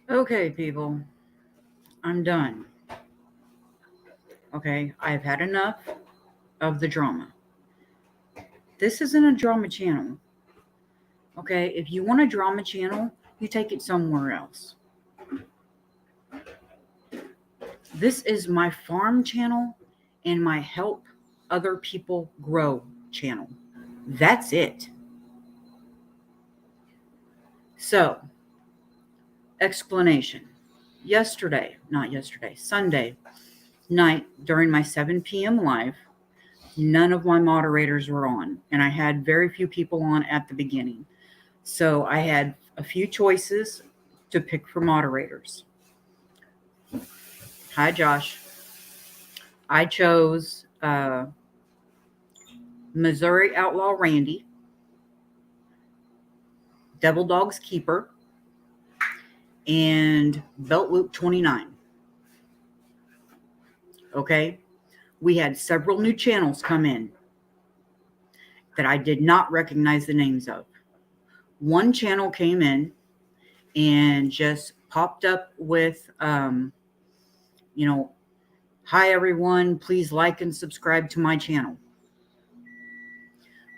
Okay, people, I'm done. Okay, I've had enough of the drama. This isn't a drama channel. Okay, if you want a drama channel, you take it somewhere else. This is my farm channel and my help other people grow channel. That's it. So, explanation. Sunday night during my 7 p.m. live, none of my moderators were on, and I had very few people on at the beginning. So I had a few choices to pick for moderators. Hi, Josh. I chose Missouri Outlaw Randy, Devil Dog's Keeper, and Belt Loop 29. Okay. We had several new channels come in that I did not recognize the names of. One channel came in and just popped up with, you know, hi everyone, please like and subscribe to my channel.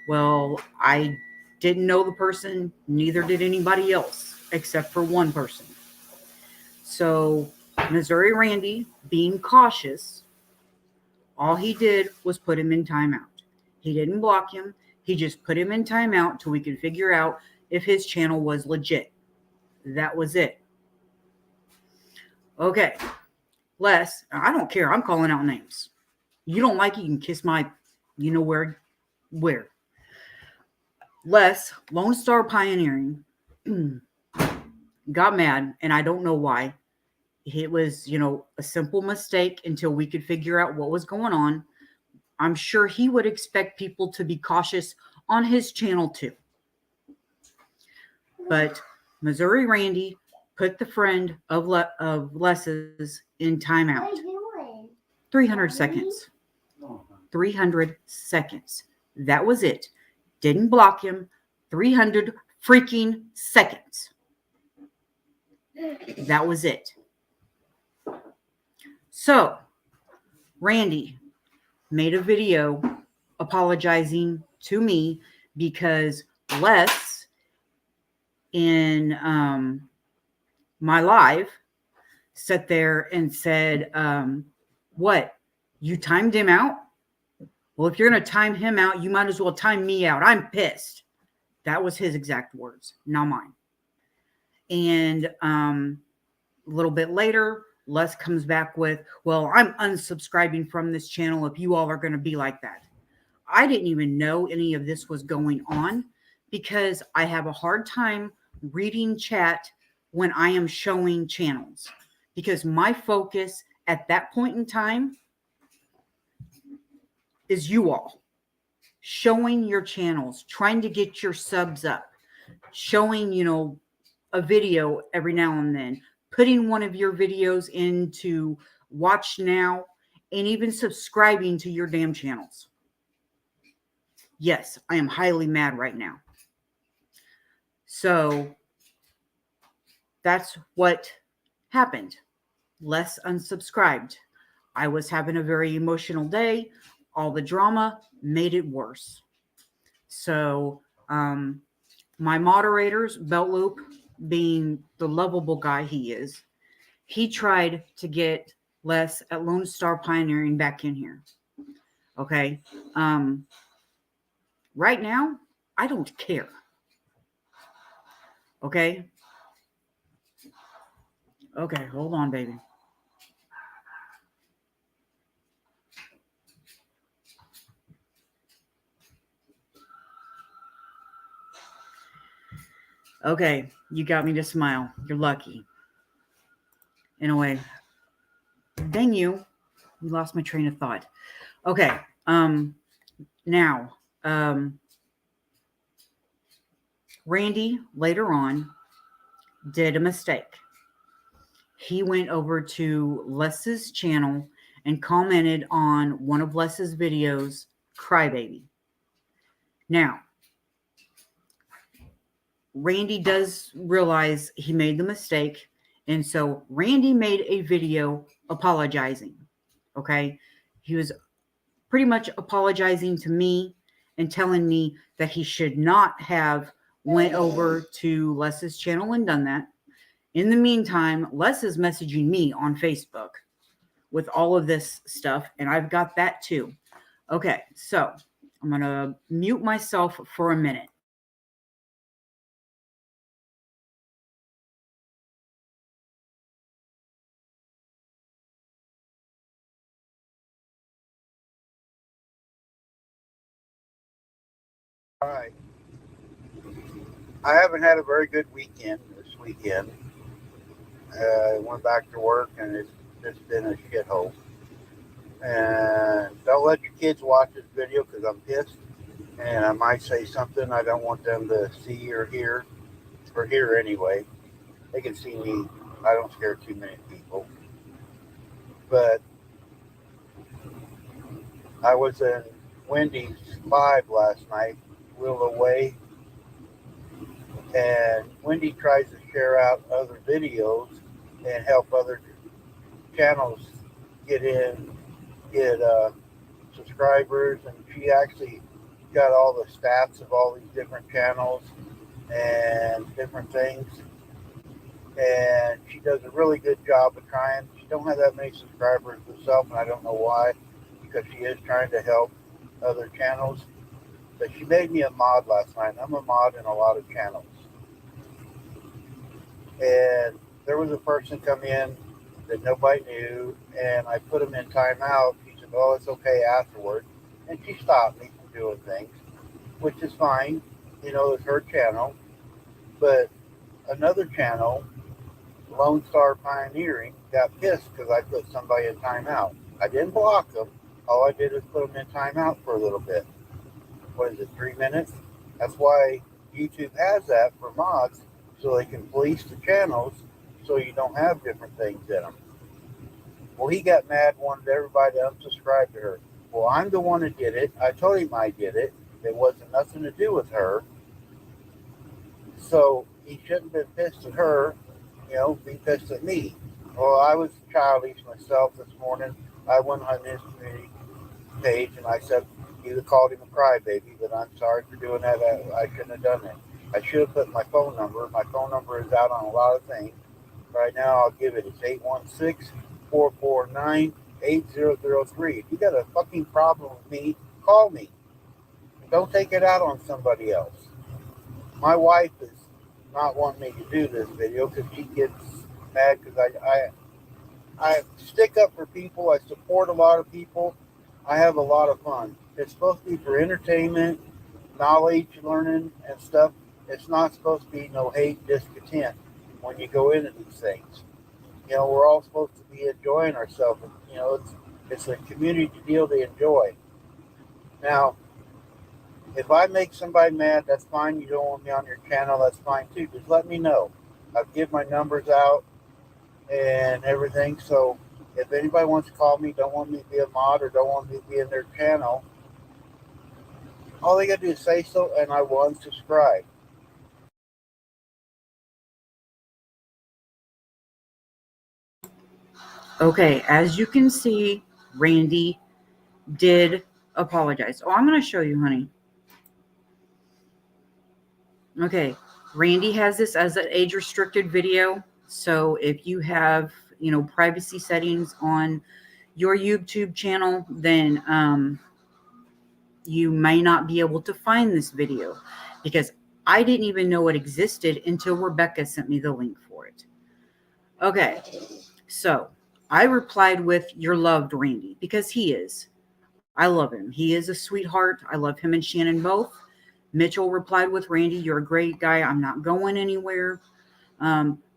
Well, I didn't know the person, neither did anybody else, except for one person. So, Missouri Randy, being cautious, all he did was put him in timeout. He didn't block him, he just put him in timeout till we could figure out if his channel was legit. That was it. Okay, Les, I don't care. I'm calling out names. You don't like it, you can kiss my, you know where. Les, Lone Star Pioneering, got mad, and I don't know why. It was, a simple mistake until we could figure out what was going on. I'm sure he would expect people to be cautious on his channel too. But Missouri Randy put the friend of Les's in timeout. 300 seconds. 300 seconds. That was it. Didn't block him. 300 freaking seconds. That was it. So, Randy made a video apologizing to me because Les in my live sat there and said, what, you timed him out? Well, if you're going to time him out, you might as well time me out. I'm pissed. That was his exact words, not mine. And a little bit later, Les comes back with, well, I'm unsubscribing from this channel if you all are going to be like that. I didn't even know any of this was going on because I have a hard time reading chat when I am showing channels, because my focus at that point in time is you all showing your channels, trying to get your subs up, showing, a video every now and then, putting one of your videos into watch now, and even subscribing to your damn channels. Yes, I am highly mad right now. So that's what happened. Les unsubscribed. I was having a very emotional day. All the drama made it worse. So my moderators, Belt Loop, being the lovable guy he is, he tried to get Les at Lone Star Pioneering back in here. Okay. Right now, I don't care. Okay. Okay, hold on, baby. Okay, you got me to smile. You're lucky. In a way. Dang you. You lost my train of thought. Okay. Now, Randy later on did a mistake. He went over to Les's channel and commented on one of Les's videos, Crybaby. Now, Randy does realize he made the mistake And so Randy made a video apologizing. Okay. He was pretty much apologizing to me and telling me that he should not have went over to Les's channel and done that. In the meantime, Les is messaging me on Facebook with all of this stuff, and I've got that too. Okay, so I'm going to mute myself for a minute. All right. I haven't had a very good weekend this weekend. I went back to work and it's just been a shithole. And don't let your kids watch this video because I'm pissed. And I might say something I don't want them to see or hear anyway. They can see me. I don't scare too many people. But I was in Wendy's Live last night, Willow Way. And Wendy tries to share out other videos and help other channels get subscribers, and she actually got all the stats of all these different channels and different things, and she does a really good job of trying. She don't have that many subscribers herself, and I don't know why, because she is trying to help other channels. But she made me a mod last night. I'm a mod in a lot of channels, and there was a person come in that nobody knew, and I put him in timeout. She said, "Oh, it's okay afterward," and she stopped me from doing things, which is fine. It's her channel. But another channel, Lone Star Pioneering, got pissed because I put somebody in timeout. I didn't block them. All I did was put them in timeout for a little bit. What is it, 3 minutes? That's why YouTube has that for mods, so they can police the channels so you don't have different things in them. Well, he got mad, wanted everybody to unsubscribe to her. Well, I'm the one that did it. I told him I did it. It wasn't nothing to do with her. So he shouldn't have been pissed at her, be pissed at me. Well, I was childish myself this morning. I went on his community page and I said, you called him a crybaby, but I'm sorry for doing that. I shouldn't have done that. I should have put my phone number. My phone number is out on a lot of things. Right now, I'll give it. It's 816-449-8003. If you got a fucking problem with me, call me. Don't take it out on somebody else. My wife is not wanting me to do this video because she gets mad because I stick up for people. I support a lot of people. I have a lot of fun. It's supposed to be for entertainment, knowledge, learning, and stuff. It's not supposed to be no hate, discontent when you go into these things. We're all supposed to be enjoying ourselves. It's a community deal to enjoy. Now, if I make somebody mad, that's fine. You don't want me on your channel, that's fine too. Just let me know. I've given my numbers out and everything. So if anybody wants to call me, don't want me to be a mod or don't want me to be in their channel, all they got to do is say so, and I will unsubscribe. Okay, as you can see, Randy did apologize. Oh, I'm going to show you, honey. Okay, Randy has this as an age-restricted video. So if you have, privacy settings on your YouTube channel, then you may not be able to find this video, because I didn't even know it existed until Rebecca sent me the link for it. Okay, so I replied with, "You're loved, Randy," because he is. I love him. He is a sweetheart. I love him and Shannon both. Mitchell replied with, "Randy, you're a great guy. I'm not going anywhere."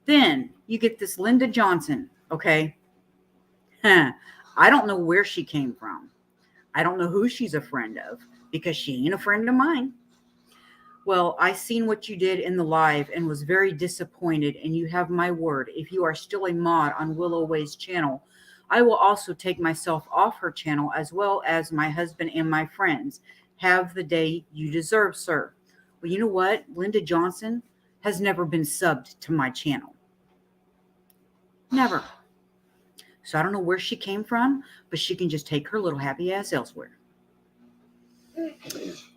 Then you get this Linda Johnson. Okay. I don't know where she came from. I don't know who she's a friend of, because she ain't a friend of mine. Well, I seen what you did in the live and was very disappointed, and you have my word. If you are still a mod on Willow Way's channel, I will also take myself off her channel, as well as my husband and my friends. Have the day you deserve, sir. Well, you know what? Linda Johnson has never been subbed to my channel. Never. So I don't know where she came from, but she can just take her little happy ass elsewhere.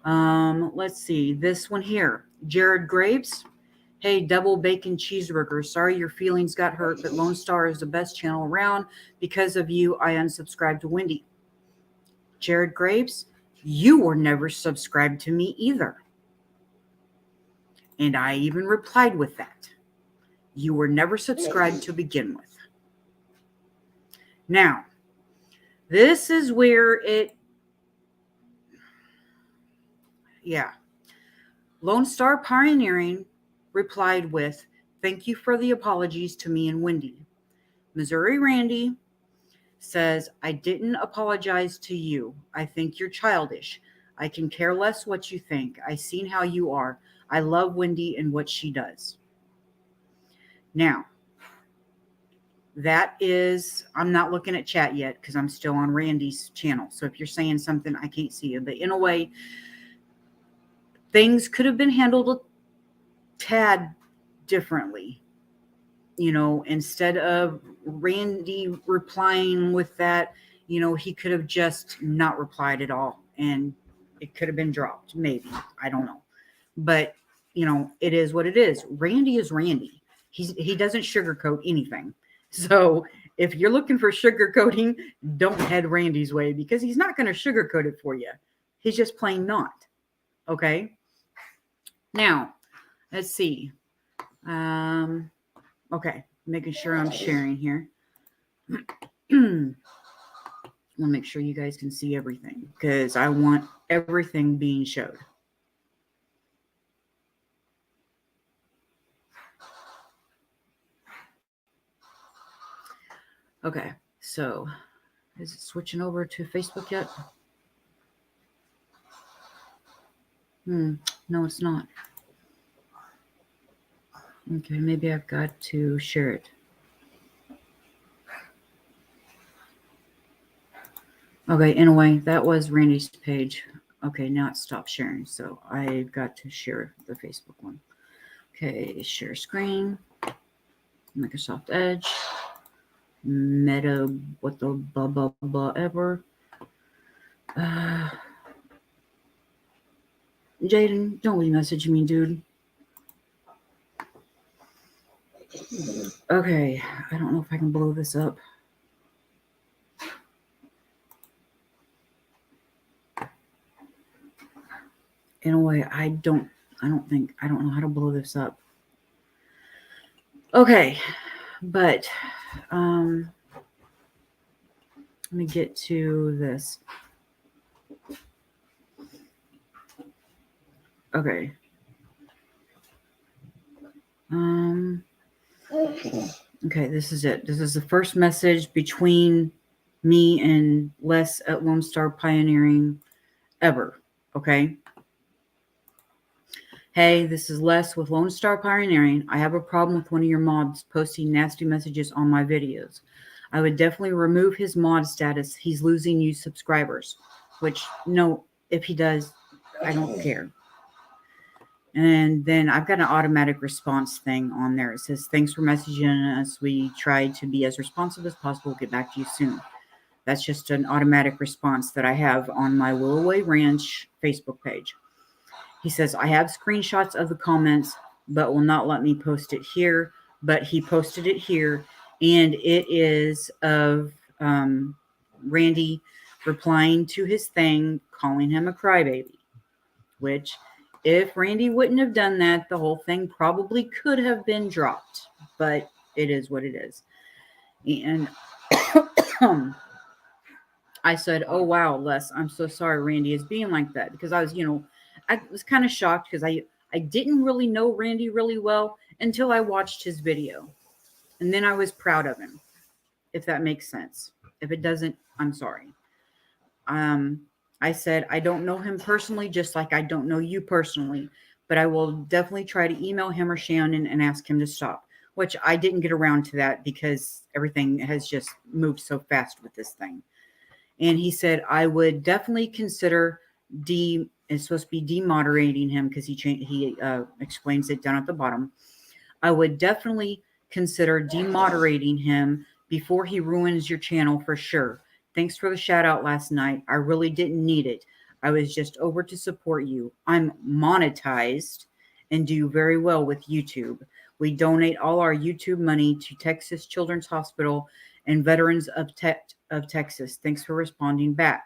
Let's see. This one here. Jared Graves. Hey, double bacon cheeseburger. Sorry your feelings got hurt, but Lone Star is the best channel around. Because of you, I unsubscribed to Wendy. Jared Graves, you were never subscribed to me either. And I even replied with that. You were never subscribed to begin with. Now, this is where Lone Star Pioneering replied with, thank you for the apologies to me and Wendy. Missouri Randy says, I didn't apologize to you. I think you're childish. I can care less what you think. I seen how you are. I love Wendy and what she does. Now, that is, I'm not looking at chat yet because I'm still on Randy's channel. So if you're saying something, I can't see you. But in a way, things could have been handled a tad differently. You know, instead of Randy replying with that, you know, he could have just not replied at all. And it could have been dropped. Maybe. I don't know. But, you know, it is what it is. Randy is Randy. He doesn't sugarcoat anything. So if you're looking for sugarcoating, don't head Randy's way because he's not going to sugarcoat it for you. He's just plain not. Okay. Now, let's see. Okay. Making sure I'm sharing here. I'll make sure you guys can see everything because I want everything being showed. Okay, so is it switching over to Facebook yet? No, it's not. Okay, maybe I've got to share it. Okay, anyway, that was Randy's page. Okay, now it stopped sharing, so I've got to share the Facebook one. Okay, share screen, Microsoft Edge. Meta, what the blah, blah, blah, ever. Jaden, don't be messaging me, dude. Okay, I don't know if I can blow this up. In a way, I don't know how to blow this up. Okay, but let me get to this. Okay. Okay, this is it. This is the first message between me and Les at Lone Star Pioneering ever. Okay. Hey, this is Les with Lone Star Pioneering. I have a problem with one of your mods posting nasty messages on my videos. I would definitely remove his mod status. He's losing you subscribers, which, no, if he does, I don't care. And then I've got an automatic response thing on there. It says, thanks for messaging us. We try to be as responsive as possible. Get back to you soon. That's just an automatic response that I have on my Willoway Ranch Facebook page. He says, I have screenshots of the comments, but will not let me post it here. But he posted it here, and it is of Randy replying to his thing, calling him a crybaby, which if Randy wouldn't have done that, the whole thing probably could have been dropped, but it is what it is. And I said, oh, wow, Les, I'm so sorry Randy is being like that, because I was, I was kind of shocked because I didn't really know Randy really well until I watched his video. And then I was proud of him, if that makes sense. If it doesn't, I'm sorry. I said, I don't know him personally, just like I don't know you personally, but I will definitely try to email him or Shannon and ask him to stop, which I didn't get around to that because everything has just moved so fast with this thing. And he said, I would definitely consider it's supposed to be demoderating him because he explains it down at the bottom. I would definitely consider demoderating him before he ruins your channel for sure. Thanks for the shout out last night. I really didn't need it. I was just over to support you. I'm monetized and do very well with YouTube. We donate all our YouTube money to Texas Children's Hospital and Veterans of Texas. Thanks for responding back.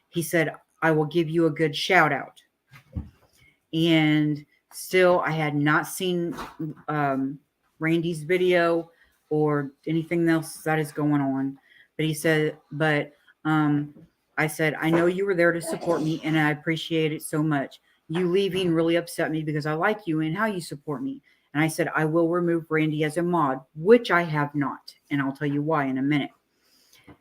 He said, I will give you a good shout out. And still, I had not seen Randy's video or anything else that is going on. But he said, I said, I know you were there to support me and I appreciate it so much. You leaving really upset me because I like you and how you support me. And I said, I will remove Randy as a mod, which I have not. And I'll tell you why in a minute.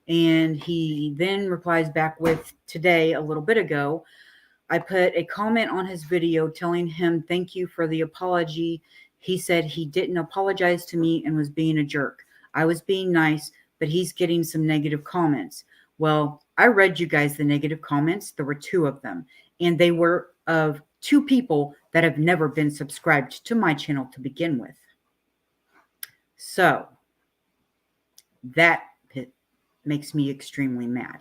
And he then replies back with today, a little bit ago, I put a comment on his video telling him, thank you for the apology. He said he didn't apologize to me and was being a jerk. I was being nice, but he's getting some negative comments. Well, I read you guys the negative comments. There were 2 of them, and they were of 2 people that have never been subscribed to my channel to begin with. So that makes me extremely mad.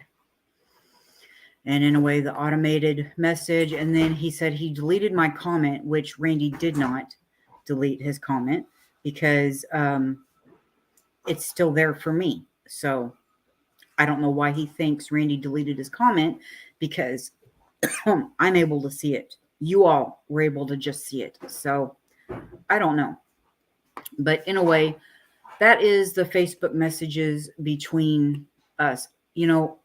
And in a way, the automated message. And then he said he deleted my comment, which Randy did not delete his comment because it's still there for me. So I don't know why he thinks Randy deleted his comment because I'm able to see it. You all were able to just see it. So I don't know. But in a way, that is the Facebook messages between us. You know,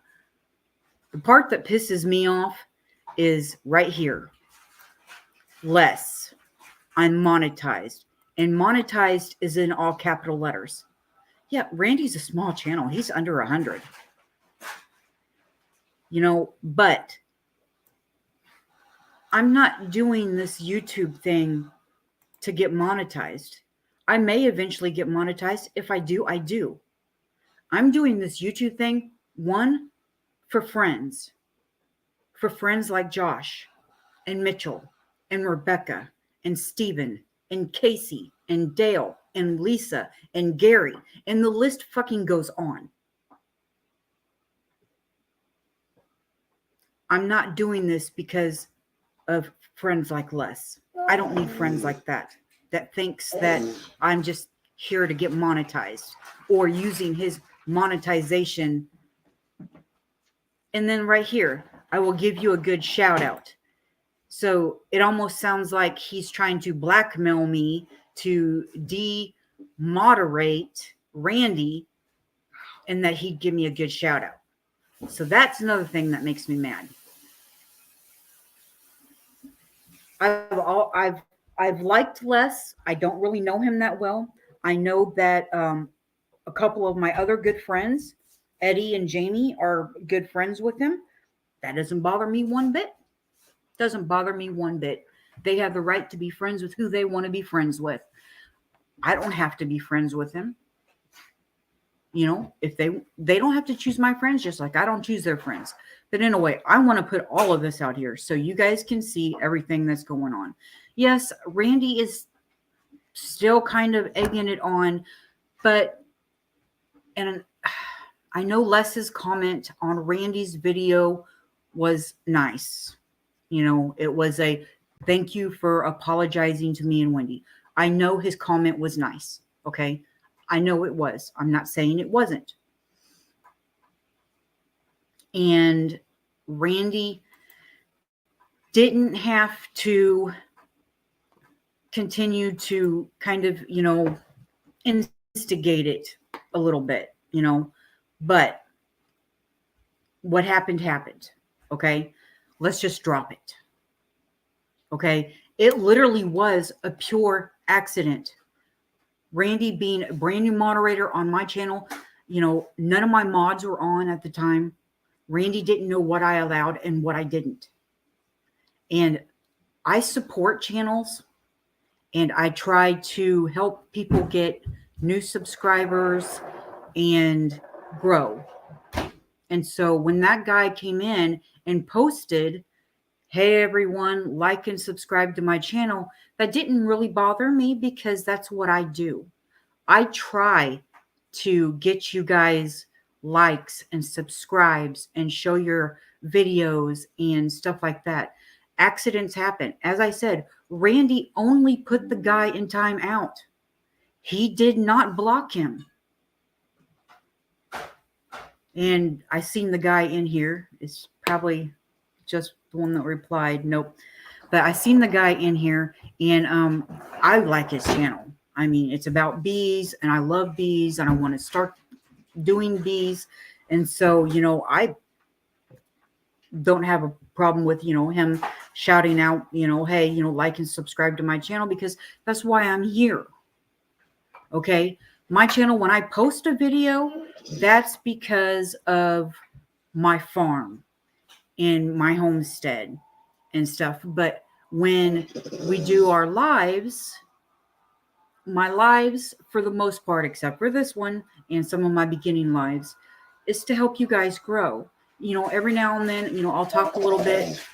the part that pisses me off is right here. Less. I'm monetized. And monetized is in all capital letters. Yeah, Randy's a small channel. He's under 100. You know, but I'm not doing this YouTube thing to get monetized. I may eventually get monetized. If I do, I do. I'm doing this YouTube thing, one, for friends like Josh and Mitchell and Rebecca and Steven and Casey and Dale and Lisa and Gary, and the list fucking goes on. I'm not doing this because of friends like Les. I don't need friends like that thinks that I'm just here to get monetized or using his monetization. And then right here, I will give you a good shout out. So it almost sounds like he's trying to blackmail me to de-moderate Randy and that he'd give me a good shout out. So that's another thing that makes me mad. I've liked Les. I don't really know him that well. I know that a couple of my other good friends, Eddie and Jamie, are good friends with him. That doesn't bother me one bit. Doesn't bother me one bit. They have the right to be friends with who they want to be friends with. I don't have to be friends with him. You know, if they don't have to choose my friends, just like I don't choose their friends. But in a way, I want to put all of this out here so you guys can see everything that's going on. Yes, Randy is still kind of egging it on, but and I know Les's comment on Randy's video was nice. You know, it was a thank you for apologizing to me and Wendy. I know his comment was nice. Okay. I know it was. I'm not saying it wasn't. And Randy didn't have to continue to kind of, you know, instigate it a little bit, you know, but what happened happened. Okay. Let's just drop it. Okay. It literally was a pure accident. Randy being a brand new moderator on my channel, you know, none of my mods were on at the time. Randy didn't know what I allowed and what I didn't. And I support channels and I try to help people get new subscribers and grow. And so when that guy came in and posted, hey, everyone, like and subscribe to my channel, that didn't really bother me because that's what I do. I try to get you guys likes and subscribes and show your videos and stuff like that. Accidents happen. As I said, Randy only put the guy in timeout. He did not block him. And I seen the guy in here. It's probably just the one that replied. Nope. But I seen the guy in here, and I like his channel. I mean, it's about bees, and I love bees, and I want to start doing bees. And so, I don't have a problem with, him shouting out, hey, like and subscribe to my channel, because that's why I'm here. Okay. My channel, when I post a video, that's because of my farm and my homestead and stuff. But when we do our lives, my lives, for the most part, except for this one and some of my beginning lives, is to help you guys grow. Every now and then, I'll talk a little bit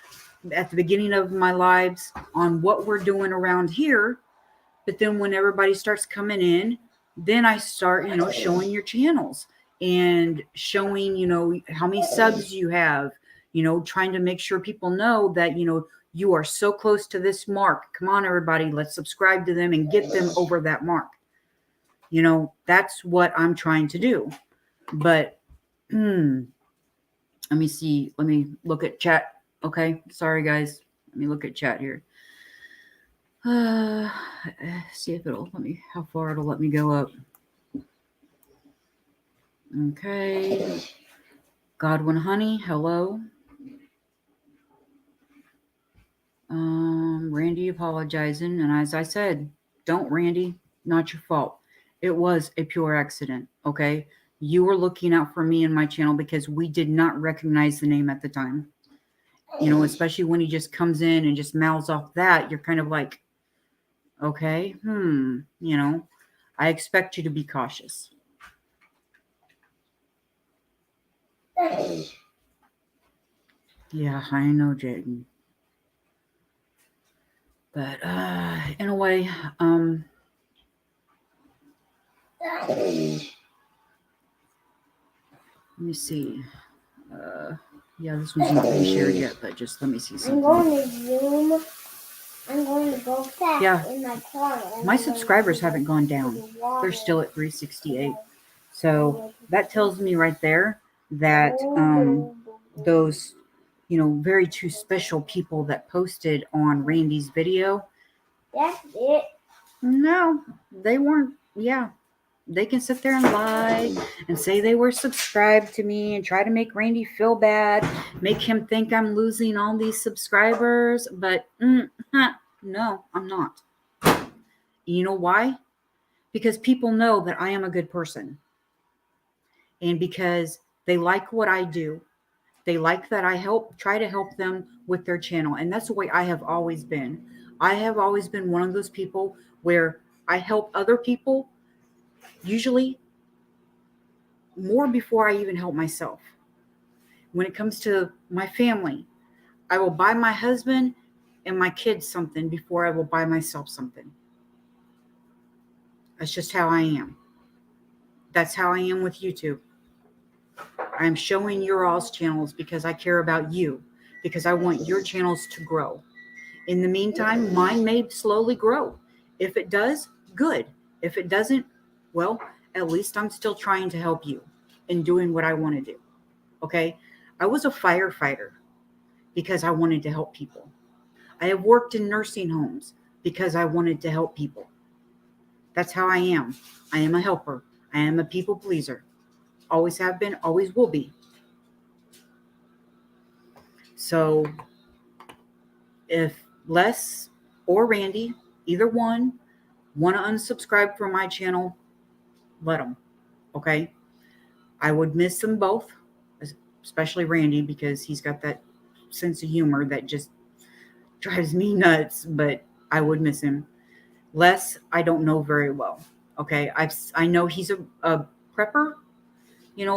at the beginning of my lives on what we're doing around here. But then when everybody starts coming in, then I start, showing your channels and showing, how many subs you have, trying to make sure people know that, you are so close to this mark. Come on, everybody, let's subscribe to them and get them over that mark. That's what I'm trying to do. But let me see. Let me look at chat. Okay. Sorry, guys. Let me look at chat here. See if how far it'll let me go up. Okay. Godwin Honey, hello. Randy apologizing. And as I said, don't, Randy, not your fault. It was a pure accident. Okay. You were looking out for me and my channel because we did not recognize the name at the time. Especially when he just comes in and just mouths off that, you're kind of like, okay, I expect you to be cautious. Yeah, I know, Jaden. But in a way, let me see. Yeah, this one's not been shared yet, but just let me see something. I'm going to Zoom. I'm going to go fast in my car. My subscribers haven't gone down. They're still at 368. So that tells me right there that those, very two special people that posted on Randy's video. That's it. No, they weren't. Yeah. They can sit there and lie and say they were subscribed to me and try to make Randy feel bad, make him think I'm losing all these subscribers. But no, I'm not. You know why? Because people know that I am a good person. And because they like what I do. They like that I try to help them with their channel. And that's the way I have always been. I have always been one of those people where I help other people, usually more before I even help myself. When it comes to my family, I will buy my husband and my kids something before I will buy myself something. That's just how I am. That's how I am with YouTube. I'm showing your all's channels because I care about you, because I want your channels to grow. In the meantime, mine may slowly grow. If it does, good. If it doesn't, well, at least I'm still trying to help you in doing what I want to do. Okay? I was a firefighter because I wanted to help people. I have worked in nursing homes because I wanted to help people. That's how I am. I am a helper. I am a people pleaser. Always have been, always will be. So if Les or Randy, either one, want to unsubscribe from my channel, let them. Okay? I would miss them both, especially Randy, because he's got that sense of humor that just drives me nuts, but I would miss him. Les, I don't know very well. Okay? I know he's a prepper,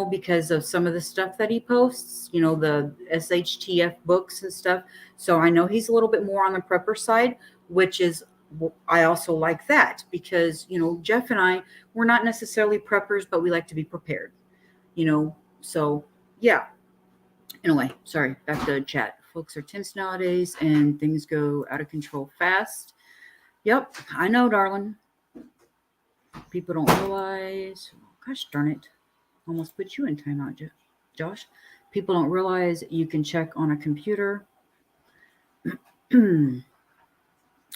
because of some of the stuff that he posts, the SHTF books and stuff. So I know he's a little bit more on the prepper side, which is I also like that because, you know, Jeff and I, we're not necessarily preppers, but we like to be prepared, you know? So yeah. Anyway, sorry, back to chat. Folks are tense nowadays and things go out of control fast. Yep, I know, darling. People don't realize, gosh darn it, almost put you in timeout, Josh. People don't realize you can check on a computer.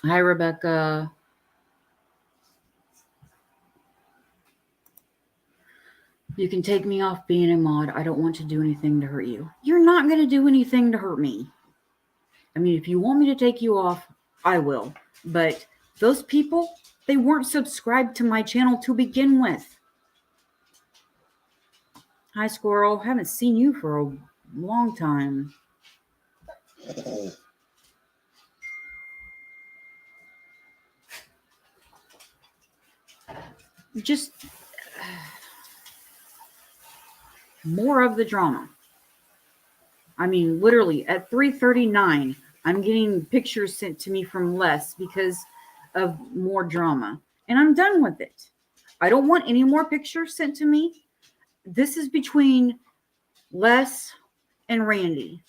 Hi, Rebecca. You can take me off being a mod. I don't want to do anything to hurt you. You're not going to do anything to hurt me. I mean, if you want me to take you off, I will. But those people, they weren't subscribed to my channel to begin with. Hi, Squirrel. Haven't seen you for a long time. Just more of the drama. I mean, literally at 3:39, I'm getting pictures sent to me from Les because of more drama. And I'm done with it. I don't want any more pictures sent to me. This is between Les and Randy,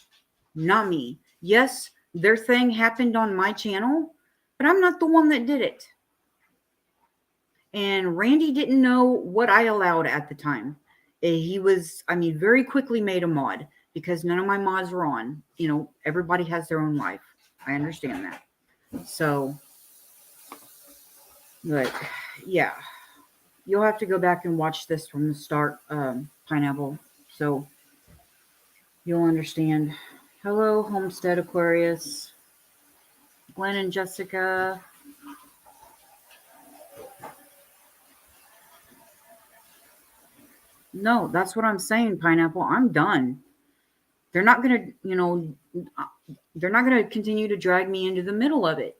not me. Yes, their thing happened on my channel, but I'm not the one that did it. And Randy didn't know what I allowed at the time. He was, I mean, very quickly made a mod because none of my mods were on. You know, everybody has their own life. I understand that. So, but yeah, you'll have to go back and watch this from the start, Pineapple. So you'll understand. Hello, Homestead Aquarius. Glenn and Jessica. No, that's what I'm saying, Pineapple. I'm done. They're not going to, you know, they're not going to continue to drag me into the middle of it.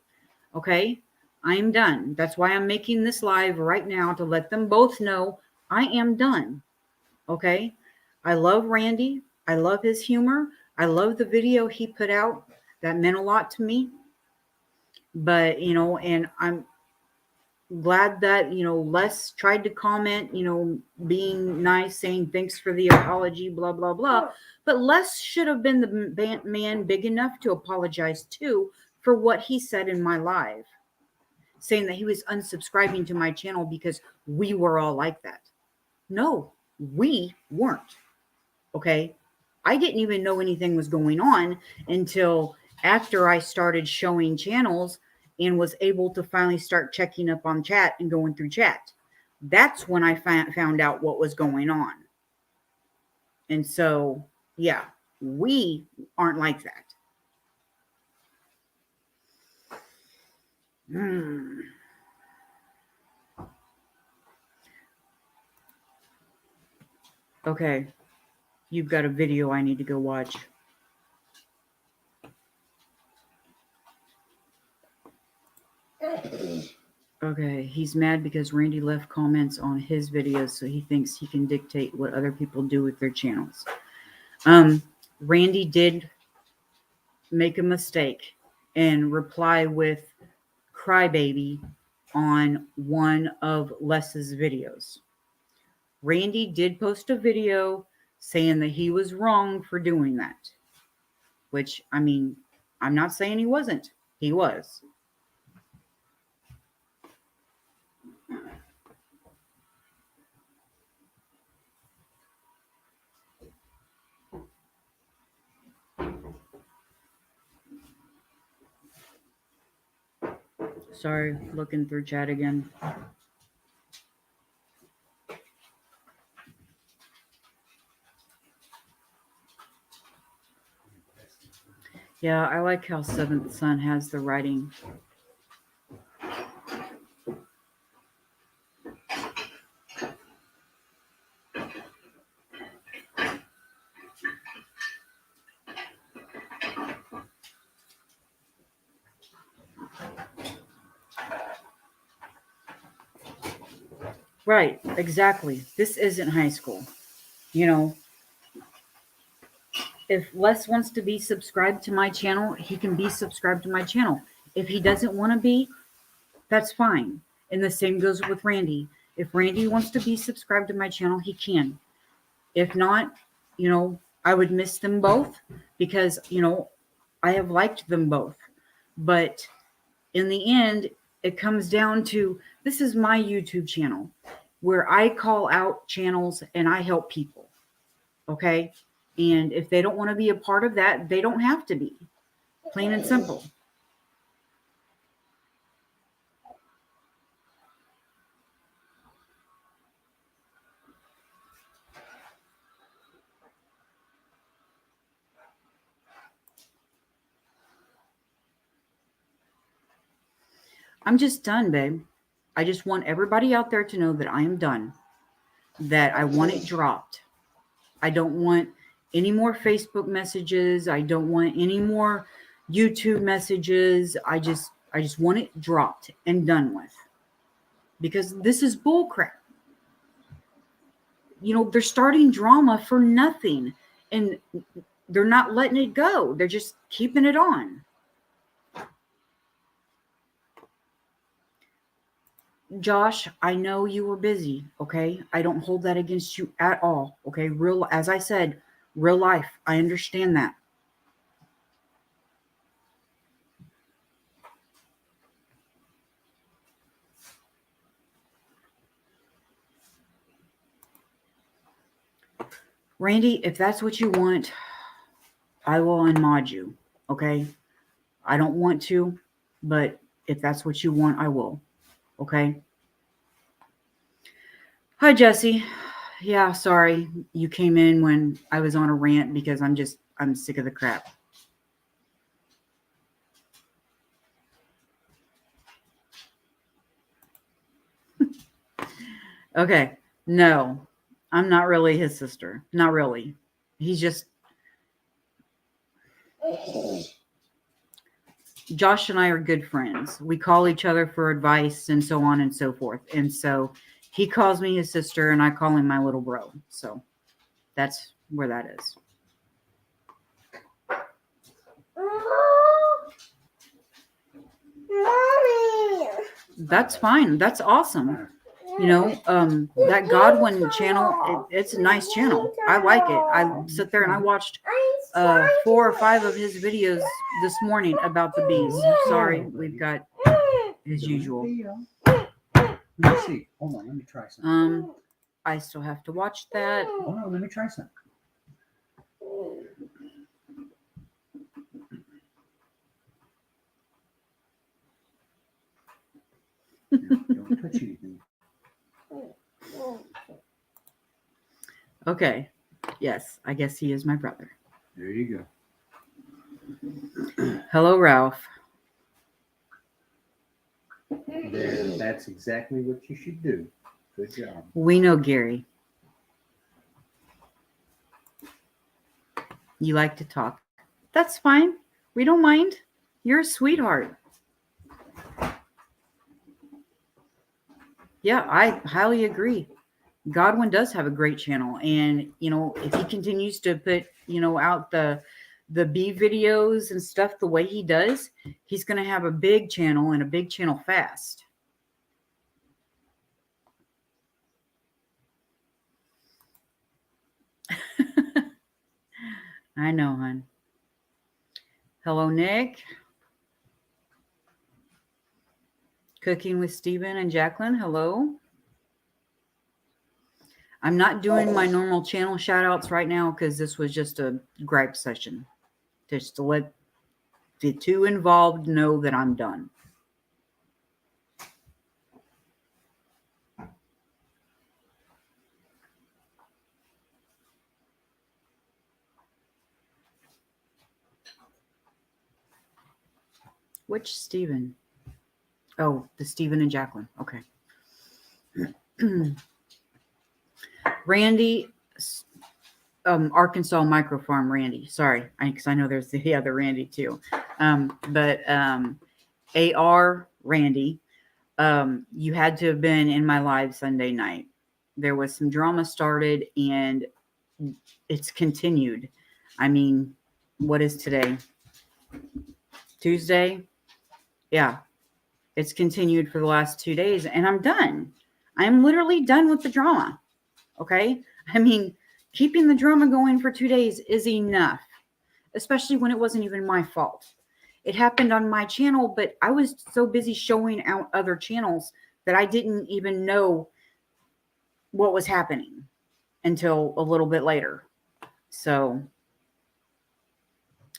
Okay? I am done. That's why I'm making this live right now to let them both know I am done. Okay? I love Randy. I love his humor. I love the video he put out. That meant a lot to me. But, you know, and I'm glad that, you know, Les tried to comment, you know, being nice, saying thanks for the apology, blah, blah, blah. But Les should have been the man big enough to apologize too for what he said in my live, saying that he was unsubscribing to my channel because we were all like that. No, we weren't. Okay? I didn't even know anything was going on until after I started showing channels and was able to finally start checking up on chat and going through chat. That's when I found out what was going on. And so, yeah, we aren't like that. Okay, you've got a video I need to go watch. Okay, he's mad because Randy left comments on his videos, so he thinks he can dictate what other people do with their channels. Randy did make a mistake and reply with Crybaby on one of Les's videos. Randy did post a video saying that he was wrong for doing that, which, I mean, I'm not saying he wasn't. He was. Sorry, looking through chat again. Yeah, I like how Seventh Son has the writing. Right, exactly. This isn't high school. You know, if Les wants to be subscribed to my channel, he can be subscribed to my channel. If he doesn't want to be, That's fine. And the same goes with Randy. If Randy wants to be subscribed to my channel, he can. If not, I would miss them both because, I have liked them both. But in the end, it comes down to, this is my YouTube channel where I call out channels and I help people. Okay? And if they don't want to be a part of that, they don't have to be. Plain and simple. I'm just done, babe. I just want everybody out there to know that I am done. That I want it dropped. I don't want any more Facebook messages. I don't want any more YouTube messages. I just want it dropped and done with. Because this is bullcrap. They're starting drama for nothing. And they're not letting it go. They're just keeping it on. Josh, I know you were busy, okay? I don't hold that against you at all, okay? As I said, real life. I understand that. Randy, if that's what you want, I will unmod you, okay? I don't want to, but if that's what you want, I will, okay? Hi, Jesse. Yeah, sorry. You came in when I was on a rant because I'm sick of the crap. Okay. No, I'm not really his sister. Not really. He's just... Josh and I are good friends. We call each other for advice and so on and so forth. And so he calls me his sister and I call him my little bro. So that's where that is. Mommy. That's fine. That's awesome. That Godwin channel, it's a nice channel. I like it. I sit there and I watched 4 or 5 of his videos this morning about the bees. Sorry, we've got as usual. Let me see. Hold on, let me try something. I still have to watch that. Hold on, let me try something. Don't touch anything. Okay. Yes, I guess he is my brother. There you go. Hello, Ralph. That's exactly what you should do. Good job. We know Gary. You like to talk. That's fine. We don't mind. You're a sweetheart. Yeah, I highly agree. Godwin does have a great channel. And, if he continues to put, out the bee videos and stuff the way he does, he's going to have a big channel and a big channel fast. I know, hon. Hello, Nick. Cooking with Stephen and Jacqueline. Hello. I'm not doing my normal channel shout outs right now because this was just a gripe session. Just to let the 2 involved know that I'm done. Which Stephen? Oh, the Stephen and Jacqueline. Okay. Randy, Arkansas Micro Farm Randy. Sorry, because I know there's the other Randy too. But AR Randy, you had to have been in my live Sunday night. There was some drama started and it's continued. I mean, what is today? Tuesday? Yeah. It's continued for the last 2 days, and I'm done. I'm literally done with the drama. Okay? I mean, keeping the drama going for 2 days is enough, especially when it wasn't even my fault. It happened on my channel, but I was so busy showing out other channels that I didn't even know what was happening until a little bit later. So,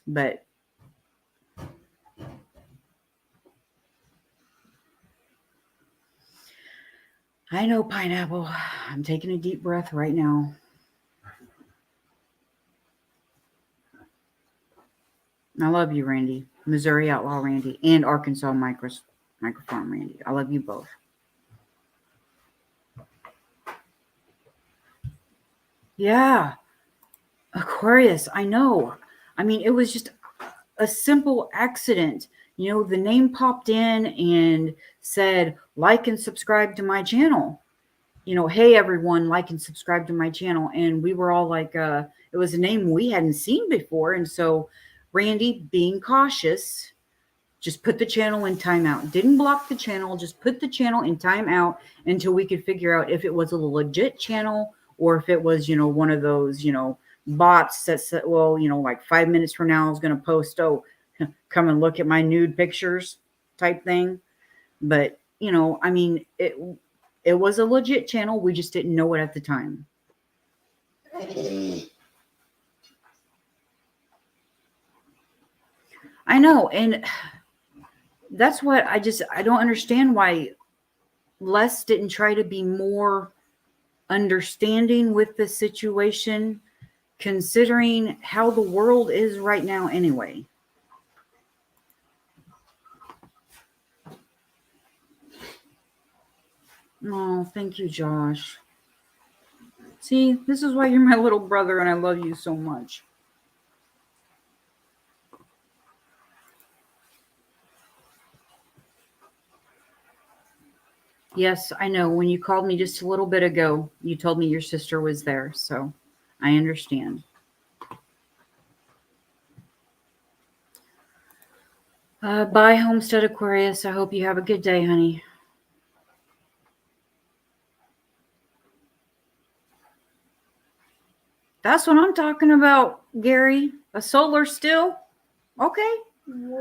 but I know, Pineapple. I'm taking a deep breath right now. I love you, Randy. Missouri Outlaw Randy and Arkansas Microfarm Randy. I love you both. Yeah. Aquarius, I know. I mean, it was just a simple accident. You know, the name popped in and said, like and subscribe to my channel. You know, hey, everyone, like and subscribe to my channel. And we were all like, it was a name we hadn't seen before. And so Randy, being cautious, just put the channel in timeout. Didn't block the channel, just put the channel in timeout until we could figure out if it was a legit channel or if it was, you know, one of those, you know, bots that said, well, you know, like 5 minutes from now I was going to post, oh, come and look at my nude pictures type thing. But, you know, I mean, it was a legit channel. We just didn't know it at the time. I know. And that's what I don't understand why Les didn't try to be more understanding with the situation, considering how the world is right now anyway. Oh, thank you, Josh. See, this is why you're my little brother and I love you so much. Yes, I know. When you called me just a little bit ago, you told me your sister was there, so I understand. Bye, Homestead Aquarius. I hope you have a good day, honey. That's what I'm talking about, Gary. A solar still? Okay.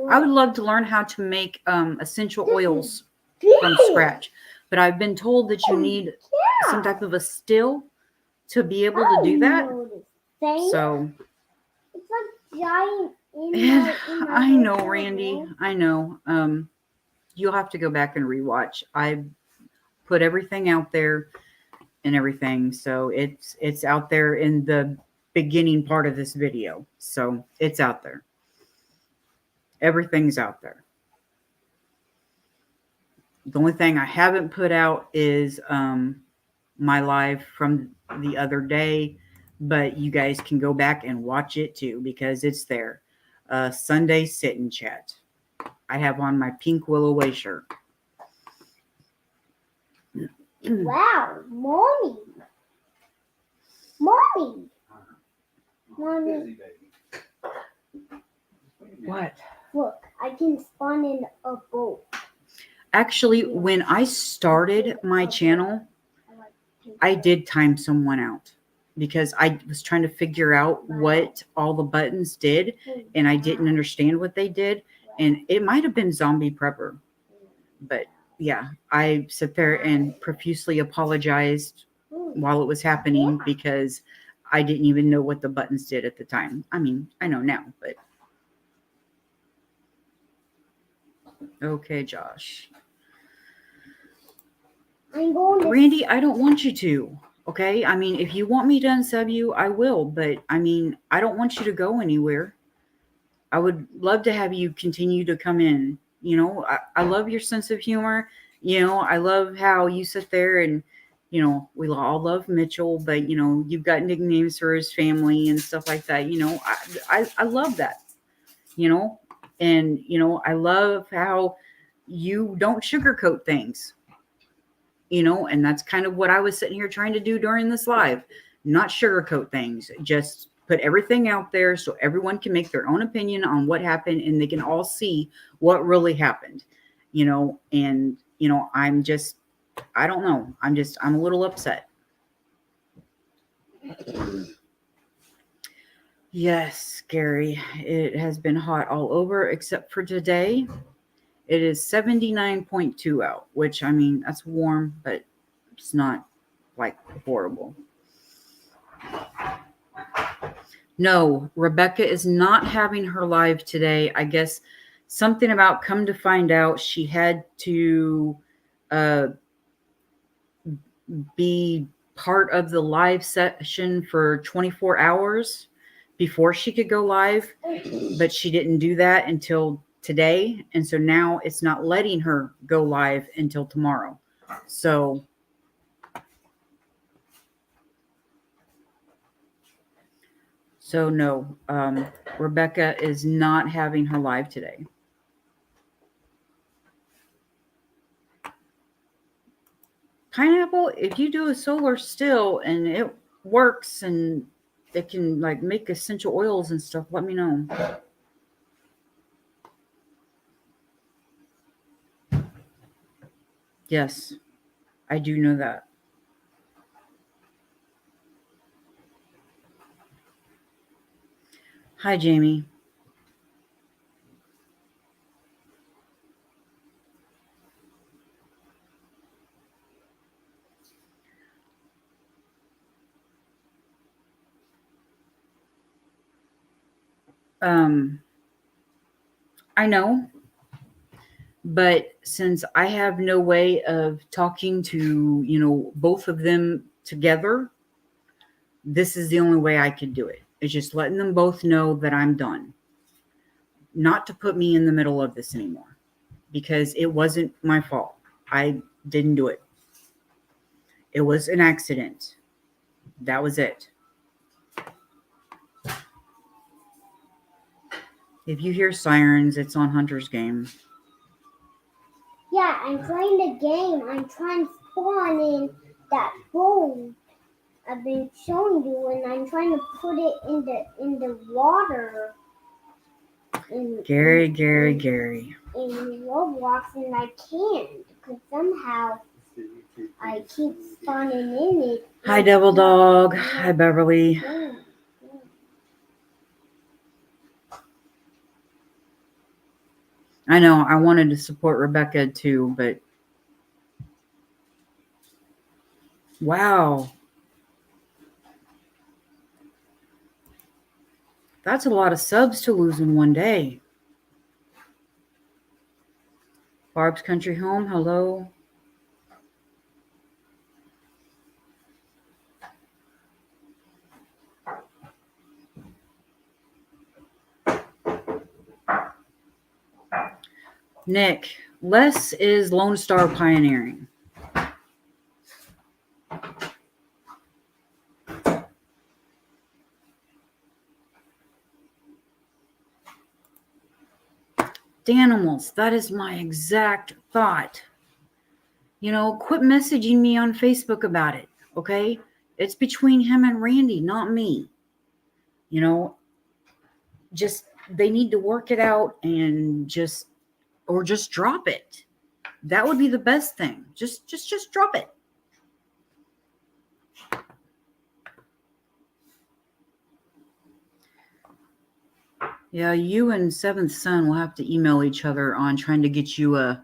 I would love to learn how to make essential oils from scratch. But I've been told that you need some type of a still to be able to do that. So it's like giant. I know, Randy. I know. You'll have to go back and rewatch. I put everything out there and everything. So it's out there in the beginning part of this video. So it's out there. Everything's out there. The only thing I haven't put out is my live from the other day, but you guys can go back and watch it too because it's there. Sunday Sit and Chat. I have on my pink Willow Way shirt. Wow, Mommy. Mommy. Mommy. What? Look, I can spawn in a boat. Actually, when I started my channel, I did time someone out because I was trying to figure out what all the buttons did and I didn't understand what they did. And it might have been Zombie Prepper. But yeah, I sat there and profusely apologized while it was happening because I didn't even know what the buttons did at the time. I mean, I know now, but. Okay, Josh. I'm going to Randy, I don't want you to. Okay? I mean, if you want me to unsub you, I will. But, I mean, I don't want you to go anywhere. I would love to have you continue to come in. You know, I love your sense of humor. You know, I love how you sit there and, you know, we all love Mitchell. But, you know, you've got nicknames for his family and stuff like that. You know, I love that. You know? And, you know, I love how you don't sugarcoat things. You know, and that's kind of what I was sitting here trying to do during this live. Not sugarcoat things. Just put everything out there so everyone can make their own opinion on what happened and they can all see what really happened. and I don't know. I'm a little upset. Yes, Gary, it has been hot all over except for today. It is 79.2 out, which, I mean, that's warm, but it's not like horrible. No, Rebecca is not having her live today. I guess something about, come to find out, she had to be part of the live session for 24 hours before she could go live, but she didn't do that until today. And so now it's not letting her go live until tomorrow. So no, Rebecca is not having her live today. Pineapple, if you do a solar still and it works and it can like make essential oils and stuff, let me know. Yes, I do know that. Hi, Jamie. I know, but since I have no way of talking to, both of them together, this is the only way I could do it. It's just letting them both know that I'm done. Not to put me in the middle of this anymore, because it wasn't my fault. I didn't do it. It was an accident. That was it. If you hear sirens, it's on Hunter's game. Yeah, I'm playing the game. I'm trying to spawn in that bowl I've been showing you, and I'm trying to put it in the water. Gary. In Roblox, and I can't because somehow I keep spawning in it. Hi, Devil Dog. Hi, Beverly. I know, I wanted to support Rebecca too, but wow. That's a lot of subs to lose in one day. Barb's Country Home, hello. Nick, Les is Lone Star Pioneering. Danimals, that is my exact thought. Quit messaging me on Facebook about it, okay? It's between him and Randy, not me. Just they need to work it out and just drop it. That would be the best thing. Just drop it. Yeah, you and Seventh Son will have to email each other on trying to get you a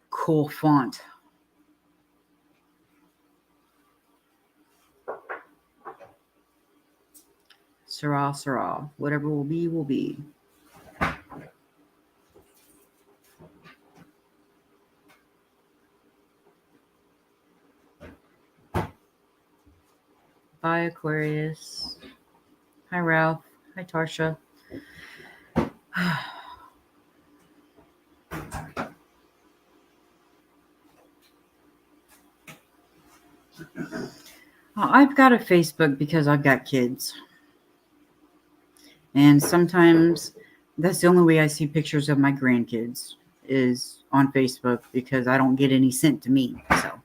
cool font. Sarah. Whatever will be, will be. Bye, Aquarius. Hi, Ralph. Hi, Tarsha. I've got a Facebook because I've got kids. And sometimes that's the only way I see pictures of my grandkids is on Facebook, because I don't get any sent to me. So,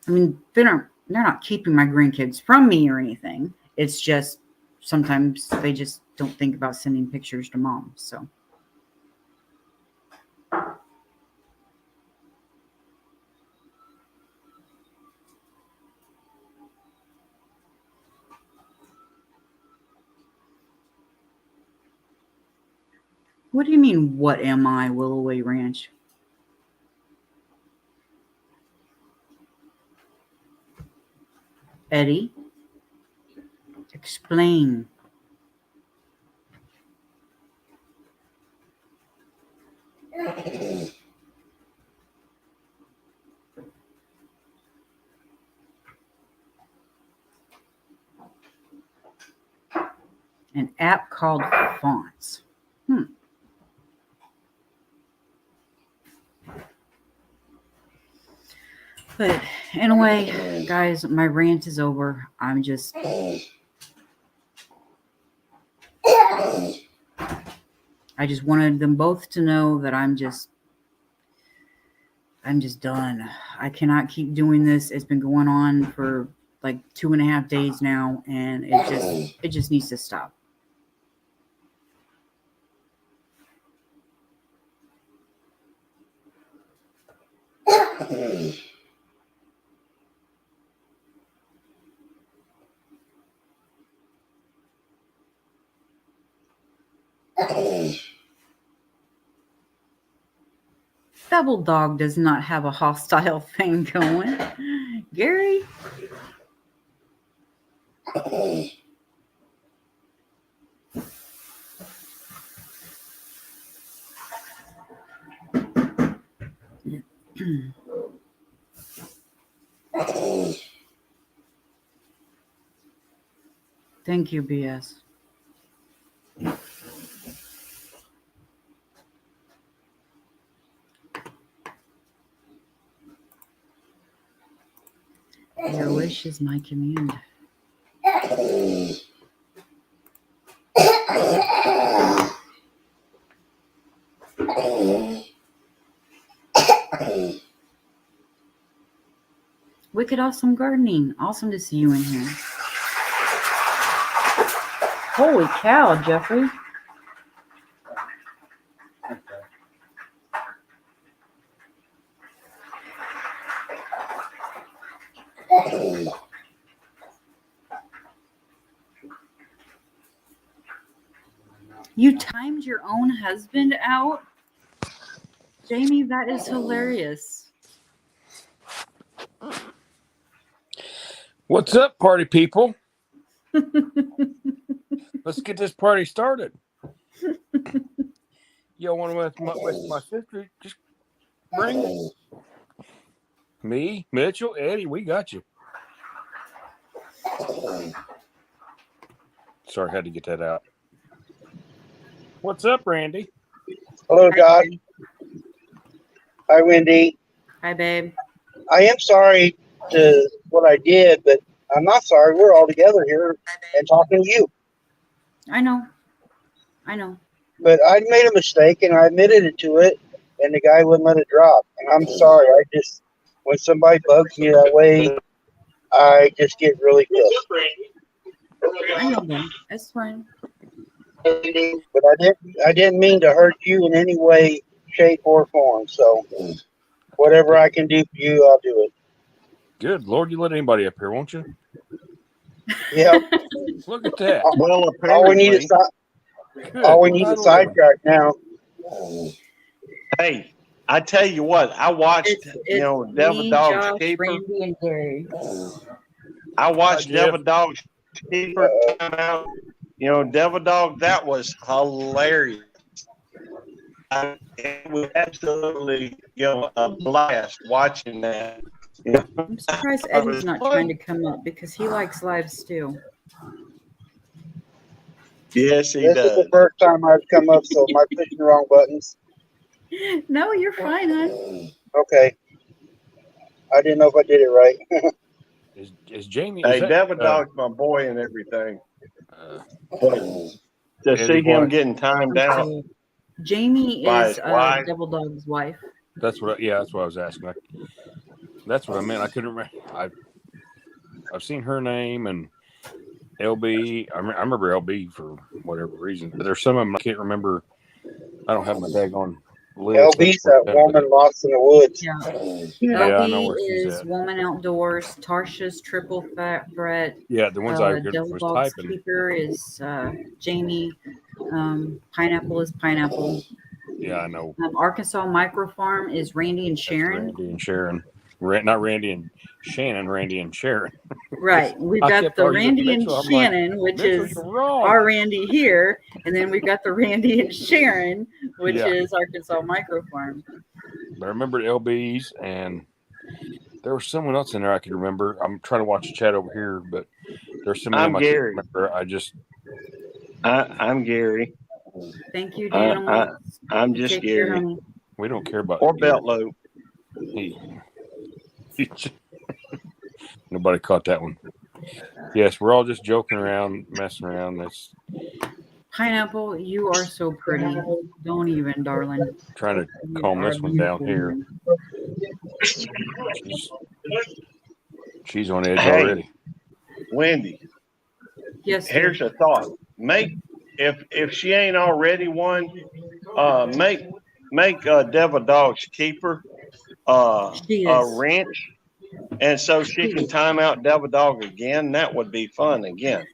I mean, they're not keeping my grandkids from me or anything. It's just sometimes they just don't think about sending pictures to mom. So What do you mean, what am I, Willoway Ranch? Eddie, explain. An app called Fonts. But anyway, guys, my rant is over. I'm just I just wanted them both to know that I'm just done. I cannot keep doing this. It's been going on for like 2.5 days now, and it just needs to stop. Double Dog does not have a hostile thing going. Gary? Thank you, BS. Your wish is my command. Wicked awesome gardening. Awesome to see you in here. Holy cow, Jeffrey. You timed your own husband out? Jamie, that is hilarious. What's up, party people? Let's get this party started. Y'all want to with my sister? Just bring it. Me, Mitchell, Eddie, we got you. Sorry, had to get that out. What's up, Randy? Hello, Doc. Hi, Wendy. Hi, babe. I am sorry to what I did, but I'm not sorry. We're all together here and talking to you. I know. But I made a mistake and I admitted it to it, and the guy wouldn't let it drop. And I'm sorry. When somebody bugs me that way, I just get really pissed. I know that. That's fine. But I didn't mean to hurt you in any way, shape, or form. So whatever I can do for you, I'll do it. Good Lord, you let anybody up here, won't you? Yeah. Look at that. Well, All we need is Good. sidetrack now. Hey, I tell you what, I watched, It's Devil me, Dog's Josh, Keeper. Randy, and Gary. I watched Hi, Jeff. Devil Dog's Keeper come out. Devil Dog, that was hilarious. It was absolutely, a blast watching that. I'm surprised Eddie's not trying to come up because he likes lives too. Yes, he This is does. the first time I've come up, so am I pushing the wrong buttons? No, you're fine, hon. Okay. I didn't know if I did it right. Is Jamie? Hey, Is that, Devil Dog's my boy and everything. To Eddie's see him wife? getting timed out Jamie by is his wife. Devil Dog's wife. That's what. That's what I was asking. That's what I meant. I couldn't remember. I've seen her name and LB. I remember LB for whatever reason, but there's some of them I can't remember. I don't have my daggone Liz, LB's that woman lost in the woods. Yeah. Yeah, I know LB where she's is at. Woman Outdoors. Tarsha's Triple Threat. Yeah, the ones I Devil was Dog's typing. Keeper is Jamie. Pineapple is Pineapple. Yeah, I know. Arkansas Micro Farm is Randy and That's Sharon. Randy and Sharon. Not Randy and Shannon, Randy and Sharon. Right. We've I got kept the arguing with Randy and Mitchell. I'm like, Shannon, which Mitchell, is you're wrong. our Randy here. And then we've got the Randy and Sharon, which Yeah. is Arkansas Micro Farm. But I remember LB's, and there was someone else in there I could remember. I'm trying to watch the chat over here, but there's some of them I'm I can't Gary. remember. I'm Gary. Thank you, gentlemen. I'm just Take care, Gary. honey. We don't care about Or you. Belt Loop. Nobody caught that one. Yes, we're all just joking around, messing around. That's Pineapple, you are so pretty. Don't even, darling. trying to You calm are this one down beautiful. here. She's on edge Hey. already. Wendy, Yes. sir. here's a thought. If she ain't already one, make Devil Dog's Keeper She a is. wrench, and so she can time out Devil Dog again. That would be fun again.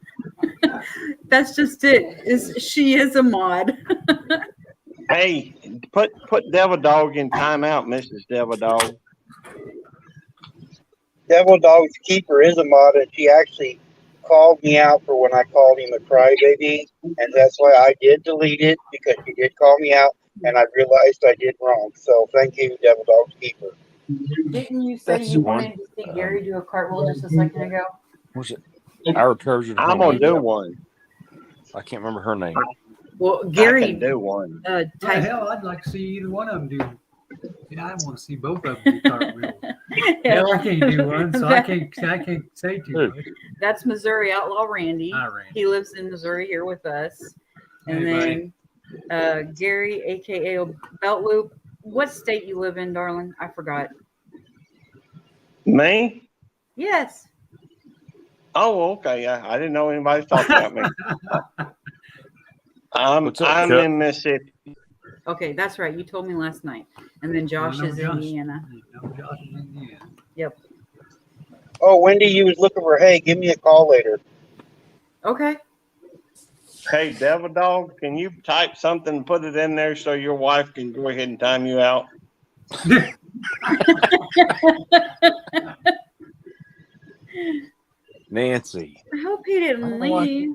That's just it. She is a mod. Hey, put Devil Dog in timeout, Mrs. Devil Dog. Devil Dog's Keeper is a mod, and she actually called me out for when I called him a crybaby, and that's why I did delete it, because she did call me out, and I realized I did wrong. So thank you, Devil Dog's Keeper. Didn't you say That's you the one. wanted to see Gary do a cartwheel just a second ago? What's it? Our Persian. I'm gonna do one. I can't remember her name. Well, I can Gary do one. Well, typed. hell, I'd like to see either one of them do. Yeah, I want to see both of them do cartwheels. Hell, I can't do one, so I can't say too much. That's Missouri Outlaw Randy. I ran. He lives in Missouri here with us. And Hey, then Gary, aka Belt Loop. What state you live in, darling? I forgot. Me? Yes. Oh, okay. Yeah, I didn't know anybody was talking about me. What's up, I'm Chuck? in Mississippi. Okay, that's right. You told me last night. And then Josh no, is in Josh. Indiana. No, Josh is in the end. Yep. Oh, Wendy, you was looking for, hey, give me a call later. Okay. Hey, Devil Dog, can you type something and put it in there so your wife can go ahead and time you out? Nancy. I hope he didn't leave.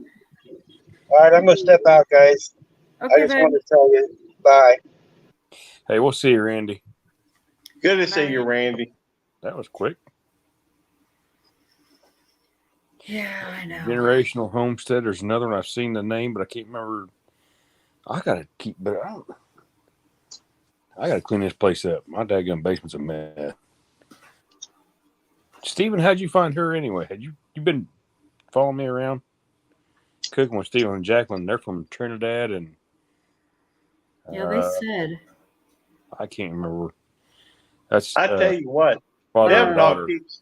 All right, I'm going to step out, guys. I Okay, just babe. wanted to tell you, bye. Hey, we'll see you, Randy. Good to see you, Randy. That was quick. Yeah, I know. Generational Homestead. There's another one. I've seen the name, but I can't remember. I gotta keep, but I gotta clean this place up. My daggone basement's a mess. Stephen, how'd you find her anyway? Had you been following me around? Cooking with Stephen and Jacqueline. They're from Trinidad, and Yeah, they said. I can't remember. That's I tell you what, father Devil and Dog daughter. keeps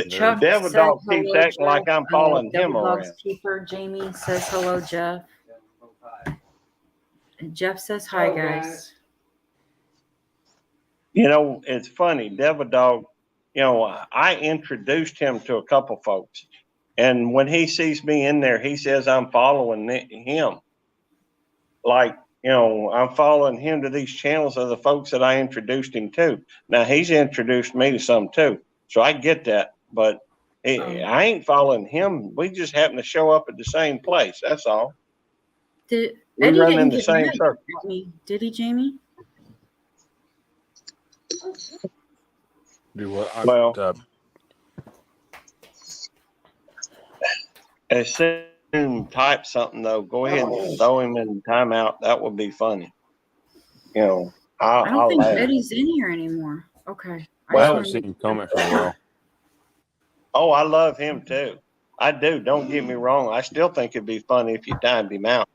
Chuck Devil said Dog hello, keeps acting Jeff. like I'm following him Devil Dog's around. Keeper. Jamie says hello, Jeff. And Jeff says hi, guys. You know, it's funny. Devil Dog, you know, I introduced him to a couple folks. And when he sees me in there, he says I'm following him. Like, you know, I'm following him to these channels of the folks that I introduced him to. Now, he's introduced me to some too. So I get that. But I ain't following him. We just happen to show up at the same place. That's all. Did We Eddie run didn't in the get same mad circle. at me? Did he, Jamie? Do what? Well, as soon as type something though, go ahead and throw him in timeout. That would be funny. You know, I don't I'll think laugh. Eddie's in here anymore. Okay. I Well, haven't seen him comment for a while. Oh, I love him too. I do. Don't get me wrong. I still think it'd be funny if you timed him out.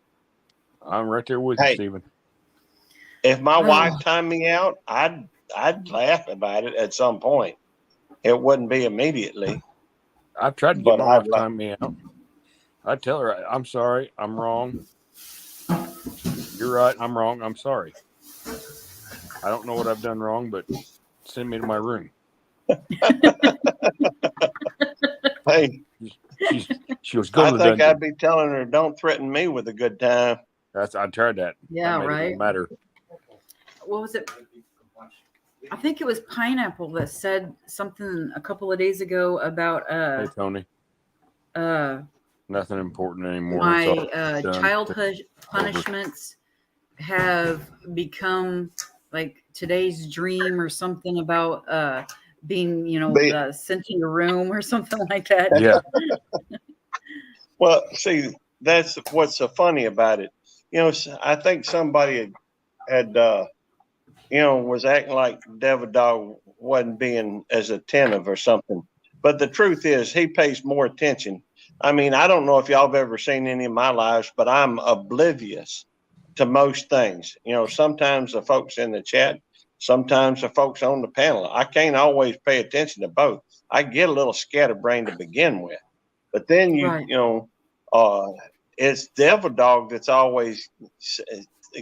I'm right there with you, Hey. Stephen. If my Oh. wife timed me out, I'd laugh about it at some point. It wouldn't be immediately. I've tried to But get my wife I'd to time me out. I tell her, I'm sorry, I'm wrong. You're right, I'm wrong, I'm sorry. I don't know what I've done wrong, but send me to my room. Hey, She was go I to the think dungeon. I'd be telling her, don't threaten me with a good time. I tried that. Yeah, That made it right. matter. What was it? I think it was Pineapple that said something a couple of days ago about Hey Tony, nothing important anymore. my It's all done. childhood punishments have become like today's dream or something about being, sent to your room or something like that. Yeah, Well, see, that's what's so funny about it. I think somebody had was acting like Devil Dog wasn't being as attentive or something. But the truth is, he pays more attention. I mean, I don't know if y'all have ever seen any of my lives, but I'm oblivious to most things. Sometimes the folks in the chat, sometimes the folks on the panel. I can't always pay attention to both. I get a little scatterbrained to begin with. But then Right. it's Devil Dog that's always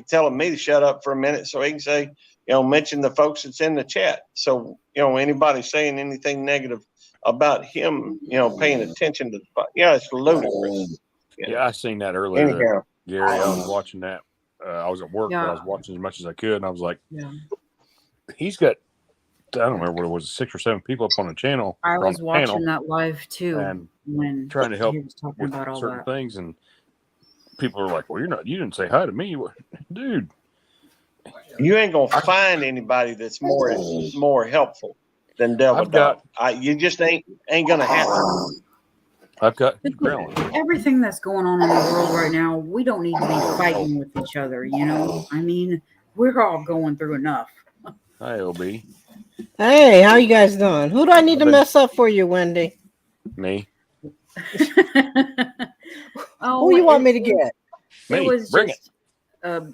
telling me to shut up for a minute so he can say, mention the folks that's in the chat. So, anybody saying anything negative about him, paying attention to it's ludicrous. yeah, I seen that earlier. Anyhow, Gary, I was watching that. I was at work, but I was Yeah. watching as much as I could, and I was like, Yeah. he's got, I don't remember what it was, 6 or 7 people up on the channel. I or on was the watching panel, that live too and when trying to help he was talking with about all certain that. things, and people are like, well, you didn't say hi to me. Dude, you ain't gonna find anybody that's more helpful than Devil I've got- Dog. You just ain't gonna happen. I've got growling. Everything that's going on in the world right now, we don't need to be fighting with each other, I mean, we're all going through enough. Hi, LB. Hey, how you guys doing? Who do I need to mess up for you, Wendy? Me. Who you want me to get? It Me. was Bring just a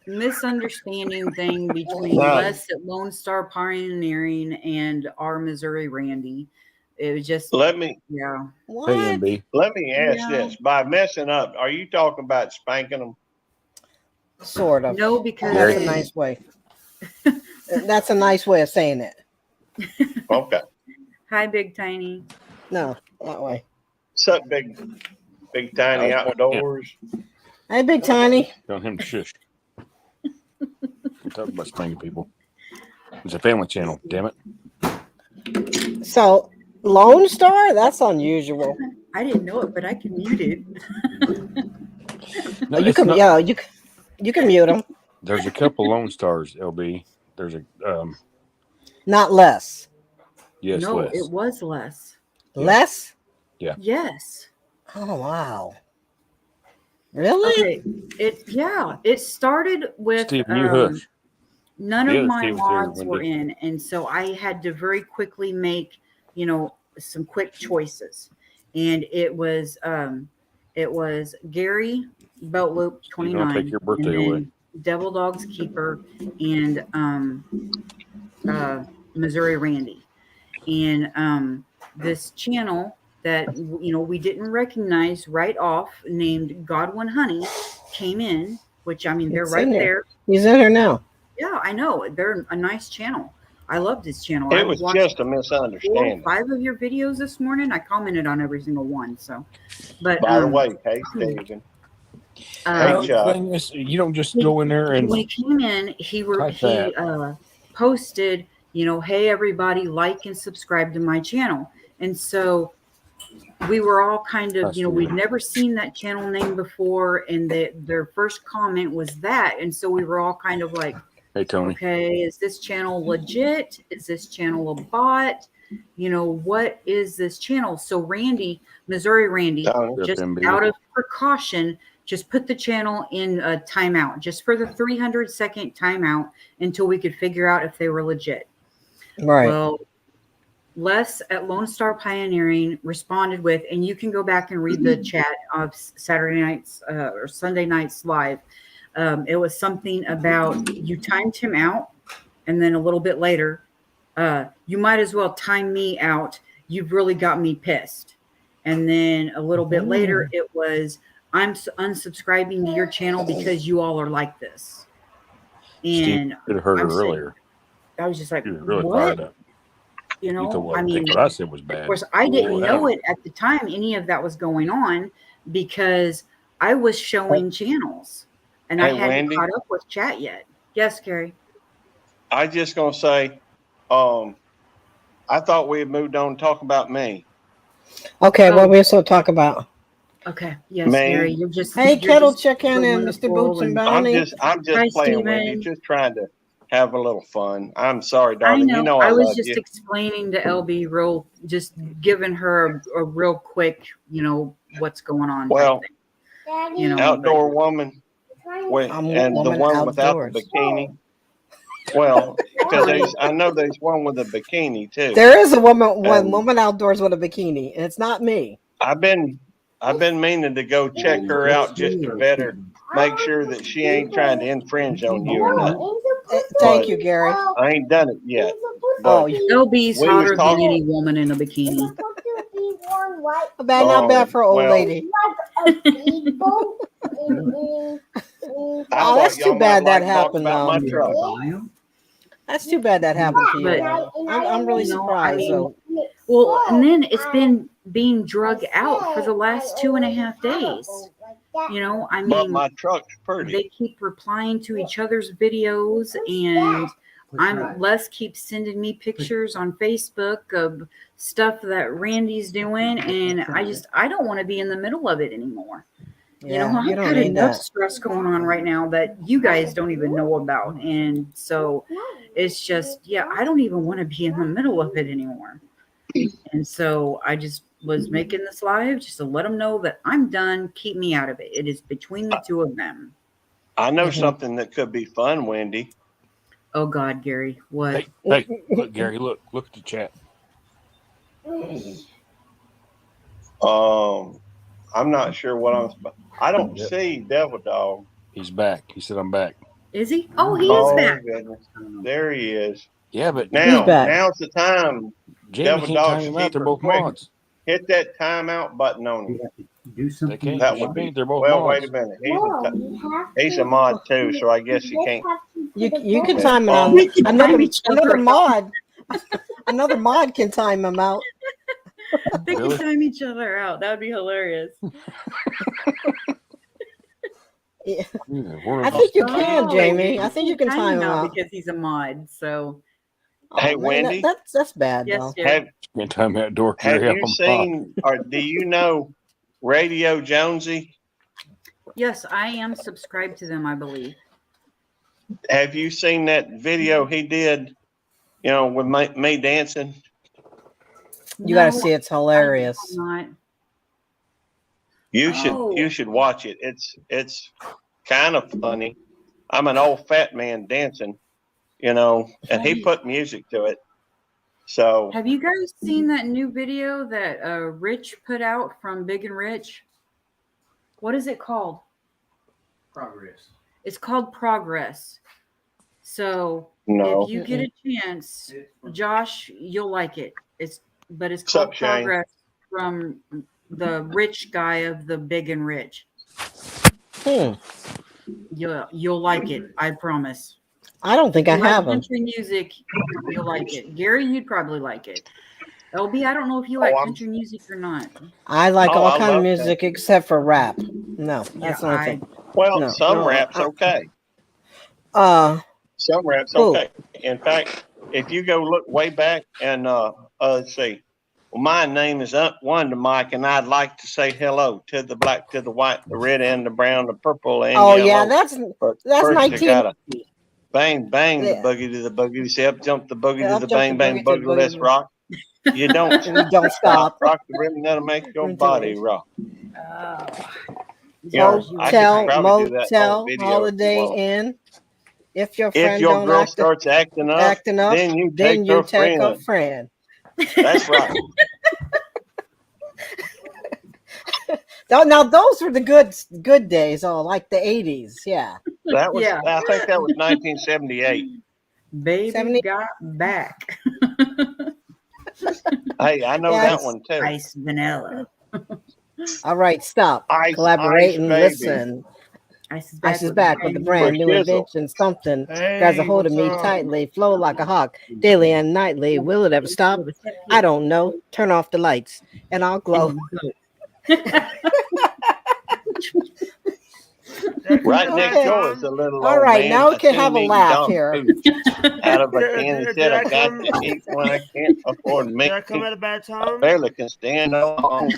misunderstanding thing between Right. Les at Lone Star Pioneering and our Missouri Randy. It was just, Let me yeah. What? Hey, MB. ask Yeah. this. By messing up, are you talking about spanking them? Sort of. No, because That's a they- nice way. That's a nice way of saying it. Okay. Hi, Big Tiny. No, that way. Suck big tiny I was outdoors. Hey, Big Tiny. Telling him to shush. I'm talking about spanking people. It's a family channel, damn it. So, Lone Star? That's unusual. I didn't know it, but I can mute it. No, You it's can, not- yeah, you can mute them. There's a couple Lone Stars, LB. There's a Not less. yes, No, Les. it was less. Yeah. Less? Yes. Oh, wow. Really? Okay. It started with Stephen, you hush. none The of other my Steve was here mods when were they- in, and so I had to very quickly make some quick choices, and it was Gary Beltloop You don't 29, take your birthday and away. then Devil Dog's Keeper, and Missouri Randy, and this channel that we didn't recognize right off, named Godwin Honey, came in, which I mean they're It's right in there. there. He's in here now. Yeah, I know. They're a nice channel. I love this channel. It I was watched just a 4 or misunderstanding. 5 of your videos this morning. I commented on every single one. So, but By the way, hey, Steven. uh, Hey, Chuck. Thing is, you don't just go in there and when he came in, he Type that. posted, hey everybody, like and subscribe to my channel. And so we were all kind of, That's we'd weird. never seen that channel name before, and their first comment was that, and so we were all kind of like, hey Tony. okay, is this channel legit? Is this channel a bot? What is this channel? So Missouri Randy, Tony. just MB. out of precaution, just put the channel in a timeout, just for the 300-second timeout until we could figure out if they were legit. Right. Well, Les at Lone Star Pioneering responded with, and you can go back and read the chat of Saturday nights or Sunday nights live. It was something about you timed him out, and then a little bit later, you might as well time me out. You've really got me pissed. And then a little bit later, it was, I'm unsubscribing to your channel because you all are like this. Steve And could have heard her I'm saying- earlier. I was just like, She was really what? fired up. You You know, told I mean, what I said was of bad. course, I didn't know Whatever. it at the time, any of that was going on, because I was showing channels and I Hey, hadn't Wendy? caught up with chat yet. Yes, Carrie. I just gonna say, I thought we had moved on to talk about me. Okay, Oh. what we still talk about? Okay. Yes, Man. Gary. You're just Hey, you're Kettle just Chicken so and Mr. wonderful Boots and I'm Bounty. just Hi, playing, Wendy. Steven. Just trying to have a little fun. I'm sorry, I darling. know. You know I I was love just you. explaining to LB just giving her a real quick, what's going on. type Well, thing. Daddy, You know, Outdoor woman Wait, I'm and the woman one without the outdoors. bikini. Well, because I know there's one with a bikini too. There is a one And- woman outdoors with a bikini, and it's not me. I've been meaning to go check her out just to better make sure that she ain't trying to infringe on you or nothing. Thank you, Gary. I ain't done it yet. Oh, LB's We was hotter than talking- any woman in a bikini. not bad for an old well- lady. I Oh, that's thought y'all too bad might that like to talk happened, about my though. truck. Buy 'em? That's too bad that happened to you. But- though. I'm really You know, surprised, I mean, though. Well, and then it's been being drug out for the last 2.5 days. I But mean, my truck's pretty. they keep replying to each other's videos, and What's that? Les keeps sending me pictures on Facebook of stuff that Randy's doing, and I don't want to be in the middle of it anymore. Yeah, I've you don't got need enough that. stress going on right now that you guys don't even know about, and so it's just, I don't even want to be in the middle of it anymore. And so I just was making this live just to let them know that I'm done. Keep me out of it. It is between the two of them. I know Mhm. something that could be fun, Wendy. Oh God, Gary, what? Hey, look, Gary, look at the chat. I'm not sure what I don't Yep. see Devil Dog. He's back. He said I'm back. Is he? Oh, he is Oh back. goodness, there he is. Yeah, but Now, back? now's the time. Jamie Devil can't Dog time him out. They're both quick. mods. Hit that timeout button on You him. have to do They something. can't. That That would be- They're both Well, mods. wait a minute. He's a mod too, so I guess he can't. You can time it Oh. out. We can time Another each other another out. mod. Another mod can time him out. They Really? can time each other out. That would be hilarious. Yeah. Yeah, we're I think you can, Jamie. I think you can time him him out. because he's a mod. So Hey, man, Wendy? that's bad yes, though. Jerry. Have can't time outdoor. Have Gary, you I'm seen or do you know Radio Jonesy? Yes, I am subscribed to them, I believe. Have you seen that video he did? With me dancing. You got to No, see it's hilarious. I'm not. You Oh. should watch it. It's kind of funny. I'm an old fat man dancing, and he put music to it. So Have you guys seen that new video that Rich put out from Big and Rich? What is it called? Progress. It's called Progress. So no. if you get a chance, Josh, you'll like it. It's What's called up, Shane? Progress from the rich guy of the Big and Rich. You'll like it, I promise. I don't think I If you like have them. country music, you'll like it. Gary, you'd probably like it. LB, I don't know if you like I'm- country music or not. I like Oh, all I kind of love music except for rap. No, that's Yeah, not I- thing. Well, No, some no, rap's okay. Some rap's Who? okay. In fact, if you go look way back and let's see. Well, my name is Wonder Mike, and I'd like to say hello to the black, to the white, the red, and the brown, the purple, and Oh yellow. yeah, that's But that's first you 19. gotta bang, bang, Yeah. the boogie to the boogie. Say up, jump the boogie Up to the jump bang, the bang, boogie to the boogie. Let's boogie. rock. You don't You don't stop. Rock the rhythm that'll make your body rock. You know, I could Motel, probably do that motel, whole video Holiday if you want. Inn. If your If friend your don't girl act, starts acting up, acting up, then you then take you her take a friend. friend. That's right. Now those were the good days. Oh, like the 80s. Yeah. That was. Yeah. I think that was 1978. Baby 70 got back. Hey, I know Yes. that one too. Ice vanilla. All right, stop. Ice, Collaborate ice, and baby. listen. Ice is back with a brand new invention. Something grabs a hold of me tightly, flow like a hawk, daily and nightly. Will it ever stop? I don't know. Turn off the lights, and I'll glow. Right next Okay. door is a little All old right, man, now we can have a assuming laugh dog here. food out of a can. He Did said, I I got come- to eat when I can't afford Did meat. I come at a bad I time? barely can stand on.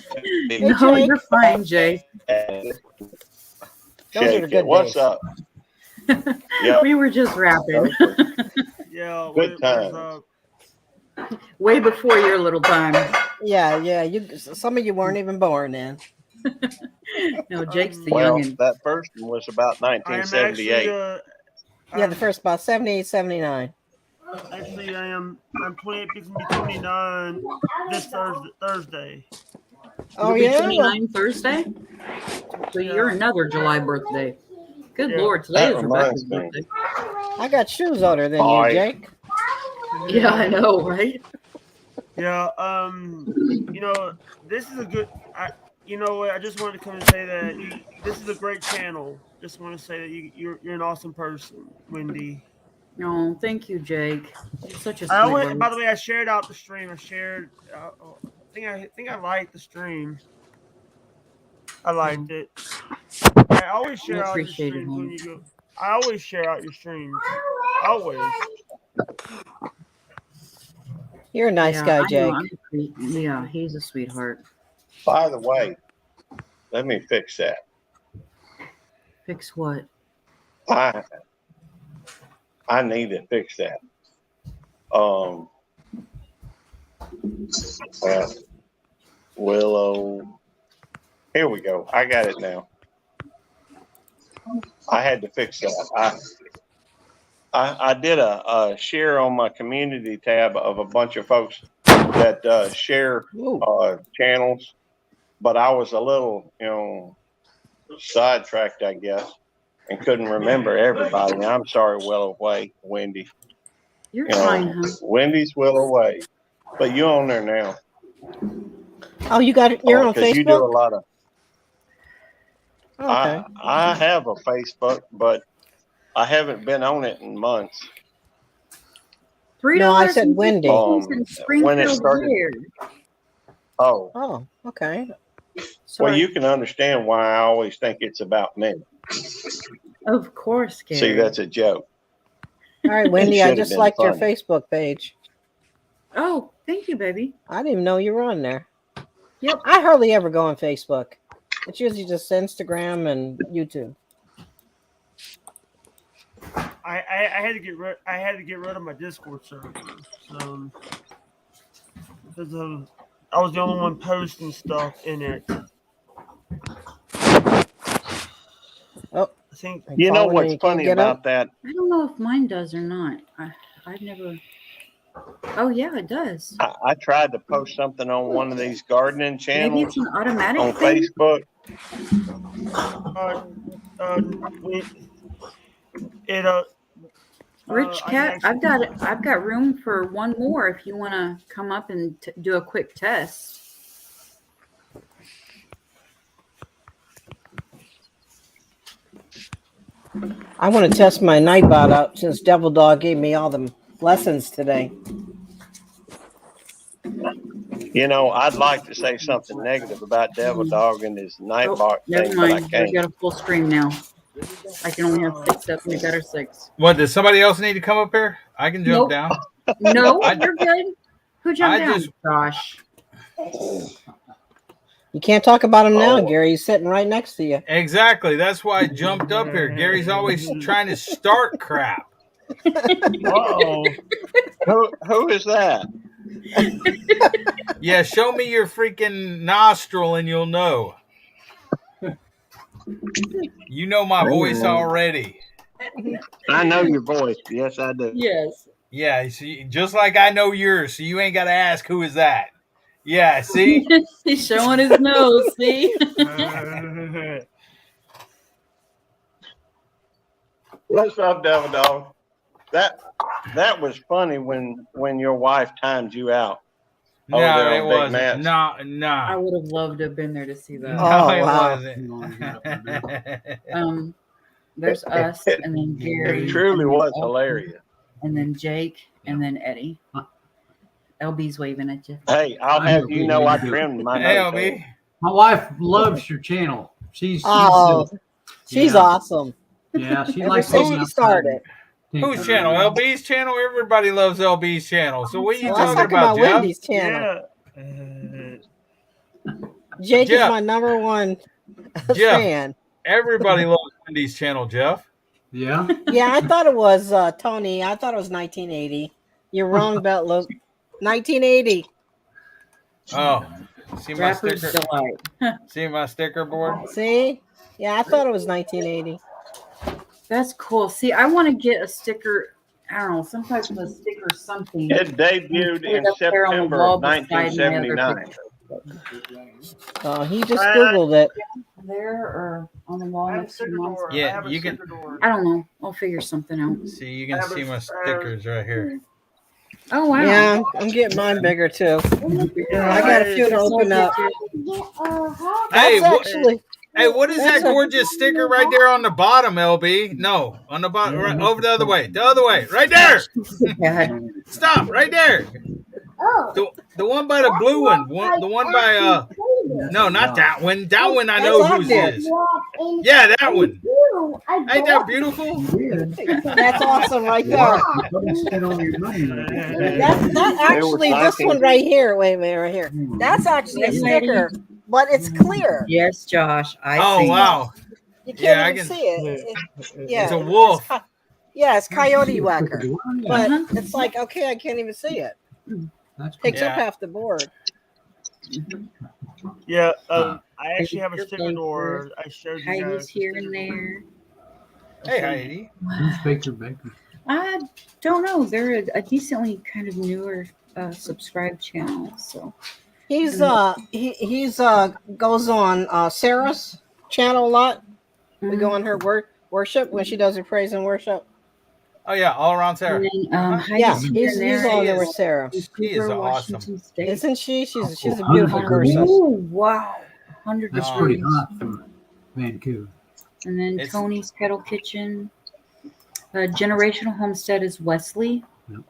Hey, No, Jake. you're fine, Jay. Those are the good What's days. up? Yeah, We were just rapping Yeah. Good what's times. up? way before your little time. Yeah. You. Some of you weren't even born then. No, Jake's the well, youngin. that first one was about I am actually 1978. Yeah, the first about 78, 79. Actually, I'm 28, fixing to be 29 this Thursday. Oh You'll be yeah. 29 Thursday. So you're another July birthday. Good Yeah. Lord, today That is Rebecca's reminds me. birthday. I got shoes older than Bye. you, Jake. Yeah, I know, right? Yeah. You know, this is a good. You know what? I just wanted to come and say that this is a great channel. Just want to say that you're an awesome person, Wendy. No, thank you, Jake. You're such a I always, sweetheart. by the way, I shared out the stream. I shared. I think I liked the stream. I liked it. I always share out your appreciate it, streams when hon. you go. I always share out your streams. Always. You're a nice guy, I know, Jake. yeah, he's a sweetheart. By the way, let me fix that. Fix what? I need to fix that. Willow. Here we go. I got it now. I had to fix that. I did a share on my community tab of a bunch of folks that share channels, but I was a little, sidetracked, I guess, and couldn't remember everybody. I'm sorry, Willow Way, Wendy. You're fine, huh? Wendy's Willow Way, but you're on there now. Oh, you're on Because you do a Facebook? lot of. Okay. I have a Facebook, but I haven't been on it in months. No, I said Wendy. When it started. Oh. Oh, okay. Well, you can understand why I always think it's about me. Of course, Gary. See, that's a joke. All right, Wendy, I should've just been liked your funny. Facebook page. Oh, thank you, baby. I didn't even know you were on there. Yep. I hardly ever go on Facebook. It's usually just Instagram and YouTube. I had to get rid of my Discord server, so because I was the only one posting stuff in it. Oh, I think You know what's funny about that? I don't know if mine does or not. I've never. Oh yeah, it does. I tried to post something on one of these gardening Maybe channels it's an automatic on thing. Facebook. Rich Cat, I've got room for one more if you want to come up and do a quick test. I want to test my Nightbot out since Devil Dog gave me all the lessons today. I'd like to say something negative about Devil Dog and his Nightbot Never thing, but I mind. We can't. got a full screen now. I can only have 6 up, and we got our 6. What, does somebody else need to come up here? I can jump Nope. down. No, you're good. Who jumped I down? just- Josh. You can't talk about him now, Oh. Gary. He's sitting right next to you. Exactly. That's why I jumped up here. Gary's always trying to start crap. Uh-oh. Who is that? Yeah, show me your freaking nostril and you'll know. You know my voice already. I know your voice. Yes, I do. Yes. Yeah, see, just like I know yours, so you ain't got to ask who is that. Yeah, see? He's showing his nose, see? What's up, Devil Dog? That was funny when your wife timed you out. No, over there it on Big wasn't. Matt's. No. I would have loved to have been there to see that. No, Oh, it wow. wasn't. there's us, and then Gary. It truly and then was Austin, hilarious. And then Jake, and then Eddie. LB's waving at you. Hey, I'll have you know I trimmed my Hey, nose. LB. My wife loves your channel. She's Oh, she's yeah. awesome. Yeah, she Ever likes since going she outside. started. Whose channel? LB's channel? Everybody loves LB's channel. So what are you Well, let's talking talk about about, Jeff? Wendy's channel. Yeah. Jake Jeff. is my number one Jeff. fan. Everybody loves Wendy's channel, Jeff. Yeah. Yeah, I thought it was Tony. I thought it was 1980. You're wrong, Belt Luke. 1980. Oh, see my Rapper's sticker? Delight. See my sticker board? See? Yeah, I thought it was 1980. That's cool. See, I want to get a sticker. I don't know, some type of a sticker, something. It debuted Put in it up there on the September wall of beside my other 1979. picture. Oh, he just Googled it. There or on the wall I have a next to sticker the monster. door. Yeah, I have a you can- sticker door. I don't know. I'll figure something out. See, you can see my stickers right here. Oh wow. Yeah, I'm getting mine bigger too. I got a few to open up. Hey, That's actually Hey, what is that That's a- gorgeous sticker right there on the bottom, LB? No, on the bottom, right, over the other way. The other way, right there. Stop, right there. The one by the blue one. The one by no, not that one. That one I know whose it is. Yeah, that one. Ain't that beautiful? that's awesome right there. That actually this one right here. Wait a minute, right here. That's actually a sticker, but it's clear. Yes, Josh. I Oh see. wow, You can't Yeah, I even can- see it. Yeah, it's a wolf. Yeah, it's Coyote Whacker, but Uh-huh. it's like okay, I can't even see it. That's Takes up Yeah. half the board. Yeah, I actually have a sticker door. I showed you Heidi's guys. here and there. Hey, Heidi. Who's Baker Baker? I don't know. They're a decently kind of newer subscribed channel. So He's he's goes on Sarah's channel a lot. We go on her worship when she does her praise and worship. Oh yeah, all around Sarah. And then, Heidi's Yeah, here he's and there. on there He with is- Sarah. He is Vancouver, awesome. Washington State. Isn't she? She's a Oh, beautiful oh, person. Oh wow, 100 That's No. pretty degrees. hot for Vancouver. And then It's- Tony's Kettle Kitchen. Generational Homestead is Wesley. Yep.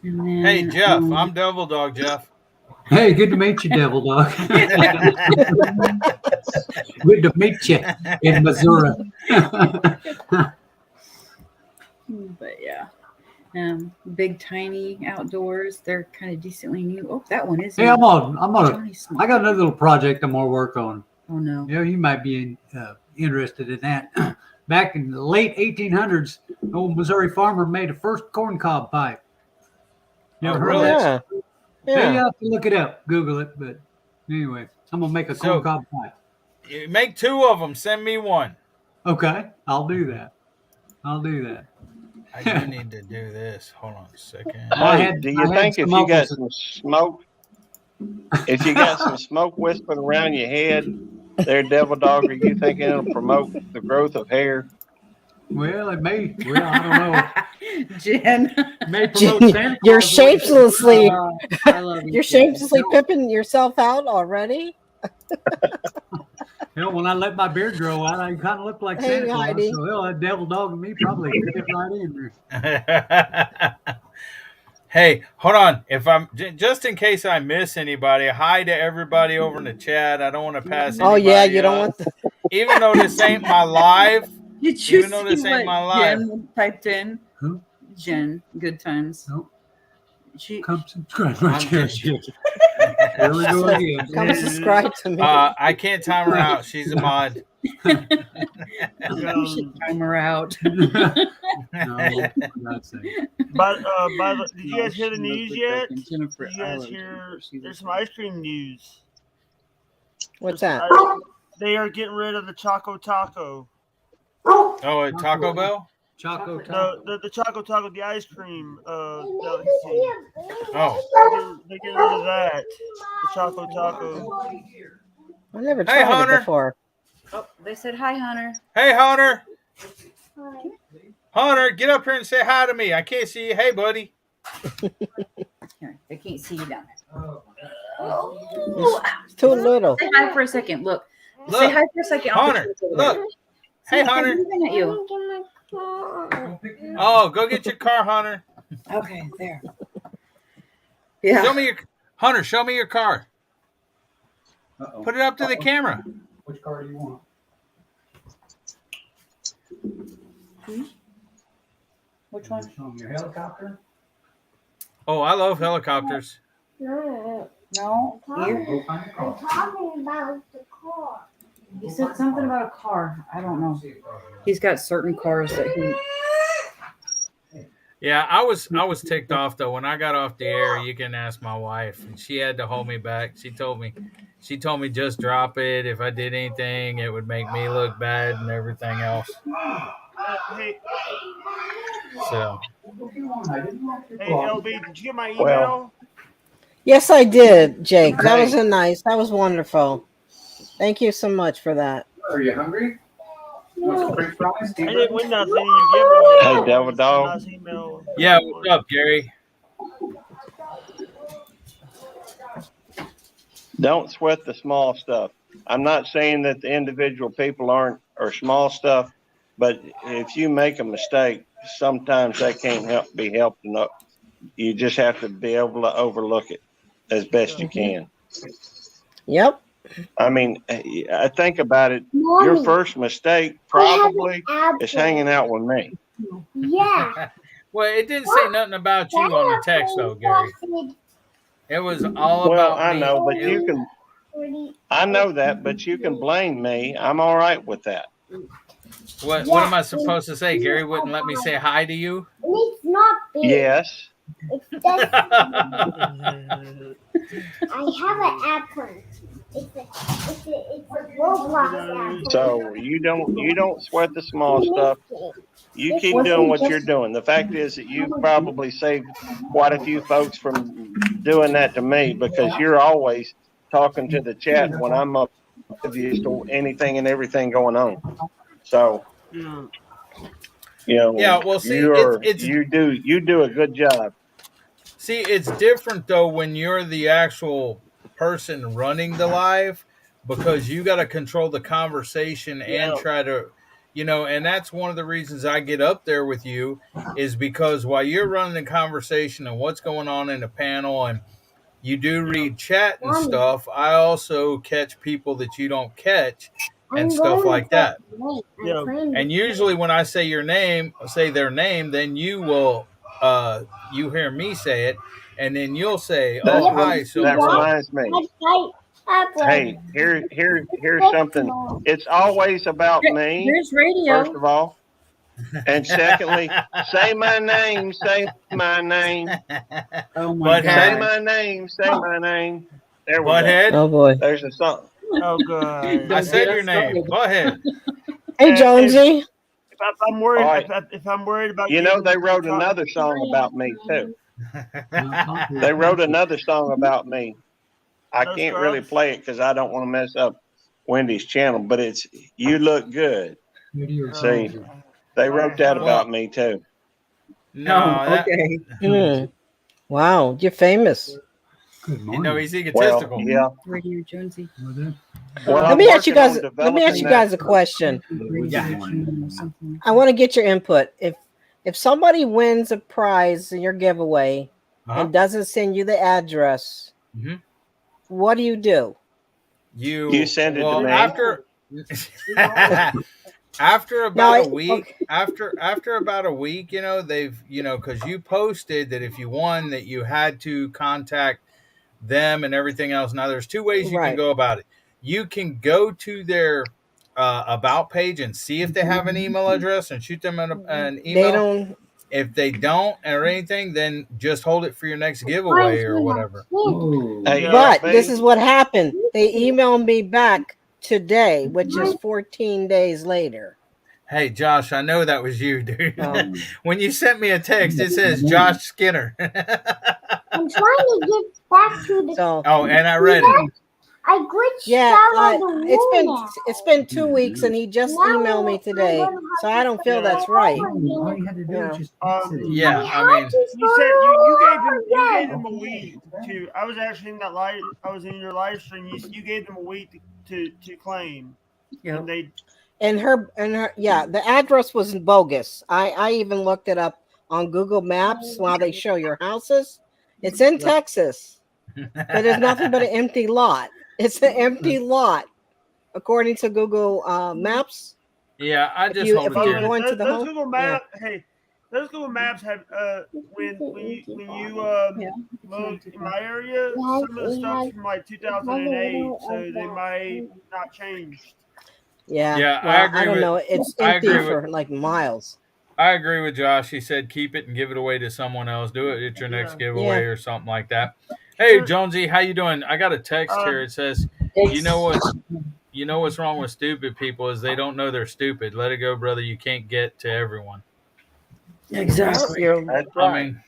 And then, Hey Jeff, I'm Devil Dog Jeff. Hey, good to meet you, Devil Dog. Good to meet you in Missouri. But yeah, Big Tiny Outdoors. They're kind of decently new. Oh, that one is. Hey, new. I'm on. Johnny Smith. I got another little project I'm gonna work on. Oh no. Yeah, you might be interested in that. Back in the late 1800s, an old Missouri farmer made a first corncob pipe. You ever Oh, heard really? of that? Yeah, Yeah, you yeah. have to look it up, Google it. But anyway, I'm gonna make a So- corncob pipe. You make 2 of them. Send me one. Okay, I'll do that. I'll do that. I do need to do this. Hold on a second. I Hey, had- do I you had think if some you got uncles- some smoke, if you got some smoke whispering around your head, there, Devil Dog, are you thinking it'll promote the growth of hair? Well, it may. Well, I don't know. Jen. It may promote Santa You're Claus. shamelessly, I love you. you're shamelessly pimping yourself out already. You know, when I let my beard grow out, I kind of look like Hey, Santa Claus. Heidi. So, well, that Devil Dog and me probably fit right in there. Hey, hold on. If I'm just in case I miss anybody, hi to everybody over in the chat. I don't want to pass. Oh yeah, anybody you don't up. want the, Even though this ain't my live, Did you Even though this see ain't what my life. Jen typed in? Who? Jen, Good Times. Nope. She. Come subscribe right I'm there. just- Here we go again. come subscribe to me. I can't time her out. She's a mod. You should time her out. No, for God's sake. But did you guys hear the news yet? Did Jennifer, you guys hear? There's some ice cream news. What's that? They are getting rid of the Choco Taco. Oh, at Taco Bell? Choco Taco. The Choco Taco, the ice cream delicacy. Oh, They're getting rid of that. The Choco Taco. I never Hey, tried Hunter. it before. Oh, they said hi, Hunter. hey, Hunter. Hunter, get up here and say hi to me. I can't see you. Hey, buddy. Here, they can't see you down there. It's too little. Say hi for a second. Look. Say Look, hi for a second. I'll put Hunter, you over there. look. Hey, Hunter. Looking at you. Oh, go get your car, Hunter. Okay, there. Yeah. Show me your Hunter. Show me your car. Uh-oh. Put it up to the camera. Which car do you want? Which one? Show 'em your helicopter. Oh, I love helicopters. No, No. Here. Go find a I'm car. talking about the car. He said something about a car. I don't know. He's got certain cars that he. Yeah, I was ticked off though when I got off the air. You can ask my wife, and she had to hold me back. She told me just drop it. If I did anything, it would make me look bad and everything else. Hey, So hey, LB, did you get my email? Well- Yes, I did, Jake. That was that was wonderful. Thank you so much for that. Are you hungry? Want some French fries? I didn't win nothing. You give Hey, Devil Dog. Nice email. yeah, what's up, Gary? Don't sweat the small stuff. I'm not saying that the individual people are small stuff, but if you make a mistake, sometimes that can't be helped enough. You just have to be able to overlook it as best you can. Yep. I mean, I think about it. Mommy, Your first mistake probably is hanging out with me. Yeah. Well, it didn't say nothing about you on the text though, Gary. It was all Well, about I me. know, but you can. I know that, but you can blame me. I'm all right with that. What am I supposed to say? Gary wouldn't let me say hi to you. It's not big. Yes. It's just, I have an apple. It's a Roblox apple. So you don't sweat the small stuff. You keep doing what you're doing. The fact is that you probably saved quite a few folks from doing that to me because you're always talking to the chat when I'm up to anything and everything going on. So, you know, Yeah, well, see, you do a good job. See, it's different though when you're the actual person running the live because you got to control the conversation and try to, and that's one of the reasons I get up there with you is because while you're running the conversation and what's going on in the panel and you do read chat and stuff, I also catch people that you don't catch and stuff like that. And usually when I say their name, then you will, you hear me say it, and then you'll say, "Oh, hi." So that reminds me. Hey, here's something. It's always about me. Here's radio. First of all, and secondly, say my name. Say my name. Oh my God. Say my name. Say my name. There we Butthead. go. Oh boy. There's a song. Oh, good. I said your name. Go ahead. Hey, Jonesy. If I'm worried, All right. if I'm worried about They wrote another song about me too. They wrote another song about me. I can't really play it because I don't want to mess up Wendy's channel, but it's "You Look Good." See, they wrote that about me too. No, okay. Wow, you're famous. He's egotistical. Well, yeah. Radio Jonesy. Well, Let me ask you guys a question. I want to get your input. If somebody wins a prize in your giveaway and doesn't send you the address, what do you do? You send it to me. After about a week, after about a week, they've, because you posted that if you won, that you had to contact them and everything else. Now, there's two ways you can go about it. You can go to their about page and see if they have an email address and shoot them an email. They don't. If they don't or anything, then just hold it for your next giveaway or whatever. But this is what happened. They emailed me back today, which is 14 days later. Hey, Josh, I know that was you, dude. When you sent me a text, it says Josh Skinner. I'm trying to get back to the. And I read it. I glitched out on the it's been 2 weeks, and he just emailed me today, so I don't feel that's right. All you had to do was just Yeah, I mean, You said you gave them a week to. I was actually in that live. I was in your live stream. You gave them a week to claim. Yeah. And And her, yeah, the address was bogus. I even looked it up on Google Maps while they show your houses. It's in Texas, but there's nothing but an empty lot. It's an empty lot, according to Google Maps. Yeah, I just you hope if you you're- go into the Those home, Google yeah. Maps, hey, those Google Maps have when you look in my area, some of the stuff's from like 2008, so they might not change. Yeah, Yeah, well, I agree don't with- know. It's I empty agree for like miles. I agree with Josh. He said keep it and give it away to someone else. Do it at your next giveaway or something like that. Hey, Jonesy, how you doing? I got a text here. It says, you know what's wrong with stupid people is they don't know they're stupid. Let it go, brother. You can't get to everyone. Exactly. That's right. I mean,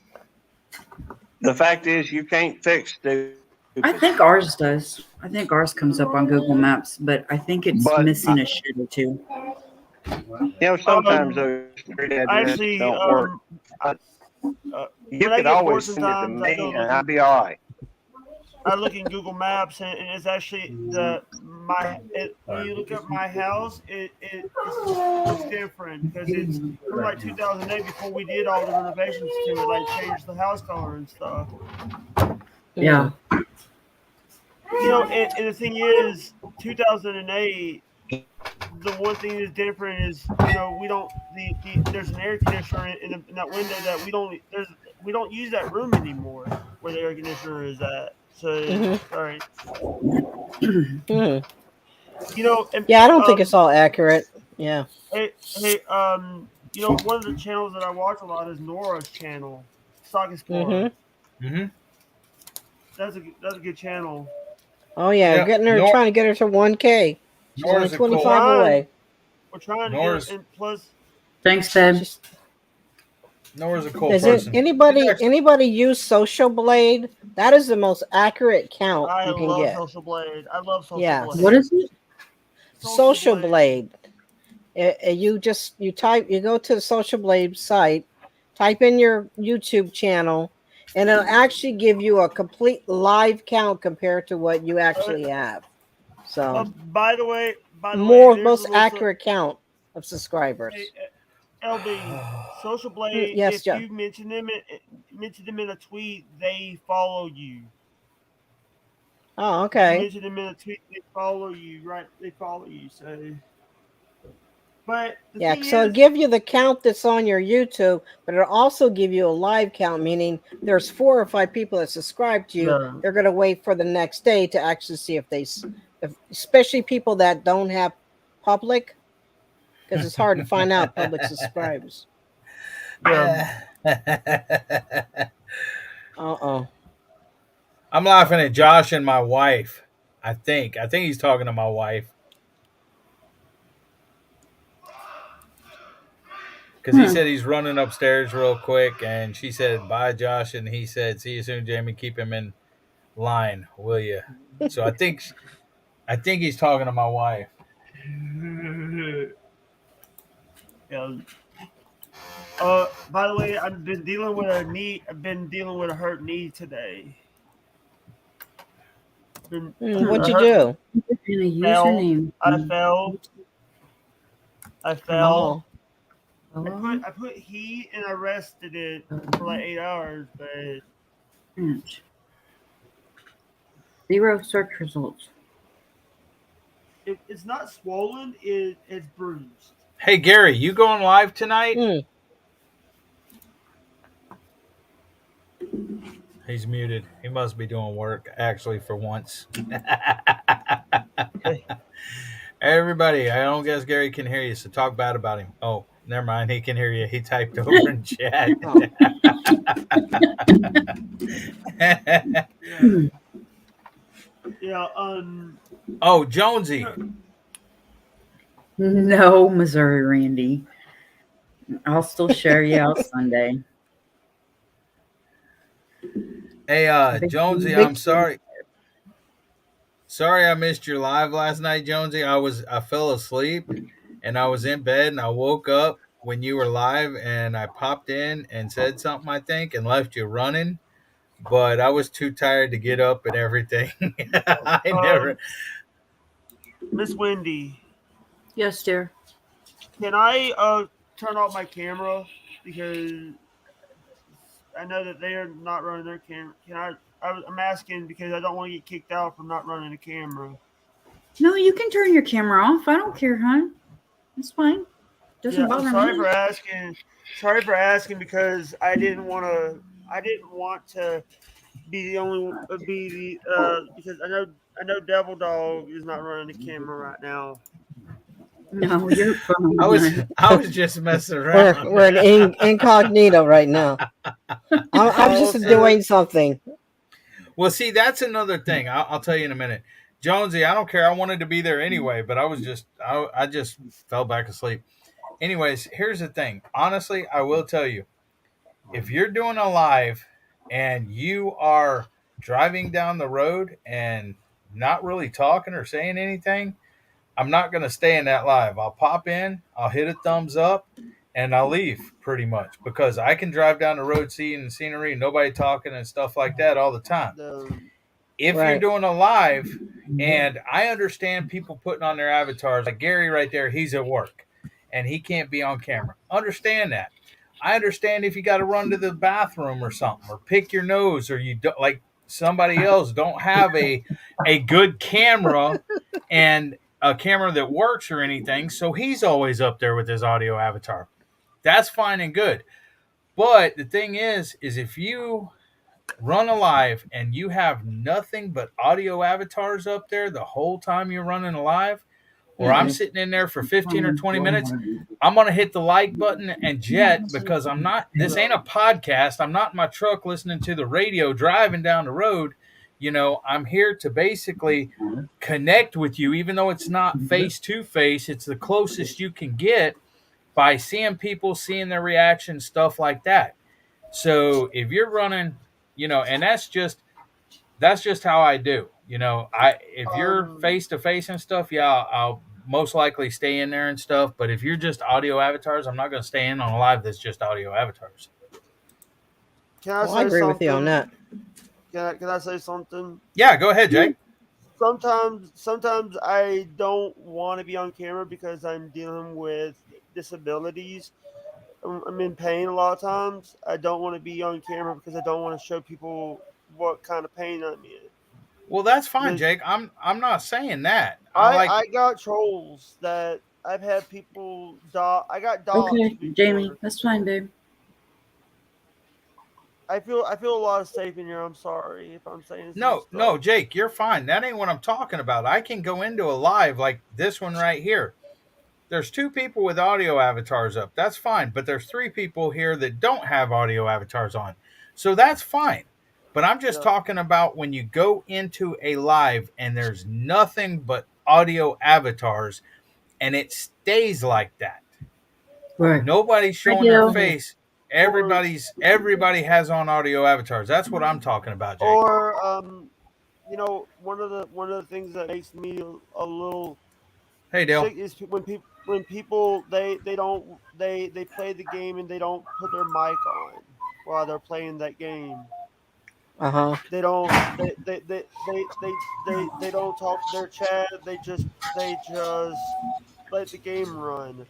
the fact is, you can't fix stupid. I think ours does. I think ours comes up on Google Maps, but I think it's missing a shit or two. You know, sometimes those street addresses Actually, don't work. You could always send it to me, and I'd be all right. I look in Google Maps, and it's actually when you look up my house, it looks different because it's from like 2008 before we did all the renovations to it, like changed the house color and stuff. Yeah. You know, and the thing is, 2008. The one thing that's different is, you know, we don't. There's an air conditioner in that window that we don't use that room anymore where the air conditioner is at. So, sorry. You know, Yeah, I don't think it's all accurate. Yeah. Hey, you know, one of the channels that I watch a lot is Nora's channel, Stock Explorer. That's a good channel. Oh yeah, trying to get her to 1K. She's only 25 away. We're trying to get and plus. Thanks, Ben. Nora's a cool Does person. anybody use Social Blade? That is the most accurate count I you can love get. Social Blade. I love Social Blade. What is it? Social Blade. You go to the Social Blade site, type in your YouTube channel, and it'll actually give you a complete live count compared to what you actually have. So, by the way, most accurate count of subscribers. Hey, LB, Social Blade. Yes, if Joe. you mention them in a tweet, they follow you. Oh, okay. You mention them in a tweet, they follow you. Right? They follow you. So, but It'll give you the count that's on your YouTube, but it'll also give you a live count, meaning there's 4 or 5 people that subscribe to you. Yeah. They're going to wait for the next day to actually see if especially people that don't have public, because it's hard to find out public subscribers. I'm laughing at Josh and my wife. I think he's talking to my wife. Because he said he's running upstairs real quick, and she said, bye, Josh. And he said, see you soon, Jamie. Keep him in line, will you? So I think he's talking to my wife. Yeah. By the way, I've been dealing with a hurt knee today. What'd you do? I fell. I put heat and I rested it for like 8 hours, but 0 search results. It's not swollen. It's bruised. Hey, Gary, you going live tonight? He's muted. He must be doing work, actually, for once. Everybody, I don't guess Gary can hear you, so talk bad about him. Oh, never mind. He can hear you. He typed over in chat. Yeah. Oh, Jonesy. No, Missouri Randy. I'll still share you out Sunday. Hey, Jonesy, I'm sorry. Sorry I missed your live last night, Jonesy. I fell asleep and I was in bed and I woke up when you were live and I popped in and said something, I think, and left you running. But I was too tired to get up and everything. Miss Wendy. Yes, dear. Can I turn off my camera because I know that they are not running their camera? I'm asking because I don't want to get kicked out for not running a camera. No, you can turn your camera off. I don't care, hon. It's fine. Doesn't Yeah, bother I'm sorry me. for asking. Sorry for asking because I didn't want to be the only because I know Devil Dog is not running the camera right now. No, you're fine. I was just messing around. We're in incognito right now. I'm just doing something. Well, see, that's another thing. I'll tell you in a minute. Jonesy, I don't care. I wanted to be there anyway, but I just fell back asleep. Anyways, here's the thing. Honestly, I will tell you, if you're doing a live and you are driving down the road and not really talking or saying anything, I'm not going to stay in that live. I'll pop in, I'll hit a thumbs up, and I'll leave pretty much because I can drive down the road seeing the scenery, nobody talking and stuff like that all the time. If you're doing a live, and I understand people putting on their avatars, like Gary right there, he's at work and he can't be on camera. Understand that. I understand if you got to run to the bathroom or something, or pick your nose, or you don't, like somebody else don't have a good camera and a camera that works or anything, so he's always up there with his audio avatar. That's fine and good. But the thing is if you run a live and you have nothing but audio avatars up there the whole time you're running a live, or I'm sitting in there for 15 or 20 minutes, I'm going to hit the like button and jet because this ain't a podcast. I'm not in my truck listening to the radio driving down the road. You know, I'm here to basically connect with you, even though it's not face to face. It's the closest you can get by seeing people, seeing their reactions, stuff like that. So if you're running, you know, and that's just how I do. You know, if you're face to face and stuff, I'll most likely stay in there and stuff. But if you're just audio avatars, I'm not going to stay in on a live that's just audio avatars. I agree with you on that. Can I say something? Yeah, go ahead, Jake. Sometimes I don't want to be on camera because I'm dealing with disabilities. I'm in pain a lot of times. I don't want to be on camera because I don't want to show people what kind of pain I'm in. Well, that's fine, Jake. I'm not saying that. I got trolls that I've had people I got dogs. Okay, Jamie, that's fine, babe. I feel a lot of safe in here. I'm sorry if I'm saying no, Jake, you're fine. That ain't what I'm talking about. I can go into a live like this one right here. There's 2 people with audio avatars up. That's fine. But there's 3 people here that don't have audio avatars on. So that's fine. But I'm just talking about when you go into a live and there's nothing but audio avatars and it stays like that. Right. Nobody's showing their face. Everybody has on audio avatars. That's what I'm talking about, Jake. Or you know, one of the things that makes me a little Dale. sick is when people they play the game and they don't put their mic on while they're playing that game. They don't they don't talk to their chat. They just let the game run.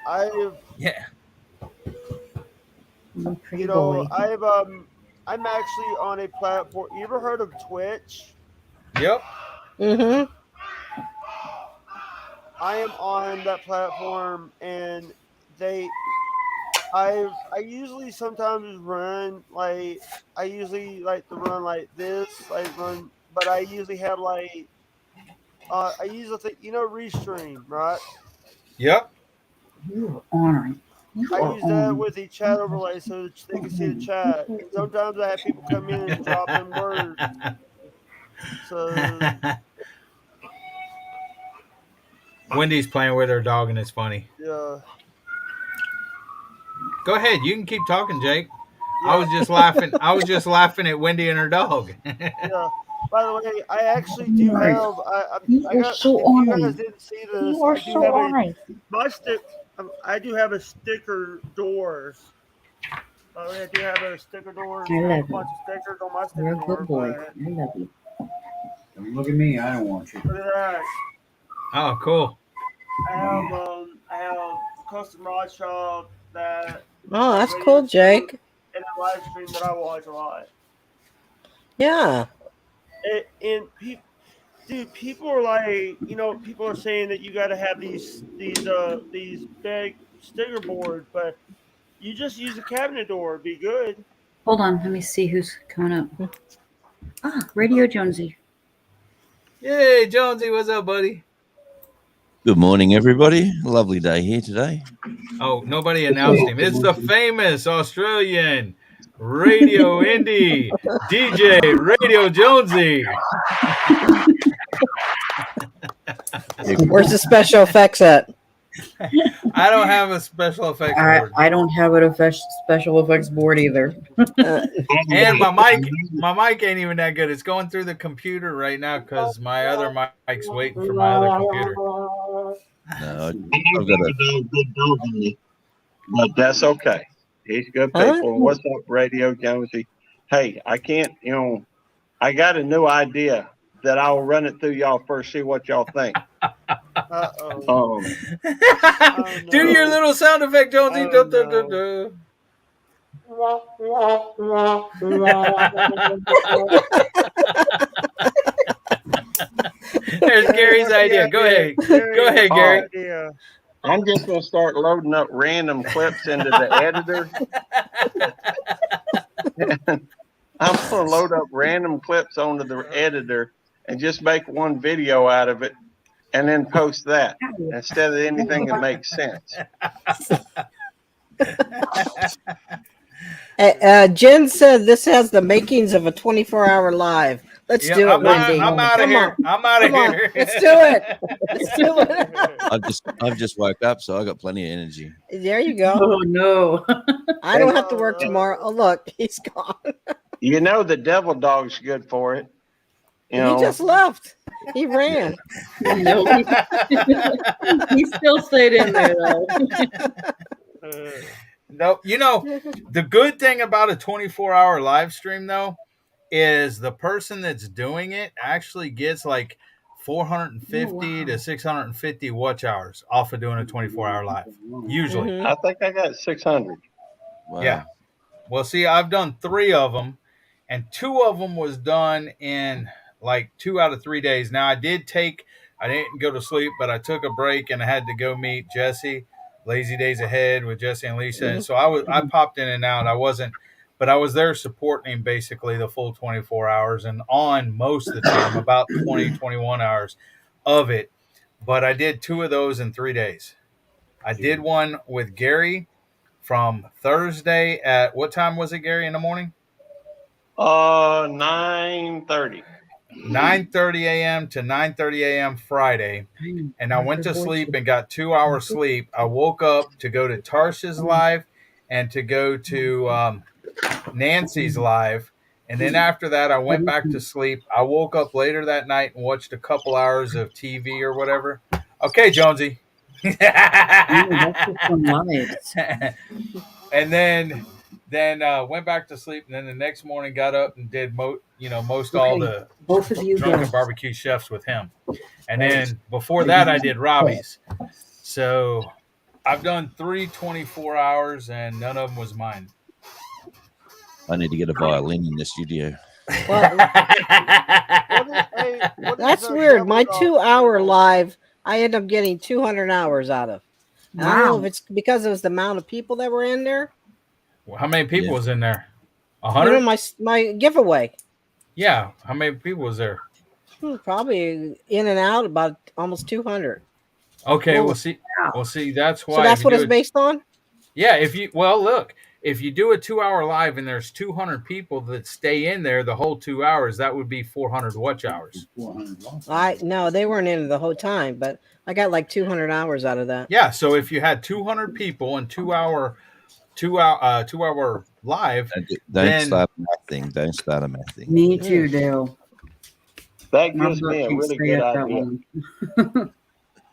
I'm actually on a platform. You ever heard of Twitch? Yep. Mm-hmm. I am on that platform, and I usually sometimes run like I usually like to run like this, but I usually have like I usually think Restream, right? Yep. You're honoring. I use that with the chat overlay so that they can see the chat. Sometimes I have people come in and drop in words. So Wendy's playing with her dog and it's funny. yeah. Go ahead. You can keep talking, Jake. Yeah. I was just laughing at Wendy and her dog. Yeah. By the way, I actually do have. You guys didn't see this. You are so honest. I do have a sticker door. I do have a sticker door. I love a bunch of stickers on my sticker You're a door. good boy. I love you. Don't look at me. I don't want you. Look at that. Oh, cool. I have a custom rod shop that. Oh, that's cool, Jake. And a live stream that I watch a lot. Yeah. And people are like, people are saying that you got to have these big sticker boards, but you just use a cabinet door, it'd be good. Hold on, let me see who's coming up. Radio Jonesy. Yay, Jonesy, what's up, buddy? Good morning, everybody. Lovely day here today. Oh, nobody announced him. It's the famous Australian radio indie DJ Radio Jonesy. Where's the special effects at? I don't have a special effects board. I don't have a special effects board either. And my mic ain't even that good. It's going through the computer right now because my other mic's waiting for my other computer. No, I've got a good dog in me. But that's okay. He's good people. What's up, Radio Jonesy? Hey, I can't, I got a new idea that I'll run it through y'all first, see what y'all think. Uh-oh. Do your little sound effect, Jonesy. There's Gary's idea. Go ahead. Go ahead, Gary. I'm just going to start loading up random clips into the editor. I'm going to load up random clips onto the editor and just make one video out of it and then post that instead of anything that makes sense. Jen said this has the makings of a 24-hour live. Let's do it, Wendy. I'm out of here. I'm out of here. Let's do it. Let's do it. I've just woke up, so I got plenty of energy. There you go. Oh no. I don't have to work tomorrow. Oh look, he's gone. The devil dog's good for it. He just left. He ran. No, he still stayed in there though. No, the good thing about a 24-hour live stream though is the person that's doing it actually gets like 450 to 650 watch hours off of doing a 24-hour live. Usually. I think I got 600. Wow. Yeah. Well, see, I've done 3 of them, and 2 of them was done in like 2 out of 3 days. Now, I didn't go to sleep, but I took a break and I had to go meet Jesse, Lazy Days Ahead with Jesse and Lisa. And so I popped in and out. I was there supporting him basically the full 24 hours and on most of the time, about 20, 21 hours of it. But I did 2 of those in 3 days. I did one with Gary from Thursday at, what time was it, Gary, in the morning? 9:30. 9:30 a.m. to 9:30 a.m. Friday. And I went to sleep and got 2 hours sleep. I woke up to go to Tarsha's live and to go to Nancy's live. And then after that, I went back to sleep. I woke up later that night and watched a couple hours of TV or whatever. Okay, Jonesy. And then went back to sleep. And then the next morning got up and did most all the both of you Drunken Barbecue Chefs with him. And then before that, I did Robbie's. So I've done 3 24 hours and none of them was mine. I need to get a violin in the studio. That's weird. My 2-hour live, I end up getting 200 hours out of. Wow. I don't know if it's because it was the amount of people that were in there. Well, how many people was in there? 100? My giveaway. Yeah. How many people was there? Probably in and out about almost 200. Okay. We'll see. That's why. So that's what it's based on? Yeah. If you do a 2-hour live and there's 200 people that stay in there the whole 2 hours, that would be 400 watch hours. No, they weren't in the whole time, but I got like 200 hours out of that. Yeah. So if you had 200 people and 2 hour live, don't start a math thing. Don't start a math thing. Me too, Dale. That gives me a really good idea.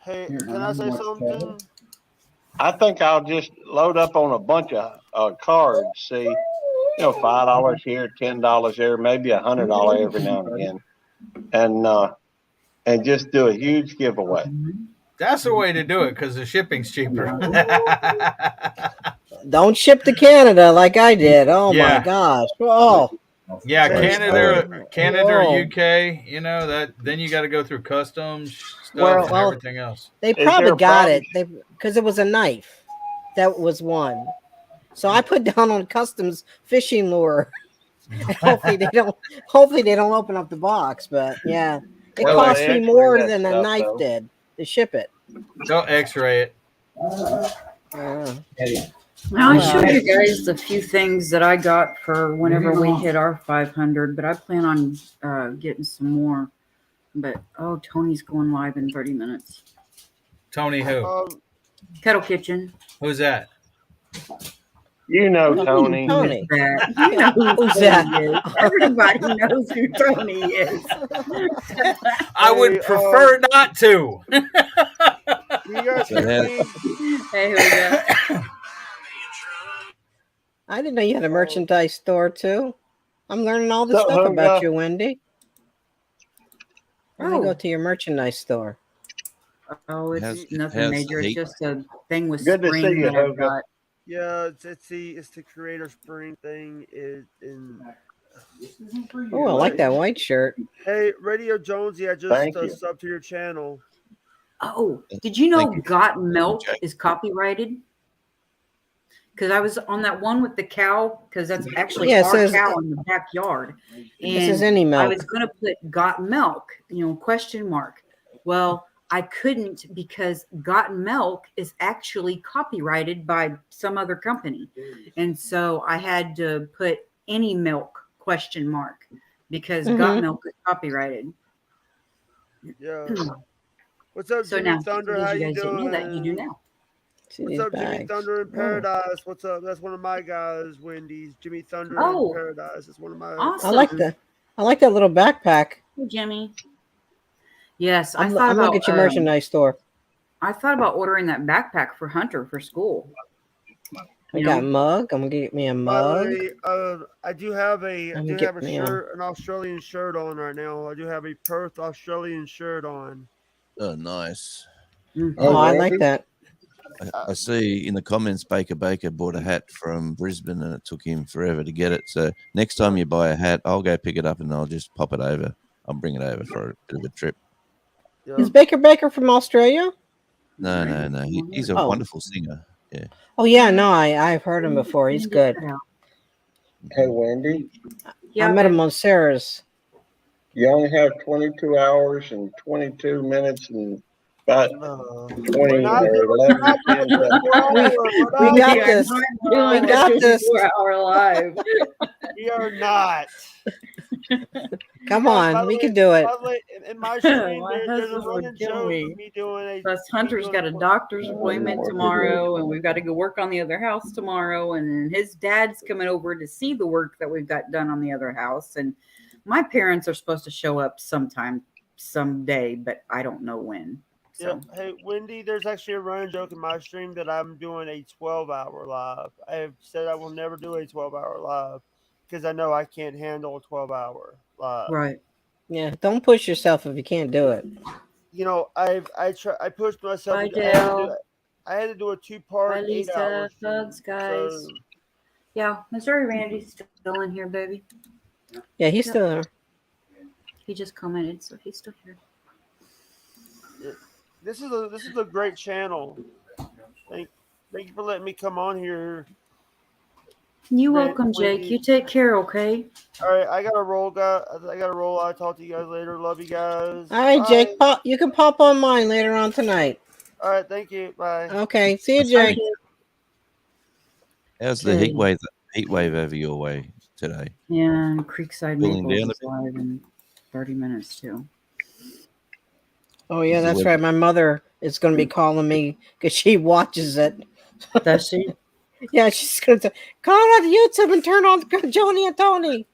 Hey, can I say something? I think I'll just load up on a bunch of cards. See, $5 here, $10 there, maybe $100 every now and again, and and just do a huge giveaway. That's the way to do it because the shipping's cheaper. Don't ship to Canada like I did. Oh Yeah. my gosh. Oh, Yeah, Canada or Whoa. UK, you know, that then you got to go through customs stuff Well- and Well, everything else. they there probably a got problem? it because it was a knife. That was one. So I put down on customs fishing lure. hopefully they don't open up the box, but yeah. It Well, cost they me X-ray more that than a stuff, knife though. did to ship it. They'll X-ray it. Now, I showed you guys the few things that I got for whenever we hit our 500, but I plan on getting some more. But Tony's going live in 30 minutes. Tony who? Kettle Kitchen. Who's that? You know, Tony. Tony. That. You know Who's who that? Tony is. Everybody knows who Tony is. I would prefer not to. You guys Go ahead. hear me? Hey, who we got? I didn't know you had a merchandise store too. I'm learning all this So, stuff about Hunga. you, Wendy. Let me Oh. go to your merchandise store. Oh, it's Has- nothing has major. It's heat. just a thing with Good to spring see you, that I've Hoga. got. Yeah, it's the Creator Spring thing. Oh, I like that white shirt. Hey, Radio Jonesy, I just Thank you. subbed to your channel. Oh, did you know Thank you. Got Milk Jake. is copyrighted? Because I was on that one with the cow, because that's actually Yeah, it our says- cow in the backyard. This is And any I milk. was going to put Got Milk, question mark. Well, I couldn't because Got Milk is actually copyrighted by some other company. And so I had to put any milk question mark because Got Mhm. Milk is copyrighted. Yeah. What's up, So Jimmy now, Thunder? in How case you you guys didn't know doing? that, you do now. See What's these up, Jimmy bags. Thunder in Oh. Paradise? What's up? That's one of my guys, Wendy's. Jimmy Thunder Oh. in Paradise. That's one of my. Awesome. I like that little backpack. Hey, Jimmy. Yes, I'm thought looking about at your merchandise store. I thought about ordering that backpack for Hunter for school. We You got a know? mug. I'm gonna get me a By the mug. way, I do have a Let me get me a- shirt, an Australian shirt on right now. I do have a Perth Australian shirt on. Oh, nice. Oh, I like that. I see in the comments Baker bought a hat from Brisbane and it took him forever to get it. So next time you buy a hat, I'll go pick it up and I'll just pop it over. I'll bring it over for a bit of a trip. Yeah. Is Baker from Australia? No. He's a Oh. wonderful singer. Yeah. Oh yeah, no, I've heard him before. He's good. Hey, Wendy, Yeah, I met him on Sarah's. you only have 22 hours and 22 minutes and about 20 not- or 11 10 seconds. We got this. We got this. 4-hour live. We are not. Come By on, the we way- can do it. by the way, in my stream, My there's a husband would running kill joke me. of me doing a. Plus, Hunter's got a doctor's appointment tomorrow, and we've got to go work on the other house tomorrow. And then his dad's coming over to see the work that we've got done on the other house. And my parents are supposed to show up someday, but I don't know when. Yeah. So Hey, Wendy, there's actually a running joke in my stream that I'm doing a 12-hour live. I have said I will never do a 12-hour live because I know I can't handle a 12-hour live. right. Yeah, don't push yourself if you can't do it. You know, I pushed myself. Bye, I Dale. had to do a 2-part Bye, 8-hour Lisa. stream. Hugs, guys. So, Yeah, Missouri Randy's still in here, baby. Yeah, he's still there. He just commented, so he's still here. this is a great channel. Thank you for letting me come on here. You're Right, welcome, Jake. Wendy. You take care, okay? All right, I gotta roll, guys. I gotta roll. I'll talk to you guys later. Love you guys. All right, Bye. Jake. You can pop on mine later on tonight. All right, thank you. Bye. Okay, see you, Jake. How's the Okay. heat wave over your way today? Yeah, and Creekside Cooling Maple down a is live in 30 minutes too. Oh yeah, Is it that's with- right. My mother is going to be calling me because she watches it. Does she? Yeah, she's going to call on YouTube and turn on Joni and Tony.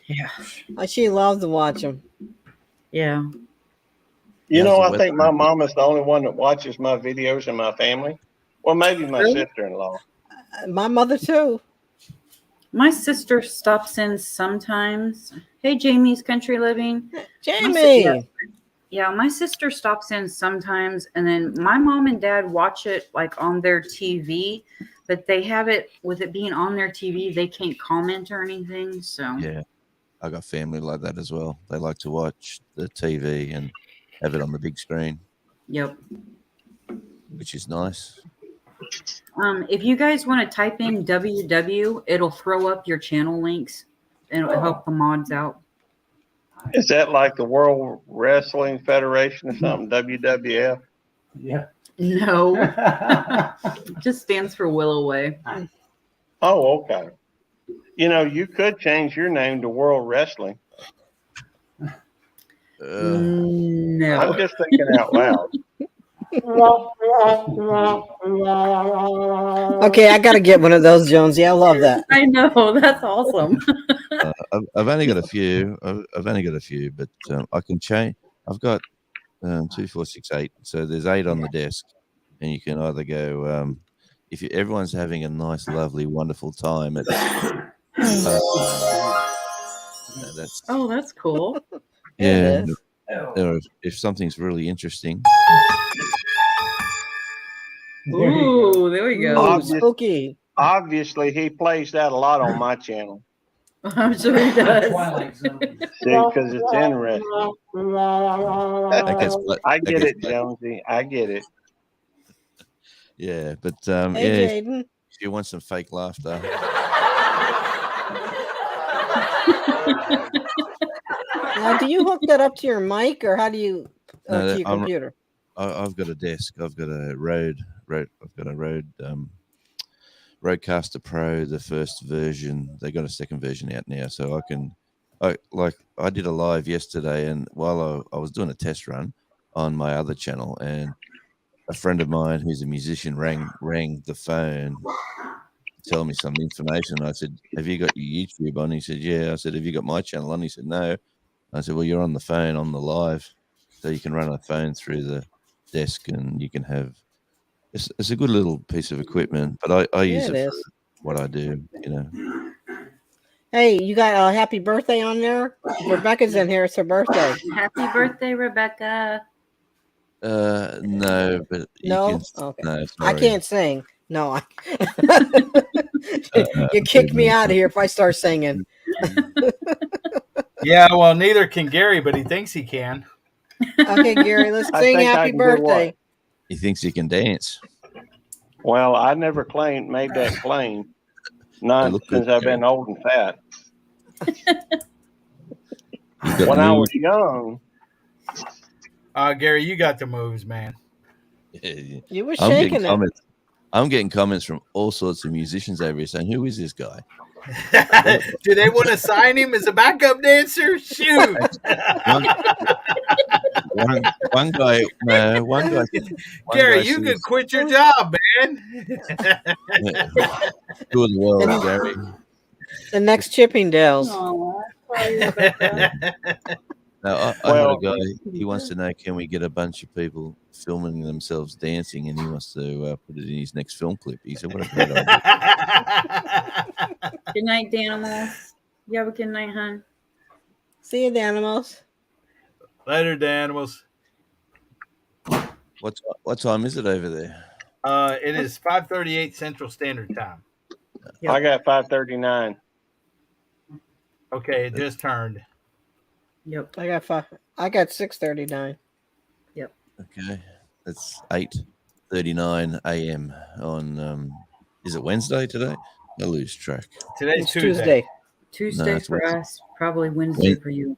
Yeah. She loves to watch them. Yeah. You know, How's the I think weather? my mama's the only one that watches my videos in my family. Well, maybe my Really? sister-in-law. My mother too. My sister stops in sometimes. Hey, Jamie's Country Living. Jamie. Yeah, my sister stops in sometimes, and then my mom and dad watch it like on their TV, but they have it with it being on their TV. They can't comment or anything. So Yeah, I got family like that as well. They like to watch the TV and have it on the big screen. Yep. Which is nice. If you guys want to type in WW, it'll throw up your channel links and it'll help the mods out. Is that like the World Wrestling Federation or something? WWF? Yeah. No. It just stands for Willow Way. Oh, okay. You know, you could change your name to World Wrestling. No. I'm just thinking out loud. Okay, I gotta get one of those, Jonesy. I love that. I know, that's awesome. I've only got a few. I've only got a few, but I can change. I've got 2, 4, 6, 8. So there's 8 on the desk, and you can either go if everyone's having a nice, lovely, wonderful time. It's, that's cool. Yeah. Or if something's really interesting. Ooh, there we go. Spooky. Obviously, he plays that a lot on my channel. I'm sure he does. See, because it's interesting. I get it, Jonesy. I get it. Yeah, but Hey, Jaden. if you want some fake laughter. Now, do you hook that up to your mic, or how do you No, to your computer? I've got a desk. I've got a Rode Rodecaster Pro, the first version. They got a second version out now, so I did a live yesterday, and while I was doing a test run on my other channel, and a friend of mine who's a musician rang the phone to tell me some information. I said, "Have you got your YouTube on?" He said, "Yeah." I said, "Have you got my channel on?" He said, "No." I said, "Well, you're on the phone on the live, so you can run a phone through the desk, and you can have." It's a good little piece of equipment, but I use it for what I do, you know. Hey, you got a happy birthday on there? Rebecca's in here. It's her birthday. Happy birthday, Rebecca. No, but No? Okay. No, I sorry. can't sing. No. You kick me out of here if I start singing. Yeah, well, neither can Gary, but he thinks he can. Okay, Gary, let's sing happy birthday. He thinks he can dance. Well, I never made that claim. Not since I've been old and fat. When I was young. Gary, you got the moves, man. You were shaking it. I'm getting comments from all sorts of musicians over here saying, "Who is this guy?" Do they want to sign him as a backup dancer? Shoot. One guy. Gary, you could quit your job, man. Do the world, Gary. The next Chippendales. Now, I had a guy. He wants to know, can we get a bunch of people filming themselves dancing, and he wants to put it in his next film clip. He said, "What a great idea." Good night, Danimals. You have a good night, hon. See you, Danimals. Later, Danimals. What time is it over there? It is 5:38 Central Standard Time. Yep. I got 5:39. Okay, it just turned. Yep. I got 6:39. Yep. Okay, that's 8:39 a.m. on. Is it Wednesday today? I lose track. Today's Tuesday. Tuesday for Wednesday. Us, probably Wednesday for you.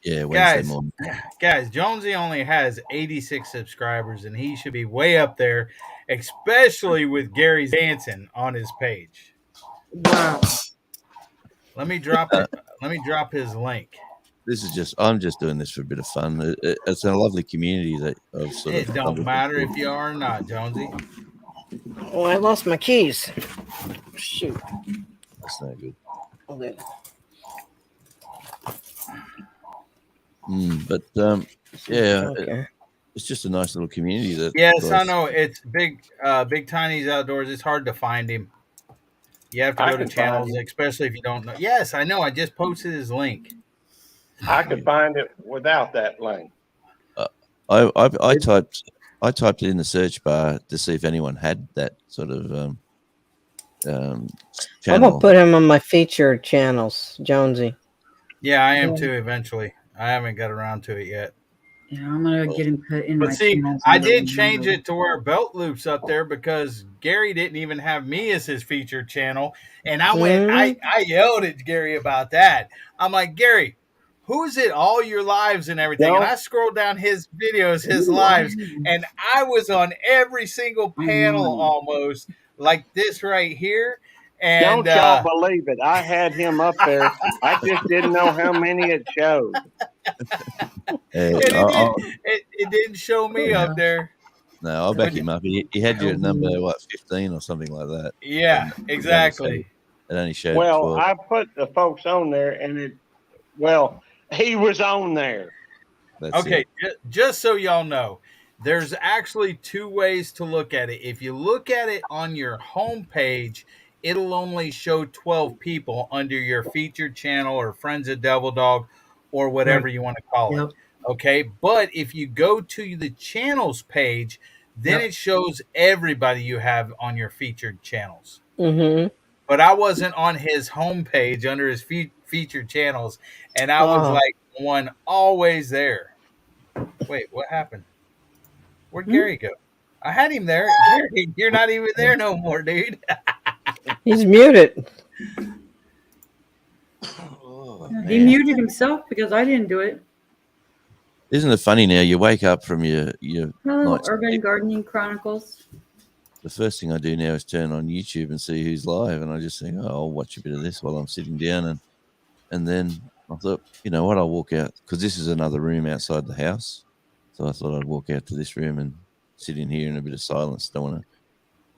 Yeah, Wednesday morning. Guys, Jonesy only has 86 subscribers, and he should be way up there, especially with Gary's dancing on his page. Wow. Let me drop it. Let me drop his link. I'm just doing this for a bit of fun. It's a lovely community that of sort of. It don't matter if you are or not, Jonesy. Oh, I lost my keys. Shoot. That's no good. Okay. But yeah, okay. It's just a nice little community. Yes, I know. It's big Tiny's Outdoors. It's hard to find him. You have to I go to can find channels, it. especially if you don't know. Yes, I know. I just posted his link. I could find it without that link. I typed it in the search bar to see if anyone had that sort of I'm channel. gonna put him on my featured channels, Jonesy. Yeah, I am Yeah. too. Eventually, I haven't got around to it yet. Yeah, I'm gonna get him put in But my see, channels. I and did let change him know. it to where belt loops up there because Gary didn't even have me as his featured channel, and I went. I yelled at Gary about that. I'm like, Gary, who's it? All your lives and everything. No. And I scrolled down his videos, his lives, and I was on every single panel almost, like this right here. And Don't y'all believe it? I had him up there. I just didn't know how many it showed. it didn't show me up there. No, I'll back him up. He had you at number 15 or something like that. Yeah, And exactly. It only showed Well, 12. I put the folks on there, and he was on there. Okay, just so y'all know, there's actually two ways to look at it. If you look at it on your home page, it'll only show 12 people under your featured channel or Friends of Devil Dog or whatever you want to call it. Okay, but if you go to the channels page, then it shows everybody you have on your featured channels. Mm-hmm. But I wasn't on his home page under his featured channels, and I was like one always there. Wait, what happened? Where'd Gary go? I had him there. Gary, you're not even there no more, dude. He's muted. He muted himself because I didn't do it. Isn't it funny now? You wake up from your Hello, night's Urban sleep. Gardening Chronicles. The first thing I do now is turn on YouTube and see who's live, and I just think, oh, I'll watch a bit of this while I'm sitting down, and then I thought, you know what, I'll walk out because this is another room outside the house, so I thought I'd walk out to this room and sit in here in a bit of silence. Don't want to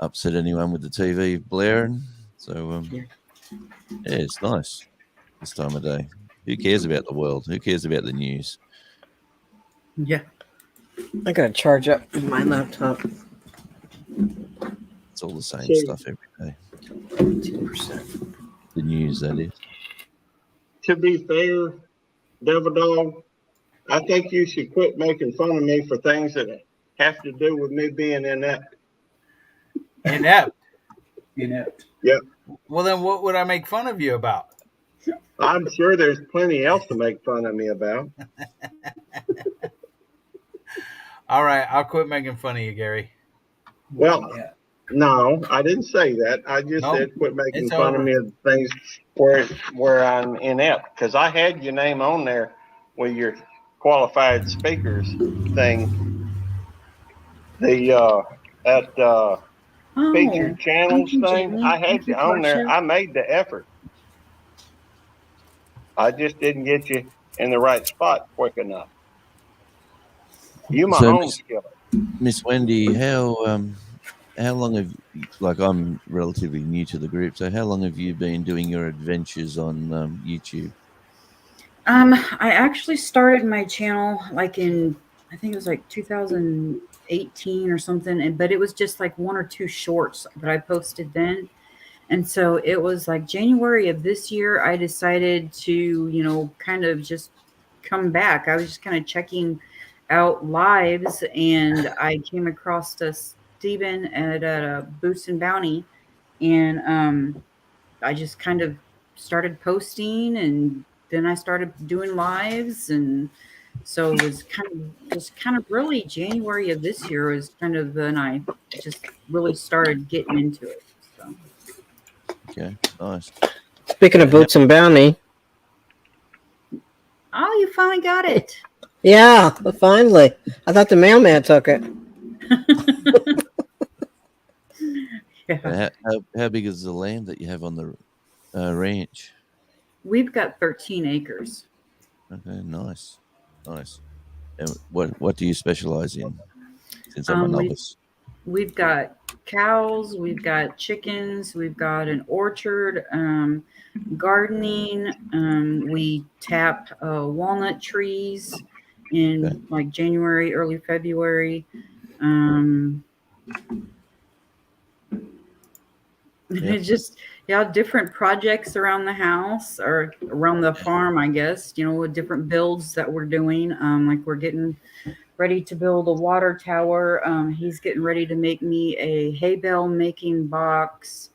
upset anyone with the TV blaring, so yeah, it's nice this time of day. Who cares about the world? Who cares about the news? Yeah, I gotta charge up my laptop. It's all the same stuff every day. 2%. The news, that is. To be fair, Devil Dog, I think you should quit making fun of me for things that have to do with me being inept. Inept. Yep. Well, then what would I make fun of you about? I'm sure there's plenty else to make fun of me about. All right, I'll quit making fun of you, Gary. Well, no, I didn't say that. I just said quit making fun of me of things where I'm inept. Because I had your name on there with your qualified speakers thing. The featured channels thing. I had you on there. I made the effort. I just didn't get you in the right spot quick enough. You my home skillet. Miss Wendy, how long have, like, I'm relatively new to the group, so how long have you been doing your adventures on YouTube? I actually started my channel like in, I think it was like 2018 or something, but it was just like 1 or 2 shorts that I posted then. And so it was like January of this year, I decided to, kind of just come back. I was just kind of checking out lives, and I came across Steven at Boost and Bounty, and I just kind of started posting, and then I started doing lives, and so it was kind of really January of this year was kind of when I just really started getting into it. So. Okay, nice. Speaking of Boots and Bounty. Oh, you finally got it. Yeah, finally. I thought the mailman took it. Yeah. How big is the land that you have on the ranch? We've got 13 acres. Okay, nice. And what do you specialize in? Since I'm a novice. We've got cows, we've got chickens, we've got an orchard, gardening. We tap walnut trees in like January, early February. It's just, different projects around the house or around the farm, I guess, with different builds that we're doing. Like we're getting ready to build a water tower. He's getting ready to make me a hay bale making box.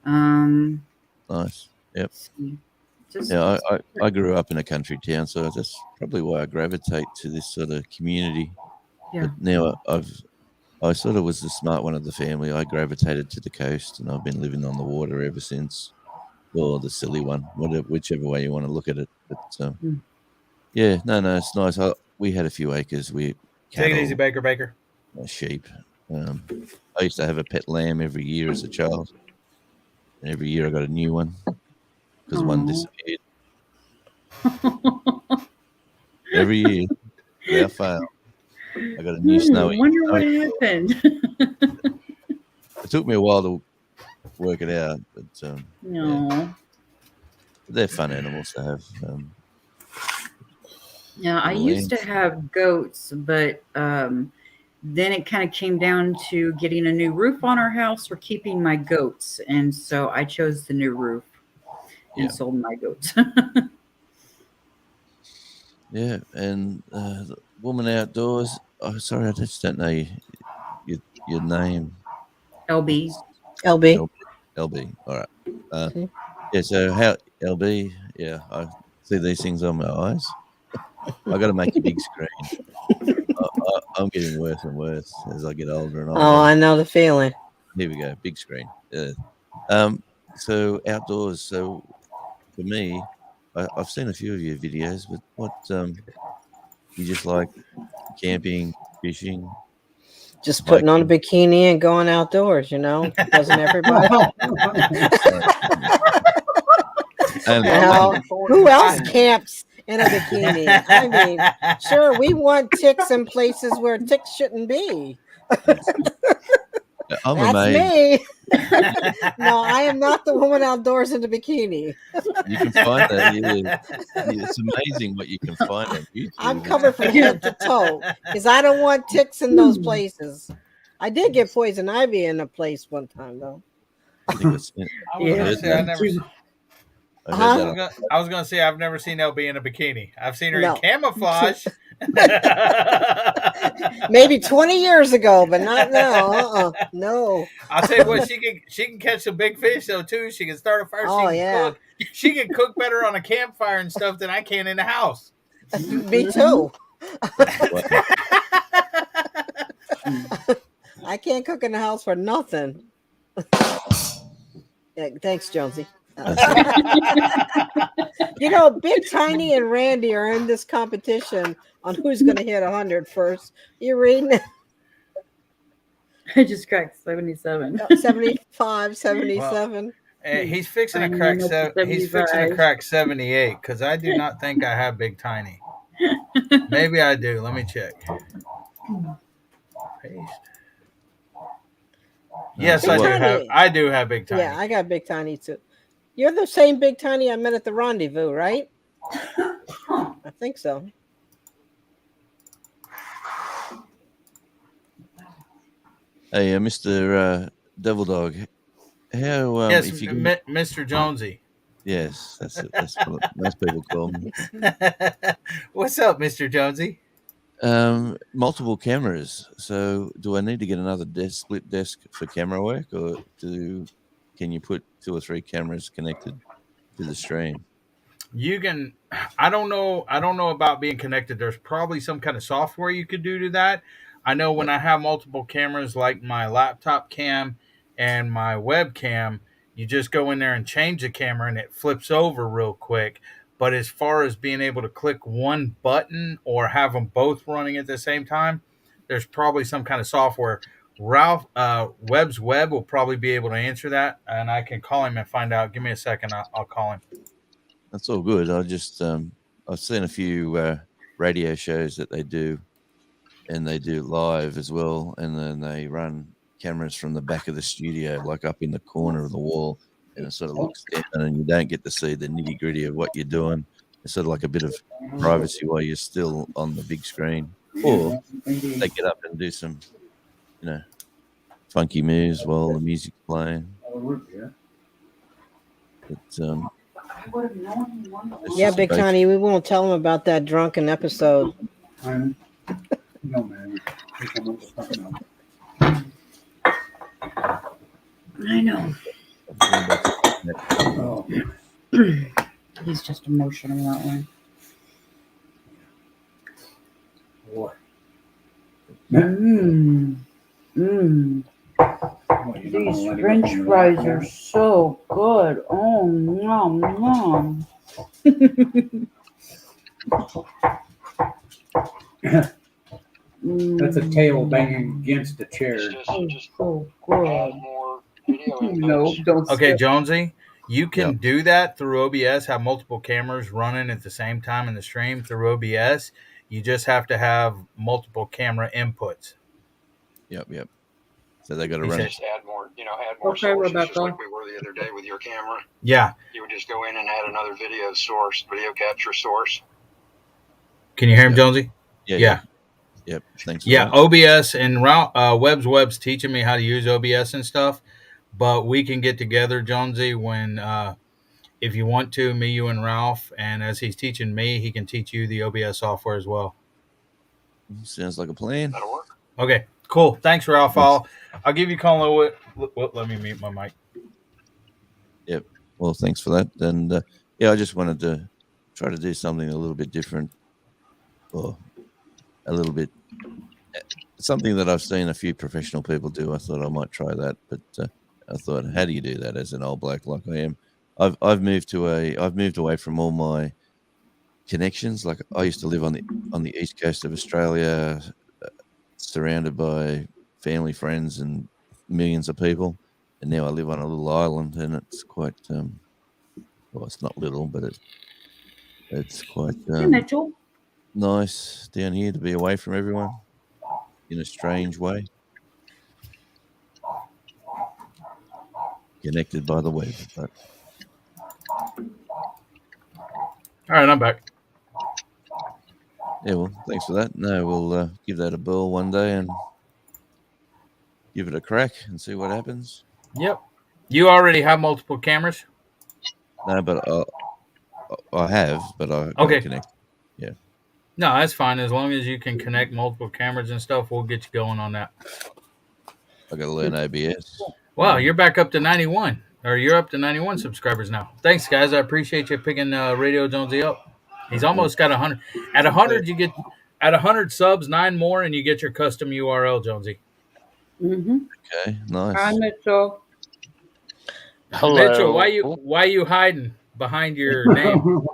Nice. Yep. Just, Yeah, I grew up in a country town, so that's probably why I gravitate to this sort of community. Yeah. But now I sort of was the smart one of the family. I gravitated to the coast, and I've been living on the water ever since. Or the silly one, whichever way you want to look at it. But yeah, no, it's nice. We had a few acres. Take it easy, Baker. Sheep. I used to have a pet lamb every year as a child, and every year I got a new one because one disappeared. Every year, without fail. I got a new snowy. I wonder what happened. It took me a while to work it out, but no. Yeah. They're fun animals to have. I used to have goats, but then it kind of came down to getting a new roof on our house or keeping my goats, and so I chose the new roof and sold my goats. Yeah, and Woman Outdoors. Oh, sorry, I just don't know your name. LB. LB. All right. Yeah. So how LB? Yeah, I see these things on my eyes. I got to make a big screen. I'm getting worse and worse as I get older and older. Oh, I know the feeling. Here we go, big screen. So outdoors. So for me, I've seen a few of your videos, but what you just like camping, fishing, just putting on a bikini and going outdoors. Doesn't everybody? And who else camps in a bikini? I mean, sure, we want ticks in places where ticks shouldn't be. I'm That's amazed. me. No, I am not the woman outdoors in the bikini. You can find that. It's amazing what you can find on YouTube. I'm covered from head to toe because I don't want ticks in those places. I did get poison ivy in a place one time, though. I was gonna say I've never seen LB in a bikini. I've seen her in camouflage. Maybe 20 years ago, but not now. No. I'll tell you what, she can catch some big fish though too. She can start a fire. Oh, She can cook better on a campfire and stuff than I can in the house. Me too. I can't cook in the house for nothing. Yeah, thanks, Jonesy. Big Tiny and Randy are in this competition on who's going to hit 100 first. You reading it? I just cracked 77. 75, 77. Well, he's fixing to crack. He's fixing to crack 78 because I do not think I have Big Tiny. Maybe I do. Let me check. Paste. Yes, I do have. I do have Big Tiny. Yeah, I got Big Tiny too. You're the same Big Tiny I met at the rendezvous, right? I think so. Hey, Mr. Devil Dog. How? Yes, if you Mr. Jonesy. Yes, that's what most people call me. What's up, Mr. Jonesy? Multiple cameras. So, do I need to get another split desk for camera work, or can you put 2 or 3 cameras connected to the stream? You can. I don't know about being connected. There's probably some kind of software you could do to that. I know when I have multiple cameras, like my laptop cam and my webcam, you just go in there and change the camera, and it flips over real quick. But as far as being able to click one button or have them both running at the same time, there's probably some kind of software. Ralph Webb's Web will probably be able to answer that, and I can call him and find out. Give me a second. I'll call him. That's all good. I just I've seen a few radio shows that they do, and they do live as well, and then they run cameras from the back of the studio, like up in the corner of the wall, and it sort of looks down, and you don't get to see the nitty gritty of what you're doing. It's sort of like a bit of privacy while you're still on the big screen, or they get up and do some, funky moves while the music's playing. But Yeah, Big Connie, we won't tell him about that drunken episode. No, man. I know. Oh. He's just emotional that way. Boy. Mmm. Mmm. These French fries are so good. Oh, nom, nom. That's a tail banging against the chair. So good. No, don't. Okay, Jonesy, you can do that through OBS, have multiple cameras running at the same time in the stream through OBS. You just have to have multiple camera inputs. Yep. So they got to He run said- it. Just add more, add more Okay, sources, just Rebecca. like we were the other day with your camera. Yeah. You would just go in and add another video source, video capture source. Can you hear him, Jonesy? Yeah. Yep. Thanks. Yeah, OBS and Webb's teaching me how to use OBS and stuff. But we can get together, Jonesy, when if you want to, me, you, and Ralph. And as he's teaching me, he can teach you the OBS software as well. Sounds like a plan. That'll work. Okay, cool. Thanks, Ralph. I'll give you a call. Let me mute my mic. Yep. Well, thanks for that. And yeah, I just wanted to try to do something a little bit different, or a little bit something that I've seen a few professional people do. I thought I might try that, but I thought, how do you do that as an old black like I am? I've moved away from all my connections. Like I used to live on the east coast of Australia, surrounded by family, friends, and millions of people. And now I live on a little island, and it's quite well, it's not little, but it's quite nice down here to be away from everyone in a strange way, connected by the web. But all right, I'm back. Yeah, well, thanks for that. No, we'll give that a whirl one day and give it a crack and see what happens. Yep. You already have multiple cameras? No, but I have, but I okay. Connect. Yeah. No, that's fine. As long as you can connect multiple cameras and stuff, we'll get you going on that. I got to learn OBS. Wow, you're back up to 91, or you're up to 91 subscribers now. Thanks, guys. I appreciate you picking Radio Jonesy up. He's almost got 100. At 100, you get 100 subs, 9 more, and you get your custom URL, Jonesy. Mm-hmm. Okay, nice. Hi, Mitchell. Hello. Mitchell, why you hiding behind your name?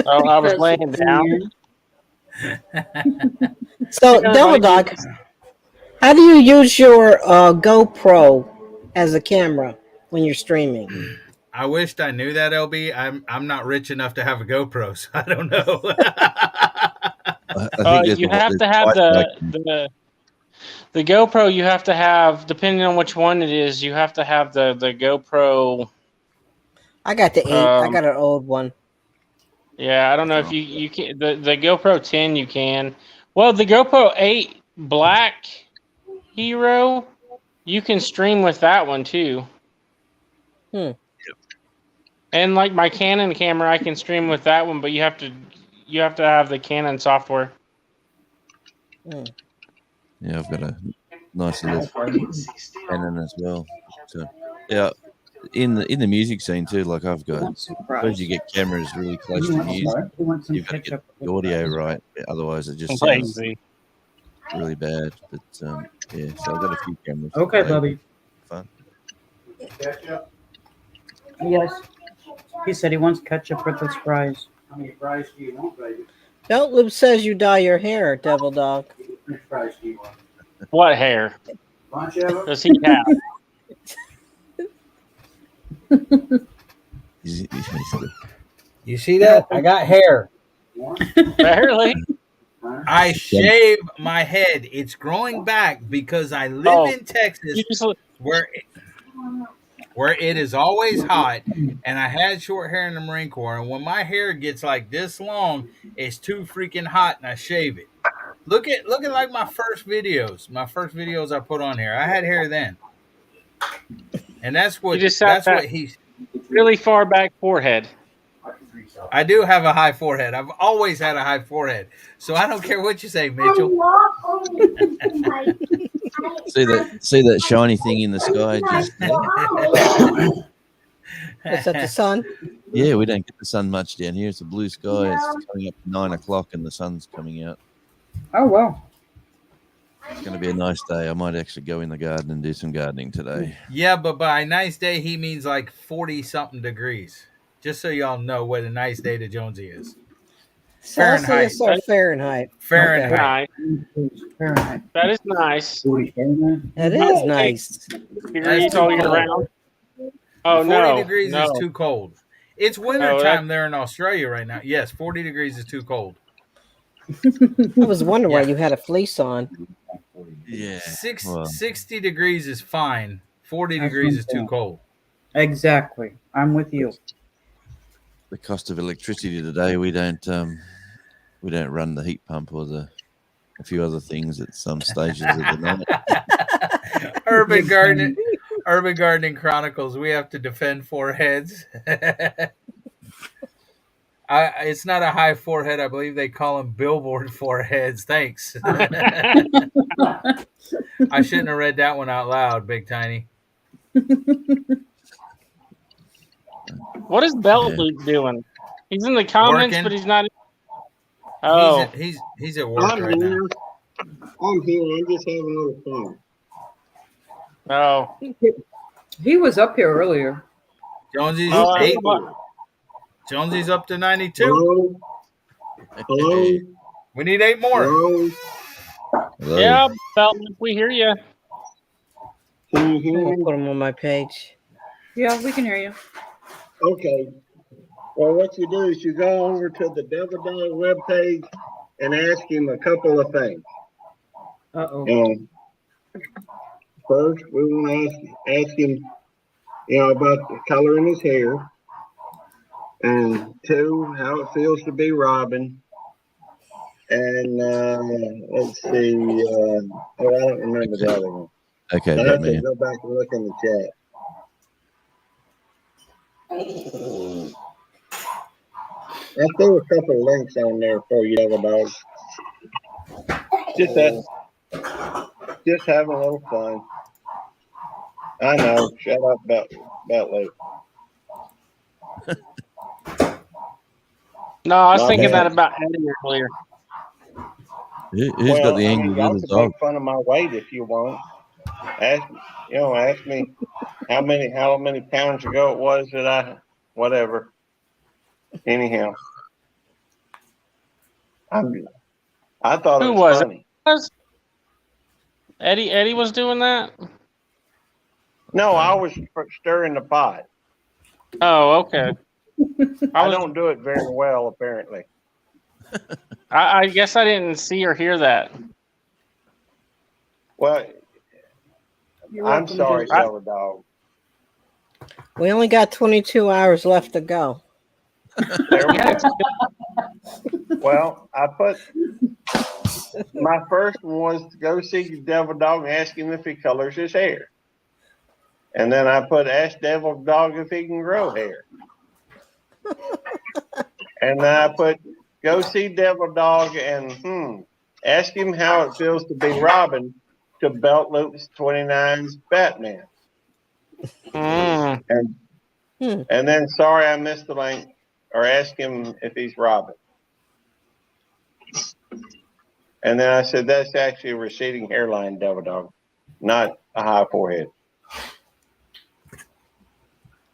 Oh, I was laying down. So, Devil Dog, how do you use your GoPro as a camera when you're streaming? I wished I knew that, LB. I'm not rich enough to have a GoPro, so I don't know. You have to have the GoPro. You have to have, depending on which one it is, you have to have the GoPro. I got the 8. I got an old one. Yeah, I don't know if you can. The GoPro 10 you can. Well, the GoPro 8 Black Hero, you can stream with that one too. And like my Canon camera, I can stream with that one, but you have to have the Canon software. Yeah, I've got a nice little Canon as well. So yeah, in the music scene too, like I've got. Suppose you get cameras really close to you, you've got to get the audio right. Otherwise, it just sounds really bad. But yeah, so I've got a few cameras. Okay, Bubby. Fun. Yes. He said he wants ketchup with his fries. How many fries do you want, baby? Luke says you dye your hair, Devil Dog. How many fries do you want? What hair Bunch of them? does he have? You see that? I got hair. Barely. I shave my head. It's growing back because I live in Texas, where it is always hot, and I had short hair in the Marine Corps. And when my hair gets like this long, it's too freaking hot, and I shave it. Look at like my first videos. My first videos I put on here. I had hair then. And that's what You just have that he's really far back forehead. I do have a high forehead. I've always had a high forehead. So I don't care what you say, Mitchell. See that shiny thing in the sky just there? Is that the sun? Yeah, we don't get the sun much down here. It's a blue sky. It's coming up 9 o'clock and the sun's coming out. Oh, wow. It's going to be a nice day. I might actually go in the garden and do some gardening today. Yeah, but by a nice day, he means like 40-something degrees. Just so y'all know what a nice day to Jonesy is. Celsius or Fahrenheit? Fahrenheit. Fahrenheit. That is nice. That is nice. Degrees all year round. Oh, 40 no. degrees no. is too cold. It's winter time there in Australia right now. Yes, 40 degrees is too cold. I was wondering why you had a fleece on. Yeah. 60 degrees is fine. 40 degrees is too cold. Exactly. I'm with you. The cost of electricity today, we don't run the heat pump or a few other things at some stages of the night. Urban Gardening Chronicles. We have to defend foreheads. It's not a high forehead. I believe they call them billboard foreheads. Thanks. I shouldn't have read that one out loud, Big Tiny. What is Belt Loop doing? He's in the comments, Working. but he's not. Oh, he's at work right now. I'm here. I'm just having a little fun. Oh. He was up here earlier. Jonesy's Jonesy's up to 92. Hello? Hello? We need 8 more. Hello? Yeah, Belt Loop, we hear you. Can you hear I'll me? put them on my page. Yeah, we can hear you. Okay. Well, what you do is you go over to the Devil Dog webpage and ask him a couple of things. Uh-oh. First, we want to ask him, about the color in his hair. And 2, how it feels to be Robin. And let's see. I don't remember the other one. Okay, I have to Batman. go back and look in the chat. I threw a couple of links on there for you, Devil Dog. Just having a little fun. I know. Shut up, about Luke. No, I was My thinking bad. that about Eddie earlier. Who's got the angry y'all little can dog? make fun of my weight if you want. Ask me how many pounds ago it was that whatever. Anyhow, I thought Who it was was it? funny. Eddie was doing that? No, I was stirring the pot. Oh, okay. I don't do it very well, apparently. I guess I didn't see or hear that. Well, You're I'm welcome, sorry, Joe. Devil Dog. We only got 22 hours left to go. Well, I put my first one was to go see Devil Dog and ask him if he colors his hair. And then I put ask Devil Dog if he can grow hair. And then I put go see Devil Dog and ask him how it feels to be Robin to Belt Loop's 29's Batman. And then sorry I missed the link. Or ask him if he's Robin. And then I said, that's actually a receding hairline, Devil Dog, not a high forehead.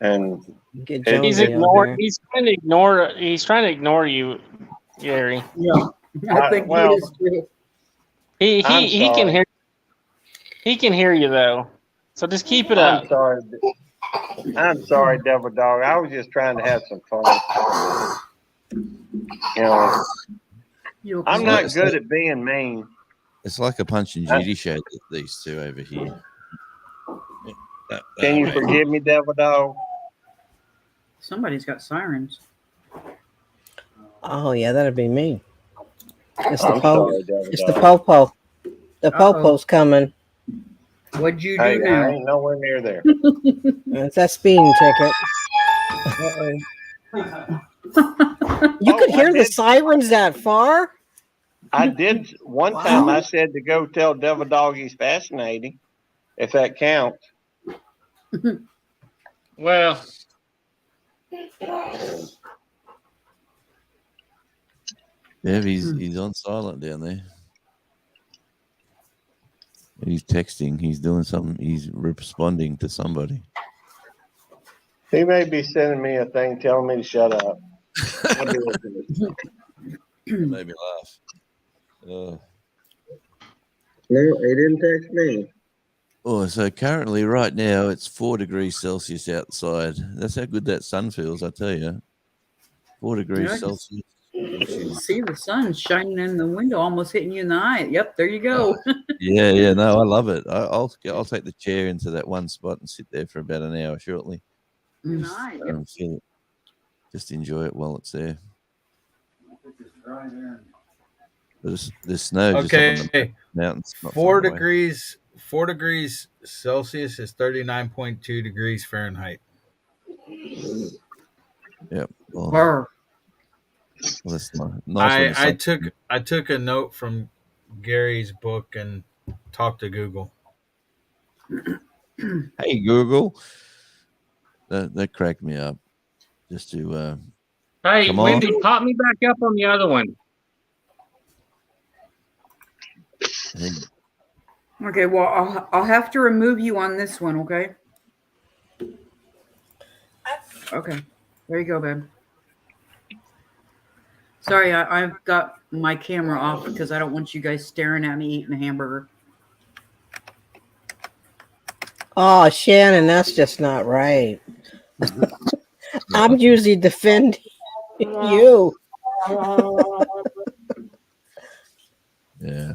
And he's ignoring. He's trying to ignore. He's trying to ignore you, Gary. Yeah, I think he is too. He I'm can sorry. hear. He can hear you though. So just keep it up. I'm sorry, Devil Dog. I was just trying to have some fun. I'm not good at being mean. It's like a Punch and Judy show, these two over here. Can you forgive me, Devil Dog? Somebody's got sirens. Oh yeah, that'd be me. It's the I'm po. sorry, Devil It's the Dog. popo. The popo's coming. What'd you do Hey, now? I ain't nowhere near there. It's that speeding ticket. You could hear the sirens that far? I did one time. I said to go tell Devil Dog he's fascinating, if that counts. Well, Yeah, he's on silent down there. He's texting. He's doing something. He's responding to somebody. He may be sending me a thing telling me to shut up. I'll be looking at it. Made me laugh. No, he didn't text me. Oh, so currently, right now, it's 4 degrees Celsius outside. That's how good that sun feels, I tell you. 4 degrees Nice. Celsius. See the sun shining in the window, almost hitting you in the eye. Yep, there you go. Yeah. No, I love it. I'll take the chair into that one spot and sit there for about an hour shortly. Nice. Feel it. Just enjoy it while it's there. There's snow just up on the mountains. not 4 far away. degrees. 4 degrees Celsius is 39.2 degrees Fahrenheit. Yep. Well, Brr. that's nice. I took a note from Gary's book and talked to Google. Hey Google, that cracked me up. Just to hey, come on. Wendy, pop me back up on the other one. Hey, Okay, well, I'll have to remove you on this one, okay? Okay. There you go, babe. Sorry, I've got my camera off because I don't want you guys staring at me eating a hamburger. Oh, Shannon, that's just not right. I'm usually defending you. yeah.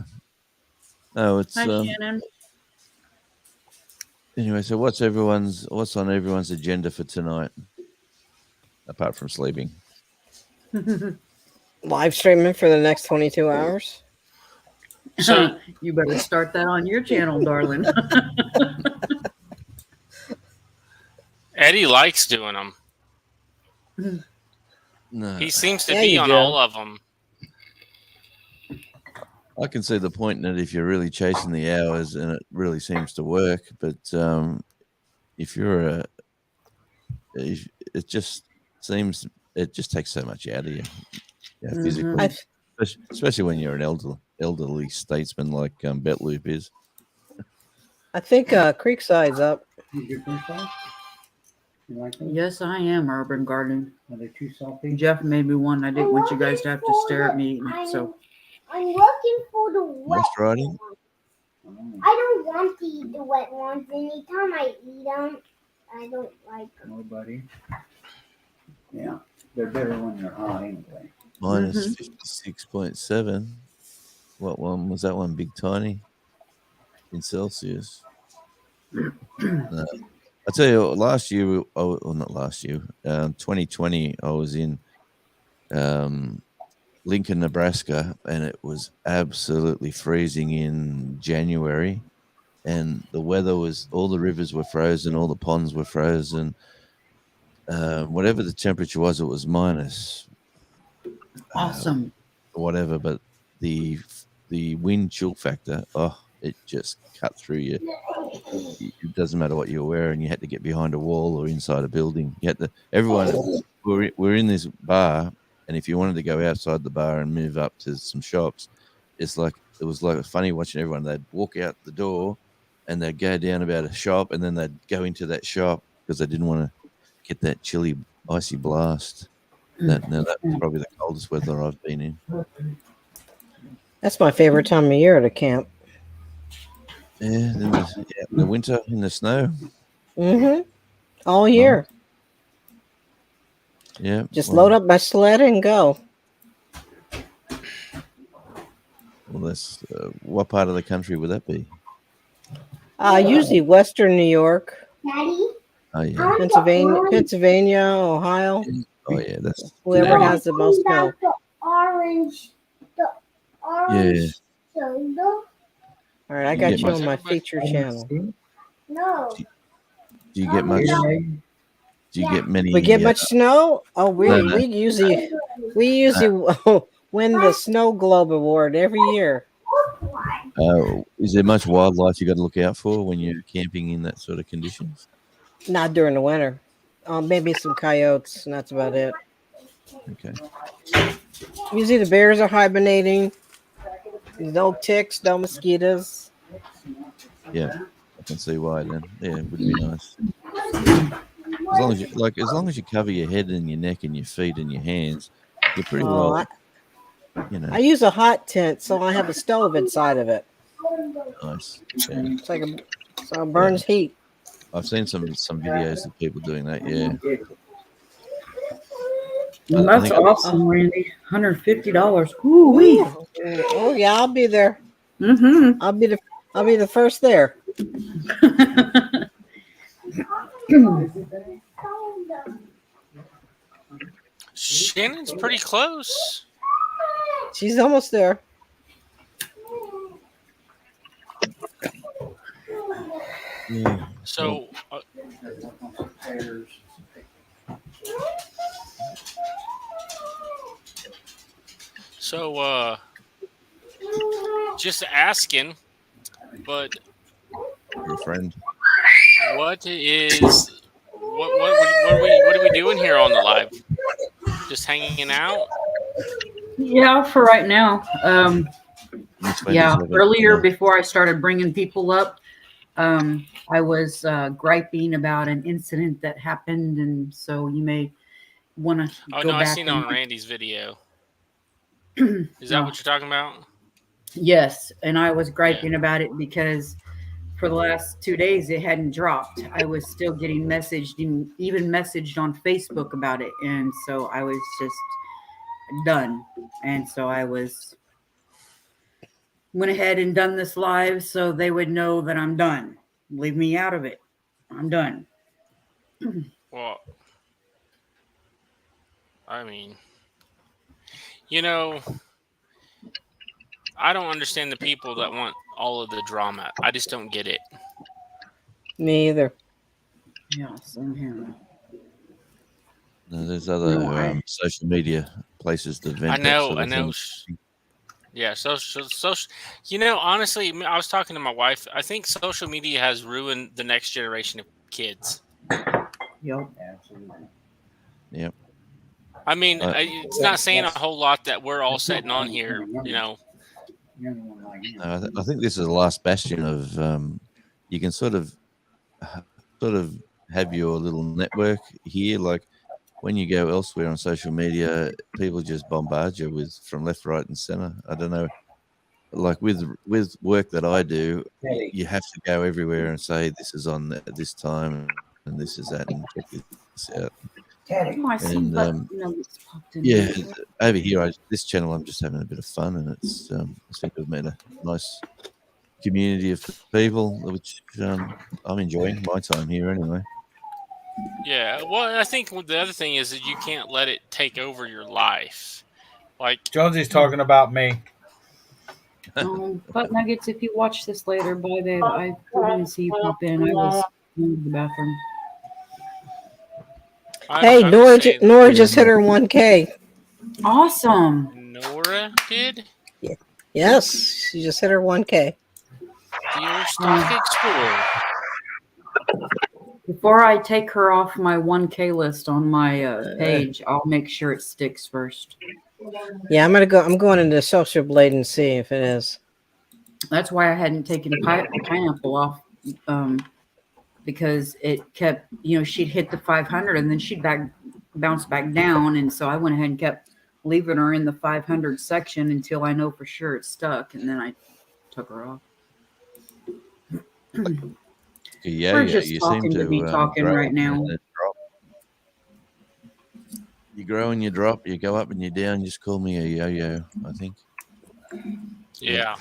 No, it's Hi, Shannon. anyway. So what's on everyone's agenda for tonight, apart from sleeping? Live streaming for the next 22 hours. So you better start that on your channel, darling. Eddie likes doing them. No, He seems to There be you on go. all of them. I can see the point in it if you're really chasing the hours and it really seems to work. But if you're it just takes so much out of you, physically, especially when you're an elderly statesman like Betloop is. I think Creekside's up. You like those? Yes, I am Urban Garden. Are they too salty? Jeff made me one. I didn't want you guys to have to stare at me eating it. So I'm looking for the wet Moist riding? ones. I don't want to eat the wet ones. Anytime I eat them, I don't like them. Nobody. Yeah, they're better when they're hot anyway. Minus 56.7. What one was that one? Big Tiny in Celsius. No. I tell you, last year, not last year, 2020, I was in Lincoln, Nebraska, and it was absolutely freezing in January. And the weather was, all the rivers were frozen, all the ponds were frozen. Whatever the temperature was, it was minus. awesome. Whatever, but the wind chill factor, it just cut through you. It doesn't matter what you were wearing. You had to get behind a wall or inside a building. You had to. Everyone, we're in this bar, and if you wanted to go outside the bar and move up to some shops, it was like funny watching everyone. They'd walk out the door, and they'd go down about a shop, and then they'd go into that shop because they didn't want to get that chilly, icy blast. That's probably the coldest weather I've been in. That's my favorite time of year to camp. Yeah, then the winter in the snow. All year. Yeah. Just load up my sled and go. Well, that's what part of the country would that be? Usually Western New York, Daddy, Oh yeah. Pennsylvania, Ohio. Oh yeah. That's Whoever has the most snow. the orange soda. All right, I got you on my feature channel. No. Do you get much? Do you get many? We get much snow? Oh, we No. usually win the Snow Globe Award every year. Is there much wildlife you got to look out for when you're camping in that sort of conditions? Not during the winter. Maybe some coyotes, and that's about it. Okay. Usually the bears are hibernating. There's no ticks, no mosquitoes. Yeah, I can see why then. Yeah, it would be nice. As long as you cover your head and your neck and your feet and your hands, you're pretty well. I use a hot tent, so I have a stove inside of it. Nice. Yeah. It's like so it burns heat. I've seen some videos of people doing that. Yeah. Well, that's awesome, Randy. $150. Woo-wee. Oh yeah, I'll be there. Mm-hmm. I'll be the first there. Shannon's pretty close. She's almost there. Yeah. So, just asking, but Your friend. what are we doing here on the live? Just hanging out? Yeah, for right now. Yeah, earlier Yeah. before I started bringing people up, I was griping about an incident that happened, and so you may want to Oh go no, I back seen and on Randy's video. Is that what you're talking about? Yes, and I was griping about it because for the last 2 days it hadn't dropped. I was still getting messaged and even messaged on Facebook about it, and so I was just done. And so I went ahead and done this live so they would know that I'm done. Leave me out of it. I'm done. Well, I mean, I don't understand the people that want all of the drama. I just don't get it. Me either. Yeah, same here. No, there's other social media places to vent. I know. Thing. Yeah, social. Honestly, I was talking to my wife. I think social media has ruined the next generation of kids. Yep. Absolutely. Yep. I mean, it's not saying a whole lot that we're all sitting on here, I think this is the last bastion of you can sort of have your little network here. Like when you go elsewhere on social media, people just bombard you from left, right, and center. I don't know. Like with work that I do, you have to go everywhere and say this is on at this time and this is that and check this out. And yeah, over here, this channel, I'm just having a bit of fun, and it's I think we've made a nice community of people, which I'm enjoying my time here anyway. Yeah, well, I think the other thing is that you can't let it take over your life. Like Jonesy's talking about me. Butt Nuggets, if you watch this later, bye, babe. I didn't see you pop in. I was in the bathroom. Hey, Nora just hit her 1K. Awesome. Nora did? Yes, she just hit her 1K. Dear Stock Explorer. Before I take her off my 1K list on my page, I'll make sure it sticks first. Yeah, I'm going into Social Blade and see if it is. That's why I hadn't taken Pineapple off, because it kept, she'd hit the 500 and then she'd bounce back down, and so I went ahead and kept leaving her in the 500 section until I know for sure it's stuck, and then I took her off. Yeah, We're just you talking seem to be talking grow right now. and then drop. You grow and you drop. You go up and you're down. Just call me a yo-yo, I think. Yeah.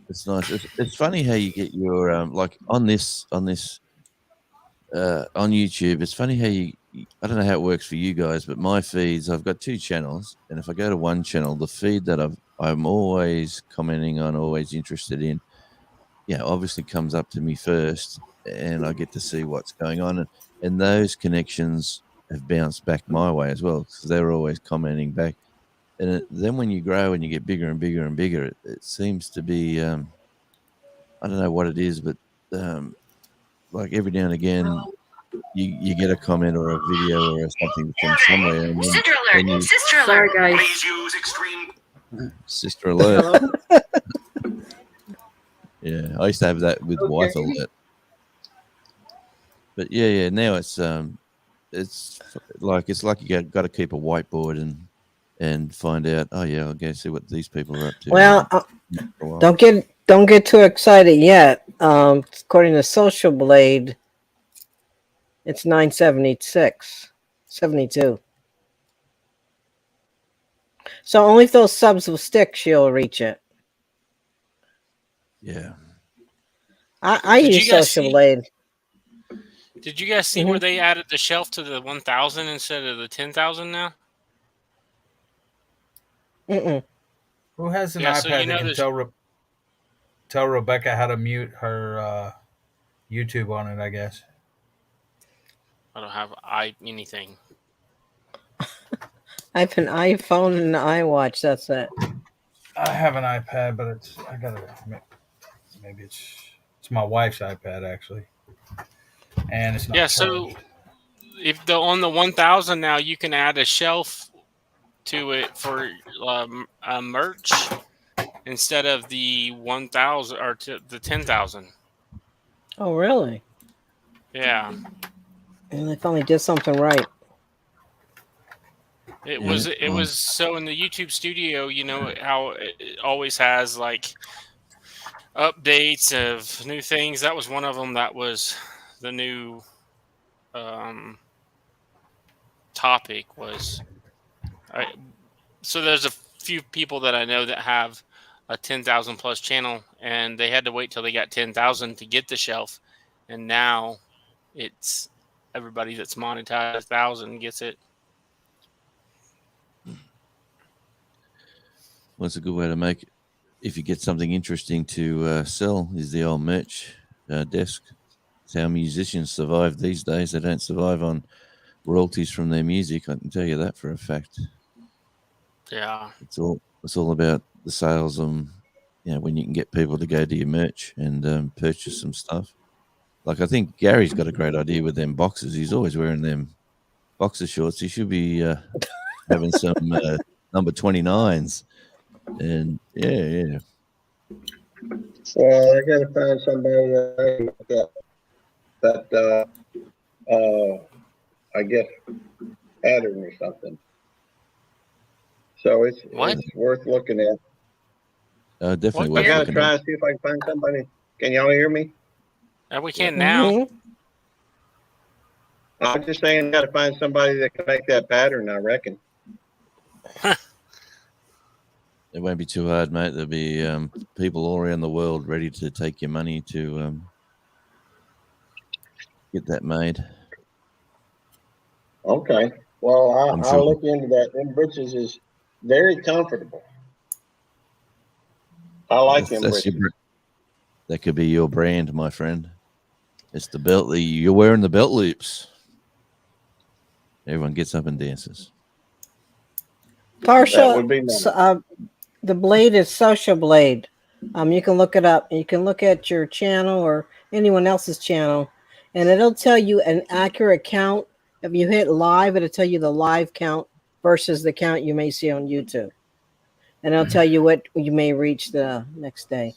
It's nice. It's funny how you get your like on YouTube. It's funny how you I don't know how it works for you guys, but my feeds, I've got 2 channels, and if I go to one channel, the feed that I'm always commenting on, always interested in, obviously comes up to me first, and I get to see what's going on, and those connections have bounced back my way as well, because they're always commenting back. And then when you grow and you get bigger and bigger and bigger, it seems to be, I don't know what it is, but like every now and again, you get a comment or a video or something from somewhere. And Sister alert! Sister alert! Sorry, guys. Please use extreme. Sister alert. Yeah, I used to have that with wife alert. But yeah. Now it's like you got to keep a whiteboard and find out. Oh yeah, I'll go see what these people are up to. Well, don't get too excited yet. According to Social Blade, it's 976.72. So only if those subs will stick, she'll reach it. Yeah. I use Social Blade. Did you guys see where they added the shelf to the 1,000 instead of the 10,000 now? Mm-mm. Who has an Yeah, iPad so you know that can tell Rebecca how to mute her YouTube on it, I guess? I don't have anything. I have an iPhone and an iWatch. That's it. I have an iPad, but maybe it's my wife's iPad actually, and it's not. Yeah, so if on the 1,000 now, you can add a shelf to it for merch instead of the 1,000 or to the 10,000. Oh, really? Yeah. And they finally did something right. It was so in the YouTube studio, you know how it always has like updates of new things. That was one of them. That was the new topic was. So there's a few people that I know that have a 10,000 plus channel, and they had to wait till they got 10,000 to get the shelf, and now it's everybody that's monetized 1,000 gets it. Well, it's a good way to make it. If you get something interesting to sell, is the old merch desk. It's how musicians survive these days. They don't survive on royalties from their music. I can tell you that for a fact. Yeah, it's all about the sales. When you can get people to go to your merch and purchase some stuff. Like I think Gary's got a great idea with them boxes. He's always wearing them boxer shorts. He should be having some number 29s. And yeah. Well, I got to find somebody that I guess pattern or something. So it's worth looking at. Definitely worth I got to looking try at. and see if I can find somebody. Can y'all hear me? We can now. I'm just saying, got to find somebody that can make that pattern, I reckon. It won't be too hard, mate. There'll be people all around the world ready to take your money to get that made. Okay. Well, I'm I'll sure. look into that. Them britches is very comfortable. I like them That's britches. that could be your brand, my friend. It's the belt. You're wearing the belt loops. Everyone gets up and dances. Partial. That would be nice. The blade is Social Blade. You can look it up. You can look at your channel or anyone else's channel, and it'll tell you an accurate count. If you hit live, it'll tell you the live count versus the count you may see on YouTube, and it'll tell you what you may reach the next day.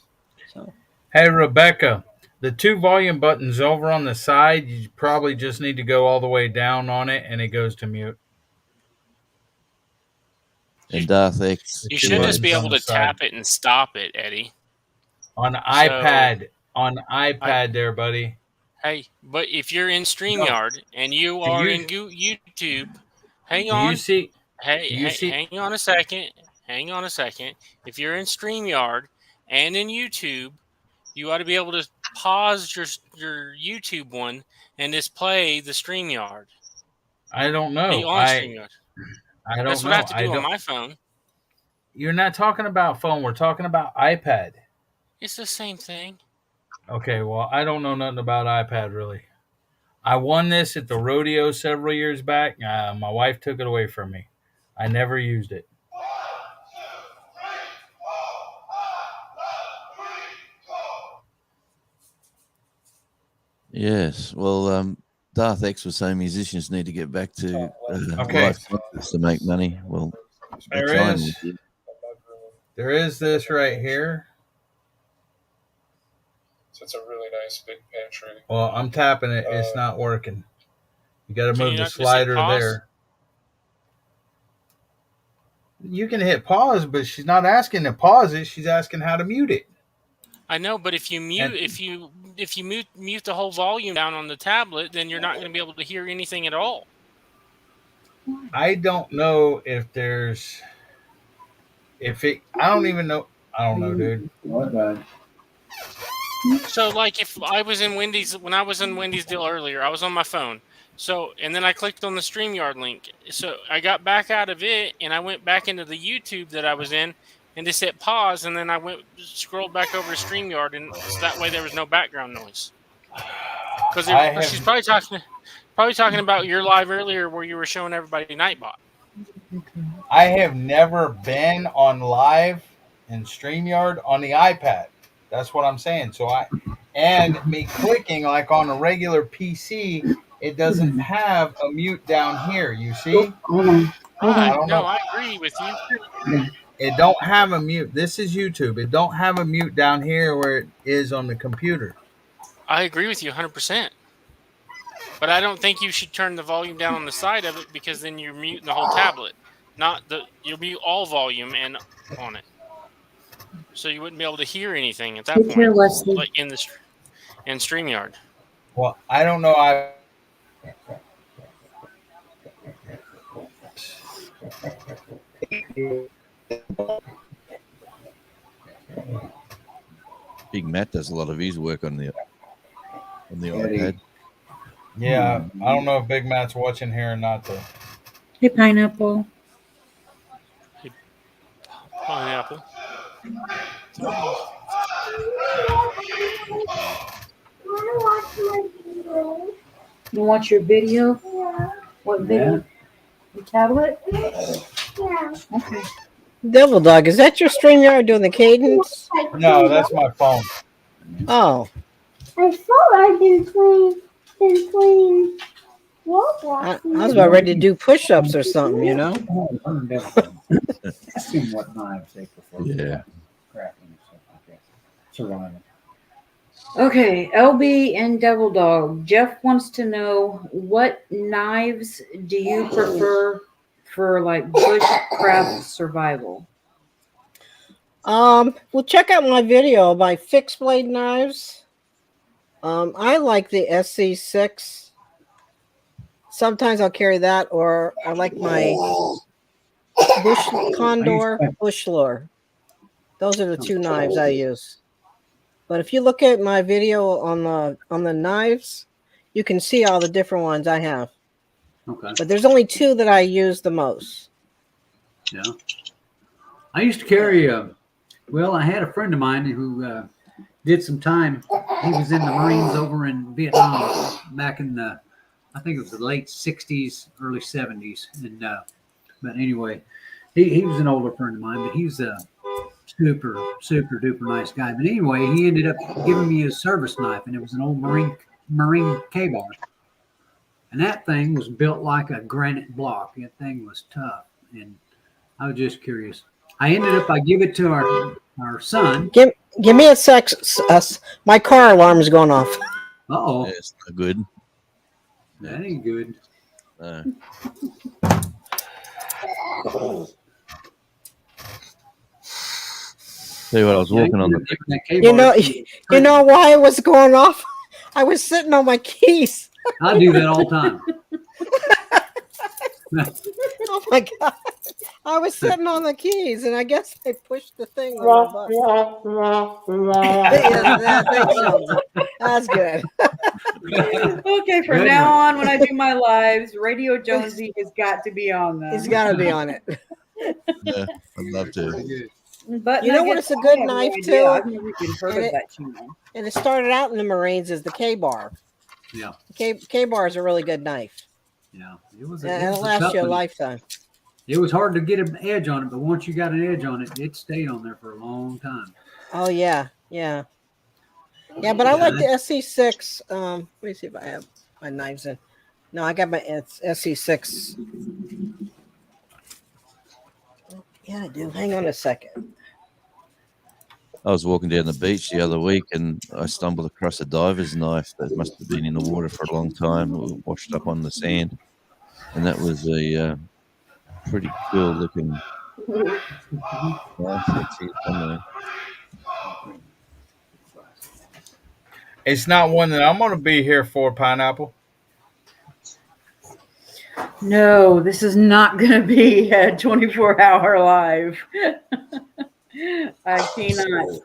So, Hey, Rebecca, the 2 volume buttons over on the side, you probably just need to go all the way down on it, and it goes to mute. And Darth X. You should just be able to tap it and stop it, Eddie. On iPad. On iPad there, buddy. Hey, but if you're in StreamYard and you are in YouTube, hang on. Hang on a second. Hang on a second. If you're in StreamYard and in YouTube, you ought to be able to pause your YouTube one and just play the StreamYard. I don't know. Be on StreamYard. I don't That's know. what I have to do on my phone. You're not talking about phone. We're talking about iPad. It's the same thing. Okay, well, I don't know nothing about iPad really. I won this at the rodeo several years back. My wife took it away from me. I never used it. Yes. Well, Darth X was saying musicians need to get back to Okay. live concerts to make money. Well, There we're trying is. with you. There is this right here. So it's a really nice big pantry. Well, I'm tapping it. It's not working. You got to Can move you the not just hit slider pause? there. You can hit pause, but she's not asking to pause it. She's asking how to mute it. I know, but if you mute, if you mute the whole volume down on the tablet, then you're not going to be able to hear anything at all. I don't know if there's, I don't even know. I don't know, dude. What, bud? So, like, if I was in Wendy's, when I was in Wendy's deal earlier, I was on my phone. So, and then I clicked on the StreamYard link. So I got back out of it, and I went back into the YouTube that I was in, and just hit pause, and then I scrolled back over to StreamYard, and so that way there was no background noise. Because she's probably talking about your live earlier where you were showing everybody Nightbot. I have never been on live in StreamYard on the iPad. That's what I'm saying. So me clicking like on a regular PC, it doesn't have a mute down here. You see? I agree with you. It don't have a mute. This is YouTube. It don't have a mute down here where it is on the computer. I agree with you 100%. But I don't think you should turn the volume down on the side of it because then you're muting the whole tablet. You'll mute all volume and on it. So you wouldn't be able to hear anything at that Take care, point, Leslie. like in StreamYard. Well, I don't know. Big Matt does a lot of his work on the iPad. Yeah, I don't know if Big Matt's watching here or not, though. Hey, Pineapple. Pineapple. You watch your video? Yeah. What video? The tablet? Yeah. Okay. Devil Dog, is that your StreamYard doing the cadence? No, that's my phone. Oh. I thought I've been playing I was about ready to do push-ups or something, you know? Asking what knives they prefer. Yeah. Cracking and stuff like that. Survival. Okay, LB and Devil Dog. Jeff wants to know, what knives do you prefer for like bushcraft survival? Well, check out my video, my fixed blade knives. I like the SC6. Sometimes I'll carry that, or I like my Bush Condor Bush Lure. Those are the two knives I use. But if you look at my video on the knives, you can see all the different ones I have. Okay. But there's only two that I use the most. Yeah. I used to carry well, I had a friend of mine who did some time. He was in the Marines over in Vietnam back in the, I think it was the late 60s, early 70s. And but anyway, he was an older friend of mine, but he's a super duper nice guy. But anyway, he ended up giving me his service knife, and it was an old Marine K-bar. And that thing was built like a granite block. That thing was tough. And I was just curious. I give it to our son. Give me a sec. My car alarm is going off. Uh-oh. That's not good. That ain't good. Tell you what, I was walking on the. You know why it was going off? I was sitting on my keys. I do that all the time. Oh my god! I was sitting on the keys, and I guess they pushed the thing. On the button. That's good. Okay, from Good now one. on, when I do my lives, Radio Jonesy has got to be on them. He's got to be on it. Yeah, I'd love to. But You know what? It's a good knife too. I've never even heard of that channel. And it started out in the Marines as the K-bar. Yeah. K-bar is a really good knife. Yeah. It was And it it'll was last tough you a one. lifetime. It was hard to get an edge on it, but once you got an edge on it, it stayed on there for a long time. Oh yeah, yeah, yeah. But I like the SC6. Let me see if I have my knives in. No, I got my SC6. Yeah, I do. Hang on a second. I was walking down the beach the other week and I stumbled across a diver's knife that must have been in the water for a long time, washed up on the sand. And that was a pretty cool looking knife. Let's see, somewhere. It's not one that I'm going to be here for, Pineapple. No, this is not going to be a 24-hour live. I cannot.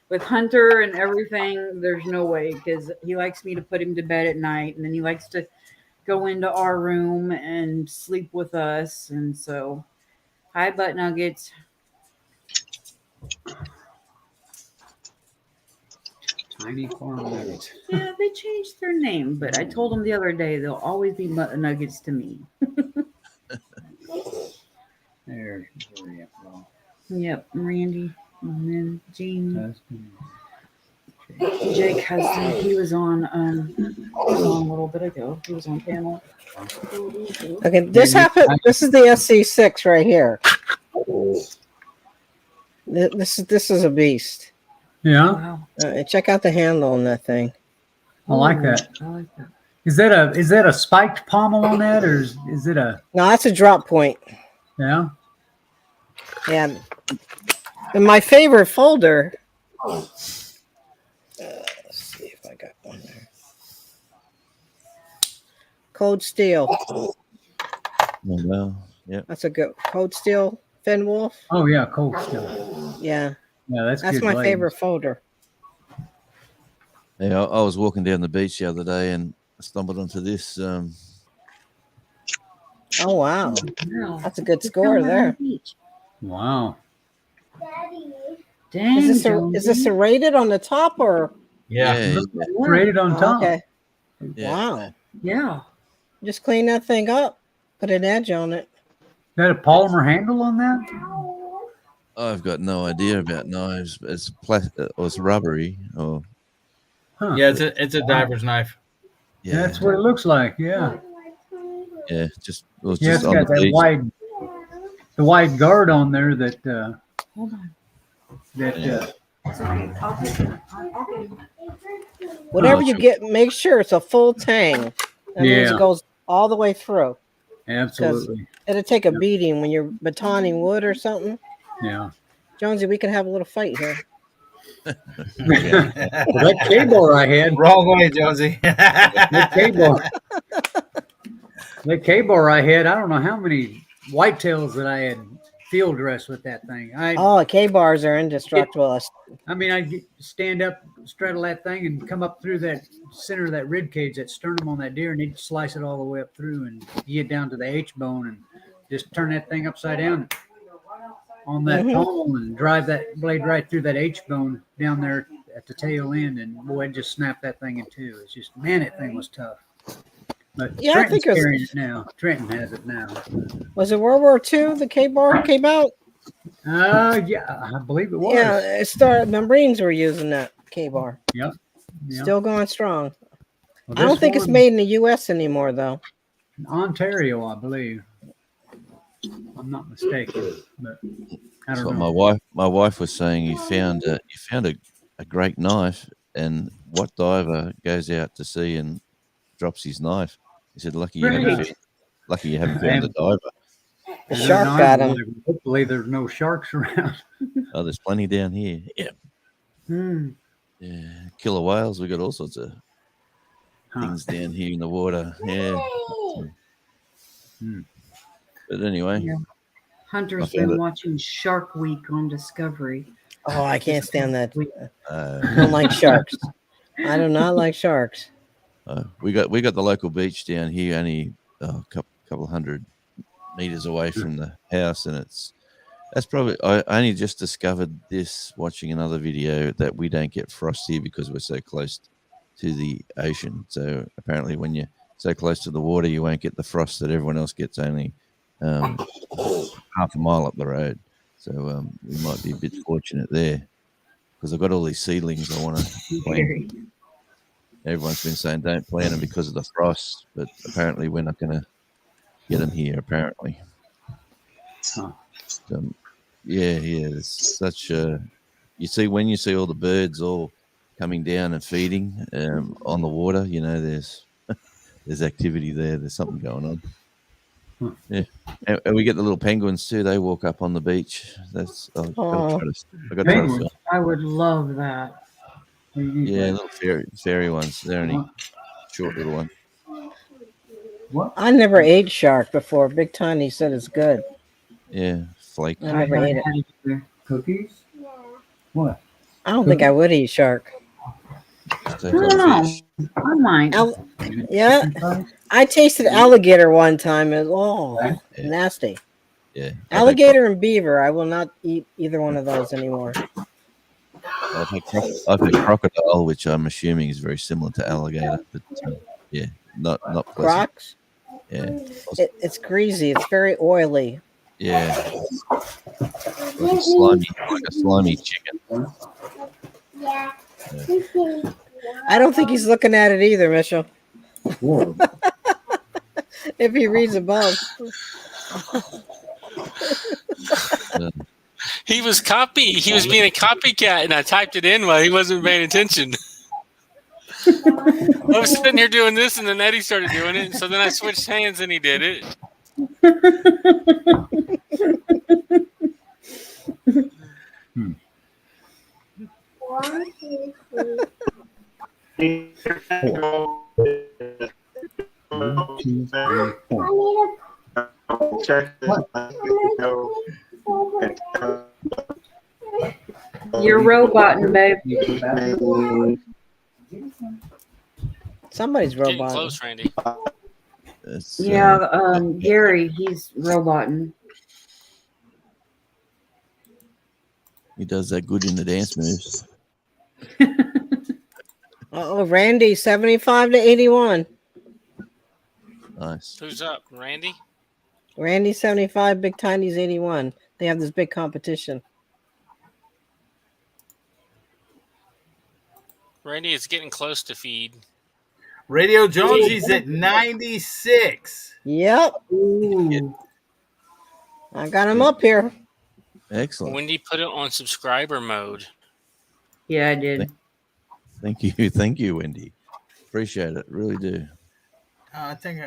With Hunter and everything, there's no way because he likes me to put him to bed at night, and then he likes to go into our room and sleep with us. And so, hi, Butt Nuggets. Tiny farm nuggets. Yeah, they changed their name, but I told them the other day they'll always be Butt Nuggets to me. There. Yep, Randy, and then Gene. Jake Hudson, he was on a little bit ago. He was on panel. Okay, this happened. This is the SC6 right here. This is a beast. Yeah. Check out the handle on that thing. I like that. I like that. Is that a spiked pommel on that, or is it a? No, that's a drop point. Yeah. Yeah. And my favorite folder. Let's see if I got one there. Cold Steel. Oh, no. Yep. That's a good Cold Steel Fenwolf. Oh yeah, cold steel. Yeah. Yeah, that's That's good my blades. favorite folder. Yeah, I was walking down the beach the other day and stumbled onto this. Oh wow. That's a good score there. Wow. Dang, Is this a rated on the top or? Yeah. It's rated on top. Okay. Yeah. Wow. Yeah. Just clean that thing up. Put an edge on it. Got a polymer handle on that? I've got no idea about knives. It's plastic or it's rubbery or Huh. Yeah, it's a diver's knife. yeah, That's what it looks like. Yeah. yeah. Just it was Yeah, just it's on got the that beach. wide guard on there that Hold on. Whatever you get, make sure it's a full tang. That means Yeah. it goes all the way through. absolutely. It'll take a beating when you're batoning wood or something. Yeah. Jonesy, we can have a little fight here. That K-bar I had. Wrong way, Jonesy. That K-bar I had, I don't know how many whitetails that I had field dressed with that thing. Oh, K-bars are indestructible. I mean, I'd stand up, straddle that thing, and come up through that center of that rib cage, that sternum on that deer, and he'd slice it all the way up through and get down to the H-bone and just turn that thing upside down on that pommel and drive that blade right through that H-bone down there at the tail end, and boy, it just snapped that thing in two. It's just, man, that thing was tough. But Yeah, I Trenton's think it was- carrying it now. Trenton has it now. Was it World War II the K-bar came out? Yeah, I believe it was. Yeah, it started. The Marines were using that K-bar. Yep. Yep. Still going strong. Well, I don't this think it's one- made in the U.S. anymore, though. Ontario, I believe. I'm not mistaken, but I That's don't what know. my wife was saying. You found a great knife, and what diver goes out to sea and drops his knife? He said, "Lucky you haven't Right. found the diver." The shark got him. Hopefully, there's no sharks around. Oh, there's plenty down here. Yeah, yeah. Killer whales. We got all sorts of things down here in the water. Yeah. Hmm. But anyway, Hunter's I found been it. watching Shark Week on Discovery. Oh, I can't stand that. I don't like sharks. I do not like sharks. We got the local beach down here, only a couple hundred meters away from the house, and that's probably I only just discovered this watching another video that we don't get frost here because we're so close to the ocean. So apparently, when you're so close to the water, you won't get the frost that everyone else gets only half a mile up the road. So we might be a bit fortunate there because I've got all these seedlings I want to plant. Everyone's been saying don't plant them because of the frost, but apparently we're not going to get them here. Apparently, it's such a. You see when you see all the birds all coming down and feeding on the water, you know there's activity there. There's something going on. Yeah, and we get the little penguins too. They walk up on the beach. That's I got to try to film. I would love that. Yeah, little fairy ones. They're only short little ones. I never ate shark before. Big Tiny said it's good. Yeah, flake. I never ate it. Cookies? What? I don't think I would eat shark. I don't know. I might. Yeah, I tasted alligator one time. It was nasty. Yeah, alligator and beaver. I will not eat either one of those anymore. I've had crocodile, which I'm assuming is very similar to alligator, but yeah, not pleasant. Crocs. Yeah, It's greasy. It's very oily. yeah, like a slimy chicken. Yeah. I don't think he's looking at it either, Mitchell. If he reads above. He was being a copycat, and I typed it in while he wasn't paying attention. I was sitting here doing this, and then Eddie started doing it, and so then I switched hands, and he did it. One, two, three. You're roboting, babe. Somebody's Getting robot. close, Randy. Yeah, Gary, he's roboting. He does that good in the dance moves. Oh, Randy, 75 to 81. Nice. Who's up, Randy? Randy 75, Big Tiny's 81. They have this big competition. Randy is getting close to feed. Radio Jonesy's at 96. Yep. I got him up here. Excellent. Wendy put it on subscriber mode. Yeah, I did. Thank you, Wendy. Appreciate it. Really do. I think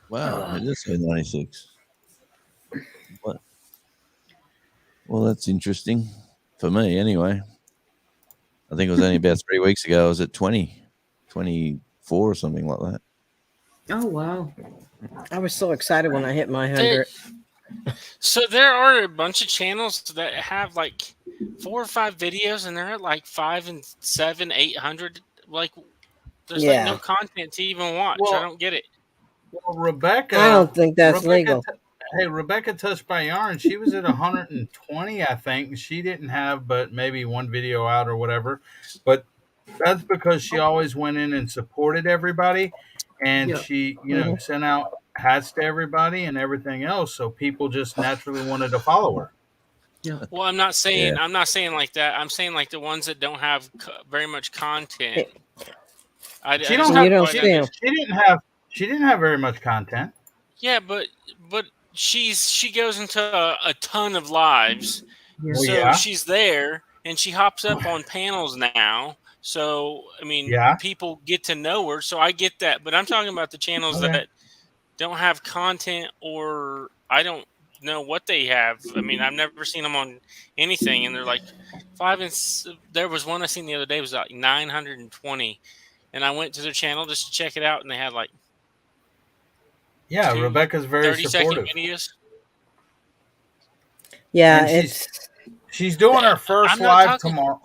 Wow, it is 96. What? Well, that's interesting for me, anyway. I think it was only about 3 weeks ago. I was at 24 or something like that. Oh, wow. I was so excited when I hit my 100. So there are a bunch of channels that have like 4 or 5 videos, and they're at like 5 and 7, 800. Like, there's like no content to even watch. I don't get it. Well, Rebecca. I don't think that's legal. Hey, Rebecca Touched by Yarn, she was at 120, I think. She didn't have but maybe one video out or whatever. But that's because she always went in and supported everybody. And she, sent out hats to everybody and everything else. So people just naturally wanted to follow her. Yeah. Well, I'm not saying like that. I'm saying like the ones that don't have very much content. She didn't have very much content. Yeah, but she goes into a ton of lives, so she's there and she hops up on panels now. So I mean, people get to know her. So I get that, but I'm talking about the channels that don't have content, or I don't know what they have. I mean, I've never seen them on anything, and they're like 5 and. There was one I seen the other day, it was like 920, and I went to their channel just to check it out, and they had like Yeah, 2 Rebecca's very 30-second supportive. videos. Yeah, And she's doing her first I'm not live talking. tomorrow.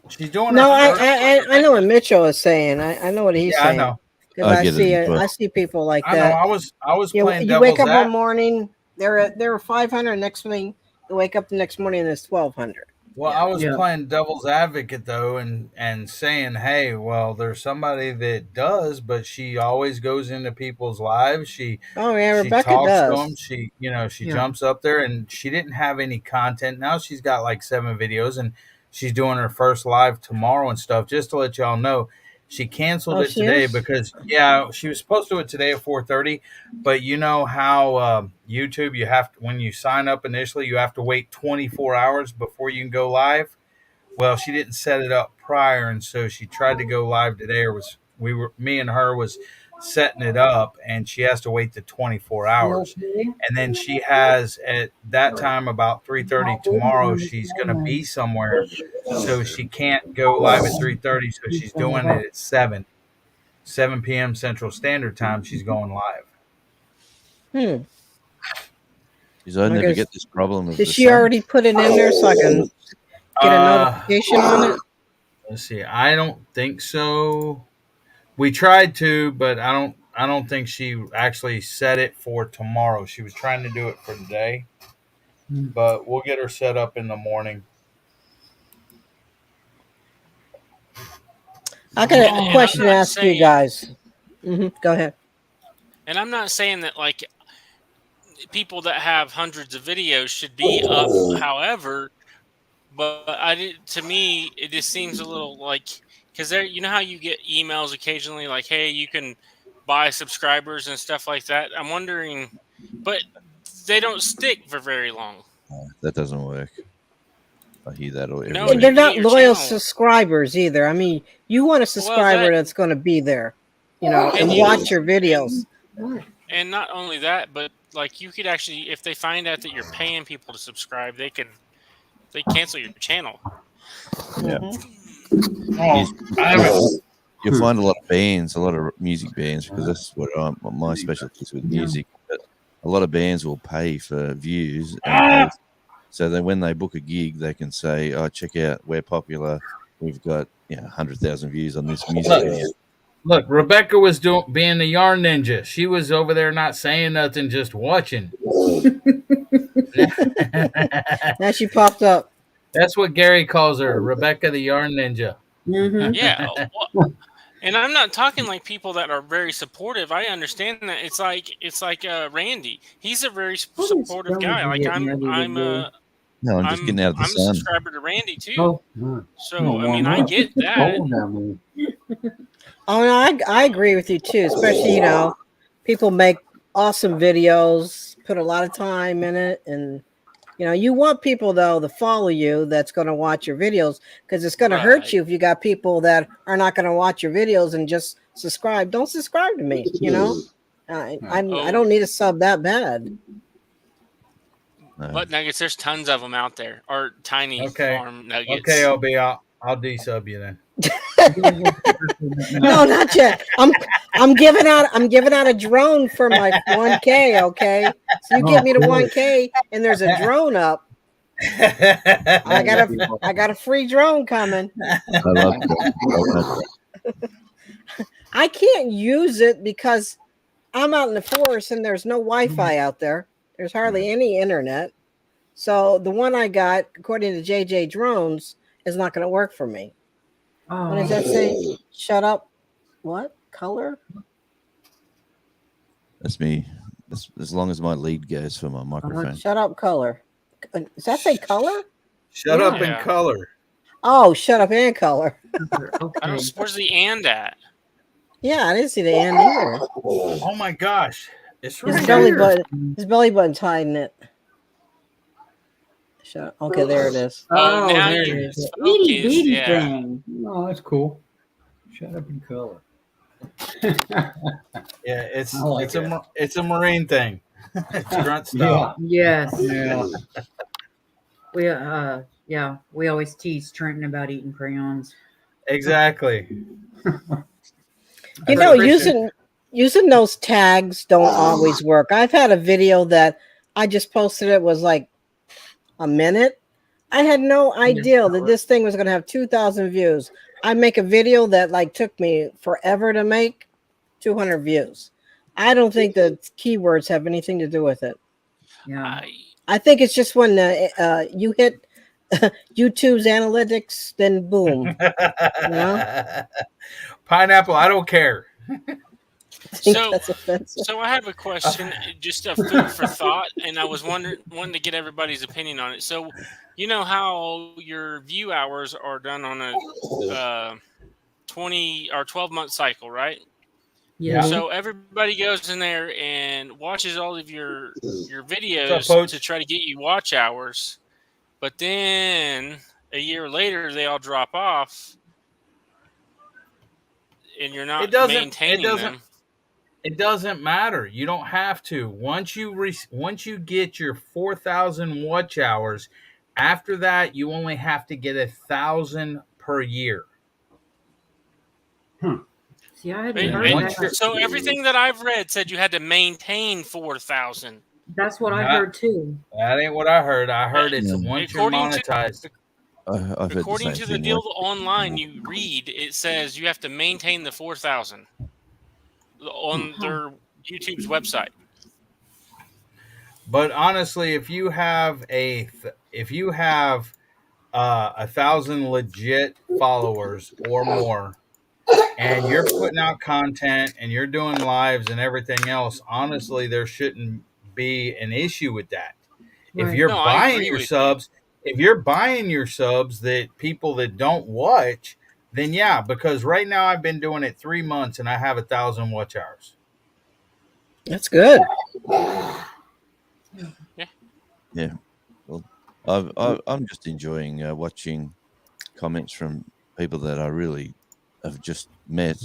She's doing no, her I first. know what Mitchell is saying. I know what he's Yeah, I saying. know. Because I get it as well. I see people like I know. that. I was playing You wake devil's up one ad. morning, there are 500. Next thing you wake up the next morning, and there's 1,200. Well, I was playing devil's advocate though, and saying, hey, well, there's somebody that does, but she always goes into people's lives. She Rebecca talks does. to them. She jumps up there, and she didn't have any content. Now she's got like 7 videos, and she's doing her first live tomorrow and stuff. Just to let y'all know, she canceled it today because she was supposed to do it today at 4:30, but you know how YouTube, you have to, when you sign up initially, you have to wait 24 hours before you can go live. Well, she didn't set it up prior, and so she tried to go live today, or me and her was setting it up, and she has to wait the 24 hours. And then she has at that time about 3:30 tomorrow, she's going to be somewhere, so she can't go live at 3:30, so she's doing it at 7 p.m. Central Standard Time. She's going live. I never get this problem. Did she already put it in there so I can get a notification on it? Let's see. I don't think so. We tried to, but I don't think she actually set it for tomorrow. She was trying to do it for today, but we'll get her set up in the morning. I got a question to ask you guys. Go ahead. And I'm not saying that like people that have hundreds of videos should be up. However, but to me, it just seems a little like, because there, you know how you get emails occasionally like, hey, you can buy subscribers and stuff like that. I'm wondering, but they don't stick for very long. That doesn't work. I hear that all No, they're not loyal subscribers either. I mean, you want a subscriber that's going to be there, and watch your videos. And not only that, but like you could actually, if they find out that you're paying people to subscribe, they cancel your channel. Yeah. Oh, You'll find a lot of bands, a lot of music bands, because that's what my specialty is with music. But a lot of bands will pay for views, so that when they book a gig, they can say, "Oh, check out, we're popular. We've got 100,000 views on this music video." Look, Rebecca was being the yarn ninja. She was over there not saying nothing, just watching. Now she popped up. That's what Gary calls her, Rebecca the yarn ninja. Yeah. And I'm not talking like people that are very supportive. I understand that it's like Randy. He's a very supportive guy. Like I'm just getting out of the sun. I'm a subscriber to Randy too. So I mean, I get that. Oh no, I agree with you too. Especially people make awesome videos, put a lot of time in it, and you want people though to follow you that's going to watch your videos, because it's going to hurt you if you got people that are not going to watch your videos and just subscribe. Don't subscribe to me. I don't need a sub that bad. But nuggets, there's tons of them out there. Or tiny farm nuggets. Okay, LB, I'll desub you then. No, not yet. I'm giving out a drone for my 1K. Okay, so you get me to 1K, and there's a drone up. I got a free drone coming. I love that. I can't use it because I'm out in the forest and there's no Wi-Fi out there. There's hardly any internet. So the one I got, according to JJ Drones, is not going to work for me. What does that say? Shut up. What? Color? That's me. As long as my lead goes for my microphone. Shut up, color. Does that say color? Shut up and color. Oh, shut up and color. Where's the and at? Yeah, I didn't see the and either. Oh my gosh. It's right his belly button's hiding it. Shut up. Okay, there it is. Oh, now there you're it is. Itty bitty thing. Oh, that's cool. Shut up and color. Yeah, it's like it's a marine thing. It's grunt style. Yes. Yeah. We always tease Trenton about eating crayons. Exactly. using those tags don't always work. I've had a video that I just posted. It was like a minute. I had no idea that this thing was going to have 2,000 views. I make a video that like took me forever to make, 200 views. I don't think the keywords have anything to do with it. Yeah. I think it's just when you hit YouTube's analytics, then boom. You know? Pineapple, I don't care. So I have a question, just a food for thought, and I was wanting to get everybody's opinion on it. So, you know how your view hours are done on a 20 or 12-month cycle, right? Yeah. So everybody goes in there and watches all of your videos to try to get you watch hours, but then a year later they all drop off, and you're not maintaining them. It doesn't matter. You don't have to. Once you get your 4,000 watch hours, after that you only have to get 1,000 per year. See, I hadn't heard that. So everything that I've read said you had to maintain 4,000. That's what I heard too. That ain't what I heard. I heard it's once you're monetized. According to the deal online you read, it says you have to maintain the 4,000 on their YouTube's website. But honestly, if you have 1,000 legit followers or more, and you're putting out content and you're doing lives and everything else, honestly, there shouldn't be an issue with that. Right. If you're buying your subs, that people that don't watch, then yeah, because right now I've been doing it 3 months and I have 1,000 watch hours. That's good. Yeah. Well, I'm just enjoying watching comments from people that I really have just met,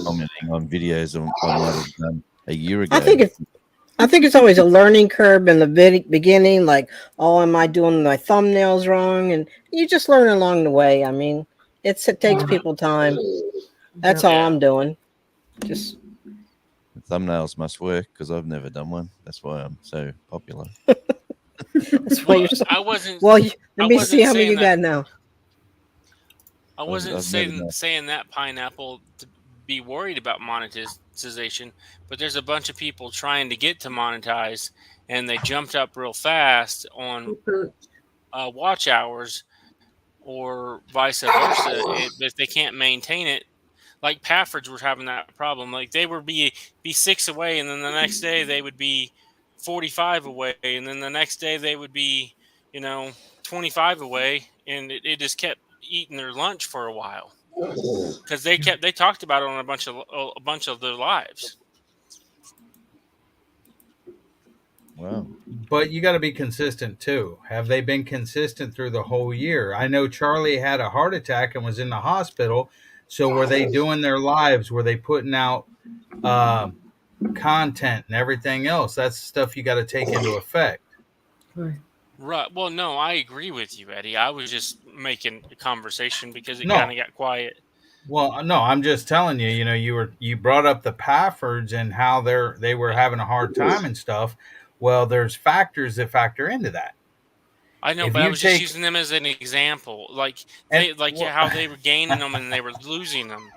commenting on videos I might have done a year ago. I think it's always a learning curve in the beginning. Like, oh, am I doing my thumbnails wrong? And you just learn along the way. I mean, it takes people time. That's all I'm doing. Just thumbnails must work because I've never done one. That's why I'm so popular. That's why you're so. I wasn't. Well, let me see how many you got now. I wasn't saying that, Pineapple, to be worried about monetization, but there's a bunch of people trying to get to monetize, and they jumped up real fast on watch hours, or vice versa. If they can't maintain it, like Paffords were having that problem. Like they would be 6 away, and then the next day they would be 45 away, and then the next day they would be, 25 away, and it just kept eating their lunch for a while because they talked about it on a bunch of their lives. Wow. But you got to be consistent too. Have they been consistent through the whole year? I know Charlie had a heart attack and was in the hospital. So were they doing their lives? Were they putting out content and everything else? That's stuff you got to take into effect. Right. Well, no, I agree with you, Eddie. I was just making a conversation because it kind of got quiet. Well, no, I'm just telling you. You brought up the Paffords and how they were having a hard time and stuff. Well, there's factors that factor into that. I know, but I was just using them as an example, how they were gaining them and they were losing them.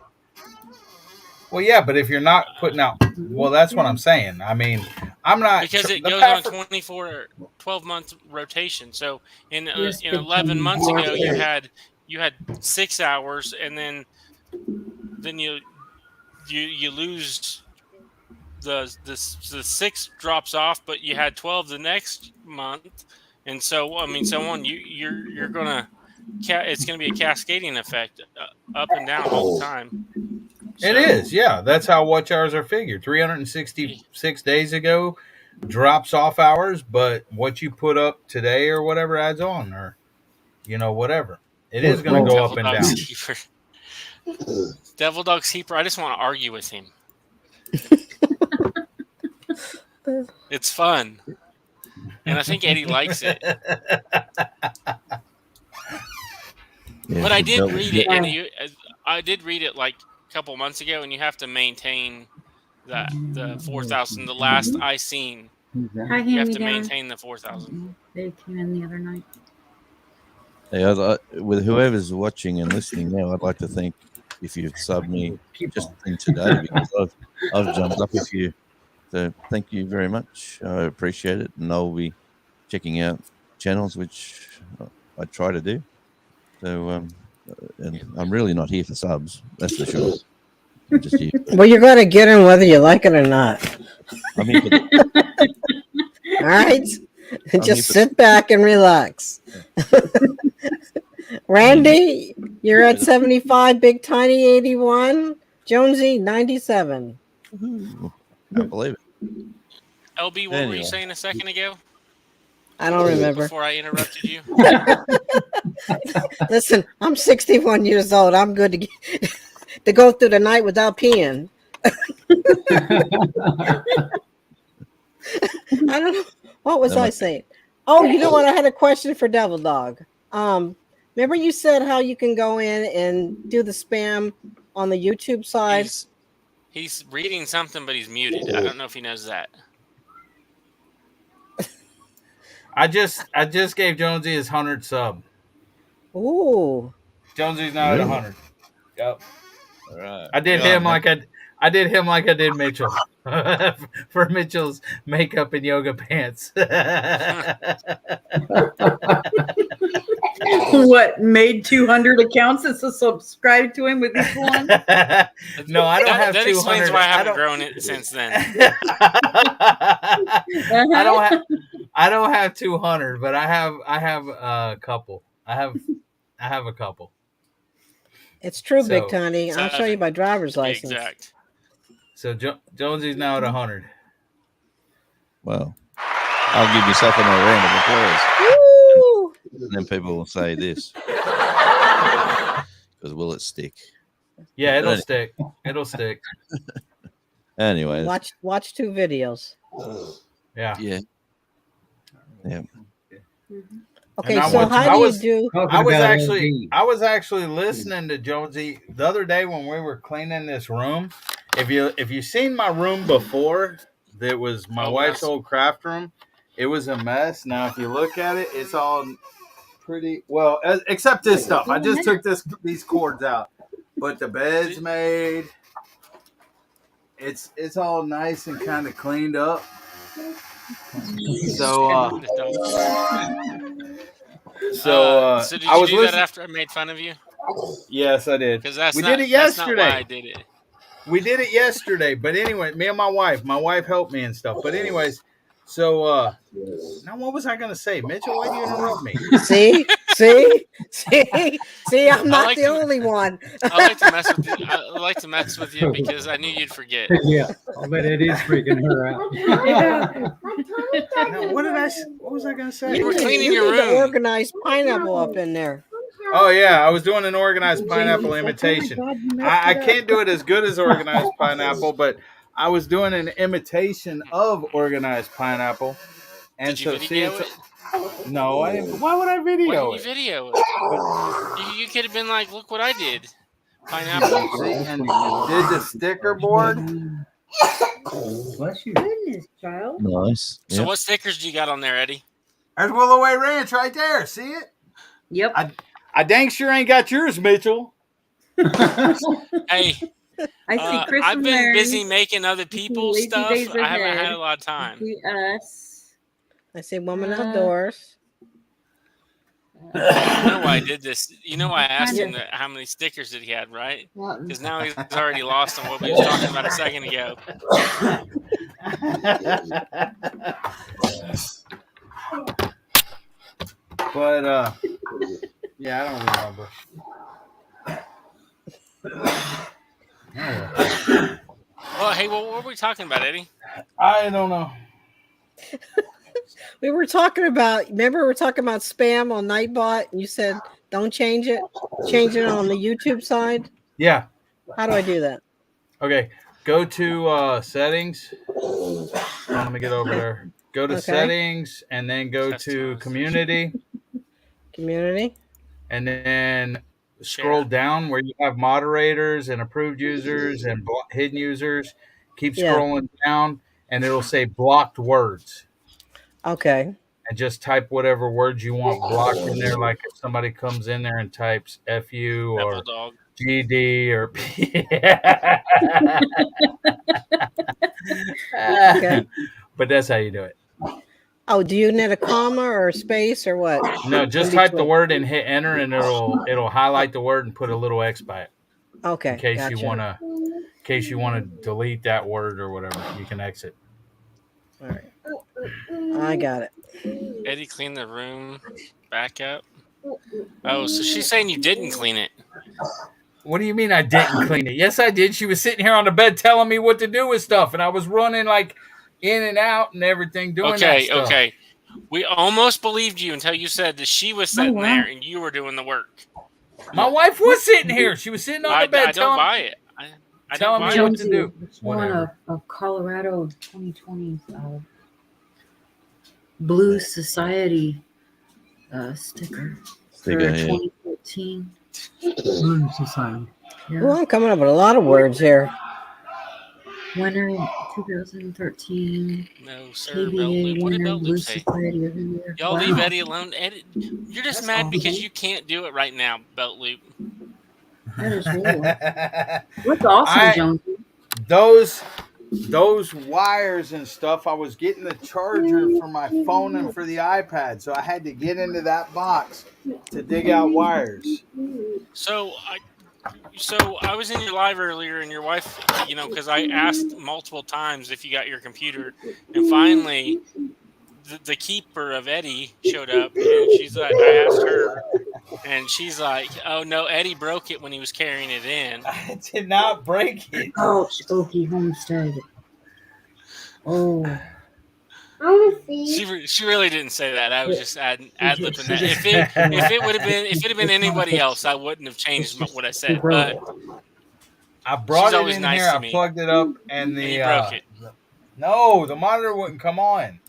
Well, yeah, but if you're not putting out, well, that's what I'm saying. I mean, I'm not because it goes on 12-month rotation. So in 11 months ago, you had 6 hours, and then you lose the 6 drops off, but you had 12 the next month. And so, I mean, so on. You're gonna, it's gonna be a cascading effect, up and down all the time. So, it is, yeah. That's how watch hours are figured. 366 days ago drops off hours, but what you put up today or whatever adds on, or whatever. It is going to go up and down. Devil Dog's Keeper. I just want to argue with him. It's fun. And I think Eddie likes it. But I did read it, and I did read it like a couple months ago, and you have to maintain the 4,000. The last I seen, Hi, you have hand to me down. maintain the 4,000. They came in the other night. Yeah, with whoever's watching and listening now, I'd like to thank if you've subbed me just in today because I've jumped up with you. So thank you very much. I appreciate it, and I'll be checking out channels which I try to do. So, and I'm really not here for subs, that's for sure. I'm just here. Well, you're going to get in whether you like it or not. I'm here for All right, just sit back and relax. Randy, you're at 75. Big Tiny 81. Jonesy 97. Can't believe it. LB, what were you saying a second ago? I don't remember. Before I interrupted you. Listen, I'm 61 years old. I'm good to go through the night without peeing. I don't know. What was I saying? Oh, you know what? I had a question for Devil Dog. Remember you said how you can go in and do the spam on the YouTube side? He's reading something, but he's muted. I don't know if he knows that. I just gave Jonesy his 100 sub. Ooh. Jonesy's now at 100. Yep. All right. I did him like I did Mitchell for Mitchell's makeup and yoga pants. What, made 200 accounts and so subscribe to him with each one? No, I don't have 200. That explains why I haven't grown it since then. I don't have 200, but I have a couple. I have a couple. It's true, So- Big Tiny. I'll show you my driver's license. Exact. So Jonesy's now at 100. Well, I'll give yourself a round of applause. Woo! And then people will say this. Because will it stick? Yeah, it'll stick. It'll stick. Anyways. Watch 2 videos. Yeah. Yeah. Yeah. Okay, so how do you do? I was actually listening to Jonesy the other day when we were cleaning this room. If you seen my room before, that was my wife's old craft room. It was a mess. Now, if you look at it, it's all pretty well, except this stuff. I just took these cords out, but the bed's made. It's all nice and kind of cleaned up. So did I you was do that listening. after I made fun of you? Yes, I did. Because We did it yesterday. That's not why I did it. We did it yesterday, but anyway, me and my wife helped me and stuff. But anyways, so now what was I gonna say, Mitchell? Why do you interrupt me? See, I'm not the only one. I like to mess with you. I like to mess with you because I knew you'd forget. Yeah, but it is freaking her out. No, what was I gonna say? You were cleaning You your need to room. organize pineapple up in there. Oh yeah, I was doing an organized pineapple imitation. I can't do it as good as organized pineapple, but I was doing an imitation of organized pineapple. And Did you video it? No, I didn't. Why would I video Why didn't you it? video it? You could have been like, look what I did. Pineapple. See, and did the sticker board. Bless you. Goodness, child. Nice. So Yep. what stickers do you got on there, Eddie? There's Willow Way Ranch right there. See it? Yep. I dang sure ain't got yours, Mitchell. Hey, I see Chris I've and been Larry. busy making other people's Lazy stuff. days I haven't ahead. had a lot of time. See us. I say woman outdoors. You know why I did this? You know why I asked him how many stickers that he had, right? Because now he's already lost on what we was talking about a second ago. But yeah, I don't remember. Well, hey, what were we talking about, Eddie? I don't know. We were talking about. Remember, we were talking about spam on Nightbot, and you said don't change it. Change it on the YouTube side. Yeah. How do I do that? Okay. Go to settings. Let me get over there. Go to Okay. settings and then go to community. Community. And then scroll down where you have moderators and approved users and hidden users. Keep Yeah. scrolling down, and it'll say blocked words. Okay. And just type whatever words you want blocked in there. Like if somebody comes in there and types "fu" or Apple dog. "GD" or Okay. but that's how you do it. Oh, do you need a comma or a space or what? No, just In type the between? word and hit enter, and it'll highlight the word and put a little X by it. Okay. In case Gotcha. you wanna delete that word or whatever, you can exit. All right. I got it. Eddie cleaned the room back up. Oh, so she's saying you didn't clean it. What do you mean I didn't clean it? Yes, I did. She was sitting here on the bed telling me what to do with stuff, and I was running like in and out and everything, doing that stuff. Okay. We almost believed you until you said that she was sitting there and you were doing the work. My wife was sitting here. She was sitting on the bed I don't buy it. I telling don't me buy what it. to do. Want Whatever. a Colorado 2020 Blue Society sticker for Sticker, yeah. 2014. Blue Society. Well, I'm coming up with a lot of words here. Winner 2013. No, sir. KBA Belt loop. What did winner, belt Blue loop say? Society every year. Y'all Wow. leave Eddie alone. Eddie, you're just That's mad awesome. because you can't do it right now, belt loop. That is horrible. What's awesome, Jonesy? Those wires and stuff, I was getting the charger for my phone and for the iPad, so I had to get into that box to dig out wires. So I was in your live earlier, and your wife, because I asked multiple times if you got your computer, and finally, the keeper of Eddie showed up, and she's like, I asked her, and she's like, "Oh no, Eddie broke it when he was carrying it in." I did not break it. Oh, Spooky Homestead. Oh. She really didn't say that. I was just ad libbing that. If it had been anybody else, I wouldn't have changed what I said. But I brought she's it always in nice here. to I me. plugged it up, and And you broke it. No, the monitor wouldn't come on.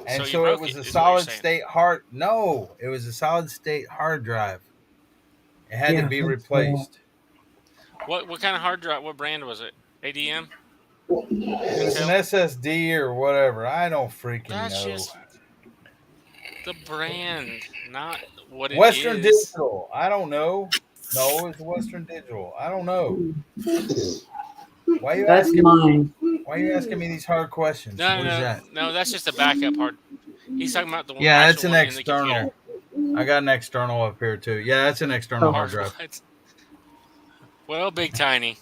And So you so it broke was it, a is what you're solid saying. state hard. No, it was a solid state hard drive. It had to be replaced. What kind of hard drive? What brand was it? ADM? It was an SSD or whatever. I don't freaking That's know. just the brand, not what it Western is. Digital. I don't know. No, it's Western Digital. I don't know. Why are you That's asking mine. me? Why are you asking me these hard questions? No, What is that? no, that's just a backup hard. He's talking about the one. Yeah, that's actual an one in the computer. external. I got an external up here too. Yeah, that's an external hard drive. What? Well, Big Tiny,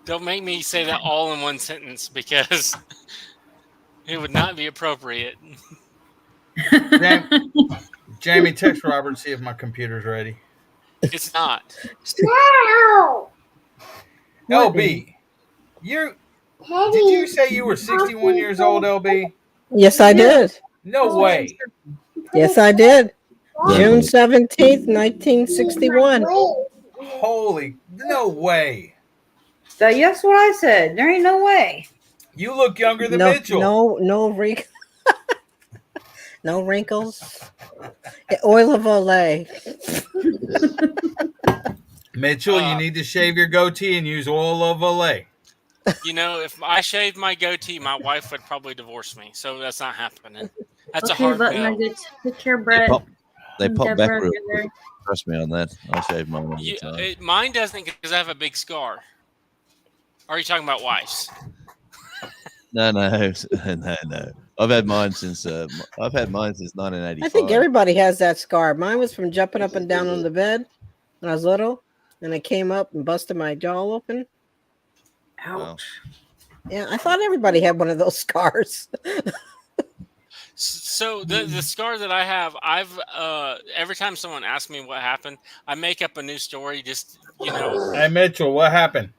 don't make me say that all in one sentence because it would not be appropriate. Jamie, text Robert and see if my computer's ready. It's not. No! LB, did you say you were 61 years old, LB? Yes, I did. No way. Yes, I did. June 17th, 1961. Holy, no way. That's what I said. There ain't no way. You look younger than No, Mitchell. no wrinkles. No wrinkles. Oil of Olay. Mitchell, you need to shave your goatee and use oil of Olay. If I shaved my goatee, my wife would probably divorce me. So that's not happening. That's Okay, a hard but no. Nuggets. Take care, Brett. They pop back Deborah, real you're quick. Trust me on that. I shave mine all the time. Mine doesn't because I have a big scar. Are you talking about wives? No. I've had mine since 1985. I think everybody has that scar. Mine was from jumping up and down on the bed when I was little, and I came up and busted my jaw open. Ouch. Yeah, I thought everybody had one of those scars. So the scar that I have, I've every time someone asks me what happened, I make up a new story. Just Hey Mitchell, what happened?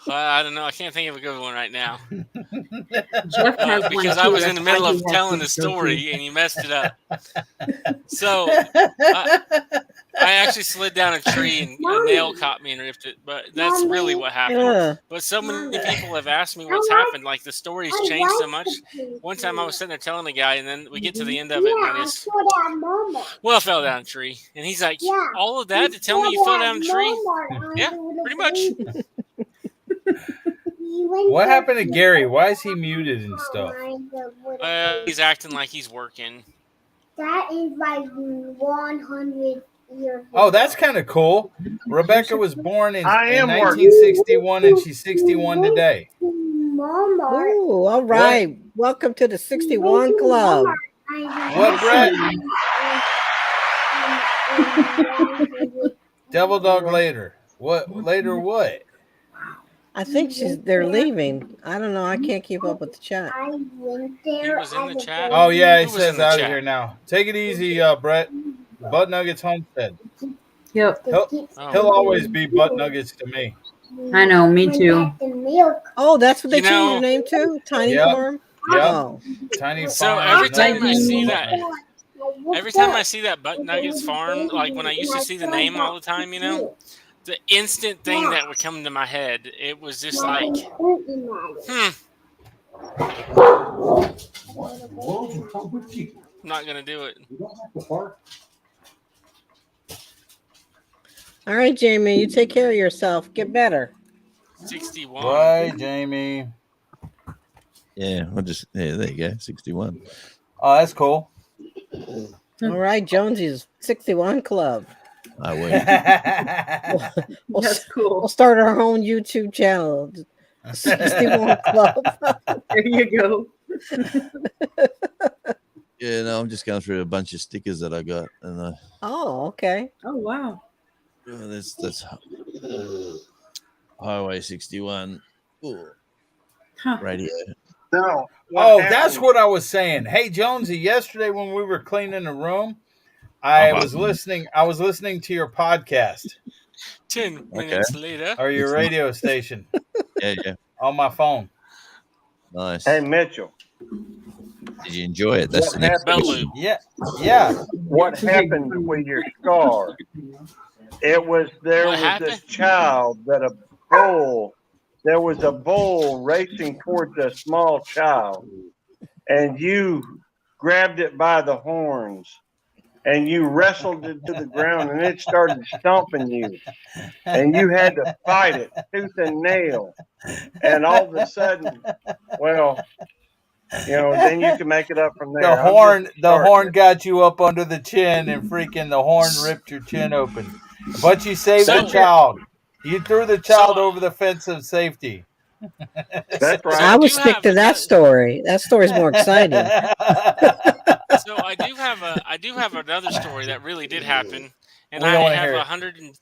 I don't know. I can't think of a good one right now. Jeff has one because too. I was in That's the middle why of he has telling to the go story through. and you messed it up. So I actually slid down a tree and a nail caught me and ripped it. But that's really what happened. Yeah. But so many people have asked me what's happened. Like the story's changed so much. One time I was sitting there telling a guy, and then we get to the end of it, and I just, I fell down a tree. And he's like, all of that to tell me you fell down a tree? Yeah, pretty much. What happened to Gary? Why is he muted and stuff? He's acting like he's working. That is like 100 years. Oh, that's kind of cool. Rebecca was born in I am 1961, and she's 61 today. Mama. Ooh, all right. Welcome to the 61 Club. What, Brett? Devil Dog later. What? Later what? I think they're leaving. I don't know. I can't keep up with the chat. I went He there. was in the chat. Oh, yeah, he Who was says in the out of chat? here now. Take it easy, Brett. Butt Nuggets Homestead. Yep. He'll always be Butt Nuggets to me. I know, me too. Oh, that's what they You changed know- your name to? Tiny Yep. Farm? Yep. Oh. Tiny So Farm, every time I Nuggets. see that, every time I see that Butt Nuggets Farm, like when I used to see the name all the time, you know, the instant thing that would come to my head, it was just like, not gonna do it. All right, Jamie, you take care of yourself. Get better. 61. Right, Jamie. Yeah, there you go, 61. Oh, that's cool. All right, Jonesy's 61 Club. I wait. That's cool. We'll start our own YouTube channel. 61 Club. There you go. Yeah, no, I'm just going through a bunch of stickers that I got, and Oh, okay. Oh, wow. that's Highway 61. Ooh. Huh. Radio. No. Oh, that's what I was saying. Hey, Jonesy, yesterday when we were cleaning the room, I was listening to your podcast 10 minutes later. or your radio station Yeah. on my phone. Nice. Hey, Mitchell. Did you enjoy it? That's What the next happened? question. Yeah. What happened with your scar? There was this child there was a bull racing towards a small child, and you grabbed it by the horns and you wrestled it to the ground, and it started stomping you, and you had to fight it tooth and nail, and all of a sudden, well, then you can make it up from there. The horn got you up under the chin, and freaking the horn ripped your chin open. But you saved the child. You threw the child over the fence of safety. That's right. I would stick to that story. That story's more exciting. So I do have another story that really did happen, and We I don't wanna have hear it. 100 and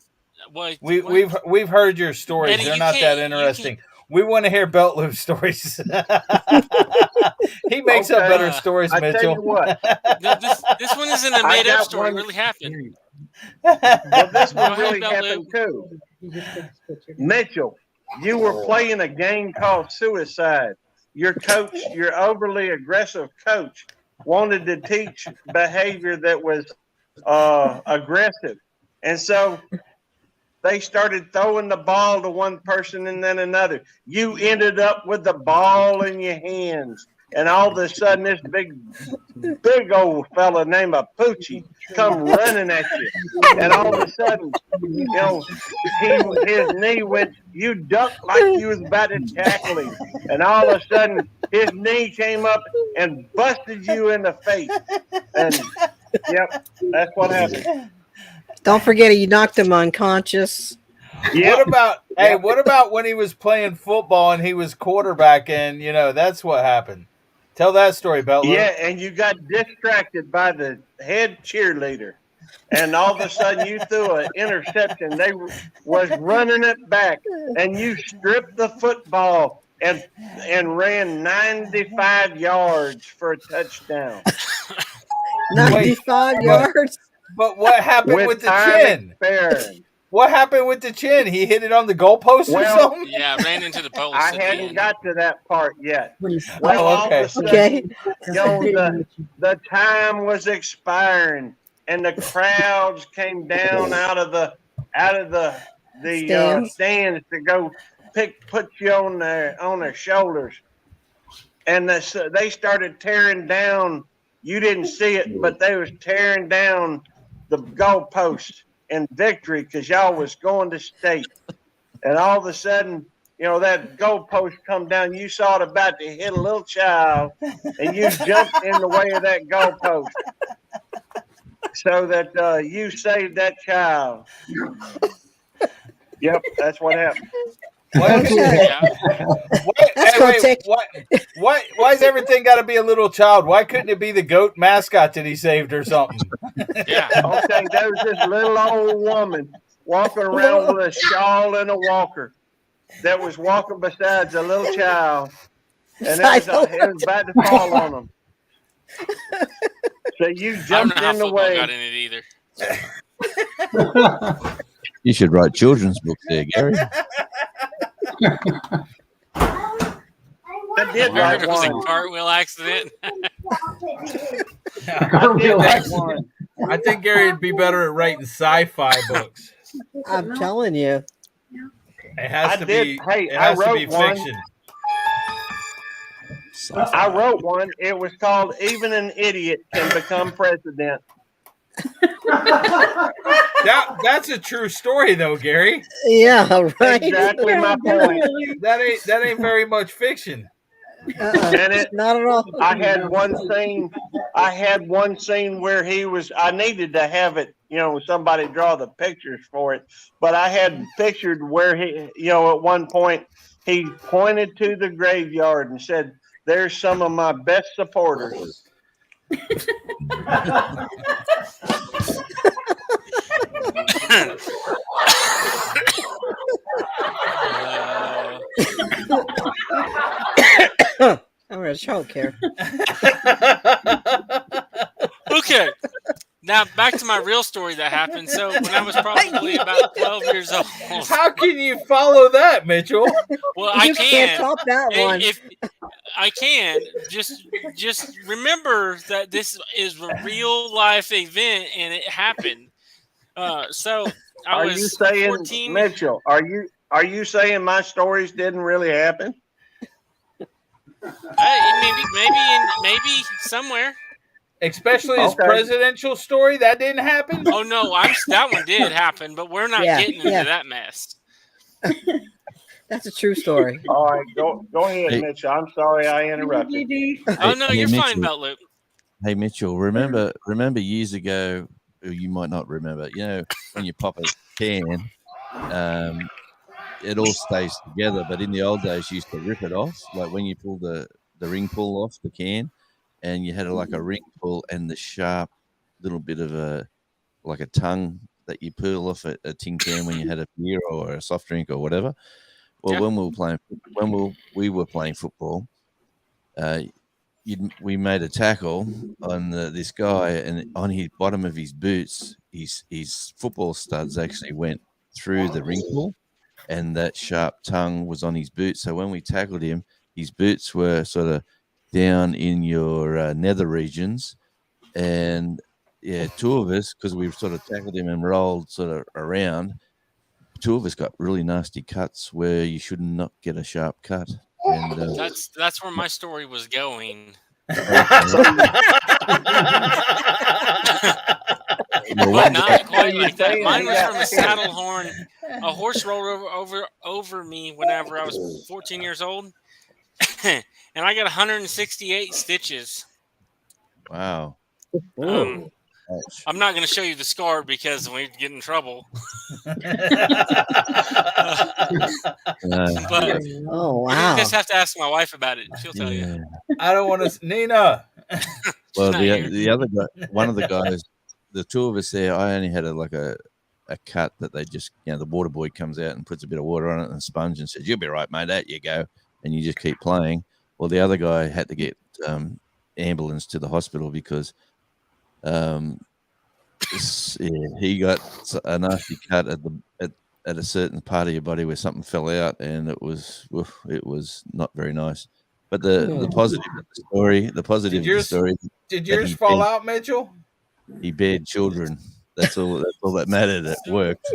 what? We've heard your stories. Eddie, They're you not that can't- interesting. We want to hear belt loop stories. He makes up Okay. better stories, I tell Mitchell. you what. No, this one isn't a I made up got story. It one- really happened. Well, this Go one ahead, really Belt happened Loop. too. Mitchell, you were playing a game called Suicide. Your coach, your overly aggressive coach, wanted to teach behavior that was aggressive. And so they started throwing the ball to one person and then another. You ended up with the ball in your hands. And all of a sudden, this big old fella named a Poochie come running at you. And all of a sudden, his knee went, you ducked like you was about to tackle him. And all of a sudden, his knee came up and busted you in the face. And, yep, that's what happened. Don't forget, you knocked him unconscious. What about when he was playing football and he was quarterbacking? That's what happened. Tell that story, Belt Loop. Yeah, and you got distracted by the head cheerleader. And all of a sudden you threw an interception. They was running it back, and you stripped the football and ran 95 yards for a touchdown. 95 yards? But what happened with the chin? What happened with the chin? He hit it on the goalpost or something? Yeah, ran into the post. I at the hadn't end. got to that part yet. Oh, All of okay. a sudden, the time was expiring, and the crowds came down out of the stands to go put you on their shoulders, and they started tearing down. You didn't see it, but they was tearing down the goalpost in victory because y'all was going to state. And all of a sudden, that goalpost come down. You saw it about to hit a little child, and you jumped in the way of that goalpost so that you saved that child. Yep, that's what happened. Why is everything got to be a little child? Why couldn't it be the goat mascot that he saved or something? Yeah. Okay, there was this little old woman walking around with a shawl and a walker that was walking beside a little child, and it was about to fall on them. So you jumped in the way. Got in it either. You should write children's books there, Gary. I did write It was a one. cartwheel accident. I think Gary would be better at writing sci-fi books. I'm telling you. It has to did. be. Hey, it has I to be wrote one. fiction. I wrote one. It was called "Even an Idiot Can Become President." That's a true story, though, Gary. Yeah, right. Exactly my point. That ain't very much fiction. And not at all. I had one scene where he was. I needed to have it, somebody draw the pictures for it. But I had pictured where he, at one point he pointed to the graveyard and said, "There's some of my best supporters." I'm gonna choke here. Okay. Now back to my real story that happened. So when I was probably about 12 years old. How can you follow that, Mitchell? Well, I You can't can. top that one. If I can, just remember that this is a real life event and it happened. So I Are was you saying, 14. Mitchell? Are you saying my stories didn't really happen? Maybe somewhere. Especially his Okay. presidential story, that didn't happen. Oh no, that one did happen, but we're not getting into that mess. That's a true story. All right, go ahead, Hey. Mitchell. I'm sorry I interrupted. Oh no, Hey, you're Mitchell. fine, Belt Loop. Hey Mitchell, remember years ago, or you might not remember, when you pop a can, it all stays together. But in the old days, you used to rip it off, like when you pull the ring pull off the can, and you had like a ring pull and the sharp little bit of a tongue that you pull off a tin can when you had a beer or a soft drink or whatever. Well, Yeah. when we were playing football, we made a tackle on this guy, and on his bottom of his boots, his football studs actually went through the ring pull, and that sharp tongue was on his boots. So when we tackled him, his boots were sort of down in your nether regions, and two of us, because we sort of tackled him and rolled sort of around, two of us got really nasty cuts where you should not get a sharp cut. And That's where my story was going. But not quite like that. Mine was from a saddle horn. A horse rolled over me whenever I was 14 years old, and I got 168 stitches. Wow. I'm not going to show you the scar because we'd get in trouble. But Oh wow. you just have to ask my wife about it. She'll tell you. I don't want to, Nina. Well, not the other guy, one of the guys, the two of us there, I only had a cut that they just, the water boy comes out and puts a bit of water on it and a sponge and says, "You'll be right, mate. Out you go," and you just keep playing. Well, the other guy had to get ambulance to the hospital because he got a nasty cut at a certain part of your body where something fell out, and it was not very nice. But the positive of the story, Did yours fall out, Mitchell? He bared children. That's all that mattered. It worked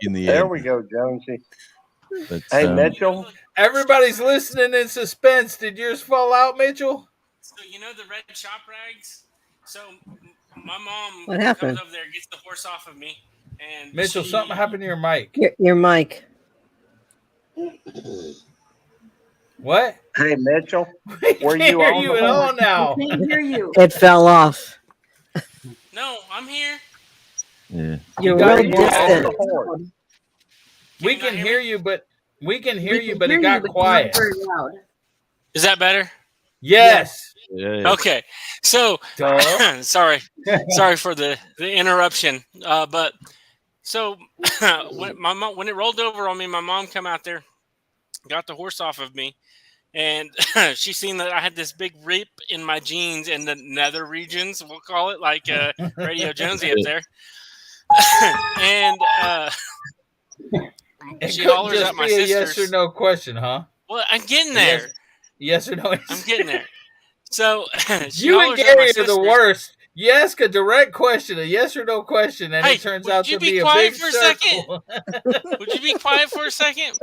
in the There end. we go, Jonesy. But, Hey, Mitchell. Everybody's listening in suspense. Did yours fall out, Mitchell? So you know the red shop rags? So my mom What happened? comes over there, gets the horse off of me, and Mitchell, something happened to your mic. Your mic. What? Hey, Mitchell, We were can't you hear on you the at all horse? now. Can't hear you. It fell off. No, I'm here. Yeah. You're got really you on distant. the horse. We can hear you, but We can it got hear you, but quiet. not very loud. Is that better? Yes. Yeah. Okay. So Duh. sorry for the interruption. But so when it rolled over on me, my mom come out there, got the horse off of me, and she seen that I had this big rip in my jeans in the nether regions, we'll call it, like Radio Jonesy up there. And It she couldn't hollers just at my be a sisters. yes or no question, huh? Well, I'm getting there. Yes or no. I'm getting there. So she You and hollers at my Gary are the sisters. worst. You ask a direct question, a yes or no question, and Hey, it turns would out you to be be a quiet big for a circle. Would you be quiet for a second?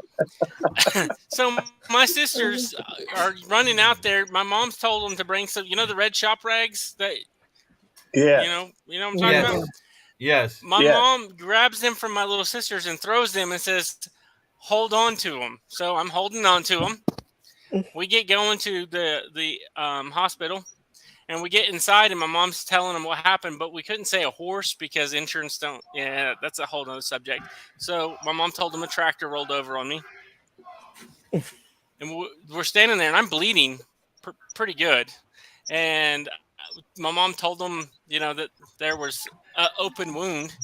So my sisters are running out there. My mom's told them to bring some, the red shop rags that, Yeah. you know what I'm talking Yes. about? Yes. My Yes. mom grabs them from my little sisters and throws them and says, hold on to them. So I'm holding on to them. We get going to the hospital. And we get inside, and my mom's telling them what happened, but we couldn't say a horse because insurance don't. Yeah, that's a whole other subject. So my mom told them a tractor rolled over on me, and we're standing there, and I'm bleeding pretty good. And my mom told them, that there was an open wound,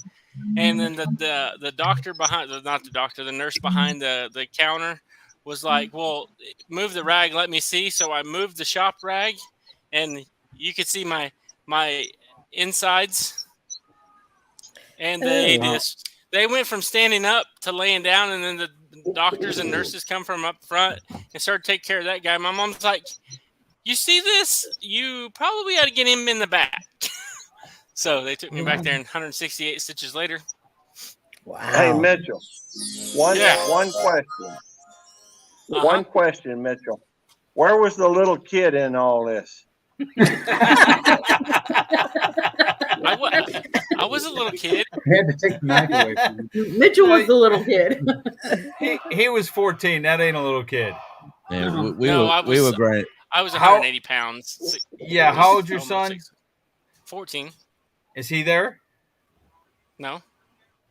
and then the doctor behind, not the doctor, the nurse behind the counter was like, "Well, move the rag, let me see." So I moved the shop rag, and you could see my insides, and they went from standing up to laying down, and then the doctors and nurses come from up front and started to take care of that guy. My mom's like, "You see this? You probably ought to get him in the back." So they took me back there, and 168 stitches later. Wow. Hey, Mitchell, one question. Uh-huh. One question, Mitchell. Where was the little kid in all this? I was a little kid. I had to take the knife away from him. Mitchell was the little kid. He was 14. That ain't a little kid. Yeah, we No, were great. I was 180 pounds. Yeah, how old's your son? 14. Is he there? No.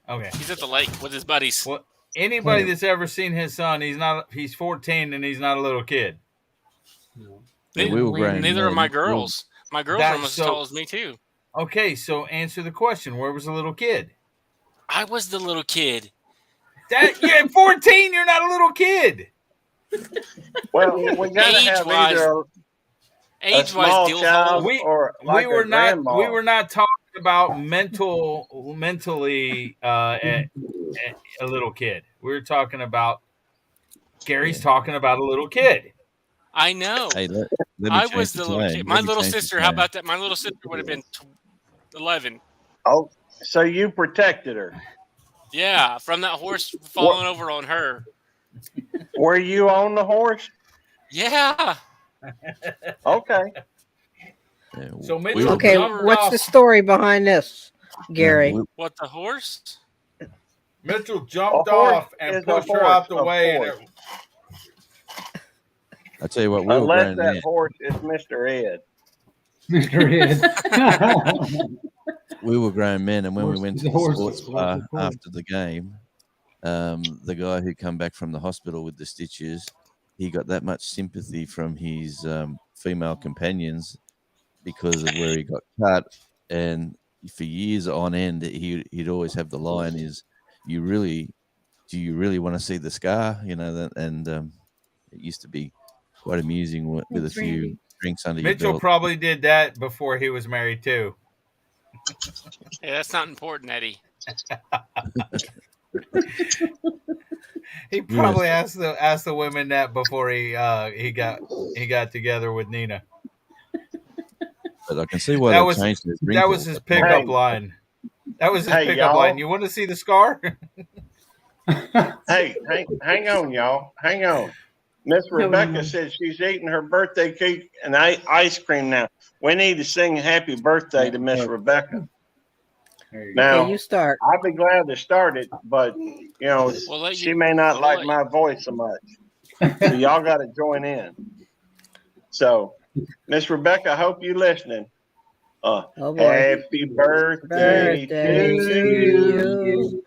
Okay. He's at the lake with his buddies. Well, anybody that's ever seen his son, he's 14 and he's not a little kid. Yeah, we were great. Neither are my girls. My girls are almost as tall as me too. Okay, so answer the question. Where was the little kid? I was the little kid. You're at 14, you're not a little kid. Well, we gotta have either a small child or like we were a not grandma. we were not talking about mentally a little kid. We were talking about Gary's talking about a little kid. I know. Hey, let me I change was the the little tone. kid. Let My me little change the sister. How tone. about that? My little sister would have been 11. Oh, so you protected her. Yeah, from that horse falling over on her. Were you on the horse? Yeah. Okay. So Okay, what's the story behind this, Gary? What, the horse? Mitchell jumped A horse off and is a pushed her horse, out the of way. course. I tell you what, we were Unless grown that men. horse is Mr. Ed. We were grown men, and when we went to the horse sports is bar horse. after the game, the guy who come back from the hospital with the stitches, he got that much sympathy from his female companions because of where he got cut, and for years on end, he'd always have the line: "Do you really want to see the scar?" And it used to be quite amusing with a few drinks under your Mitchell belt. probably did that before he was married too. Hey, that's not important, Eddie. He probably asked the women that before he got together with Nina. But I can see why That they was changed his that was his pickup line. That was his Hey, pickup y'all. line. You want to see the scar? Hey, hang on, y'all. Hang on. Miss Rebecca said she's eating her birthday cake and ice cream now. We need to sing happy birthday to Miss Rebecca. Now, Okay, you start. I'll be glad to start it, but We'll let she you- may not we'll like let my voice so much. So y'all got to join in. So, Miss Rebecca, I hope you're listening. Oh boy. Happy birthday to you.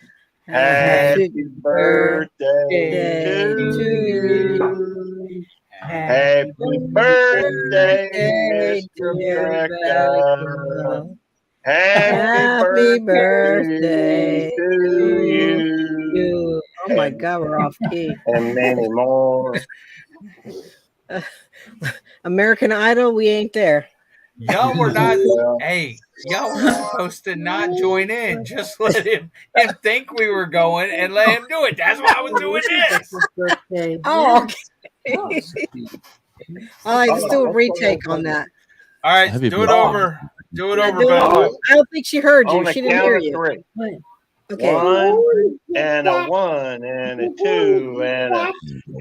Happy birthday to you. Happy birthday, Miss Rebecca. Happy birthday to you. Oh my God, we're off key. And many more. American Idol, we ain't there. Y'all were not. Hey, y'all were supposed to not join in. Just let him think we were going and let him do it. That's why I was doing this. Oh, okay. All right, let's do a retake on that. All right, do it over. Do it over, Bella. I don't think she heard you. On the She didn't count hear of you. three. Okay. 1 and a 1 and a 2 and a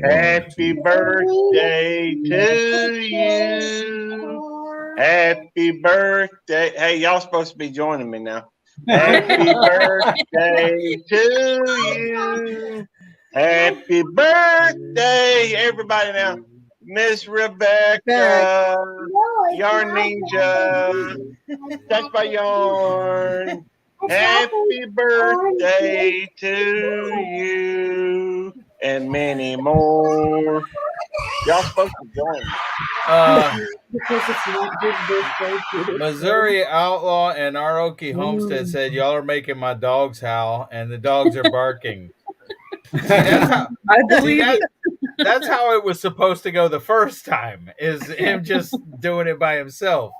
happy birthday to you. Happy birthday. Hey, y'all supposed to be joining me now. Happy birthday to you. Happy birthday, everybody now. Miss Rebecca, Yarn Ninja, Touched by Yarn. Happy birthday to you and many more. Y'all supposed to join me. Because it's not his birthday. Missouri Outlaw and Aroki Homestead said y'all are making my dogs howl and the dogs are barking. I believe it. That's how it was supposed to go the first time, is him just doing it by himself.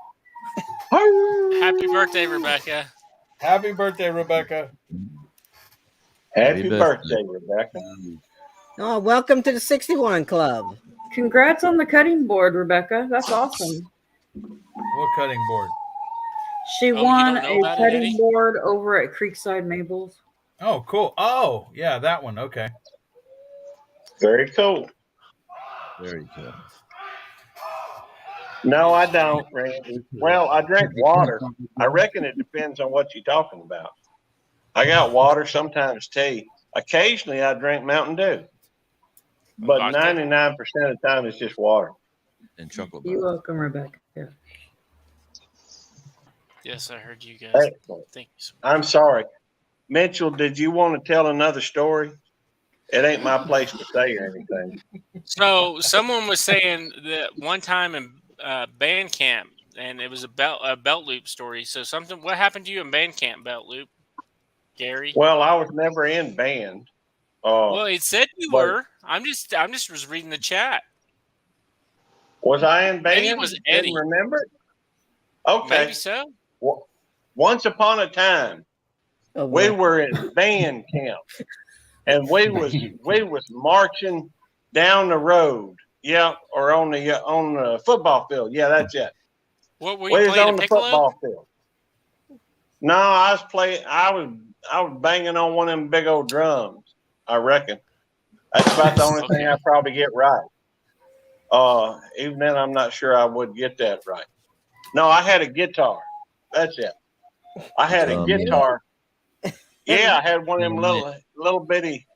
Happy birthday, Rebecca. Happy birthday, Rebecca. Happy birthday, Rebecca. Oh, welcome to the 61 Club. Congrats on the cutting board, Rebecca. That's awesome. What cutting board? She you won don't know a about it, cutting Eddie? board over at Creekside Maples. Oh, cool. Oh, yeah, that one. Okay. Very cool. Very cool. No, I don't, Randy. Well, I drink water. I reckon it depends on what you're talking about. I got water, sometimes tea. Occasionally, I drink Mountain Dew. But 99% of the time, it's just water. And chocolate. You're welcome, Rebecca. Yeah. Yes, I heard you guys. Excellent. Thank you so I'm sorry. Mitchell, did you want to tell another story? It ain't my place to say or anything. So someone was saying that one time in band camp, and it was a belt loop story. So something, what happened to you in band camp, belt loop, Gary? Well, I was never in band. Well, it said you were. I'm just was reading the chat. Was I in band? Maybe it was Eddie. Didn't remember it? Okay. Maybe so. Once upon a time, we were in band camp, and we was marching down the road. Yeah, or on the football field. Yeah, that's it. What were We you was playing? on A the piccolo? football field. No, I was playing. I was banging on one of them big old drums. I reckon that's about the only thing I probably get right. Even then, I'm not sure I would get that right. No, I had a guitar. That's it. I had a guitar. Yeah, I had one of them little bitty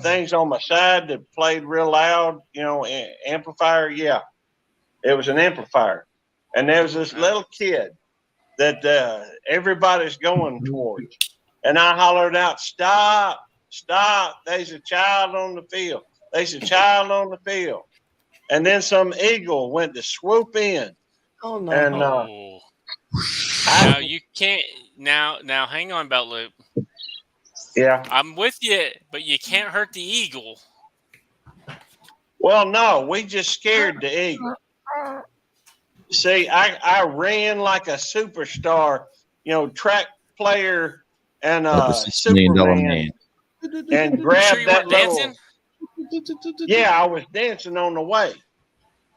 things on my side that played real loud. You know, amplifier. Yeah, it was an amplifier, and there was this little kid that everybody's going towards, and I hollered out, "Stop! Stop! There's a child on the field. There's a child on the field." And then some eagle went to swoop in. Oh no! And now you can't. Now, hang on, belt loop. Yeah, I'm with you, but you can't hurt the eagle. well, no, we just scared the eagle. See, I ran like a superstar, you know, track player and $6 million Superman, and grabbed Sure you that weren't dancing? Yeah, I was dancing on the way.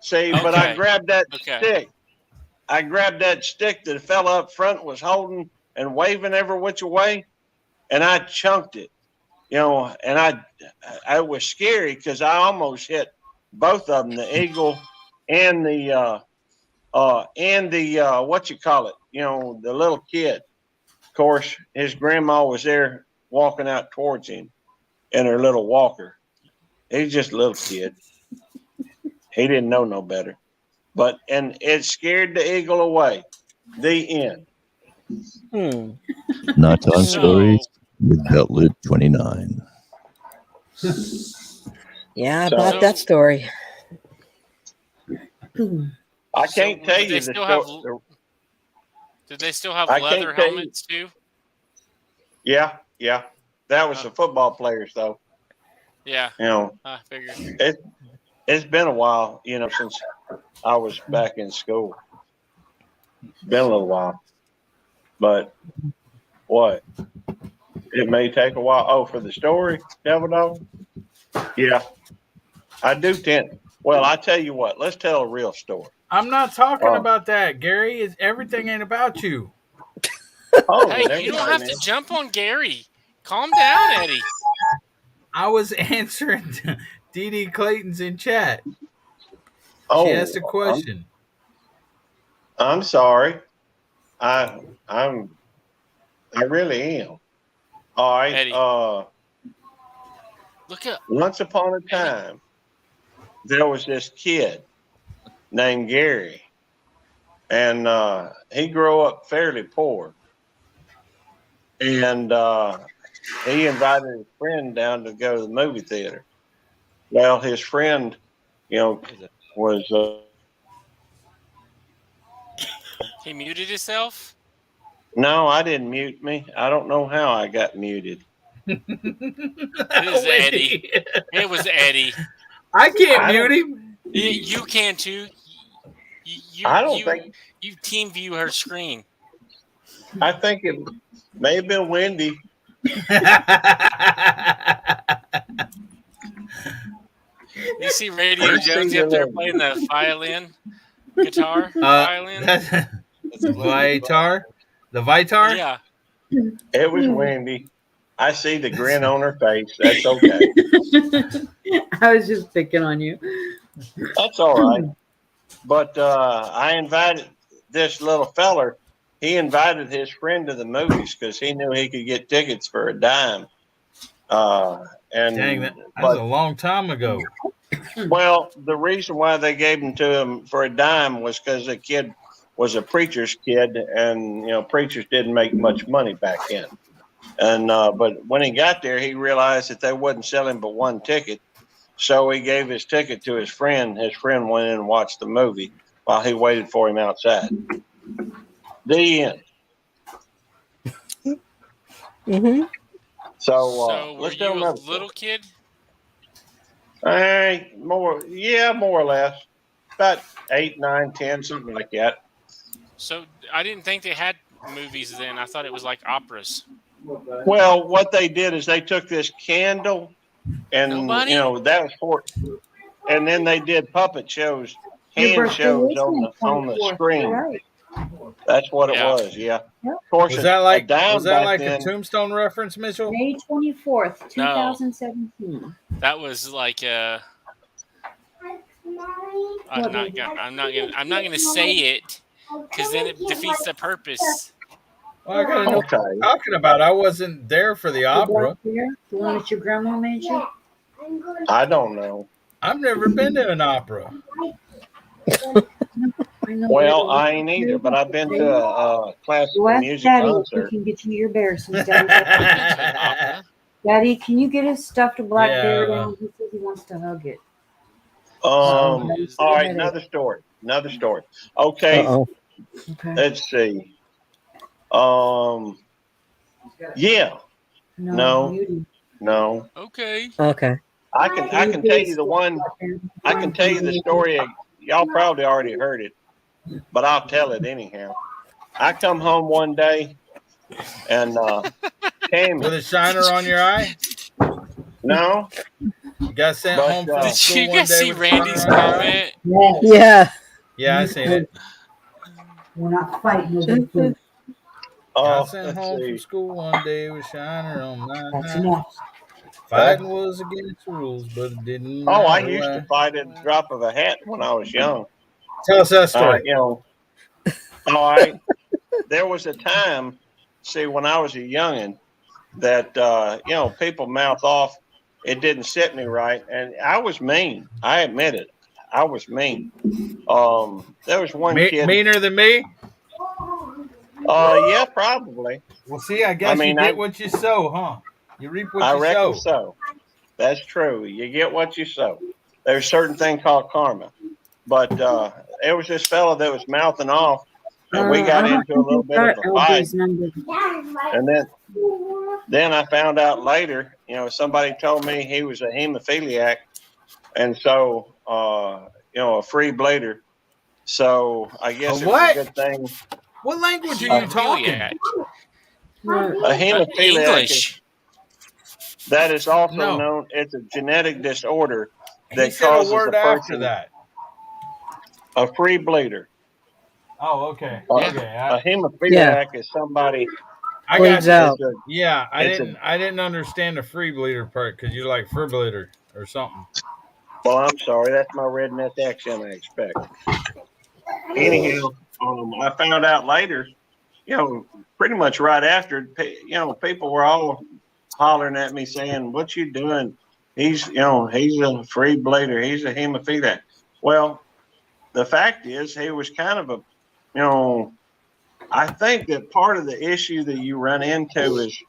See, but I Okay. grabbed that Okay. stick. I grabbed that stick that the fella up front was holding and waving every which way, and I chunked it. You know, and I was scary because I almost hit both of them, the eagle and the what you call it, you know, the little kid. Of course, his grandma was there walking out towards him in her little walker. He's just a little kid. He didn't know no better. And it scared the eagle away. The end. Nighttime stories with Beltloop 29. Yeah, I bought that story. I can't tell you the story. Did they still have I can't leather tell you. helmets too? Yeah. That was the football players, though. Yeah. You know, I figured. It's been a while, you know, since I was back in school. It's been a little while. But what? It may take a while. Oh, for the story, Devil Dog? Yeah. I do tend. Well, I tell you what, let's tell a real story. I'm not talking about that, Gary. Everything ain't about you. Hey, you don't have to jump on Gary. Calm down, Eddie. I was answering Dee Dee Clayton's in chat. Oh, she asked a question. I'm sorry. I really am. All right. Eddie. Look up. Once upon a time, there was this kid named Gary, and he grew up fairly poor. And he invited his friend down to go to the movie theater. Well, his friend, you know, was. He muted himself? No, I didn't mute me. I don't know how I got muted. It is Eddie. It was Eddie. I can't mute him. You can too. I don't think you team view her screen. I think it may have been Wendy. You see Radio Jonesy up there playing the violin, guitar, violin. Vitar? The Vitar? Yeah. It was Wendy. I see the grin on her face. That's okay. I was just picking on you. That's all right. But I invited this little feller. He invited his friend to the movies because he knew he could get tickets for a dime. Dang, that was a long time ago. Well, the reason why they gave him to him for a dime was because the kid was a preacher's kid, and you know preachers didn't make much money back then. And but when he got there, he realized that they wouldn't sell him but one ticket, so he gave his ticket to his friend. His friend went in and watched the movie while he waited for him outside. The end. Mm-hmm. So were let's you do a another little kid? more or less. About 8, 9, 10, something like that. So I didn't think they had movies then. I thought it was like operas. Well, what they did is they took this candle and Nobody? you know that was for, and then they did puppet shows, hand shows on the screen. Right. That's what it was. Yeah. Yep. Of course, Was that like then, a Tombstone reference, Mitchell? May 24th, 2017. That was like I'm not gonna say it because then it defeats the purpose. Well, I gotta know what you're talking about. I wasn't there for the opera. The one that your grandma made you? I don't know. I've never been to an opera. Well, I ain't either, but I've been to a classical Ask music Daddy if concert. he can get you your bear. Since Daddy, can you get his stuffed black bear down? He says he wants to hug it. All right, another story. Okay. Okay. Let's see. Yeah. No. Okay. Okay. I can tell you the one. I can tell you the story. Y'all probably already heard it, but I'll tell it anyhow. I come home one day, and Tammy with a shiner on your eye. No. You got sent home from Did school you one guys day see with Randy's shiner on your eye? comment? Yeah. Yeah, I seen it. We're not fighting over food. Got sent home from school one day with shiner on my That's eye. enough. Fighting was against the rules, but it didn't. Oh, I matter used why. to fight at the drop of a hat when I was young. Tell us that story. All right. There was a time, see, when I was a youngin', that people mouth off it didn't sit me right, and I was mean. I admit it. I was mean. There was one kid. Meaner than me? Yeah, probably. Well, see, I guess you get what you sow, huh? You reap what I you reckon sow. so. That's true. You get what you sow. There's a certain thing called karma. But there was this fellow that was mouthing off, and we got into a little bit of a fight. And then I found out later, somebody told me he was a hemophiliac, and so, a free bleeder. So I guess it was a good thing. What language are you talking? A hemophiliac English. That is also known as a genetic disorder that He said causes a word person after that. a free bleeder. Oh, okay. A hemophiliac is somebody. I got you. out. Yeah, I didn't understand the free bleeder part because you're like free bleeder or something. Well, I'm sorry. That's my redneck accent, I expect. Anyhow, I found out later, pretty much right after, people were all hollering at me saying, "What you doing? He's a free bleeder. He's a hemophiliac." Well, the fact is, he was kind of a, I think that part of the issue that you run into is,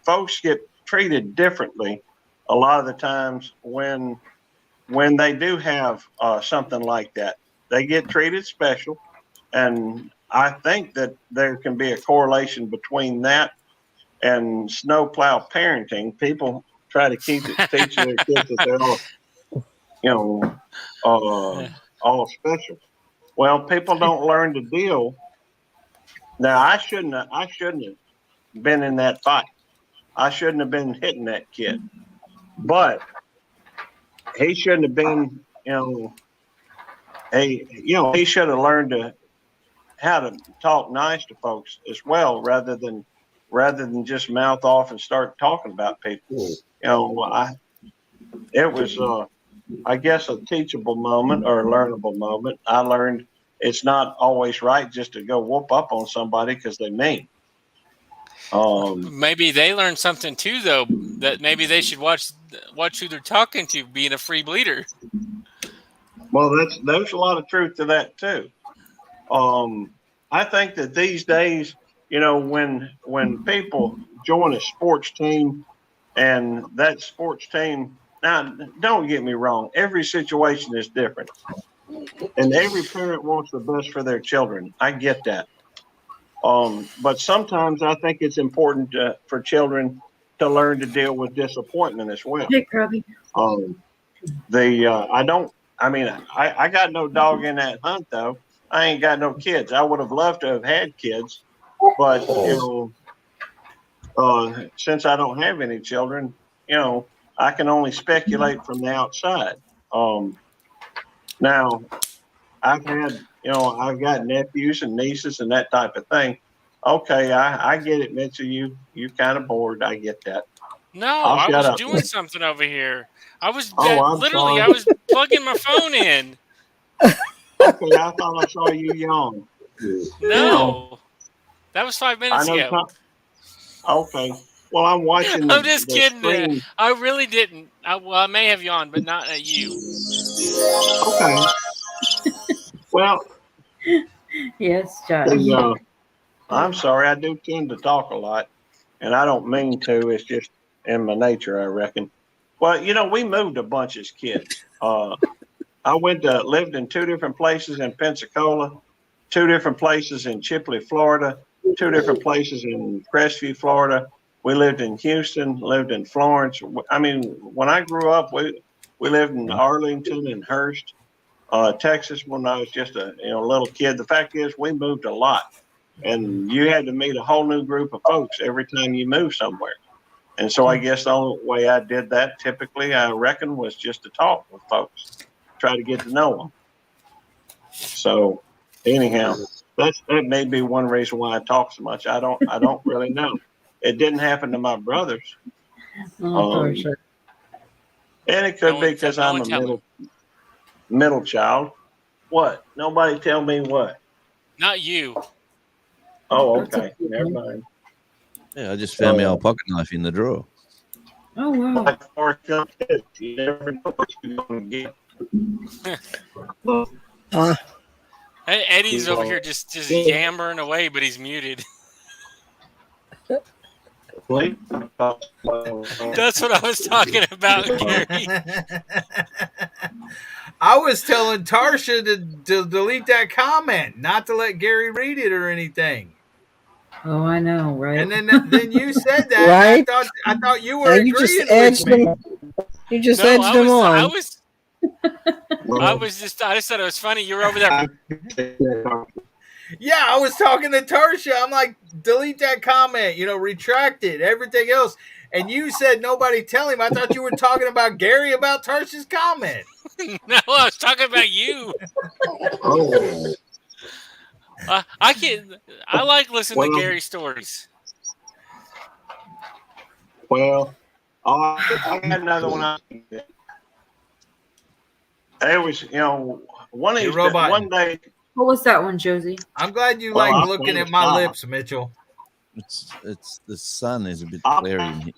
folks get treated differently a lot of the times when they do have something like that. They get treated special, and I think that there can be a correlation between that and snowplow parenting. People try to teach their kids that they're all special. Well, people don't learn to deal. Now, I shouldn't have been in that fight. I shouldn't have been hitting that kid, but he shouldn't have been. He should have learned how to talk nice to folks as well, rather than just mouth off and start talking about people. It was, I guess, a teachable moment or a learnable moment. I learned it's not always right just to go whoop up on somebody because they mean. Maybe they learned something too, though, that maybe they should watch who they're talking to, being a free bleeder. Well, there's a lot of truth to that too. I think that these days, when people join a sports team, and that sports team, now don't get me wrong, every situation is different, and every parent wants the best for their children. I get that. But sometimes I think it's important for children to learn to deal with disappointment as well. Hey, Kirby. I got no dog in that hunt though. I ain't got no kids. I would have loved to have had kids, but since I don't have any children, I can only speculate from the outside. Now I've got nephews and nieces and that type of thing. Okay, I get it, Mitchell. You kind of bored. I get that. No, I was doing something over here. I was literally, I was plugging my phone in. Okay, I thought I saw you yawn. No, that was 5 minutes ago. Okay, well, I'm watching. I'm just kidding. I really didn't. I may have yawned, but not at you. Okay. Well. Yes, Josh. I'm sorry. I do tend to talk a lot, and I don't mean to. It's just in my nature, I reckon. Well, we moved a bunch as kids. I lived in 2 different places in Pensacola, 2 different places in Chipley, Florida, 2 different places in Crestview, Florida. We lived in Houston, lived in Florence. I mean, when I grew up, we lived in Arlington and Hurst, Texas, when I was just a little kid. The fact is, we moved a lot, and you had to meet a whole new group of folks every time you moved somewhere. And so I guess the only way I did that typically, I reckon, was just to talk with folks, try to get to know them. So anyhow, that may be one reason why I talk so much. I don't really know. It didn't happen to my brothers. Sure. And it could be because I'm a middle child. What? Nobody tell me what? Not you. Oh, okay. Never mind. Yeah, I just found my old pocket knife in the drawer. Oh wow. Like Forrest Gump said, you never know what you're going to get. Hey, Eddie's over here just yammering away, but he's muted. That's what I was talking about, Gary. I was telling Tarsha to delete that comment, not to let Gary read it or anything. Oh, I know, right? And then you said that. Right? And I thought you were You just agreeing with edged me. them. You just edged them on. I just thought it was funny. You were over there. Yeah, I was talking to Tarsha. I'm like, delete that comment, retract it, everything else. And you said nobody tell him. I thought you were talking about Gary about Tarsha's comment. No, I was talking about you. I like listening to Gary's stories. Well, I got another one. It was, one of these one day. What was that one, Josie? I'm glad you like looking at my lips, Mitchell. It's the sun is a bit glary in here.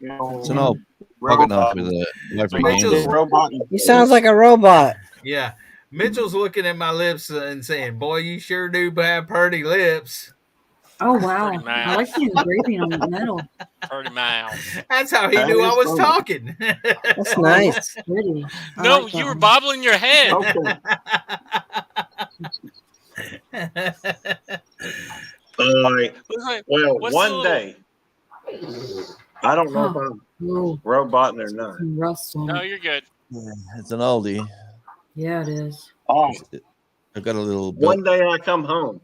It's an old pocket knife with a rotary handle. He sounds like a robot. Yeah. Mitchell's looking at my lips and saying, "Boy, you sure do have pretty lips." Oh wow! I like the engraving on the metal. Pretty mild. That's how he knew I was talking. That's nice. Pretty. No, you were bobbling your head. All right. Well, one day, I don't know if I'm roboting or not. Rust on No, it. you're good. Yeah, it's an oldie. Yeah, it is. Oh, I've got a little belt. one day I come home,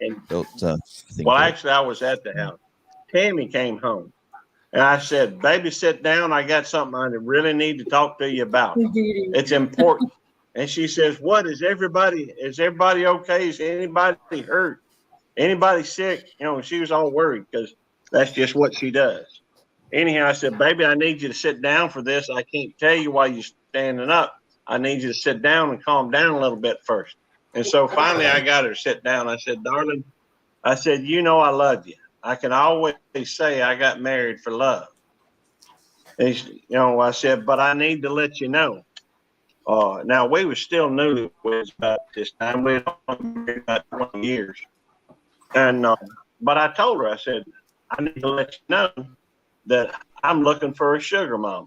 and actually, I was at the house. Tammy came home, and I said, "Baby, sit down. I got something I really need to talk to you about. It's important." And she says, "What is everybody? Is everybody okay? Is anybody hurt? Anybody sick?" She was all worried because that's just what she does. Anyhow, I said, "Baby, I need you to sit down for this. I can't tell you while you're standing up. I need you to sit down and calm down a little bit first." And so finally I got her to sit down. I said, "Darling," I said, "I love you. I can always say I got married for love." And I said, "But I need to let you know." Now we were still newlyweds about this time. We had only been married about 20 years. And but I told her, I said, "I need to let you know that I'm looking for a sugar mom,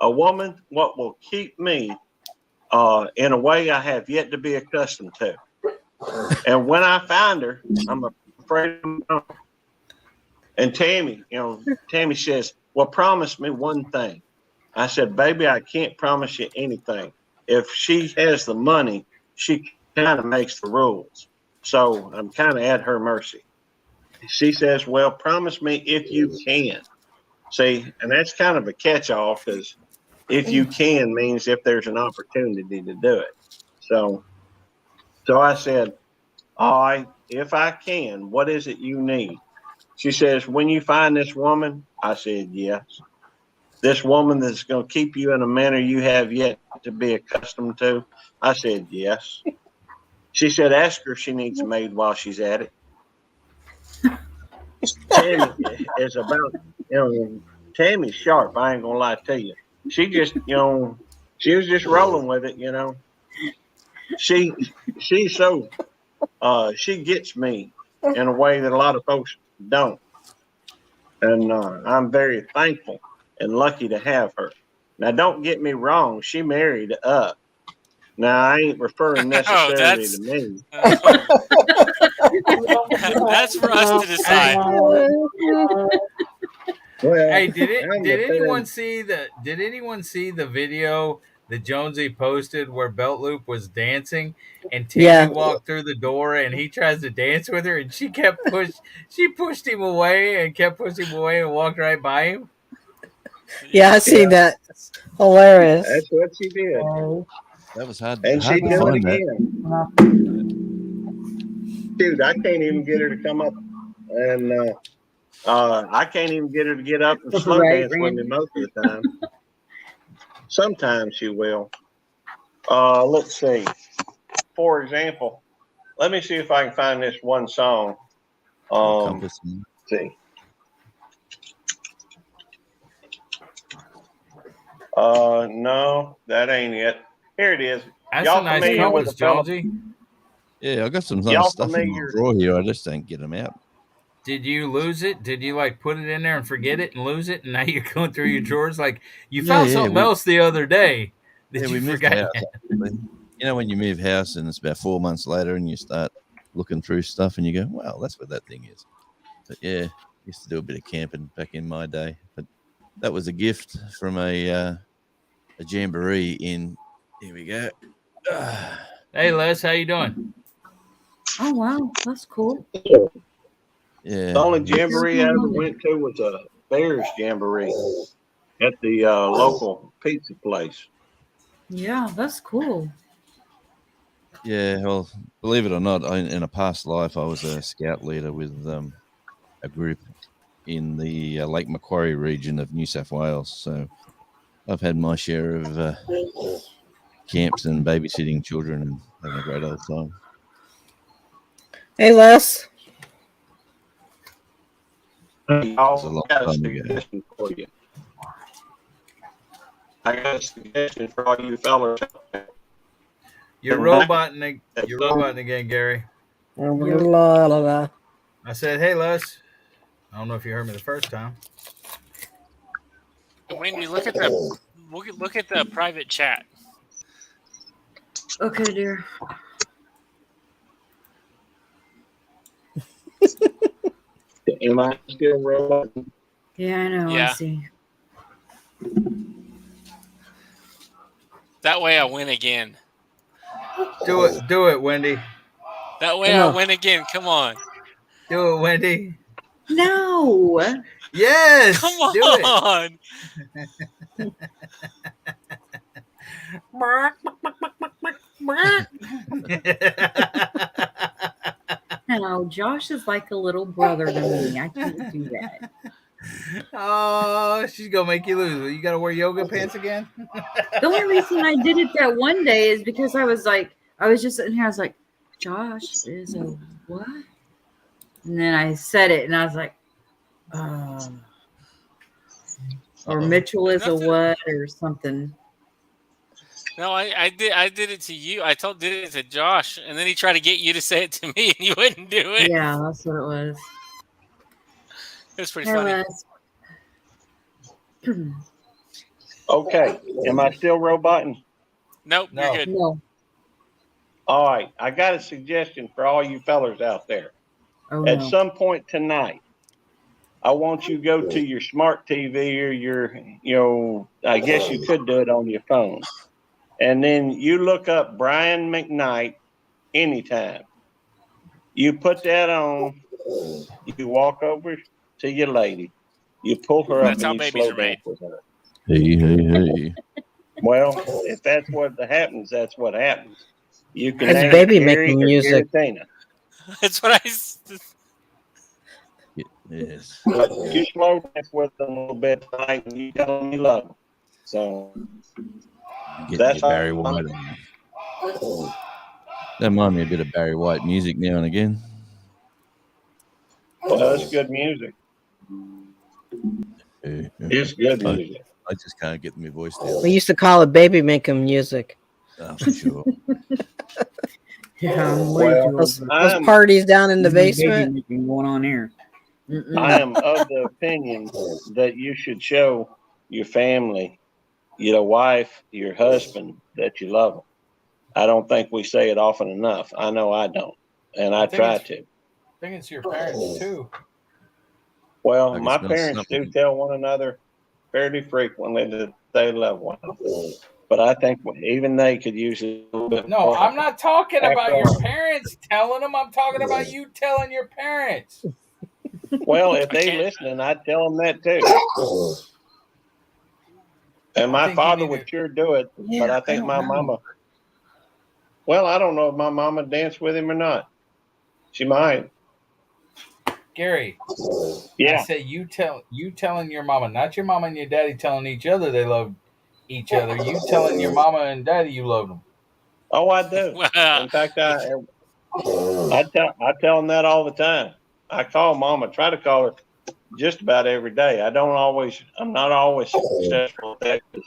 a woman what will keep me in a way I have yet to be accustomed to. And when I find her, I'm afraid of her." And Tammy says, "Well, promise me one thing." I said, "Baby, I can't promise you anything. If she has the money, she kind of makes the rules. So I'm kind of at her mercy." She says, "Well, promise me if you can." See, and that's kind of a catch-all because if you can means if there's an opportunity to do it. So I said, "All right, if I can, what is it you need?" She says, "When you find this woman," I said, "Yes. This woman that's going to keep you in a manner you have yet to be accustomed to." I said, "Yes." She said, "Ask her if she needs a maid while she's at it." Tammy is about, Tammy's sharp. I ain't going to lie to you. She just, she was just rolling with it, She's so, she gets me in a way that a lot of folks don't. And I'm very thankful and lucky to have her. Now, don't get me wrong. She married up. Now, I ain't referring necessarily to me. That's for us to decide. Well, hey, did anyone see the video that Jonesy posted where Belt Loop was dancing and Tammy walked through the door and he tries to dance with her and she pushed him away and kept pushing him away and walked right by him? Yeah, I see that. It's hilarious. That's what she did. That was hard. And she did it again. Dude, I can't even get her to come up, and I can't even get her to get up and slow dance with me most of the time. Sometimes she will. Let's see. For example, let me see if I can find this one song. Let's see. No, that ain't it. Here it is. That's Y'all a nice familiar with compass, the fella? Georgie. Yeah, I got some Y'all nice stuff in my familiar? drawer here. I just don't get them out. Did you lose it? Did you like put it in there and forget it and lose it? And now you're going through your drawers like you Yeah, found yeah, something we- else the other day that Yeah, you we moved forgot. house. Actually. You know, when you move house and it's about 4 months later and you start looking through stuff and you go, well, that's what that thing is. But yeah, used to do a bit of camping back in my day. But that was a gift from a jamboree in. Here we go. Hey, Les, how you doing? Oh wow, that's cool. Yeah. The only jamboree I ever went to was a Bears jamboree at the local pizza place. Yeah, that's cool. Yeah, well, believe it or not, in a past life, I was a scout leader with a group in the Lake Macquarie region of New South Wales. So I've had my share of camps and babysitting children and having a great old time. Hey, Les. Hey, It's a y'all, long got a time ago. suggestion for you. I got a suggestion for all you fellas. You're roboting again, Gary. La, la, la. I said, hey, Les. I don't know if you heard me the first time. Wendy, look at the private chat. Okay, dear. Am I still roboting? Yeah, I know. Yeah. I see. That way I win again. Do it, Wendy. That way I win again. Come on. Do it, Wendy. No. Yes. Come on. Do No, Josh is like a little brother to me. I can't do that. Oh, she's gonna make you lose. You gotta wear yoga pants again. The only reason I did it that one day is because I was just sitting here. I was like, Josh is a what? And then I said it, and I was like, or Mitchell is a what or something. No, I did it to you. I did it to Josh, and then he tried to get you to say it to me, and you wouldn't do it. Yeah, that's what it was. It was pretty funny. Okay. Am I still roboting? Nope, you're good. No. All right. I got a suggestion for all you fellas out there. Oh, At no. some point tonight, I want you to go to your smart TV or your, I guess you could do it on your phone. And then you look up Brian McKnight anytime. You put that on, you walk over to your lady, you pull her up That's how and you babies slow are made. dance with her. Hey. Well, if that's what happens, that's what happens. You can That's name baby Gary making or music. Gary That's what I. Yes. You slow dance with them a little bit tonight, and you tell them you love them. So Get that's your Barry all. White on. Don't mind me a bit of Barry White music now and again. Well, that's good music. Yeah. It's good music. I just can't get my voice down. We used to call it baby making music. Oh, for sure. Yeah, I'm Well, Those parties down in the basement. Going on here. I am of the opinion that you should show your family, your wife, your husband, that you love them. I don't think we say it often enough. I know I don't, and I try to. I think it's your parents too. Well, I my guess parents that's do something. tell one another fairly frequently that they love one another. But I think even they could use a little bit No, more. I'm not talking about your After- parents telling them. I'm talking about you telling your parents. Well, if they listening, I'd tell them that too. And my father would sure do it, but I think my mama. Well, I don't know if my mama danced with him or not. She might. Gary. Yeah. I said you telling your mama, not your mama and your daddy telling each other they love each other. You telling your mama and daddy you love them. Oh, I do. In fact, I tell them that all the time. I call mama, try to call her just about every day. I'm not always successful at that.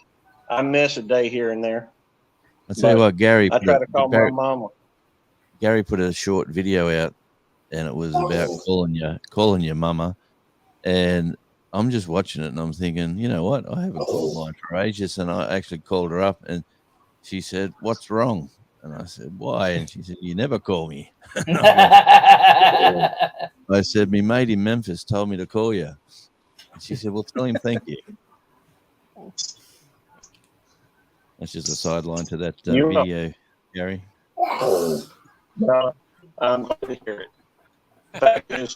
I miss a day here and there. I tell you what, Gary. I try to call my mama. Gary put a short video out, and it was about calling your mama, and I'm just watching it, and I'm thinking, you know what? I haven't called mine for ages, and I actually called her up, and she said, "What's wrong?" And I said, "Why?" And she said, "You never call me." I said, "Me mate in Memphis told me to call you." And she said, "Well, tell him thank you." That's just a sideline to that video, Gary. No, I'm glad to hear it. The fact is,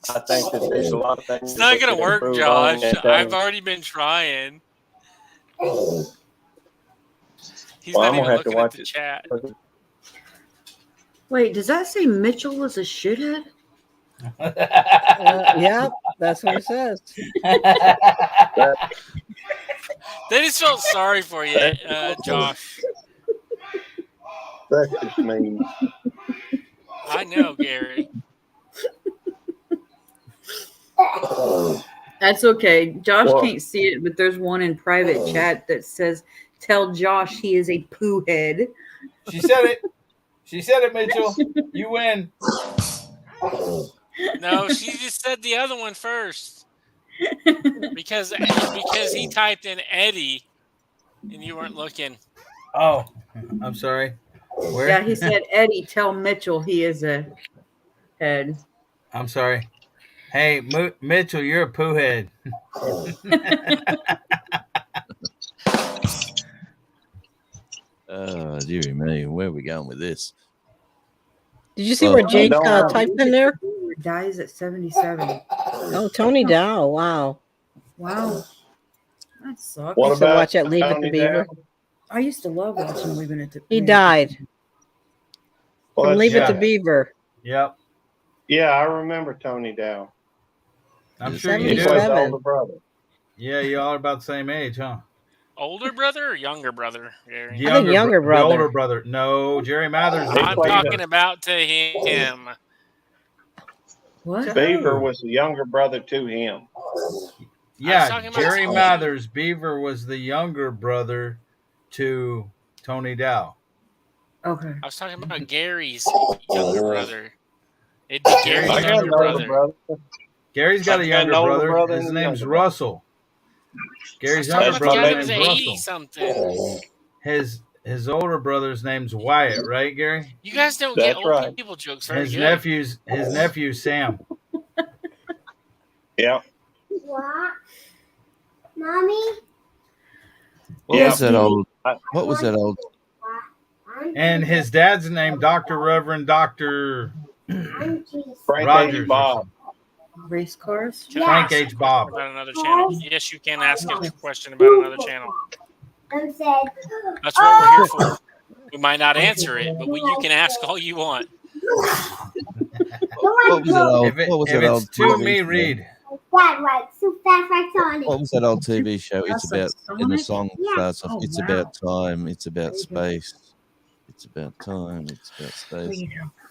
I think that there's a lot of things. It's not that gonna could work, improve Josh. on that I've thing. already been trying. He's Well, not I'm gonna even have to looking at watch the it. chat. Wait, does that say Mitchell is a shithead? Yeah, that's what it says. They just felt sorry for you, Josh. That's just mean. I know, Gary. That's okay. Josh Well- can't see it, but there's one in private chat that says, "Tell Josh he is a poo head." She said it. She said it, Mitchell. You win. No, she just said the other one first. Because he typed in Eddie and you weren't looking. Oh, I'm sorry. Where? Yeah, he said, "Eddie, tell Mitchell he is a head." I'm sorry. Hey, Mitchell, you're a poo head. Oh, dearie me, where are we going with this? Did you see Well, where Jake don't know. typed in there? Dies at 77. Oh, Tony Dow. Wow. Wow, that sucks. What You should about watch that Leave It to Tony Beaver. Dow? I used to love watching Leaving It to. He died Well, from Leave It to yeah. Beaver. Yep. Yeah, I remember Tony Dow. I'm sure you He do. plays 77. older brother. Yeah, you all about the same age, huh? Older brother or younger brother, Gary? younger The brother. older brother. No, Jerry Mathers. I'm was talking Beaver. about to him. What? Beaver was the younger brother to him. Yeah, talking about Jerry Tony. Mathers. Beaver was the younger brother to Tony Dow. Okay. I was talking about Gary's younger brother. It'd be Gary's I got younger an older brother. brother. Gary's got I've a got an younger older brother. brother His and a name's younger brother. Russell. Gary's I was younger talking about the guy brother's that name's was 80 Russell. something. His older brother's name's Wyatt, right, Gary? You guys don't get That's old right. people jokes very His good. nephew's Sam. Yeah. What? Mommy? What Yeah. was that old? What was that old? And his dad's name, Dr. Reverend Dr. Frank Rogers. H. Bob. Race cars. Can I Frank ask a H. Bob. question about another channel? Yes, you can ask a question about another channel. And said, That's what we're here for. We might not answer it, but you can ask all you want. What was that old? If, What was if that old it's too TV me, show? read. Dad, right, so fast, right on What it. was that old TV show? It's That's like about, and the Sonic? song starts off, Oh, it's wow. about time, it's about space, it's about time, it's about space.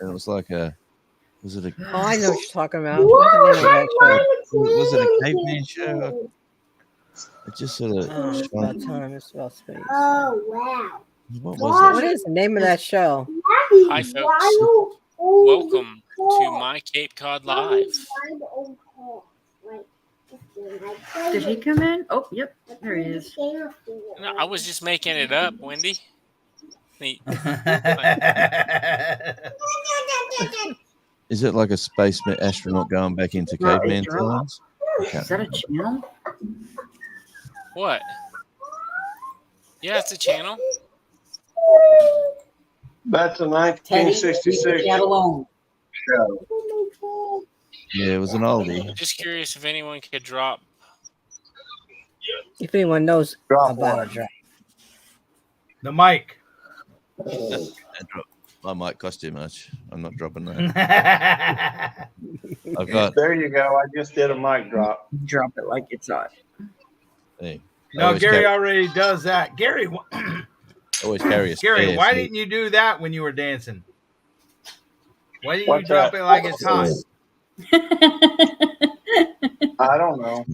And it was like was it a Oh, I know what you're talking about. What's the name of that show? was it a caveman show? It just sort of Oh, it's shone. about time. It's about space. Oh, wow. What What was is the name of that show? Hi, folks. Welcome to my Cape Cod Live. Did he come in? Oh, yep. There he is. No, I was just making it up, Wendy. Is it like a space astronaut going back into No, caveman it's wrong. times? Okay. Is that a channel? What? Yeah, it's a channel. That's a Teddy, 1966 leave the cat alone. show. Yeah, it was an oldie. Just curious if anyone could drop. If anyone knows Drop about one. a drop. The mic. I might cost too much. I'm not dropping that. I've got. There you go. I just did a mic drop. Drop it like it's hot. Hey, No, always Gary carry, already does that. Gary, always carry a Gary, spare, why so- didn't you do that when you were dancing? Why didn't What's you drop that? it like it's hot? I don't know.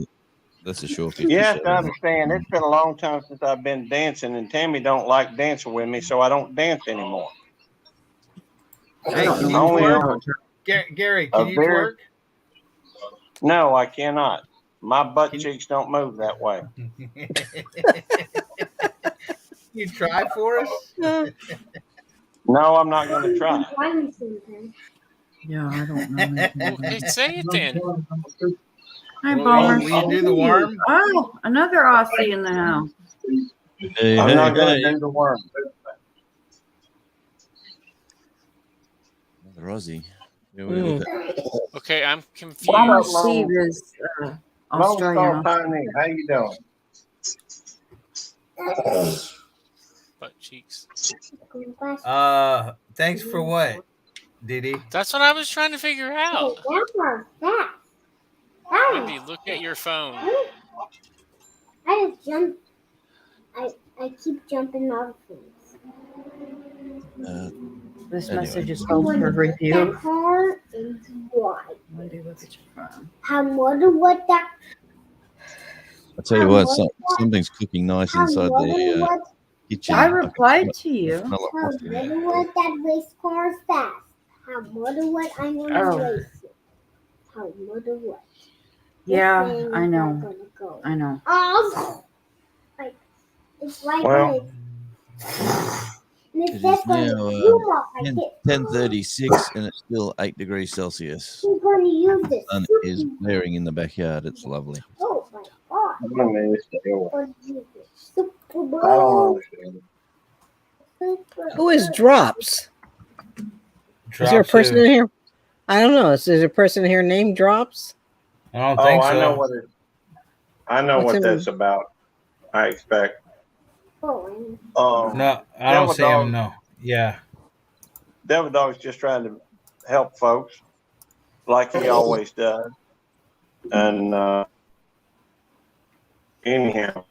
That's a sure 50. You have to understand, it's been a long time since I've been dancing, and Tammy don't like dancing with me, so I don't dance anymore. Hey, can you Only twerk? on Gary, a can you very- twerk? No, I cannot. My butt cheeks don't move that way. You try for us? No, I'm not going to try. Yeah, I don't know. Well, hey, say it then. Hi, Will Bomber. you do the worm? Oh, another Aussie in the house. Hey, I'm hey, not going hey. to do the worm. Another Aussie. Here we go. Okay, I'm Bomber confused. Steve is Lone Australian. Star Pioneer, how you doing? Butt cheeks. Thanks for what, Didi? That's what I was trying to figure out. That. Wendy, look at your phone. I just jump. I keep jumping off things. This Anyway. message is called for That review. car is white. Wendy, look at your phone. I wonder what that. I tell you what, something's cooking nice inside the kitchen. I replied to you. Smell like I coffee. wonder what that race car is fast. I wonder what I'm gonna Oh. race it. I wonder what. Yeah, This thing I is know. not gonna go. I know. Oh, like it's like Well, when It it's is just gonna now zoom off like this. 10:36 and it's still 8 degrees Celsius. We're gonna use The this. sun is blaring in the backyard. It's lovely. Oh my god. I'm going to stay away. We're gonna use this. Super Bowl. I don't understand. Who is Drops? Is there a person in here? I don't know. Is there a person here named Drops? I don't Oh, think so. I know what it. I know What's what in- that's about. I expect. Oh, No, I don't Devil see Dog- him. No. Yeah. Devil Dog's just trying to help folks, like he always does. And anyhow,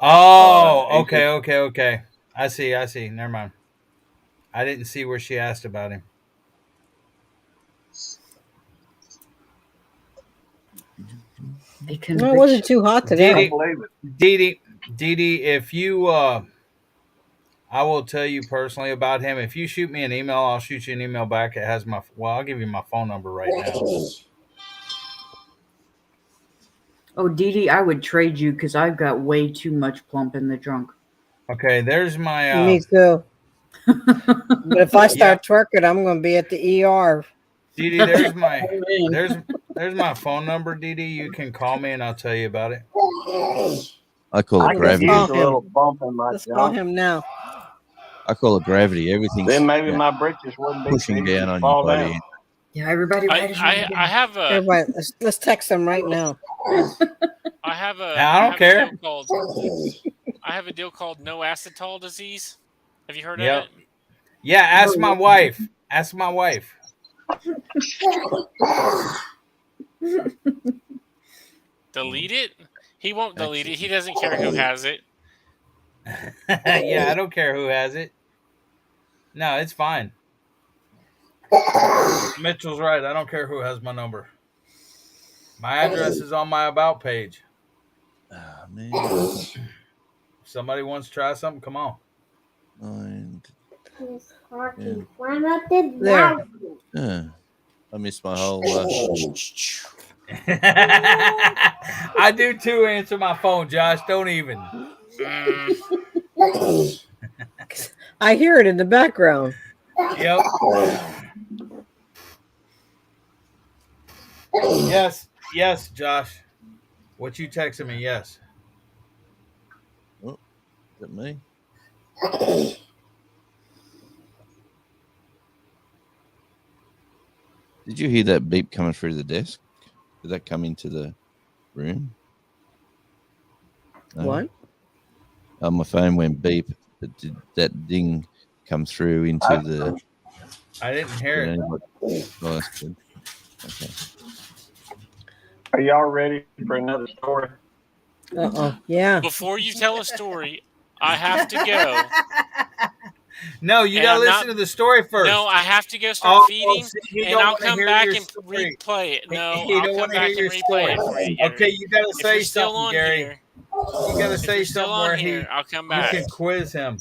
Oh, okay. I see. Never mind. I didn't see where she asked about him. No, it wasn't too hot today. Didi, if you, I will tell you personally about him. If you shoot me an email, I'll shoot you an email back. It has my, well, I'll give you my phone number right now. Oh, Dee Dee, I would trade you because I've got way too much plump in the trunk. Okay, there's my. Me too. But if I start twerking, I'm going to be at the ER. Didi, there's my there's my phone number, Didi. You can call me and I'll tell you about it. I call it gravity. a little bump in my Let's call junk. him now. I call it gravity. Everything's Then maybe my britches wouldn't be pushing big down to on fall your body. down. Yeah, everybody. I have a Everybody, let's text him right now. I have a I don't care. I have a deal called no acetol disease. Have you heard Yep. of it? Yeah, ask my wife. Ask my wife. Delete it? He won't delete it. He doesn't care who has it. Yeah, I don't care who has it. No, it's fine. Mitchell's right. I don't care who has my number. My address is on my about page. Oh, man. If somebody wants to try something, come on. this car can climb up this There. mountain. I missed my whole. I do too. Answer my phone, Josh. Don't even. I hear it in the background. Yep. Yes, Josh. What you texted me? Yes. Oh, is that me? Did you hear that beep coming through the desk? Did that come into the room? No? What? My phone went beep. But did that ding come through into the? I didn't hear it. Oh, that's good. Okay. Are y'all ready for another story? Uh-oh. Yeah. Before you tell a story, I have to go. No, you And gotta I'm listen not- to the story first. No, I have to go start feeding, see, he and don't I'll wanna come hear back your and story. replay it. No, He I'll don't come wanna back hear and your replay story. it for you, Gary. Okay, you gotta If say you're still something, on Gary. here, You gotta if say you're still something on where here, I'll come you back. can quiz him.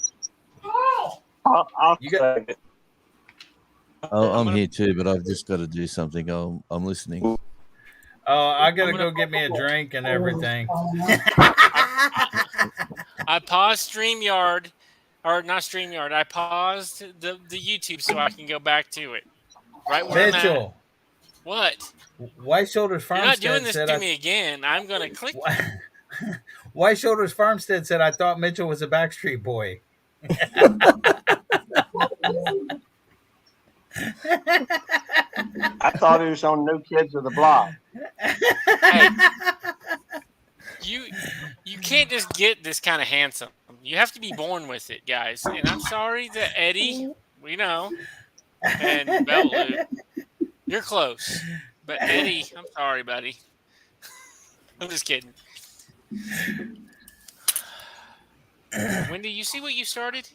I'll You got. say it. Oh, I'm here too, but I've just got to do something. I'm listening. Oh, I gotta go get me a drink and everything. I paused StreamYard, or not StreamYard. I paused the YouTube so I can go back to it. Right where I'm at. Mitchell, What? White Shoulders You're not doing Farmstead this said to me again. I'm gonna click. White Shoulders Farmstead said I thought Mitchell was a Backstreet Boy. I thought he was on New Kids of the Block. Hey, you can't just get this kind of handsome. You have to be born with it, guys. And I'm sorry that Eddie, we know, and Belt Loop, you're close. But Eddie, I'm sorry, buddy. I'm just kidding. Wendy, you see what you started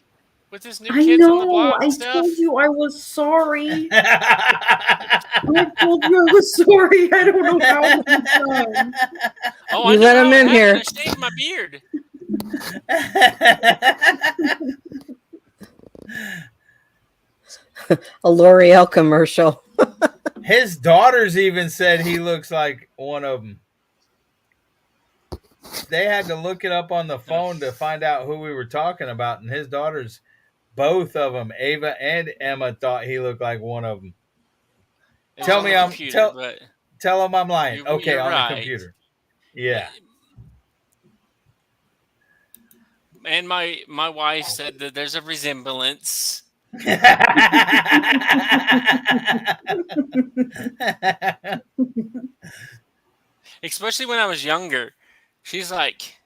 with this new I Kids on the know. Block I stuff? told you I was sorry. I told you I was sorry. I don't know how many times. Oh, You I let know him how it in happened. here. I shaved my beard. A L'Oreal commercial. His daughters even said he looks like one of them. They had to look it up on the phone to find out who we were talking about, and his daughters, both of them, Ava and Emma, thought he looked like one of them. It's Tell on me the I'm computer, but tell him I'm lying. You're- Okay, you're on right. the computer. Yeah. and my wife said that there's a resemblance. Especially when I was younger. She's like,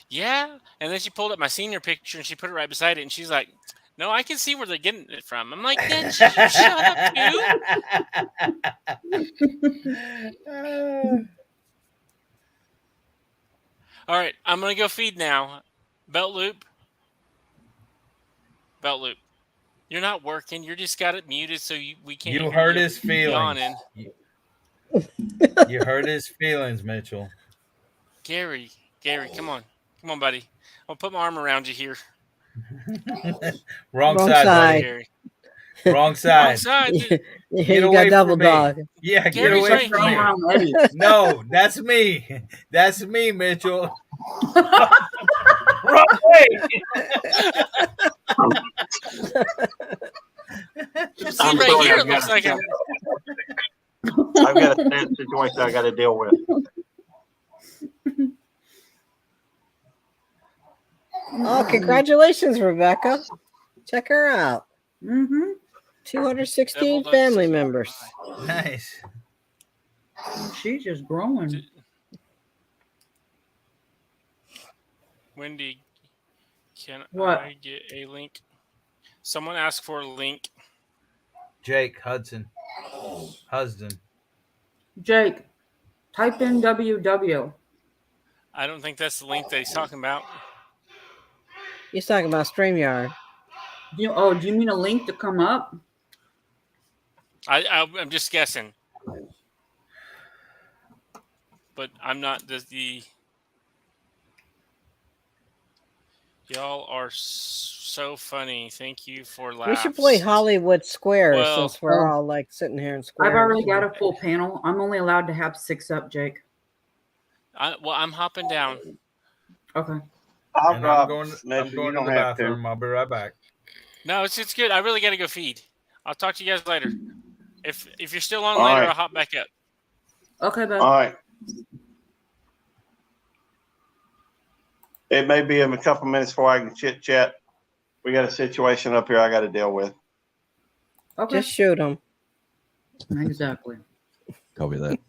yeah. And then she pulled up my senior picture and she put it right beside it. And she's like, no, I can see where they're getting it from. I'm like, then you shut up, too. All right, I'm going to go feed now. Belt Loop. You're not working. You just got it muted so we can't You hear hurt you his feelings. yawning. You hurt his feelings, Mitchell. Gary, come on. Come on, buddy. I'll put my arm around you here. Wrong Wrong side, side. Gary. buddy. Wrong side. Wrong side. Get You away got double from me. dog. Yeah, get Gary's away right from here. me. No, that's me. That's me, Mitchell. Wrong way. See, right here, it looks like a... I've got a sad situation I got to deal with. Oh, congratulations, Rebecca. Check her out. Mm-hmm. 216 family members. Nice. She's just growing. Wendy, can What? I get a link? Someone asked for a link. Jake Huston. Jake, type in WW. I don't think that's the link that he's talking about. He's talking about StreamYard. Do you mean a link to come up? I'm just guessing. But I'm not the y'all are so funny. Thank you for laughs. We should play Hollywood Squares Well- since we're all like sitting here in squares. I've already got a full panel. I'm only allowed to have 6 up, Jake. I'm hopping down. Okay. I'm going Mitchell, to you the don't have to. bathroom. I'll be right back. No, it's good. I really got to go feed. I'll talk to you guys later. If you're still on All later, right. I'll hop back up. Okay, bud. All right. It may be in a couple minutes before I can chit chat. We got a situation up here I got to deal with. Okay. Just shoot him. Exactly. Copy that.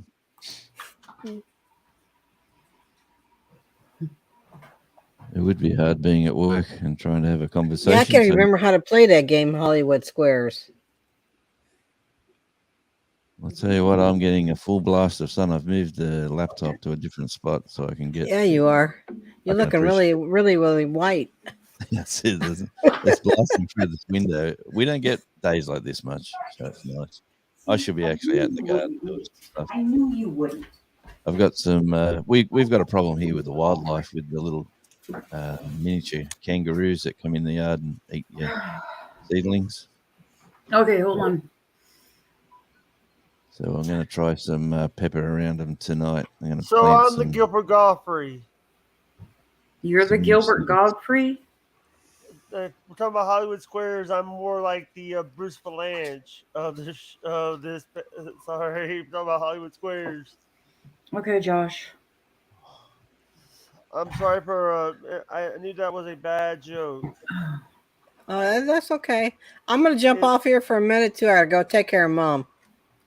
It would be hard being at work and trying to have a conversation. Yeah, I can't so- remember how to play that game, Hollywood Squares. I'll tell you what, I'm getting a full blast of sun. I've moved the laptop to a different spot so I can get. Yeah, you are. You're I can looking really, really, really white. That's it. It's blasting through this window. We don't get days like this much, so it's nice. I should be actually out in the garden doing some stuff. I knew you wouldn't. I've got some. We've got a problem here with the wildlife, with the little miniature kangaroos that come in the yard and eat your seedlings. Okay, hold on. So I'm going to try some pepper around them tonight. I'm going to So plant I'm the some. Gilbert Godfrey. You're the Gilbert Godfrey? We're talking about Hollywood Squares. I'm more like the Bruce Valanche of this. Sorry, we're talking about Hollywood Squares. Okay, Josh. I'm sorry for. I knew that was a bad joke. That's okay. I'm gonna jump off here for a minute too. I gotta go take care of Mom.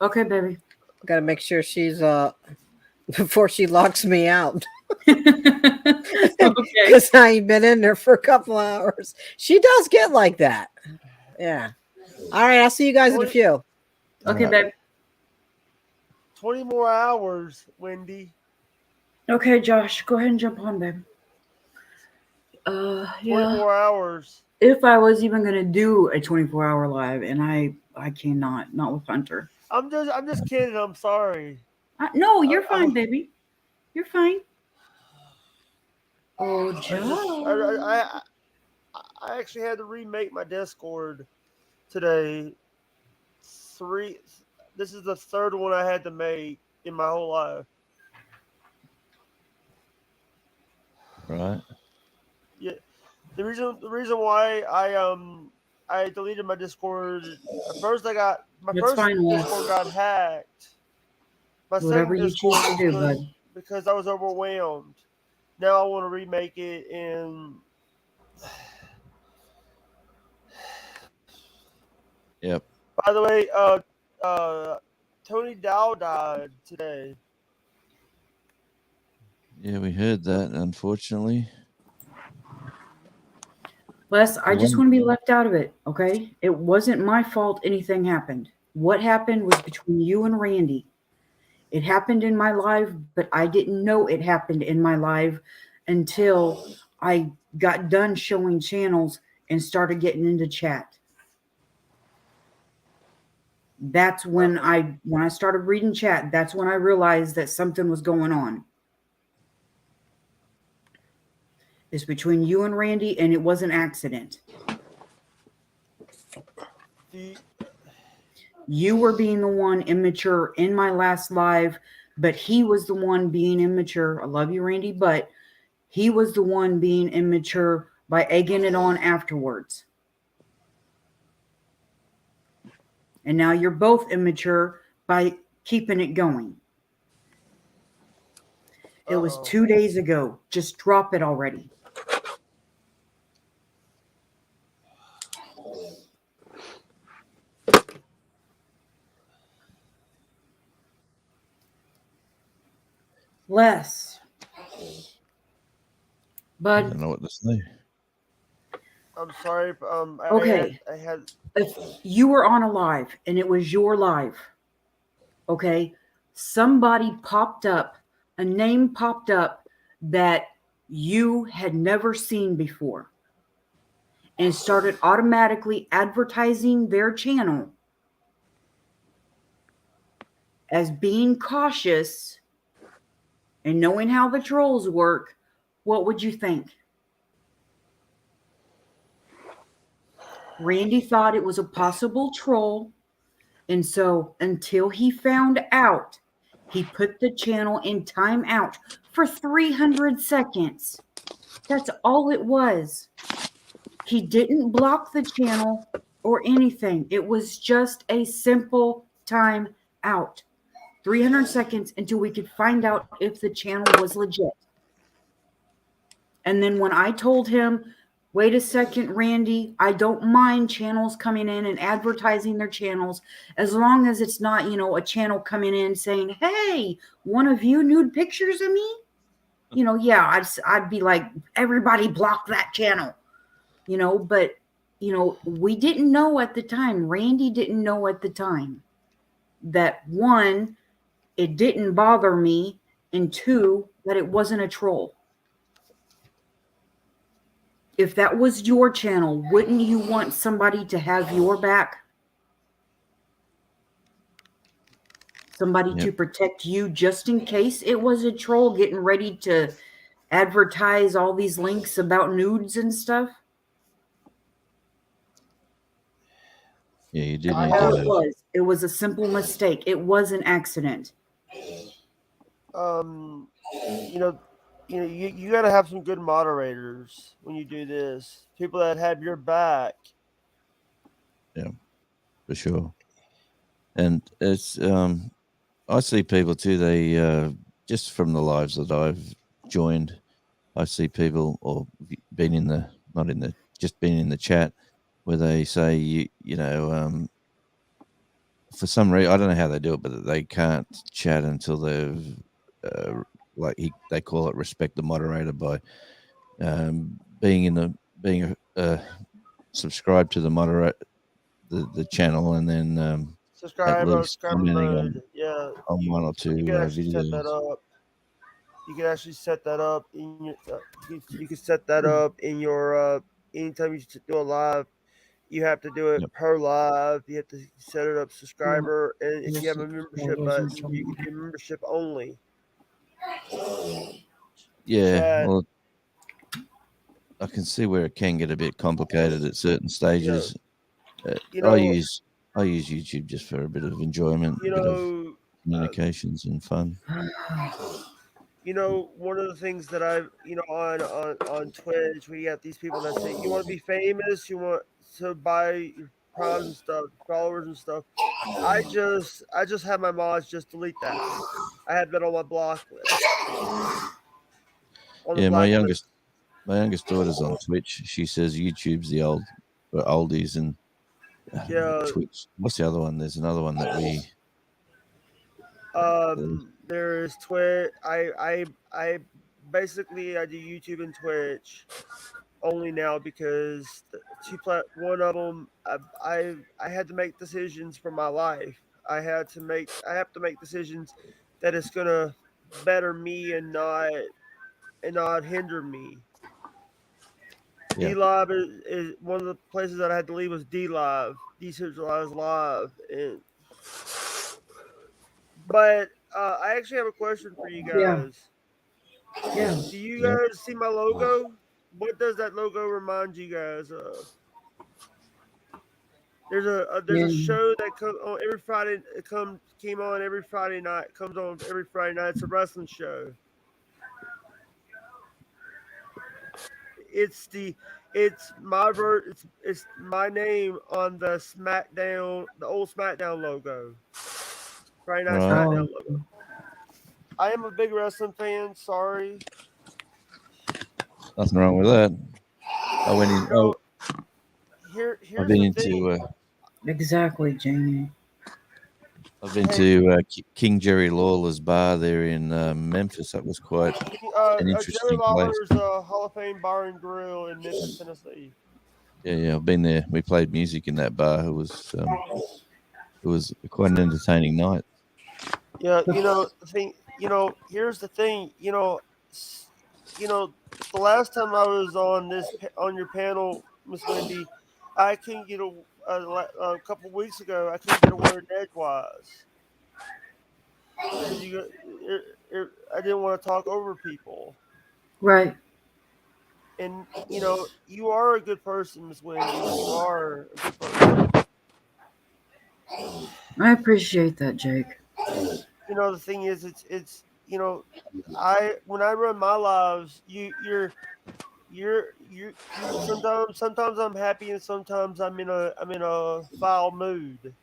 Okay, baby. Gotta make sure she's before she locks me out. Because I ain't been in there for a couple hours. She does get like that. Yeah. All right, I'll see you guys in a few. Okay, babe. 20 more hours, Wendy. Okay, Josh, go ahead and jump on, babe. 20 Yeah. more hours. If I was even gonna do a 24-hour live, and I cannot, not with Hunter. I'm just kidding. I'm sorry. No, you're fine, baby. You're fine. Oh, Josh. I actually had to remake my Discord today. This is the third one I had to make in my whole life. Right. Yeah. The reason why I deleted my Discord. At first I got my That's first fine, Les. Discord got hacked. My Whatever second you Discord choose to do, was bud. because I was overwhelmed. Now I want to remake it in. Yep. By the way, Tony Dow died today. Yeah, we heard that, unfortunately. Les, I just want to be left out of it, okay? It wasn't my fault anything happened. What happened was between you and Randy. It happened in my live, but I didn't know it happened in my live until I got done showing channels and started getting into chat. That's when I started reading chat, that's when I realized that something was going on. It's between you and Randy, and it was an accident. You were being the one immature in my last live, but he was the one being immature. I love you, Randy, but he was the one being immature by egging it on afterwards. And now you're both immature by keeping it going. It was 2 days ago. Just drop it already. Les. Bud. I don't know what to say. I'm sorry. Okay. I had. If you were on a live and it was your live, okay, somebody popped up, a name popped up that you had never seen before and started automatically advertising their channel as being cautious and knowing how the trolls work, what would you think? Randy thought it was a possible troll, and so until he found out, he put the channel in timeout for 300 seconds. That's all it was. He didn't block the channel or anything. It was just a simple time out. 300 seconds until we could find out if the channel was legit. And then when I told him, wait a second, Randy, I don't mind channels coming in and advertising their channels as long as it's not, a channel coming in saying, hey, one of you nude pictures of me? Yeah, I'd be like, everybody block that channel, but, we didn't know at the time. Randy didn't know at the time that one, it didn't bother me, and two, that it wasn't a troll. if that was your channel, wouldn't you want somebody to have your back? Somebody to Yep. protect you just in case it was a troll getting ready to advertise all these links about nudes and stuff? Yeah, you did That's need all to it have. was. It was a simple mistake. It was an accident. You know, you got to have some good moderators when you do this. People that have your back. Yeah, for sure. And it's I see people too. They just from the lives that I've joined, I see people or been in the not in the just been in the chat where they say you know for some reason I don't know how they do it, but they can't chat until they've they call it respect the moderator by being subscribed to the moderator the channel and then at least Subscriber commenting mode. Yeah, on one or two you can actually set that videos. up. You can actually set that up in your. You can set that up in your. Anytime you do a live, you have to do it per live. You have to set it up subscriber, and if you have a membership button, you can do membership only. Yeah, Chat. well, I can see where it can get a bit complicated at certain stages. You I know- use YouTube just for a bit of enjoyment, You a bit of know, communications and fun. You know, one of the things that I've, on Twitch, we got these people that say, you want to be famous, you want to buy your primes and stuff, followers and stuff. I just have my mods just delete that. I have that on my block list. On the Yeah, my blacklist. youngest daughter's on Twitch. She says YouTube's the oldies and Yeah. Twitch. What's the other one? There's another one that we. There's Twitch. I basically I do YouTube and Twitch only now because one of them I had to make decisions for my life. I have to make decisions that is gonna better me and not hinder me. Yeah. D-Live is one of the places that I had to leave was D-Live, Decentralized Live, but I actually have a question for you guys. Yeah. Do you guys see my logo? What does that logo remind you guys of? There's a show that comes on every Friday. Came on every Friday night. Comes on every Friday night. It's a wrestling show. It's my name on the SmackDown, the old SmackDown logo. Friday night Right. SmackDown logo. I am a big wrestling fan. Sorry. Nothing wrong with that. I went in. Oh, Here's I've been the thing. into. Exactly, Jamie. I've been to King Jerry Lawler's bar there in Memphis. That was quite an Jerry interesting place. Lawler's Hall of Fame Bar and Grill in Memphis, Tennessee. Yeah, I've been there. We played music in that bar. It was quite an entertaining night. Yeah, here's the thing. The last time I was on your panel, Miss Wendy, I couldn't get a couple weeks ago. I couldn't get a word edgewise. I didn't want to talk over people. Right. And you are a good person, Miss Wendy. You are a good person. I appreciate that, Jake. The thing is, it's when I run my lives, you're sometimes I'm happy and sometimes I'm in a foul mood.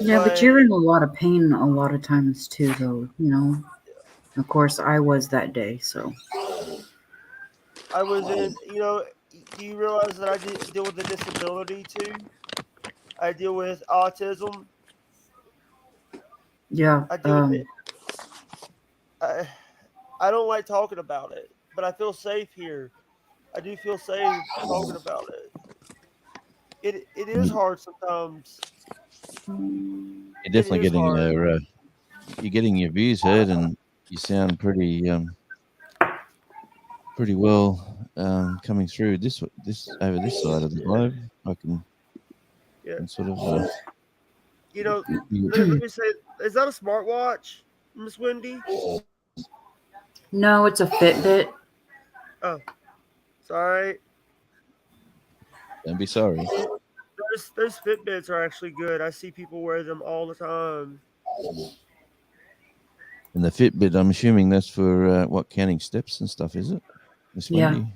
Yeah, but you're in a lot of pain a lot of times too, though. Of course, I was that day, so. I was in. Do you realize that I deal with a disability too? I deal with autism. Yeah. I deal with it. I don't like talking about it, but I feel safe here. I do feel safe talking about it. It is hard sometimes. You're definitely getting your views heard, and you sound pretty pretty well coming through this over this side of the globe. I can, Yeah. can sort of. You know, let me say, is that a smartwatch, Miss Wendy? No, it's a Fitbit. Oh, sorry. Don't be sorry. Those Fitbits are actually good. I see people wear them all the time. And the Fitbit, I'm assuming that's for what, counting steps and stuff, is it? Miss Yeah. Wendy?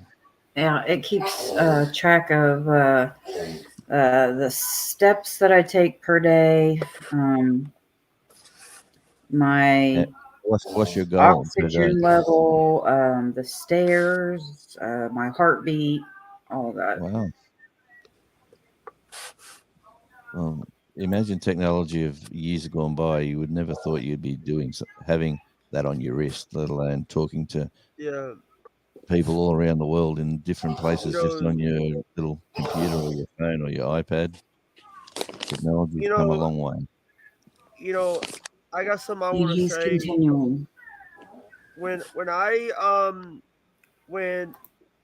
Yeah, it keeps track of the steps that I take per day, my What's your goal? oxygen level, the stairs, my heartbeat, all of that. Wow. Well, imagine technology of years gone by. You would never thought you'd be having that on your wrist, let alone talking to people all around the world in different places, just on your little computer or your phone or your iPad. Technology's come a long way. You know, I got something I want to He's say. continuing. When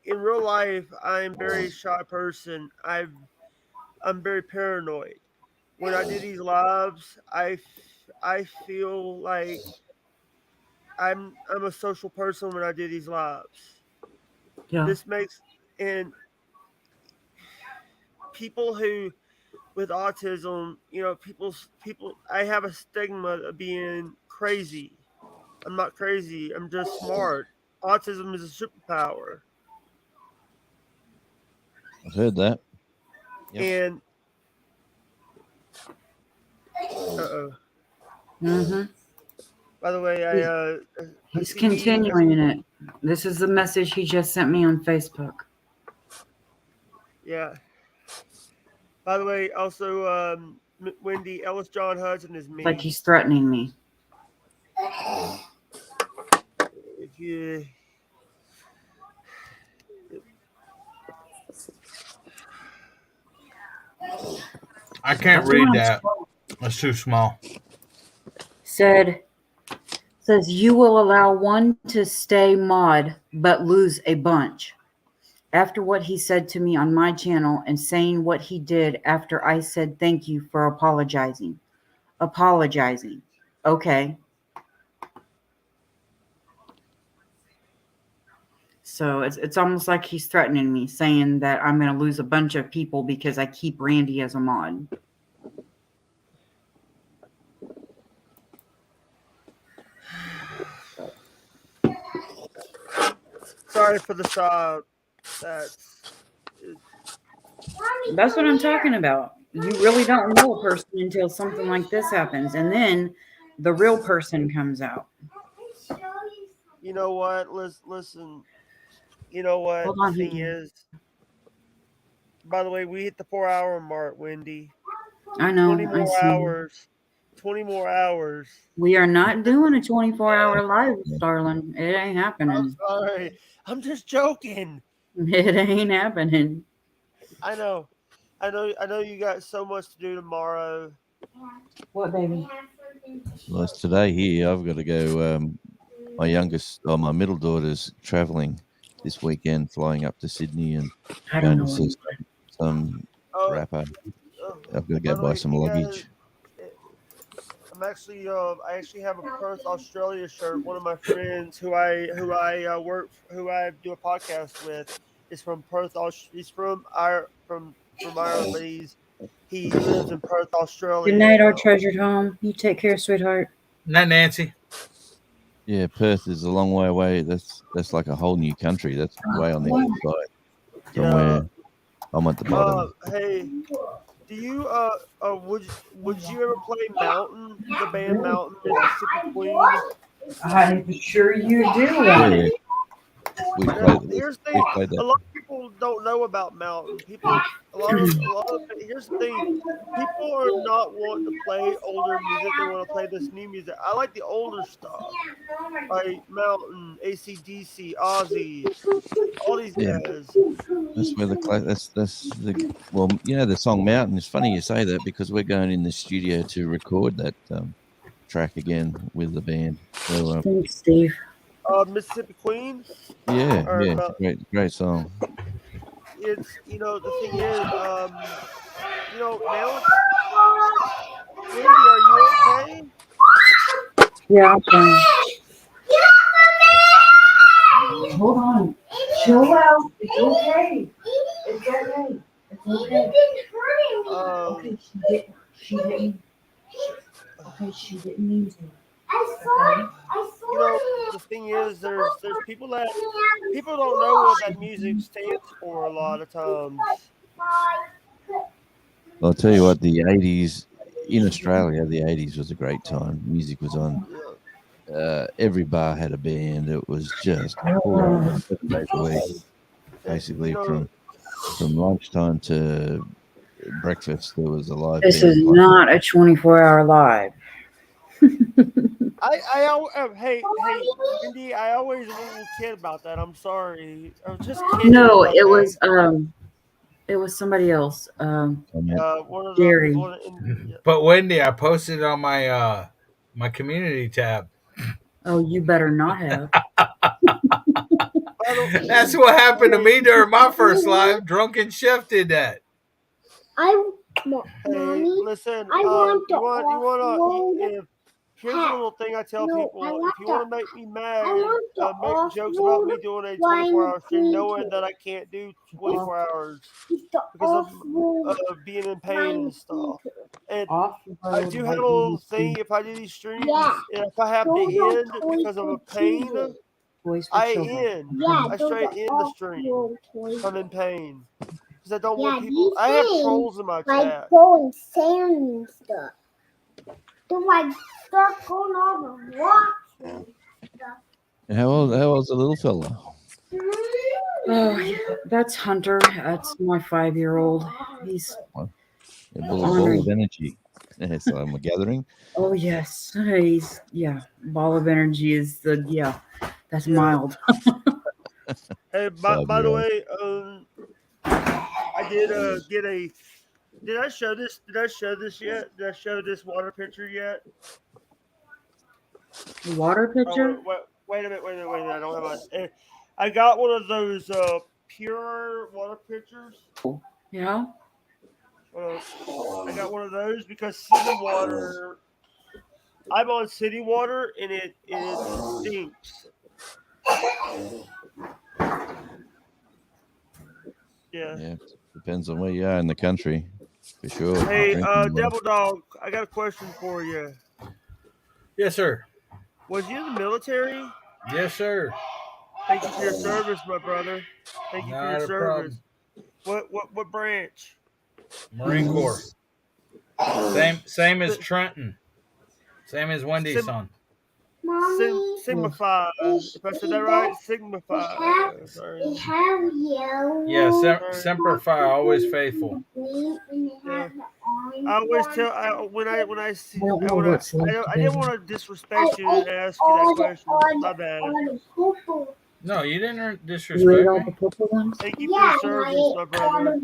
in real life I'm a very shy person. I'm very paranoid. When I do these lives, I feel like I'm a social person when I do these lives. Yeah. This makes people who with autism, you know, people I have a stigma of being crazy. I'm not crazy. I'm just smart. Autism is a superpower. I've heard that. Yep. And by the way, He's continuing it. This is the message he just sent me on Facebook. Yeah. By the way, also, Wendy, Ellis John Hudson is me. Like he's threatening me. If you... I can't read that. That's too small. Says you will allow one to stay mod but lose a bunch. After what he said to me on my channel and saying what he did after I said thank you for apologizing. Okay. So it's almost like he's threatening me, saying that I'm going to lose a bunch of people because I keep Randy as a mod. Sorry for the sob. That's what I'm talking about. You really don't know a person until something like this happens, and then the real person comes out. You know what? Listen. You know what the thing is? By the way, we hit the 4-hour mark, Wendy. I know. 20 more hours. 20 more hours. We are not doing a 24-hour live, darling. It ain't happening. I'm sorry. I'm just joking. It ain't happening. I know you got so much to do tomorrow. What, baby? Well, it's today here. I've got to go. My middle daughter's traveling this weekend, flying up to Sydney and going to see some rapper. I've got to go buy some luggage. I actually have a Perth, Australia shirt. One of my friends who I do a podcast with is from Perth. He's from Ireland, but he lives in Perth, Australia. Good night, our treasured home. You take care, sweetheart. Night, Nancy. Yeah, Perth is a long way away. That's like a whole new country. That's way on the other side. Somewhere I'm at the bottom. Hey, do you would you ever play Mountain, the band Mountain, Mississippi Queen? I'm sure you do. Yeah. Here's the thing. A lot of people don't know about Mountain. Here's the thing. People are not wanting to play older music. They want to play this new music. I like the older stuff, like Mountain, AC/DC, Ozzy, all these guys. That's where the song Mountain. It's funny you say that because we're going in the studio to record that track again with the band. So, thanks, Steve. Mississippi Queen. Yeah, Or, yeah, it's a great song. It's the thing is, now Wendy, are you okay? Yeah, I'm fine. Hold on. Chill out. It's okay. It's okay. It's okay. Okay, she didn't. Okay, she didn't mean to. The thing is, there's people don't know what that music stands for a lot of times. I'll tell you what, the 80s in Australia, the 80s was a great time. Music was on. Every bar had a band. It was just full on 7 days a week, basically from lunchtime to breakfast. There was a live This band is playing. not a 24-hour live. Hey, Wendy, I always was a little kid about that. I'm sorry. I was just kidding. No, about it that. was somebody else. One of the Gary. people But Wendy, I posted it on my my community tab. Oh, you better not have. That's what happened to me during my first live. Drunken Chef did that. Hey, listen. Here's a little thing I tell people: if you want to make me mad, make jokes about me doing a 24-hour stream, knowing that I can't do 24 hours because of being in pain and stuff. And I do have a little thing. If I do these streams, and if I have to end because of a pain, I end. I straight end the stream. If I'm in pain. Because I don't want people. I have trolls in my chat. Going sand and stuff. They're like start going all the rocks and stuff. How old's the little fella? Oh, that's Hunter. That's my 5-year-old. He's A ball of energy. So I'm gathering. Oh yes, he's ball of energy is that's mild. Hey, by the way, I did get a. Did I show this? Did I show this yet? Did I show this water picture yet? Water picture? Oh, wait a minute. I don't have a. I got one of those pure water pitchers. Yeah. I got one of those because city water. I'm on city water and it stinks. Yeah. Depends on where you are in the country, for sure. Hey, Devil Dog, I got a question for you. Yes, sir. Was you in the military? Yes, sir. Thank you for your service, my brother. Thank you for your service. What branch? Marine Corps. Same as Trenton. Same as Wendy's son. Sigma Phi. If I said that right, Sigma Phi. Yeah, Semper Fi, always faithful. Yeah. I always tell when I see I didn't want to disrespect you and ask you that question. My bad. No, you didn't disrespect me. Thank you for your service, my brother.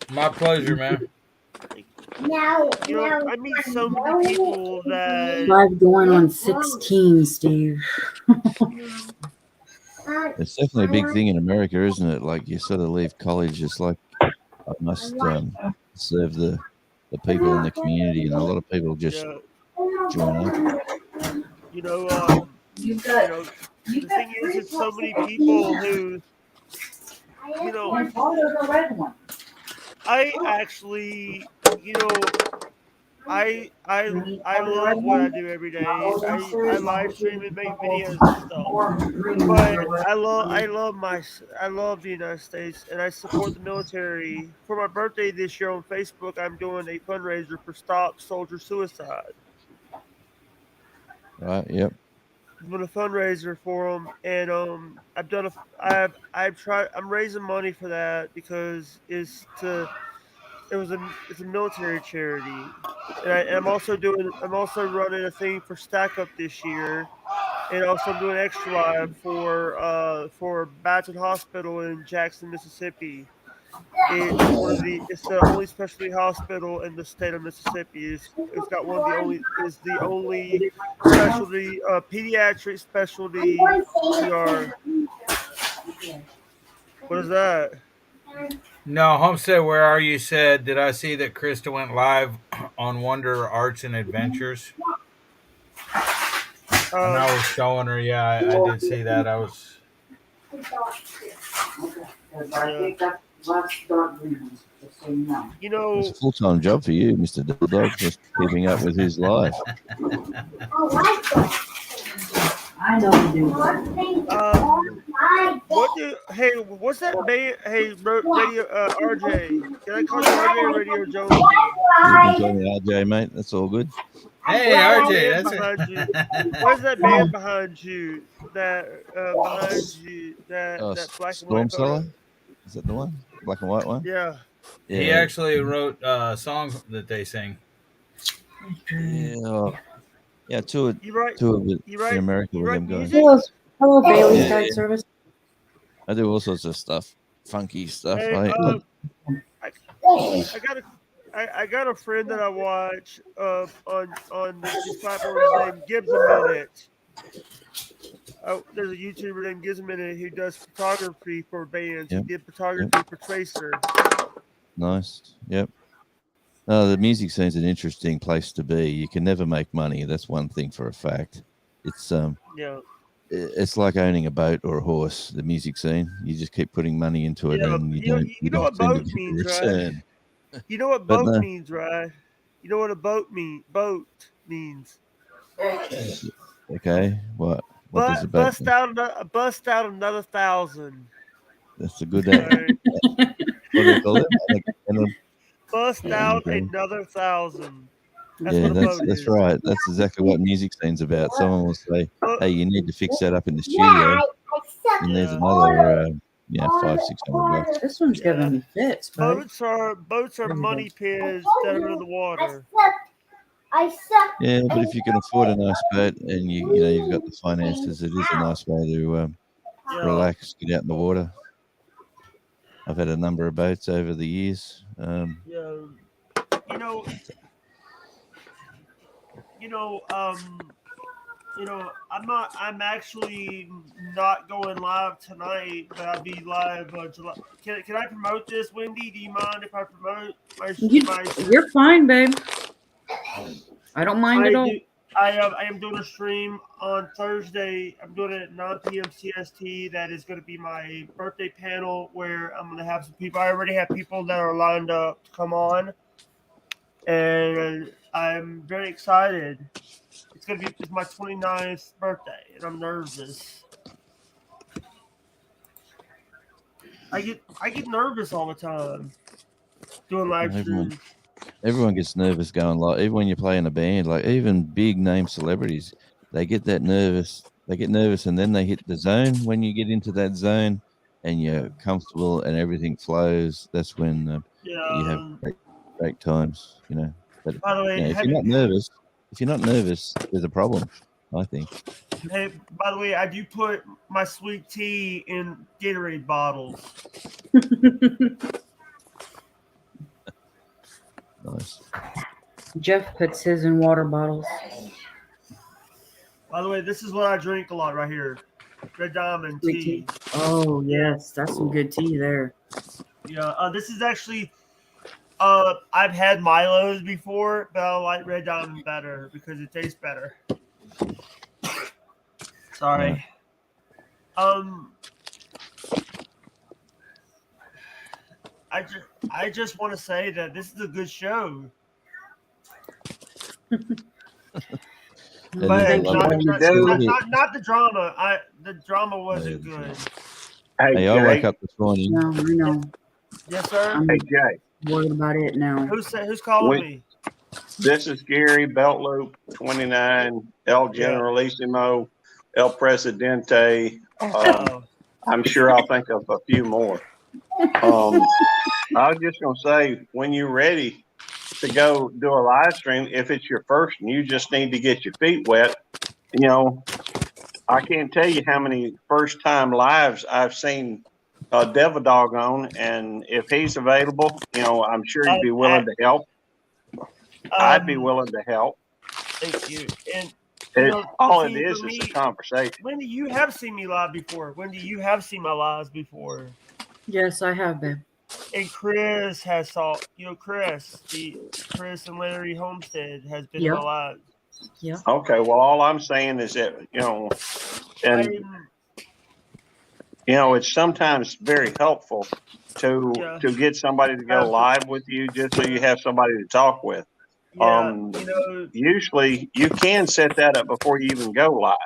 My pleasure, man. I meet so many people that 5 going on 16, Steve. It's definitely a big thing in America, isn't it? Like you sort of leave college, it's like I must serve the people in the community, and a lot of people just join up. The thing is, it's so many people who, I actually, I love what I do every day. I live stream and make videos and stuff. But I love the United States and I support the military. For my birthday this year on Facebook, I'm doing a fundraiser for Stop Soldier Suicide. Right. Yep. I'm doing a fundraiser for them, and I'm raising money for that because it's a military charity, and I'm also running a thing for Stack Up this year, and also I'm doing Extra Live for Baton Hospital in Jackson, Mississippi. It's the only specialty hospital in the state of Mississippi. It's got one of the only specialty pediatric specialty ER. What is that? No, Homestead, where are you? Said, did I see that Krista went live on Wonder Arts and Adventures? And I was showing her. Yeah, I did see that. I was. You know, It's a full-time job for you, Mr. Dog, just keeping up with his life. I know you do. What's that band? Hey, Radio RJ. Can I call you RJ or Radio Jones? You can call me RJ, mate. That's all good. Hey, RJ, that's it. Where's that band behind you? That that black and Storm white Cellar? photo? Is that the one? Black and white one? Yeah. He actually wrote songs that they sing. Yeah, two of it in America with them guys. Hello, Bailey's Yeah, Guide yeah. Service. I do all sorts of stuff, funky stuff. Hey, I got a friend that I watch on this platform named Gibbs a Minute. There's a YouTuber named Gibbs a Minute who does photography for bands. Yep. He did photography for Tracer. Nice. Yep. No, the music scene's an interesting place to be. You can never make money. That's one thing for a fact. It's Yeah. it's like owning a boat or a horse. The music scene, you just keep putting money into it, and you know what don't boat seem to get a means, right? return. You know what But boat no. means, right? You know what a boat means. Okay, what does a boat Bust mean? out another 1,000. That's a good. What do they call it? Bust out Okay. another 1,000. That's Yeah, what a boat that's is. right. That's exactly what music scene's about. Someone will say, "Hey, you need to fix that up in the studio," and there's another, $500-600. This one's giving me fits, bud. Boats are money pits that are in the water. Yeah, but if you can afford a nice boat and you've got the finances, it is a nice way to relax, get out in the water. I've had a number of boats over the years. I'm actually not going live tonight, but I'll be live July. Can I promote this, Wendy? Do you mind if I promote my You're fine, babe. I don't mind at all. I am doing a stream on Thursday. I'm doing it at 9 p.m. CST. That is going to be my birthday panel where I'm going to have some people. I already have people that are lined up to come on, and I'm very excited. It's my 29th birthday, and I'm nervous. I get nervous all the time doing live streams. Everyone gets nervous going live. Even when you play in a band, like even big name celebrities, they get that nervous. They get nervous, and then they hit the zone. When you get into that zone, and you're comfortable, and everything flows, that's when you have great times. But By the way, if you're not nervous, there's a problem, I think. Hey, by the way, I do put my sweet tea in Gatorade bottles. Nice. Jeff puts his in water bottles. By the way, this is what I drink a lot right here. Red Diamond tea. Oh, yes. That's some good tea there. Yeah, this is actually, I've had Milo's before, but I like Red Diamond better because it tastes better. Sorry. I just want to say that this is a good show. But not the drama. The drama wasn't good. Hey, I woke up this morning. No, I know. Yes, sir. I'm Jay. worried about it now. Who's calling me? This is Gary Belt Loop 29 El Generalissimo El Presidente. I'm sure I'll think of a few more. I was just gonna say, when you're ready to go do a live stream, if it's your first and you just need to get your feet wet, I can't tell you how many first time lives I've seen Devil Dog on, and if he's available, I'm sure he'd be willing to help. I'd be willing to help. Thank you. And all see, it is a conversation. Wendy, you have seen me live before. Wendy, you have seen my lives before. Yes, I have been. And Chris has saw, Chris and Larry Homestead has been in my lives. Yeah. Okay. Well, all I'm saying is that, it's sometimes very helpful to get somebody to go live with you just so you have somebody to talk with. Usually you can set that up before you even go live.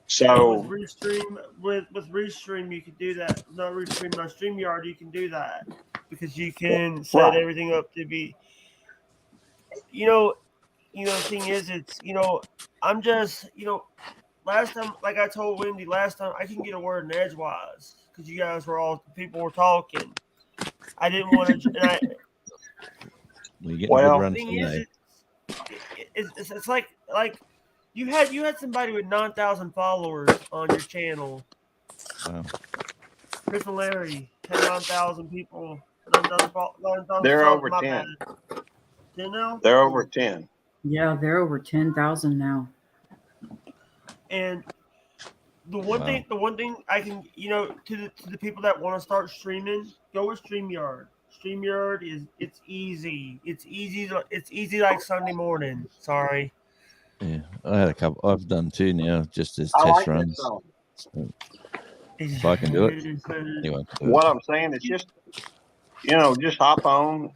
So with Restream, you can do that. Not Restream, not StreamYard, you can do that because you can set everything up to be. The thing is, it's I'm just last time, like I told Wendy last time, I couldn't get a word in edgewise because you guys people were talking. I didn't want to. The thing is, it's like you had somebody with 9,000 followers on your channel. Wow. Chris and Larry had 9,000 people. 9,000 they're over 10. They're over 10. Yeah, they're over 10,000 now. And the one thing I can, to the people that want to start streaming, go with StreamYard. StreamYard it's easy. It's easy like Sunday morning. Sorry. Yeah, I had a couple. I've done 2 now, just as I test like runs. that So, if I can do it, anyone can do What it. I'm saying is just hop on,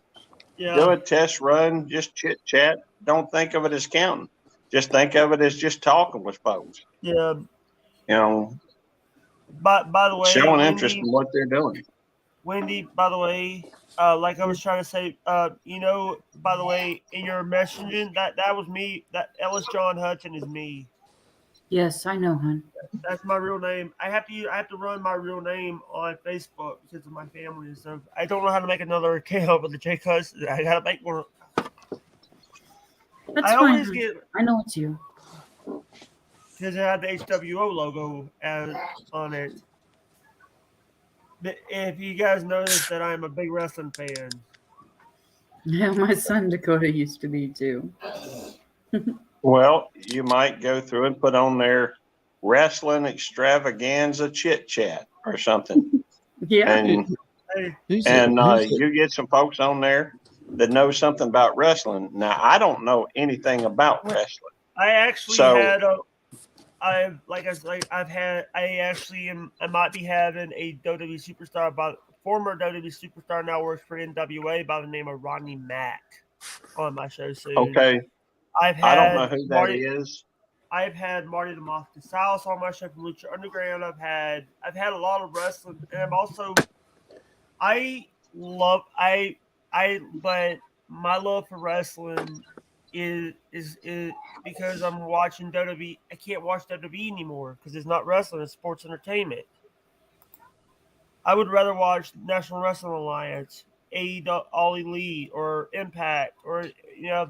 Yeah. do a test run, just chit chat. Don't think of it as counting. Just think of it as just talking with folks. Yeah. By the way, showing interest in what they're doing. Wendy, by the way, like I was trying to say, by the way, in your messaging, that was me. That Ellis John Hudson is me. Yes, I know, hon. That's my real name. I have to run my real name on Facebook because of my family and stuff. I don't know how to make another account with the J Cuss. I gotta make one. That's fine. I know it's you. Because it had the HWO logo on it. But if you guys notice that I'm a big wrestling fan. Yeah, my son Dakota used to be too. Well, you might go through and put on their wrestling extravaganza chit chat or something. Yeah. And you get some folks on there that know something about wrestling. Now, I don't know anything about wrestling. I actually had I might be having a WWE superstar former WWE superstar now works for NWA by the name of Rodney Mack on my show soon. Okay. I don't know who that is. I've had Marty the Moth Casals on my show from Lucha Underground. I've had a lot of wrestling, and I'm also but my love for wrestling is because I'm watching WWE. I can't watch WWE anymore because it's not wrestling; it's sports entertainment. I would rather watch National Wrestling Alliance, AEW, All Elite, or Impact, or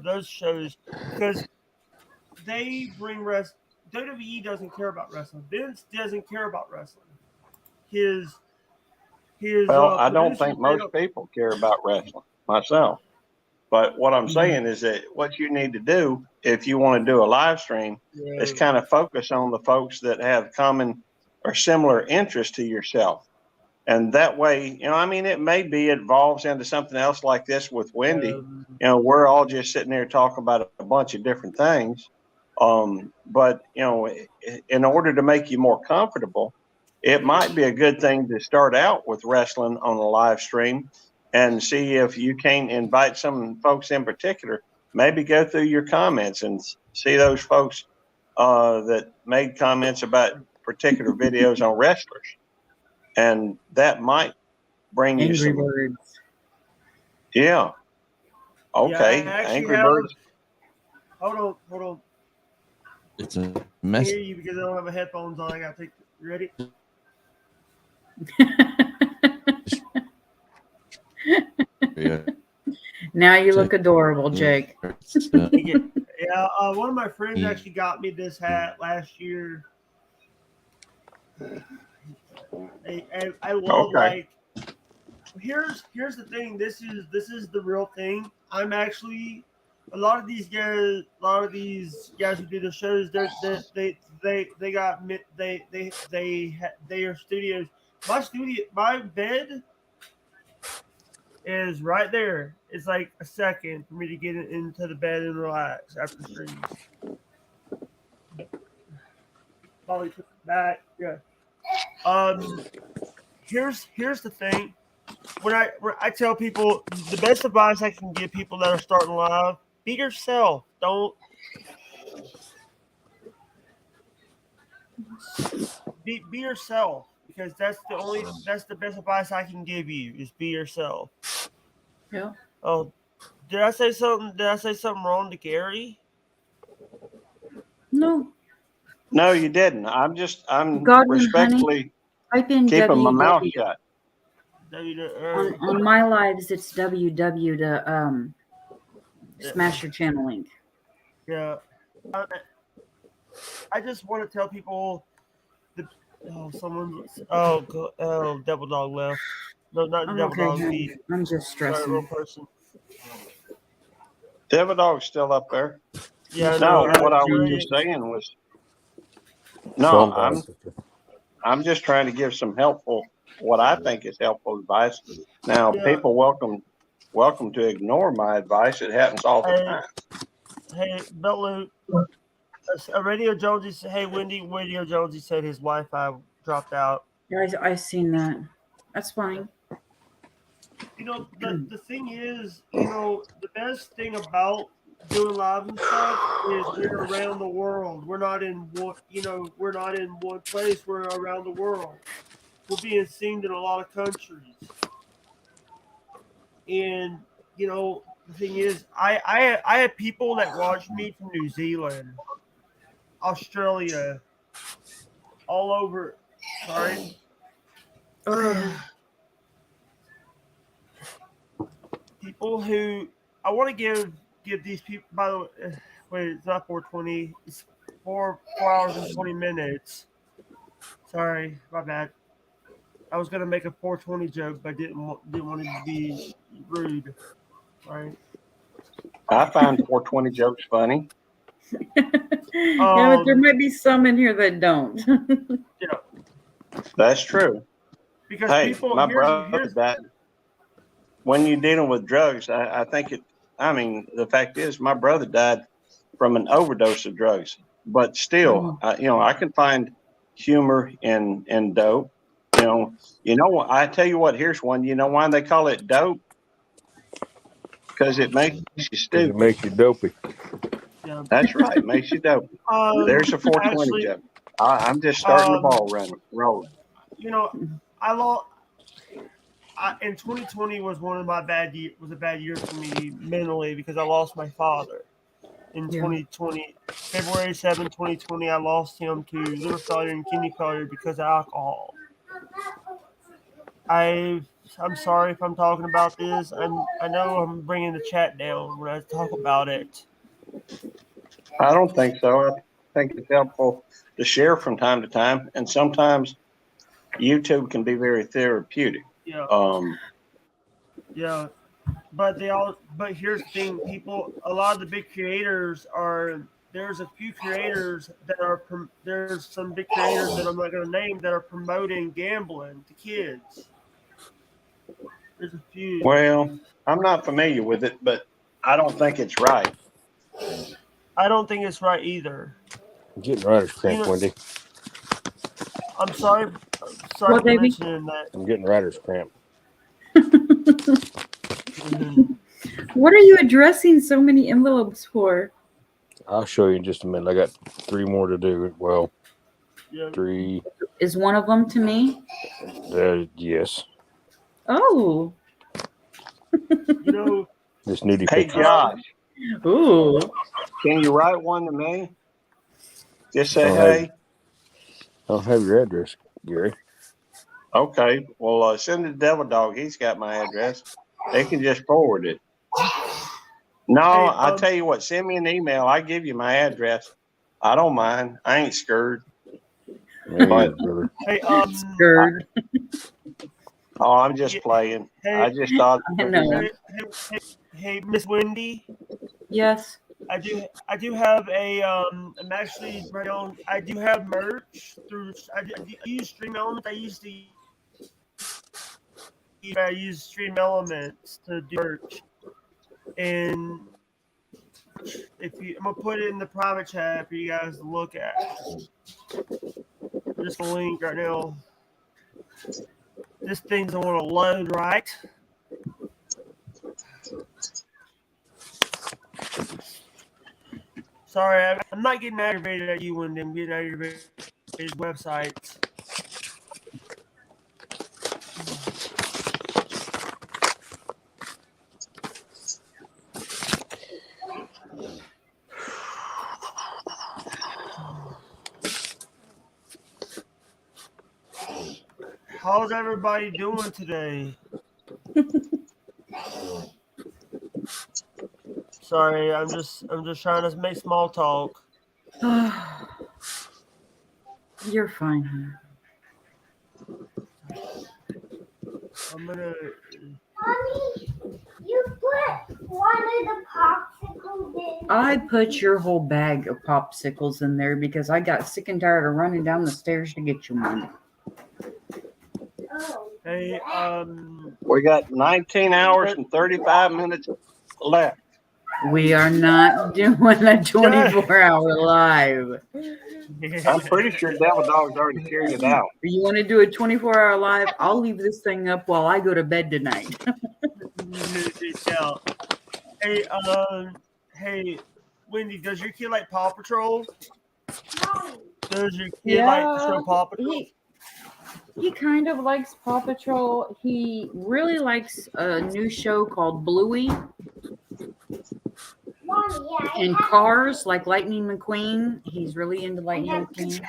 those shows because they bring WWE doesn't care about wrestling. Vince doesn't care about wrestling. I don't think most people care about wrestling myself. But what I'm saying is that what you need to do if you want to do a live stream is kind of focus on the folks that have common or similar interest to yourself. And that way, it may be it evolves into something else like this with Wendy. We're all just sitting there talking about a bunch of different things. But in order to make you more comfortable, it might be a good thing to start out with wrestling on a live stream and see if you can't invite some folks in particular. Maybe go through your comments and see those folks that made comments about particular videos on wrestlers. And that might bring you some. Angry Birds. Yeah. Okay. Yeah, Angry Birds. Hold on. It's a I mess. hear you because I don't have my headphones on. I gotta take. You ready? Yeah. Now you look adorable, Jake. Yeah, one of my friends actually got me this hat last year. I love Okay. like here's the thing. This is the real thing. I'm actually a lot of these guys who do the shows. They are studios. My bed is right there. It's like a second for me to get into the bed and relax after streams. Probably took it back. Yeah. Here's the thing. When I tell people the best advice I can give people that are starting live, be yourself. Don't be yourself, because that's the best advice I can give you is be yourself. Yeah. Oh, did I say something? Did I say something wrong to Gary? No. No, you didn't. I'm Godwin, respectfully Type in keeping my mouth WW. shut. On my lives, it's WW to smash your channel link. Yeah. I just want to tell people Devil Dog left. No, not I'm Devil okay, Dog. honey. I'm just stressing. Real person. Devil Dog's still up there. Yeah. No, No, what I was just saying was, no, I'm just trying to give some helpful, what I think is helpful advice. Now, people welcome to ignore my advice. It happens all the time. Hey, Beltloot. Radio Jonesy said, hey, Radio Jonesy said his Wi-Fi dropped out. Yeah, I seen that. That's fine. You know, the thing is, the best thing about doing live and stuff is we're around the world. We're not in one place. We're around the world. We're being seen in a lot of countries. And, the thing is, I have people that watch me from New Zealand, Australia, all over. Sorry. People who I want to give these people. By the way, wait, it's not 4:20. It's 4 hours and 20 minutes. Sorry, my bad. I was gonna make a 4:20 joke, but didn't want it to be rude. Right. I find 420 jokes funny. Yeah, but there might be some in here that don't. Yeah. That's true. Because hey, people, my brother died. When you're dealing with drugs, I think the fact is, my brother died from an overdose of drugs. But still, I can find humor in dope. I tell you what, here's one. You know why they call it dope? Because it makes you stupid. It makes you dopey. Yeah. That's right. It makes you dopey. There's a 420 joke. I'm just starting the ball rolling. In 2020 was a bad year for me mentally because I lost my father. In 2020, February 7, 2020, I lost him to liver failure and kidney failure because of alcohol. I'm sorry if I'm talking about this. I know I'm bringing the chat down when I talk about it. I don't think so. I think it's helpful to share from time to time, and sometimes YouTube can be very therapeutic. Yeah. Yeah, but here's the thing, people. A lot of the big creators there's a few creators there's some big creators that I'm not going to name that are promoting gambling to kids. There's a few. Well, I'm not familiar with it, but I don't think it's right. I don't think it's right either. I'm getting writer's cramp, Wendy. I'm sorry for mentioning that. I'm getting writer's cramp. What are you addressing so many envelopes for? I'll show you in just a minute. I got 3 more to do. Well, 3. Is one of them to me? Yes. Oh. Hey, This nudie picture. Josh. Ooh. Can you write one to me? Just say hey. I don't have your address, Gary. Okay. Well, send it to Devil Dog. He's got my address. They can just forward it. No, I'll tell you what. Send me an email. I give you my address. I don't mind. I ain't scared. Me But Hey, Scared. oh, I'm just playing. I just thought. I know. Hey, Miss Wendy. Yes. I do have a I'm actually right on. I do have merch through. I use Stream Elements. I use Stream Elements to do merch, and I'm gonna put it in the private chat for you guys to look at. I'm just gonna link right now. This thing's gonna load right. Sorry, I'm not getting aggravated at you, Wendy. I'm getting aggravated at his websites. How's everybody doing today? Sorry, I'm just trying to make small talk. You're fine, honey. I'm gonna. Mommy, you put one of the popsicles in. I put your whole bag of popsicles in there because I got sick and tired of running down the stairs to get you one. Hey, We got 19 hours and 35 minutes left. We are not doing a 24-hour live. I'm pretty sure Devil Dog's already carried it out. You want to do a 24-hour live? I'll leave this thing up while I go to bed tonight. Hey, hey, Wendy, does your kid like Paw Patrol? Does your kid like the show Paw Patrol? He kind of likes Paw Patrol. He really likes a new show called Bluey. And Cars, like Lightning McQueen. He's really into Lightning McQueen.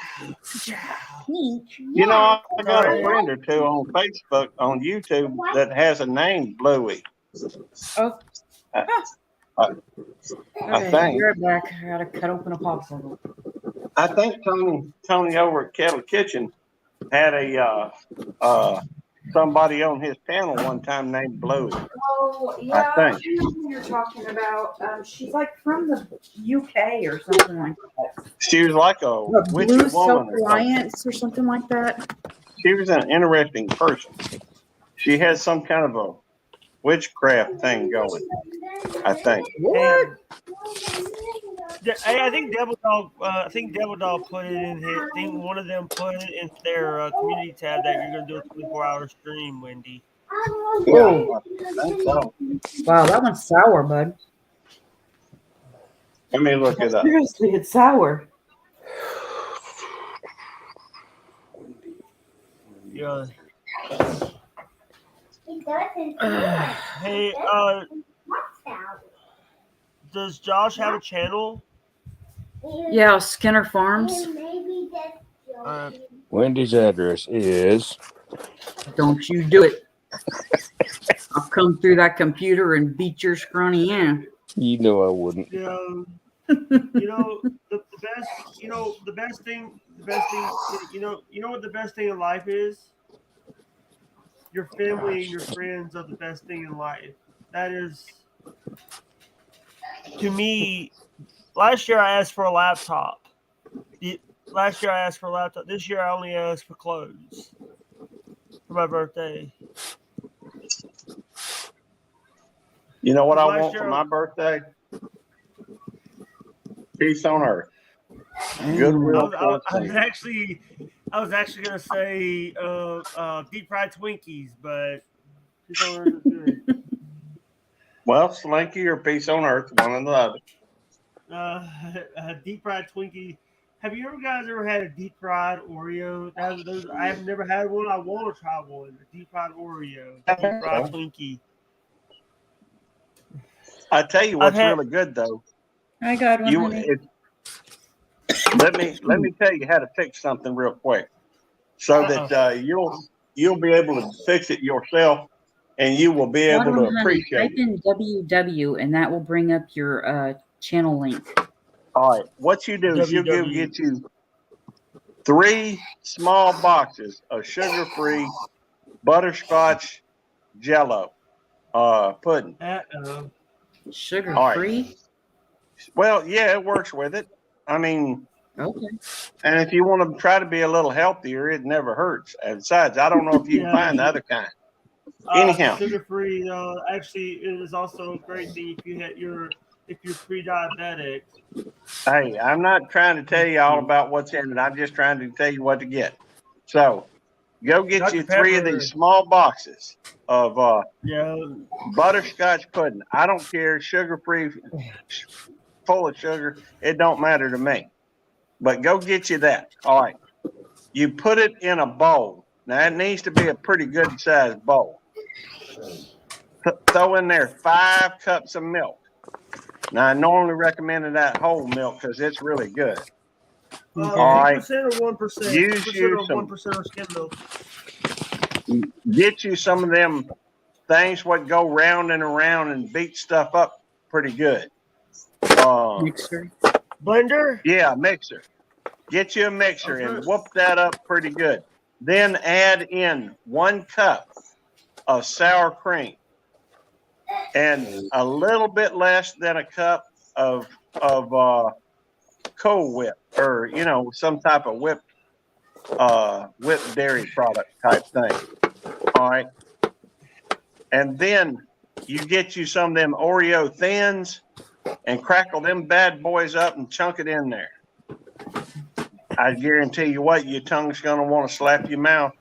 You know, I got a friend or two on Facebook, on YouTube, that has a name, Bluey. Oh. I think. You're back. I gotta cut open a popsicle. I think Tony over at Kettle Kitchen had a somebody on his panel one time named Bluey. Oh, yeah. I think. I know who you're talking about. She's like from the UK or something like that. She was like a witchy Blue woman or something. Self-Reliance or something like that. She was an interesting person. She had some kind of a witchcraft thing going, I think. What? I think Devil Dog put it in his. I think one of them put it in their community tab that you're gonna do a 24-hour stream, Wendy. Whoa. Wow, that one's sour, bud. Let me look it up. Seriously, it's sour. Yeah. Hey, does Josh have a channel? Yeah, Skinner Farms. Wendy's address is. Don't you do it. I'll come through that computer and beat your scrawny in. You know I wouldn't. Yeah. The best thing, you know what the best thing in life is? Your family and your friends are the best thing in life. That is, to me, last year I asked for a laptop. Last year I asked for a laptop. This year I only asked for clothes for my birthday. You know what I Last want year- for my birthday? Peace on earth. Goodwill. I was actually gonna say deep fried Twinkies, but peace on earth is good. Well, Slinky or Peace on Earth, one or the other. Deep fried Twinkie. Have you guys ever had a deep fried Oreo? I have never had one. I want to try one. A deep fried Oreo, deep fried Twinkie. I tell you what's really good though. I got one. honey. Let me tell you how to fix something real quick, so that you'll be able to fix it yourself, and you will be able to appreciate Type in WW, and that will bring up your channel link. All right, what you do is you 3 small boxes of sugar-free butterscotch Jello pudding. Sugar All right. free? Well, yeah, it works with it. I mean, Okay. and if you want to try to be a little healthier, it never hurts. And besides, I don't know if you can find the other kind. Anyhow, sugar-free actually is also a great thing if you're pre-diabetic. hey, I'm not trying to tell you all about what's in it. I'm just trying to tell you what to get. So, go get Dr. you 3 of Pepper. these small boxes of Yeah. butterscotch pudding. I don't care, sugar-free, full of sugar. It don't matter to me. But go get you that. All right. You put it in a bowl. Now, it needs to be a pretty good-sized bowl. Throw in there 5 cups of milk. Now, I normally recommend that whole milk because it's really good. All right. 2% or 1%? Use 2% you or some. 1% of skim milk. Get you some of them things what go round and around and beat stuff up pretty good. Mixer. Blender? Yeah, mixer. Get you a mixer and whoop that up pretty good. Then add in 1 cup of sour cream and a little bit less than a cup of Cold Whip, or some type of whipped dairy product type thing. All right. And then you get you some of them Oreo Thins and crackle them bad boys up and chunk it in there. I guarantee you what, your tongue's gonna want to slap your mouth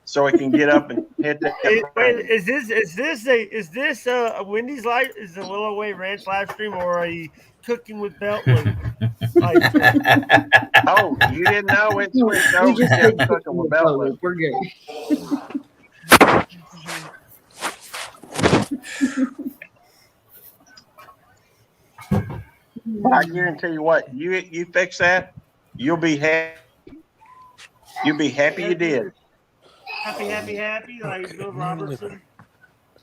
so it can get up and hit that. Wait, is this a Wendy's live? Is the Willow Way Ranch live stream or a Cooking with Beltway live stream? Oh, you didn't know it switched over We just to did Cooking with Beltway. We're good. I guarantee you what, you fix that, you'll be happy. You'll be happy you did. Happy, like Bill Robertson.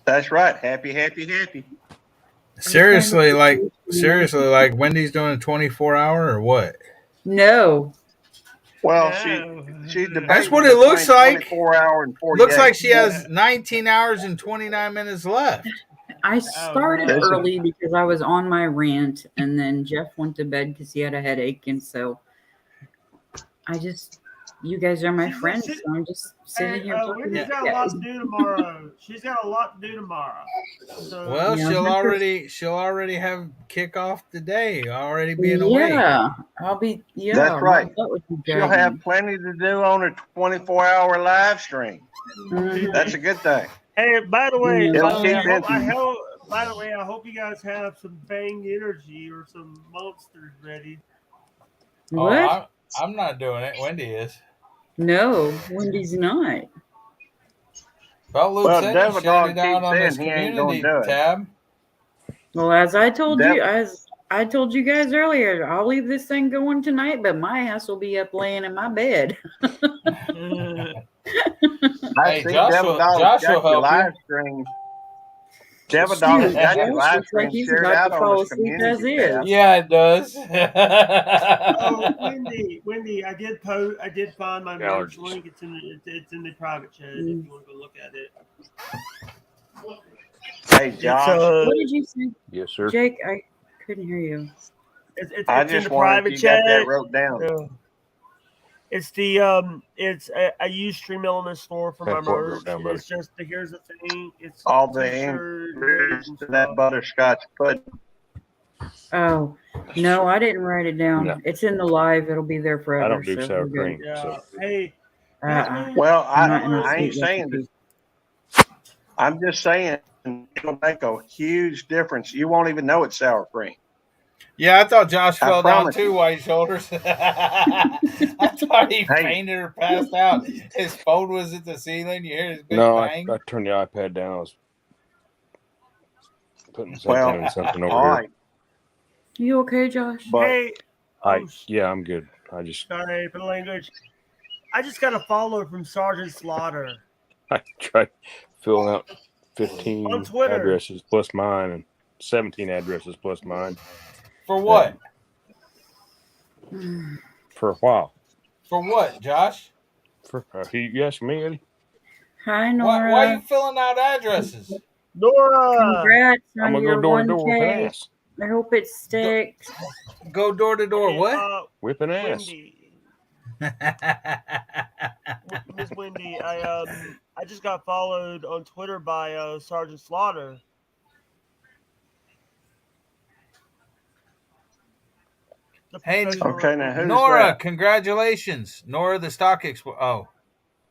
That's right. Happy. Seriously, like Wendy's doing a 24-hour or what? No. Well, she's That's what it looks like. 24-hour and 48. Looks like she has 19 hours and 29 minutes left. I started early because I was on my rant, and then Jeff went to bed because he had a headache, and so you guys are my friends, so I'm just sitting here talking Wendy's to got you a lot guys. to do tomorrow. She's got a lot to do tomorrow. So, Well, she'll already have kickoff today. Already being awake. Yeah, I'll be. Yeah, That's right. that would be She'll great. have plenty to do on her 24-hour live stream. Mhm. That's a good thing. Hey, by the way, It'll I hope you guys have some Bang Energy or some Monsters ready. What? I'm not doing it. Wendy is. No, Wendy's not. Well, Luke said Devil he shut Dog it down keeps on saying this he ain't gonna community do it. tab. Well, as I told That- you, as I told you guys earlier, I'll leave this thing going tonight, but my ass will be up laying in my bed. I Hey, see Josh Devil will- Dog's Josh got will your help you. live stream. Devil Dog has got your Josh live looks like stream he's shared about out to on fall his asleep community as is. tab. Yeah, it does. Oh, Wendy, I did find my merch Allergies. link. It's in the private chat if you want to go look at it. Hey, It's, Josh. What did you say, Yes, sir. Jake? I couldn't hear you. It's I in just the wondered private if you got chat. that wrote down. Yeah. It's the I use Stream Element store for my That's what I wrote merch. down, And buddy. it's just here's the thing. It's All the t-shirt, ingredients and to that stuff. butterscotch pudding. Oh no, I didn't write it down. No. It's in the live. It'll be there forever. I don't do so sour we're good. cream. Yeah. So Hey, Well, I'm not in a I ain't sweet saying recipe. that. I'm just saying it'll make a huge difference. You won't even know it's sour cream. Yeah, I thought Josh I fell down promise too, you. White Shoulders. I thought he fainted or passed out. His phone was at the ceiling. You hear his big no, bang. I turned the iPad down. I was putting something Well, in something over all here. right. You okay, Josh? But hey, Yeah, I'm good. I just sorry for the language. I just got a follow from Sergeant Slaughter. I tried filling out 15 On Twitter. addresses plus mine and 17 addresses plus mine For what? for a while. For what, Josh? For you asking me, Eddie? Hi, Nora. Why are you filling out addresses? Nora! Congrats I'm on gonna your go door to door whipping 1K. ass. I hope it sticks. Go door to door. What? Whipping ass. Wendy, Miss Wendy, I just got followed on Twitter by Sergeant Slaughter. Hey, Okay, now who's Nora, that? congratulations. Nora, the stock expo.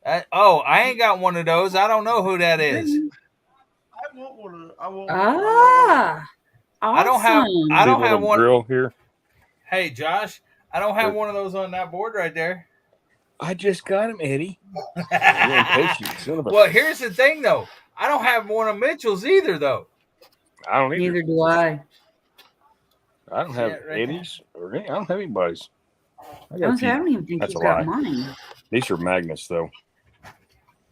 I ain't got one of those. I don't know who that is. I want one of them. I want Ah, I don't have. awesome. I don't See the have little one. grill here. Hey, Josh, I don't have one of those on that board right there. I just got him, Eddie. You're impatient, son of a- Well, here's the thing, though. I don't have one of Mitchell's either, though. I don't either. Neither do I. I don't have Yeah, right Eddie's or I don't have anybody's. I don't even think That's you've a got lie. mine. These are magnets, though.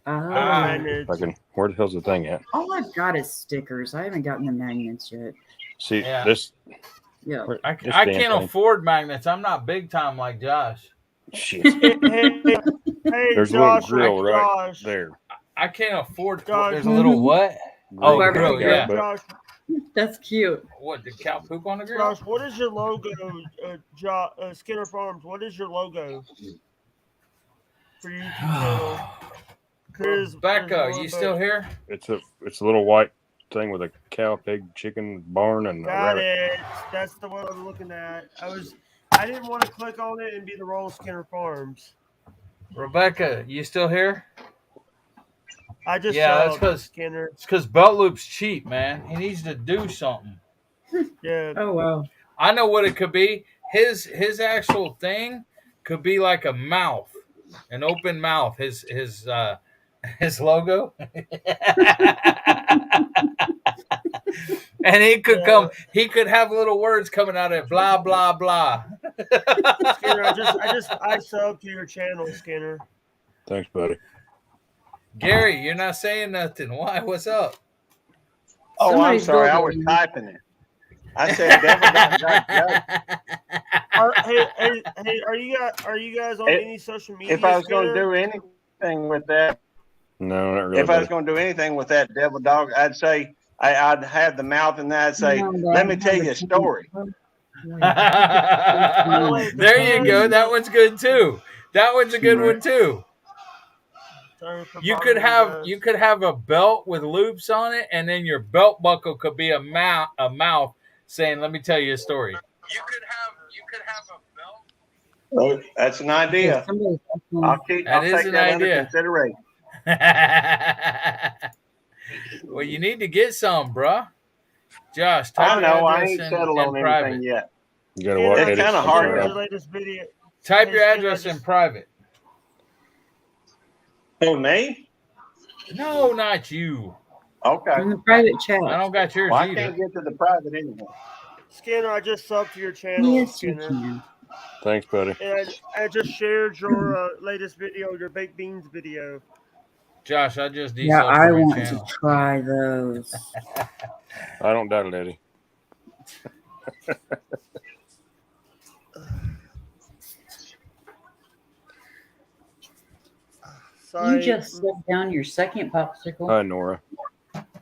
Oh. Fucking, where the hell's the thing at? All I've got is stickers. I haven't gotten the magnets yet. See Yeah. this? Yeah. I this can't damn thing. afford magnets. I'm not big time like Josh. Shit. Hey, There's Josh, a little grill right Josh. there. I can't afford. Josh. There's a little what? Oh, Grill grill. right there, Yeah. but- Josh, That's cute. What? Did cow poop on the grill? Josh, what is your logo? Skinner Farms. What is your logo for your YouTube channel? Becca, you still here? It's a little white thing with a cow, pig, chicken, barn, and a Got rabbit. it. That's the one I'm looking at. I didn't want to click on it and be the wrong Skinner Farms. Rebecca, you still here? I just Yeah, that's saw because Skinner. it's because Belt Loop's cheap, man. He needs to do something. Yeah. Oh wow. I know what it could be. His actual thing could be like a mouth, an open mouth. His logo. And he could he could have little words coming out of it, blah blah blah. Skinner, I subbed to your channel, Skinner. Thanks, buddy. Gary, you're not saying nothing. Why? What's up? Oh, Somebody's I'm sorry. I building. was typing it. I said, Hey, are you guys on any social media? if I was going to Skinner? do anything with that, No, not really. if I was buddy. going to do anything with that devil dog, I'd say I'd have the mouth and I'd say, No, "Let me Dad, tell have you a a story." There you go. That one's good too. That one's a good one too. You could have a belt with loops on it, and then your belt buckle could be a mouth saying, "Let me tell you a story." You could have a belt. Oh, that's an idea. I'll take That is that an under idea. consideration. Well, you need to get some, bruh. Josh, type I your know. I address ain't in settled on private. anything yet. You got to what? It's Eddie? kind of I'm hard. sorry. Your latest video. Type Hey, your Skinner, address in just- private. Oh, me? No, not you. Okay. In the private chat. I don't got yours Well, I either. can't get to the private anymore. Skinner, I just subbed to your channel, Yes, you Skinner. can. Thanks, buddy. And I just shared your latest video, your baked beans video. Josh, I just desubbed Yeah, I from your want to channel. try those. I don't doubt it, Eddie. Sorry. You just set down your second popsicle. Hi, Nora.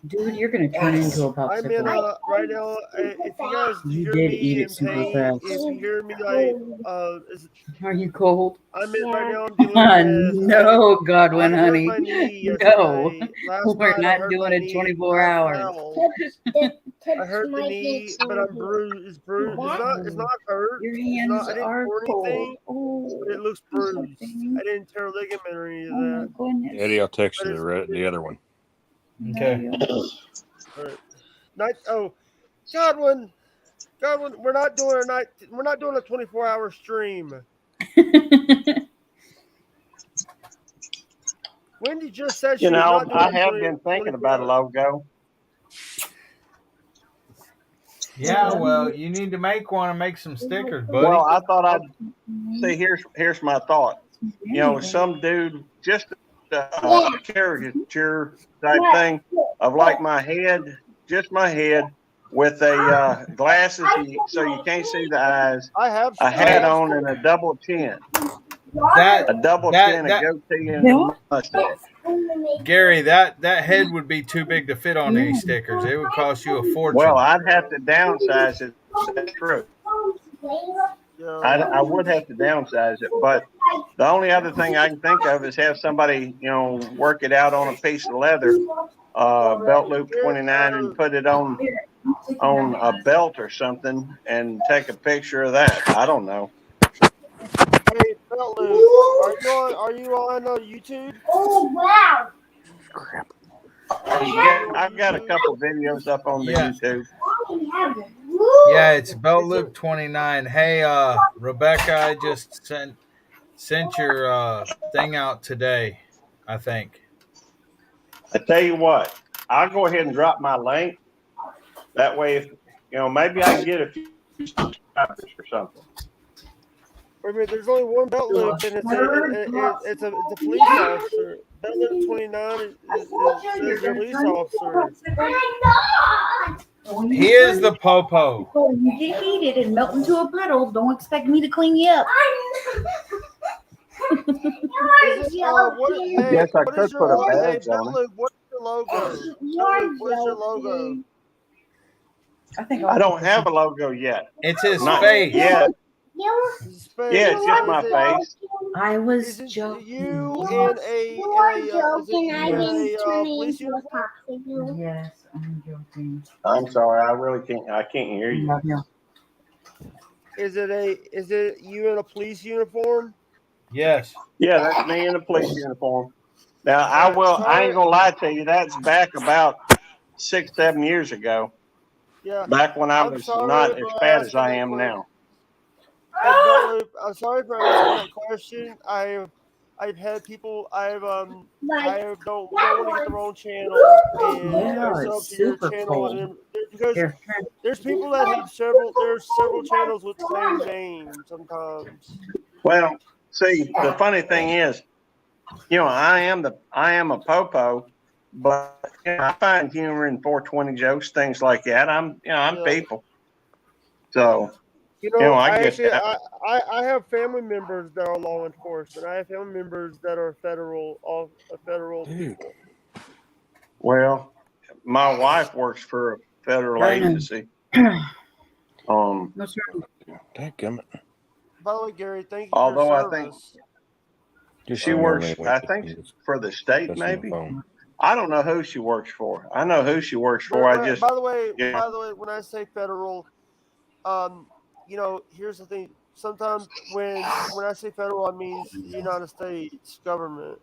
Dude, you're going to turn into a I'm in popsicle. right now. If you guys You hear did me eat it in super pain, fast. if you hear me like, Are you cold? I'm in right now. I'm dealing with. No, Godwin, I hurt honey. my knee No. yesterday. Last We're night I not hurt doing my it knee 24 with a hours. towel. I hurt the knee, but I'm bruised. It's bruised. It's not hurt. Your It's hands not, I didn't are pour cold. anything, Oh, but it looks bruised. I didn't tear a ligament or any of oh my that. goodness. Eddie, I'll text you the other one. Okay. Godwin, we're not doing a night. We're not doing a 24-hour stream. Wendy just said she You was know, not doing I a have 20 been thinking 24 about a logo. Yeah, well, you need to make one and make some stickers, buddy. Well, I thought I'd see. Here's my thought. You know, some dude just a caricature type thing of like my head, just my head, with a glasses so you can't see the eyes, I have a hat on, and a double chin. That A double chin, a goatee, and a mustache. Gary, that head would be too big to fit on these stickers. It would cost you a fortune. Well, I'd have to downsize it. That's true. I would have to downsize it, but the only other thing I can think of is have somebody, work it out on a piece of leather, belt loop 29, and put it on a belt or something, and take a picture of that. I don't know. Hey, Belt Loop, are you on YouTube? Oh wow! Crap. I've got a couple videos up on the YouTube. Yeah, it's Belt Loop 29. Hey, Rebecca, I just sent your thing out today, I think. I tell you what, I'll go ahead and drop my link. That way, if maybe I can get a few subscribers or something. Wait a minute, there's only one Belt Loop, and it's a police officer. Belt Loop 29 is a police officer. He is the popo. You get heated and melt into a puddle. Don't expect me to clean you up. I guess I could put a badge on it. What's your logo? What's your logo? I don't have a logo yet. It's his Not face. yet. Yeah, it's just my face. I was Is it joking. you in a police uniform? Yes, I'm joking. I'm sorry, I really can't. I can't hear you. Is it you in a police uniform? Yes. Yeah, that's me in a police uniform. Now I ain't gonna lie to you. That's back about 6-7 years ago. Yeah. Back when I was not as bad as I am now. I'm sorry for asking that question. I've had people. I don't want to get the wrong channel. And it's super cold. Because there's people that have several channels with the same name sometimes. Well, see, the funny thing is, I am a popo, but I find humor in 420 jokes, things like that. I'm people. So. I get that. I have family members that are law enforcement. I have family members that are federal people. Well, my wife works for a federal agency. Dadgummit. By the way, Gary, thank you Although for I your think service. she works, I think for the state, maybe. I don't know who she works for. I know who she works for. By the way, when I say federal, here's the thing. Sometimes when I say federal, I mean the United States government.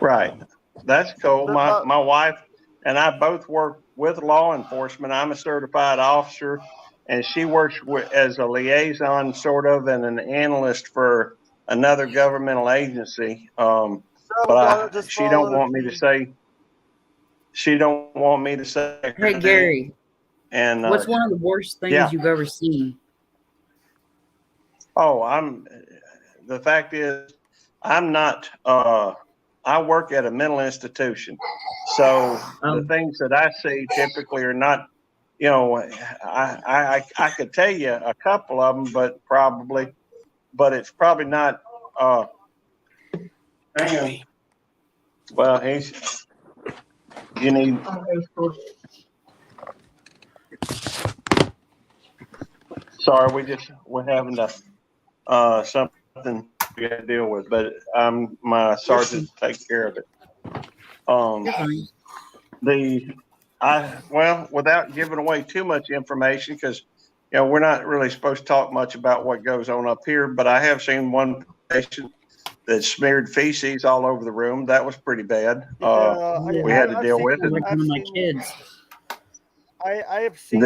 Right. That's cool. My wife and I both work with law enforcement. I'm a certified officer, and she works as a liaison, sort of, and an analyst for another governmental agency. But she don't want me to say. She don't want me to say. Hey, Gary. And what's one of the worst things you've ever seen? Oh, the fact is, I'm not, I work at a mental institution. So the things that I see typically are not, I could tell you a couple of them, but it's probably not, well, you need, sorry, we're having to something we got to deal with, but my sergeant take care of it. Without giving away too much information, because we're not really supposed to talk much about what goes on up here, but I have seen one patient that smeared feces all over the room. That was pretty bad. We had to deal with it. Like one of my kids. I have seen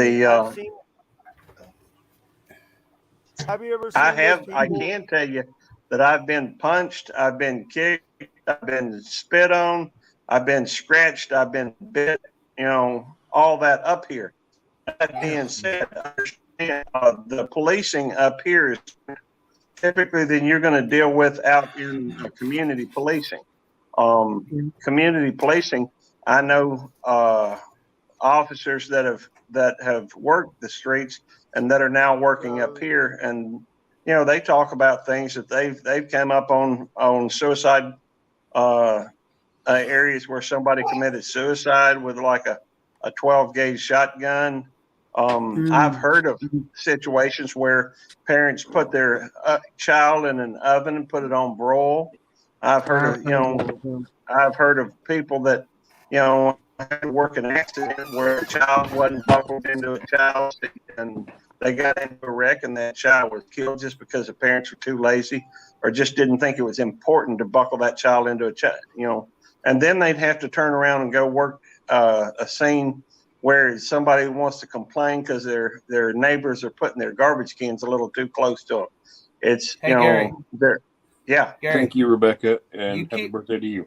have you ever seen I can tell you that I've been punched, I've been kicked, I've been spit on, I've been scratched, I've been bit, all that up here. That being said, the policing up here is typically than you're going to deal with out in community policing. Community policing, I know officers that have worked the streets and that are now working up here, and they talk about things that they've come up on suicide areas where somebody committed suicide with like a 12 gauge shotgun. I've heard of situations where parents put their child in an oven and put it on broil. I've heard of, I've heard of people that, had to work an accident where a child wasn't buckled into a child seat and they got into a wreck and that child was killed just because the parents were too lazy or just didn't think it was important to buckle that child into a child, and then they'd have to turn around and go work a scene where somebody wants to complain because their neighbors are putting their garbage cans a little too close to them. It's, Gary. Yeah. Gary, Thank you, Rebecca, and You happy keep- birthday to you.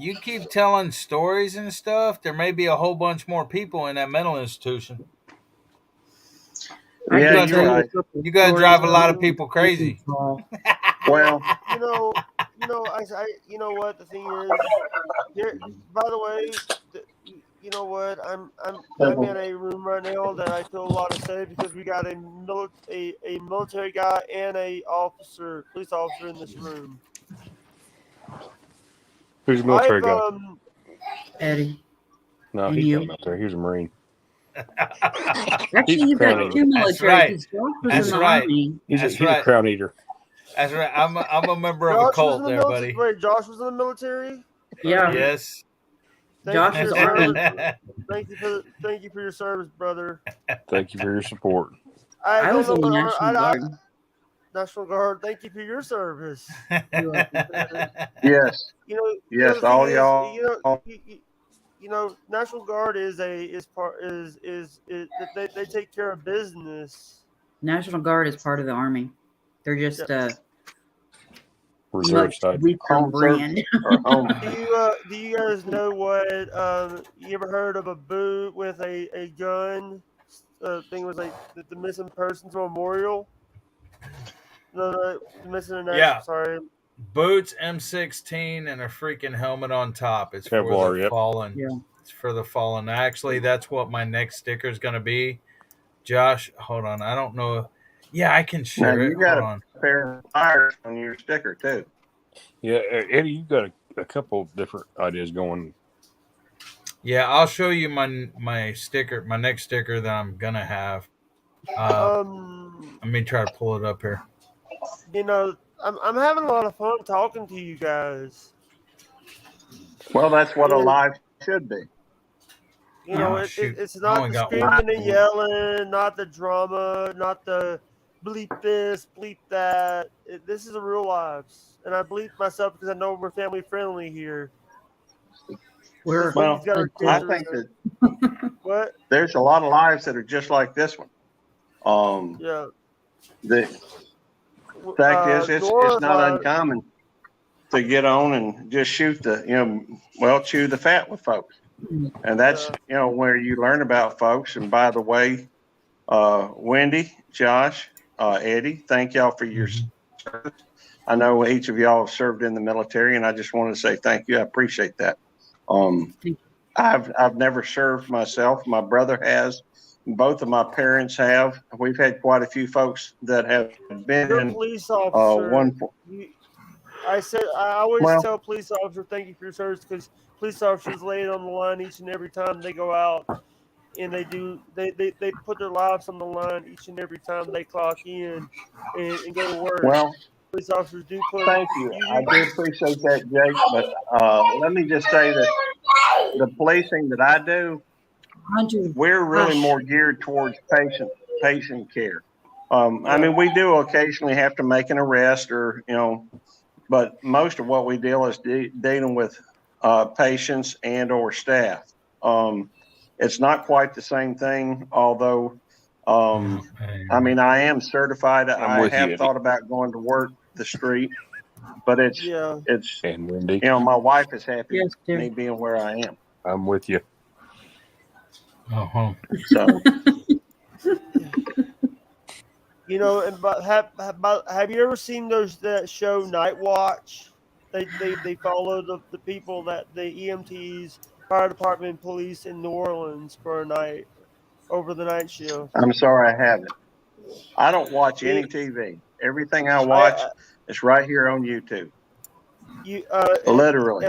You keep telling stories and stuff. There may be a whole bunch more people in that mental institution. Yeah, you're right. You guys drive a lot of people crazy. Well, you know what the thing is. Here, by the way, you know what? I'm in a room right now that I feel a lot of safe because we got a military guy and a police officer in this room. Who's a military guy? Eddie. No, and he's you. not military. He's a Marine. Actually, He's you've a got crown two eater. military. right. because Josh was That's in the right. Army. He's That's a right. crown eater. That's right. I'm a member of a Josh was cult in the there, military. buddy. Wait, Josh was in the military. Yeah. Yes. Josh you is for your Army. service. Thank you for your service, brother. Thank you for your support. I was in the what- National Guard. National Guard. Thank you for your service. yes. Yes, the all thing is, y'all. National Guard is they take care of business. National Guard is part of the Army. They're just Reserve much side. weaker Home brand. Do you guys know what? You ever heard of a boot with a gun? Thing was like the missing persons memorial. No, the missing in action. Yeah. Sorry. Boots, M16, and a freaking helmet on top. It's for Kevlar, the yep. fallen. Yeah. It's for the fallen. Actually, that's what my next sticker is going to be. Josh, hold on. I don't know. Yeah, I can Now, share it. you got Hold on. a pair of tires on your sticker too. Yeah, Eddie, you got a couple different ideas going. Yeah, I'll show you my sticker, my next sticker that I'm gonna have. Let me try to pull it up here. I'm having a lot of fun talking to you guys. Well, that's what a live should be. It's not the screaming and yelling, not the drama, not the bleep this, bleep that. This is a real lives, and I bleep myself because I know we're family friendly here. Well, I think that What? there's a lot of lives that are just like this one. Yeah. The fact is, it's not Nora, uncommon to get on and just shoot chew the fat with folks. And that's, where you learn about folks. And by the way, Wendy, Josh, Eddie, thank y'all for your service. I know each of y'all have served in the military, and I just want to say thank you. I appreciate that. I've never served myself. My brother has. Both of my parents have. We've had quite a few folks that have been you're in a police officer. I always tell police officers thank you for your service because police officers lay it on the line each and every time they go out, and they put their lives on the line each and every time they clock in and go to work. Well, police officers do put. Thank you. I do appreciate that, Jake. But let me just say that the policing that I do, we're really more geared towards patient care. I mean, we do occasionally have to make an arrest but most of what we deal is dealing with patients and or staff. It's not quite the same thing, although, I mean, I am certified. I have thought about going to work the street, but it's and Wendy. My wife is happy with me being where I am. I'm with you. So, have you ever seen that show Night Watch? They follow the people that the EMTs, fire department, police in New Orleans for a night over the night shift. I'm sorry I haven't. I don't watch any TV. Everything I watch is right here on YouTube. You Literally.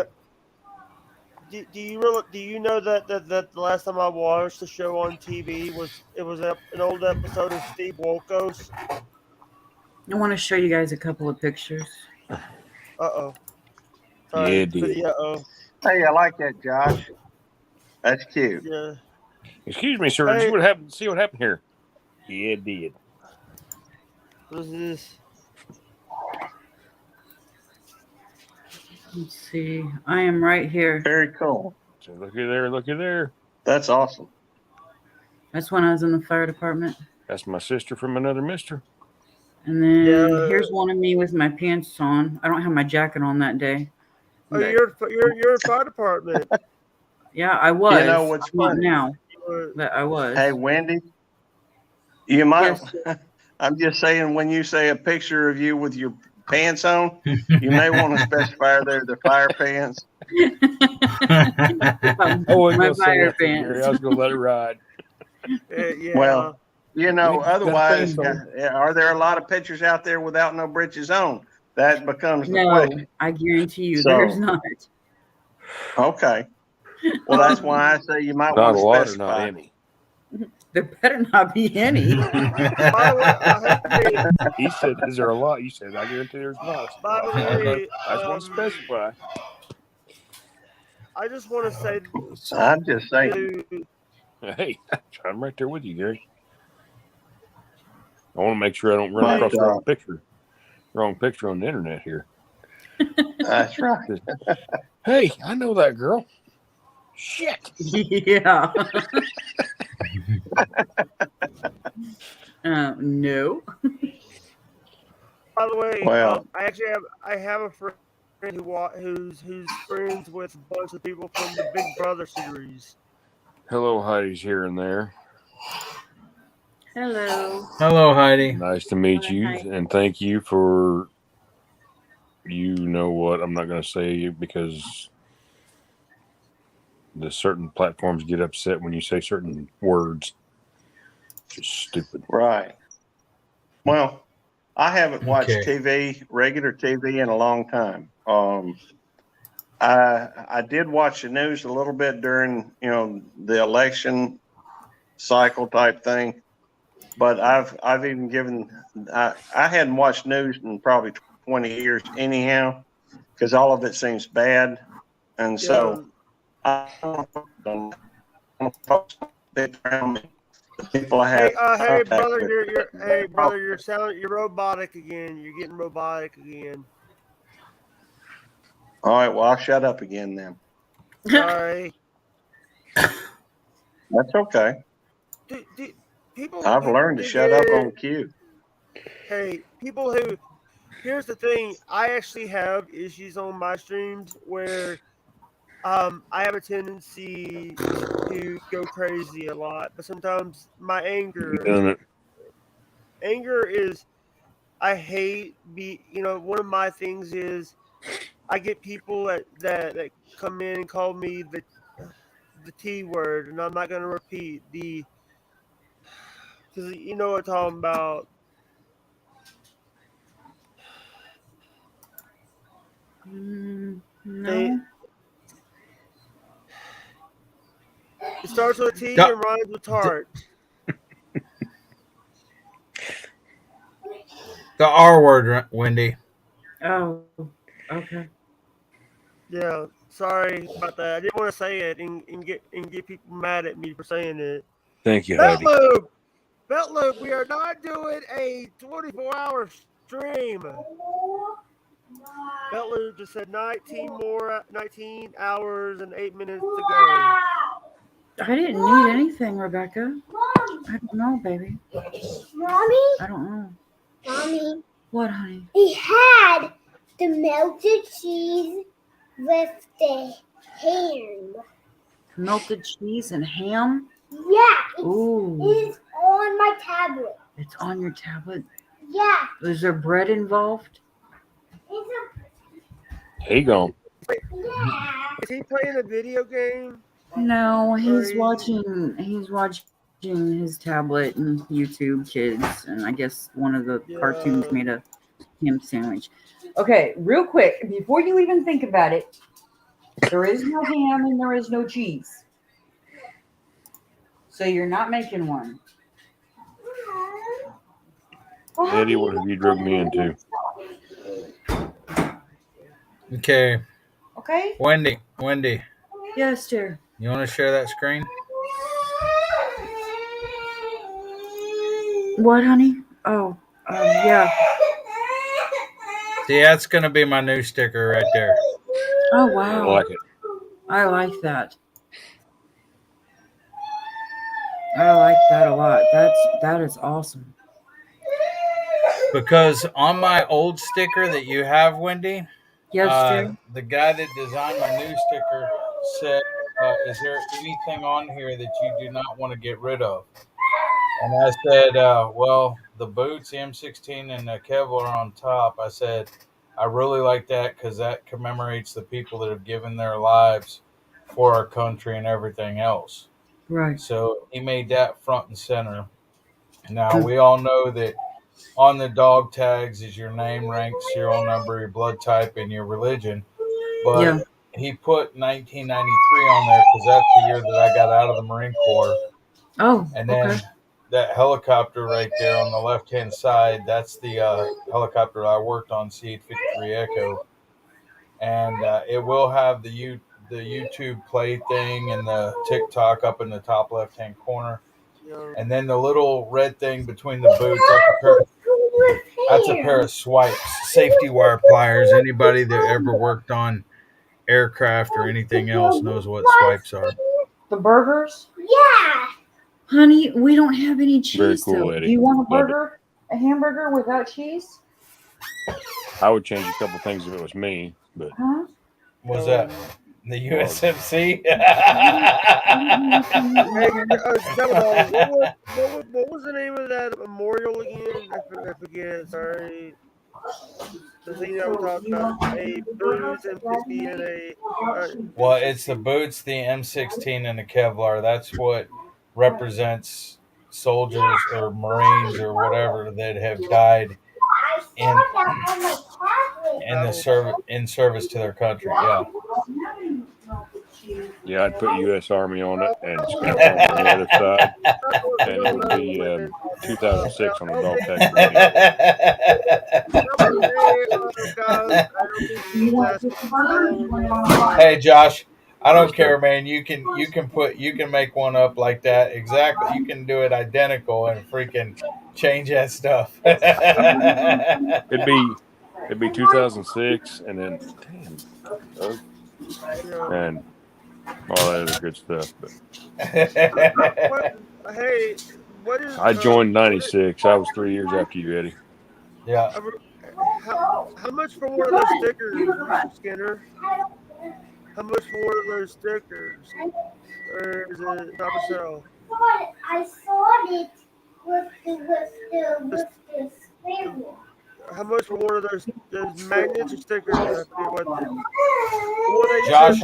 Do you know that the last time I watched the show on TV was an old episode of Steve Wolkos? I want to show you guys a couple of pictures. Uh-oh. Yeah, it did. Hey, I like that, Josh. That's cute. Yeah. Excuse me, sir. Hey. See what happened here? Yeah, it did. What is this? Let's see. I am right here. Very cool. So looky there, looky there. That's awesome. That's when I was in the fire department. That's my sister from another mister. And then here's one of me with my pants on. I don't have my jacket on that day. Oh, you're in fire department. Yeah, I was. You know what's I'm not funny? now, but I was. Hey, Wendy, you might. Yes. I'm just saying, when you say a picture of you with your pants on, you may want to specify the fire pants. My fire pants. I was gonna let it ride. Yeah. Well, you know, That otherwise, thing are there a lot of pictures out there without no britches on? That becomes the No, question. I guarantee you, So- there's not. Okay. Well, that's why I say you might Not want a to lot or specify. not any. There better not be any. He said, "Is there a lot?" You said, "I guarantee there's not." By the way, I just want to specify. I just want to say. I'm just saying. Hey, I'm right there with you, Gary. I want to make sure I don't run My across the God. wrong picture on the internet here. That's right. Hey, I know that girl. Shit. Yeah. No. By the way, Well- I have a friend who's friends with a bunch of people from the Big Brother series. Hello, Heidi's here and there. Hello. Hello, Heidi. Nice to meet you, and thank you for. You know what? I'm not going to say because the certain platforms get upset when you say certain words. Just stupid. Right. Well, I haven't watched Okay. regular TV, in a long time. I did watch the news a little bit during, the election cycle type thing, but I've even given. I hadn't watched news in probably 20 years anyhow, because all of it seems bad, and so I don't focus on it around me. The people I have. Hey, contact brother, with. you're robotic again. You're getting robotic again. All right, well, I'll shut up again then. Sorry. That's okay. People. I've learned to shut up on cue. Hey, people who. Here's the thing. I actually have issues on my streams where I have a tendency to go crazy a lot, but sometimes my anger is I hate one of my things is I get people that come in and call me the T word, and I'm not going to repeat because you know what I'm talking about. No. It starts with a T and rhymes with tart. The R word, Wendy. Oh, okay. Yeah, sorry about that. I didn't want to say it and get people mad at me for saying it. Thank you, Heidi. Beltloop, we are not doing a 24-hour stream. Beltloop just said 19 hours and 8 minutes to go. I didn't need anything, Rebecca. I don't know, baby. Mommy? I don't know. Mommy? What, honey? He had the melted cheese with the ham. Melted cheese and ham? Yeah, Ooh. it's on my tablet. It's on your tablet. Yeah. Is there bread involved? He gone. Is he playing a video game? No, he's Crazy. watching his tablet and YouTube Kids, and I guess one of the cartoons made a ham sandwich. Okay, real quick, before you even think about it, there is no ham and there is no cheese. So you're not making one. Eddie, what have you drug me into? Okay. Okay. Wendy. Yes, dear. You want to share that screen? What, honey? Oh, yeah. See, that's going to be my new sticker right there. Oh, wow. I like it. I like that. I like that a lot. That is awesome. Because on my old sticker that you have, Wendy, yes, dear. The guy that designed my new sticker said, is there anything on here that you do not want to get rid of? And I said, well, the boots, the M16 and the Kevlar on top. I said, I really like that because that commemorates the people that have given their lives for our country and everything else. Right. So he made that front and center. Now, we all know that on the dog tags is your name, rank, serial number, your blood type, and your religion. But he put 1993 on there because that's the year that I got out of the Marine Corps. Oh, and then that helicopter right there on the left-hand side, that's the helicopter I worked on, C-853 Echo. And it will have the YouTube play thing and the TikTok up in the top left-hand corner. And then the little red thing between the boots, that's a pair of swipes, safety wire pliers. Anybody that ever worked on aircraft or anything else knows what swipes are. The burgers? Yeah. Honey, we don't have any cheese. Very cool, though. Eddie. Do you want a Love burger? A hamburger without cheese? I would change a couple things if it was me, but Huh? What's that? The USMC? What was the name of that memorial again? I forget. Sorry. The thing that we talked about, a boots and 50 and a. Well, it's the boots, the M16, and the Kevlar. That's what represents soldiers or Marines or whatever that have died in service to their country. Yeah. yeah, I'd put U.S. Army on it and Scout on the other side, and it would be 2006 on the dog tag. Hey, Josh, I don't care, man. You can make one up like that exactly. You can do it identical and freaking change that stuff. It'd be 2006, and then and all that other good stuff. But Hey, what is? I joined '96. I was 3 years after you, Eddie. Yeah. How much for one of those stickers, Skinner? How much for one of those stickers? Or is it not for sale? I saw it with the square. How much for one of those magnets or stickers? Josh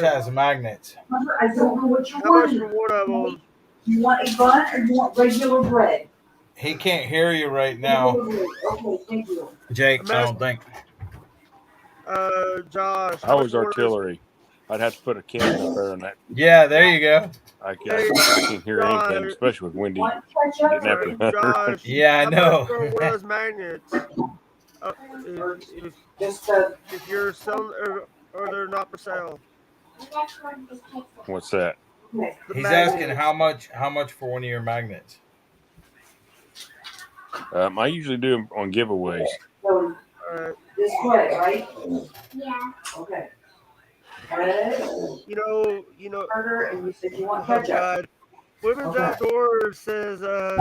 has magnets. I don't know what you want. How much for one of them? Do you want a bun or do you want regular bread? He can't hear you right now. Okay, thank you. Jake, I don't think. Josh. I was artillery. I'd have to put a camera up there on that. Yeah, there you go. I can't hear anything, especially with Wendy. Didn't have to hunt her. Yeah, I know. One of those magnets. If you're selling or they're not for sale. What's that? He's asking how much for one of your magnets. I usually do them on giveaways. This way, right? Yeah. Okay. You know. Burger, and you said you want Oh ketchup. God. Women's Outdoors says 19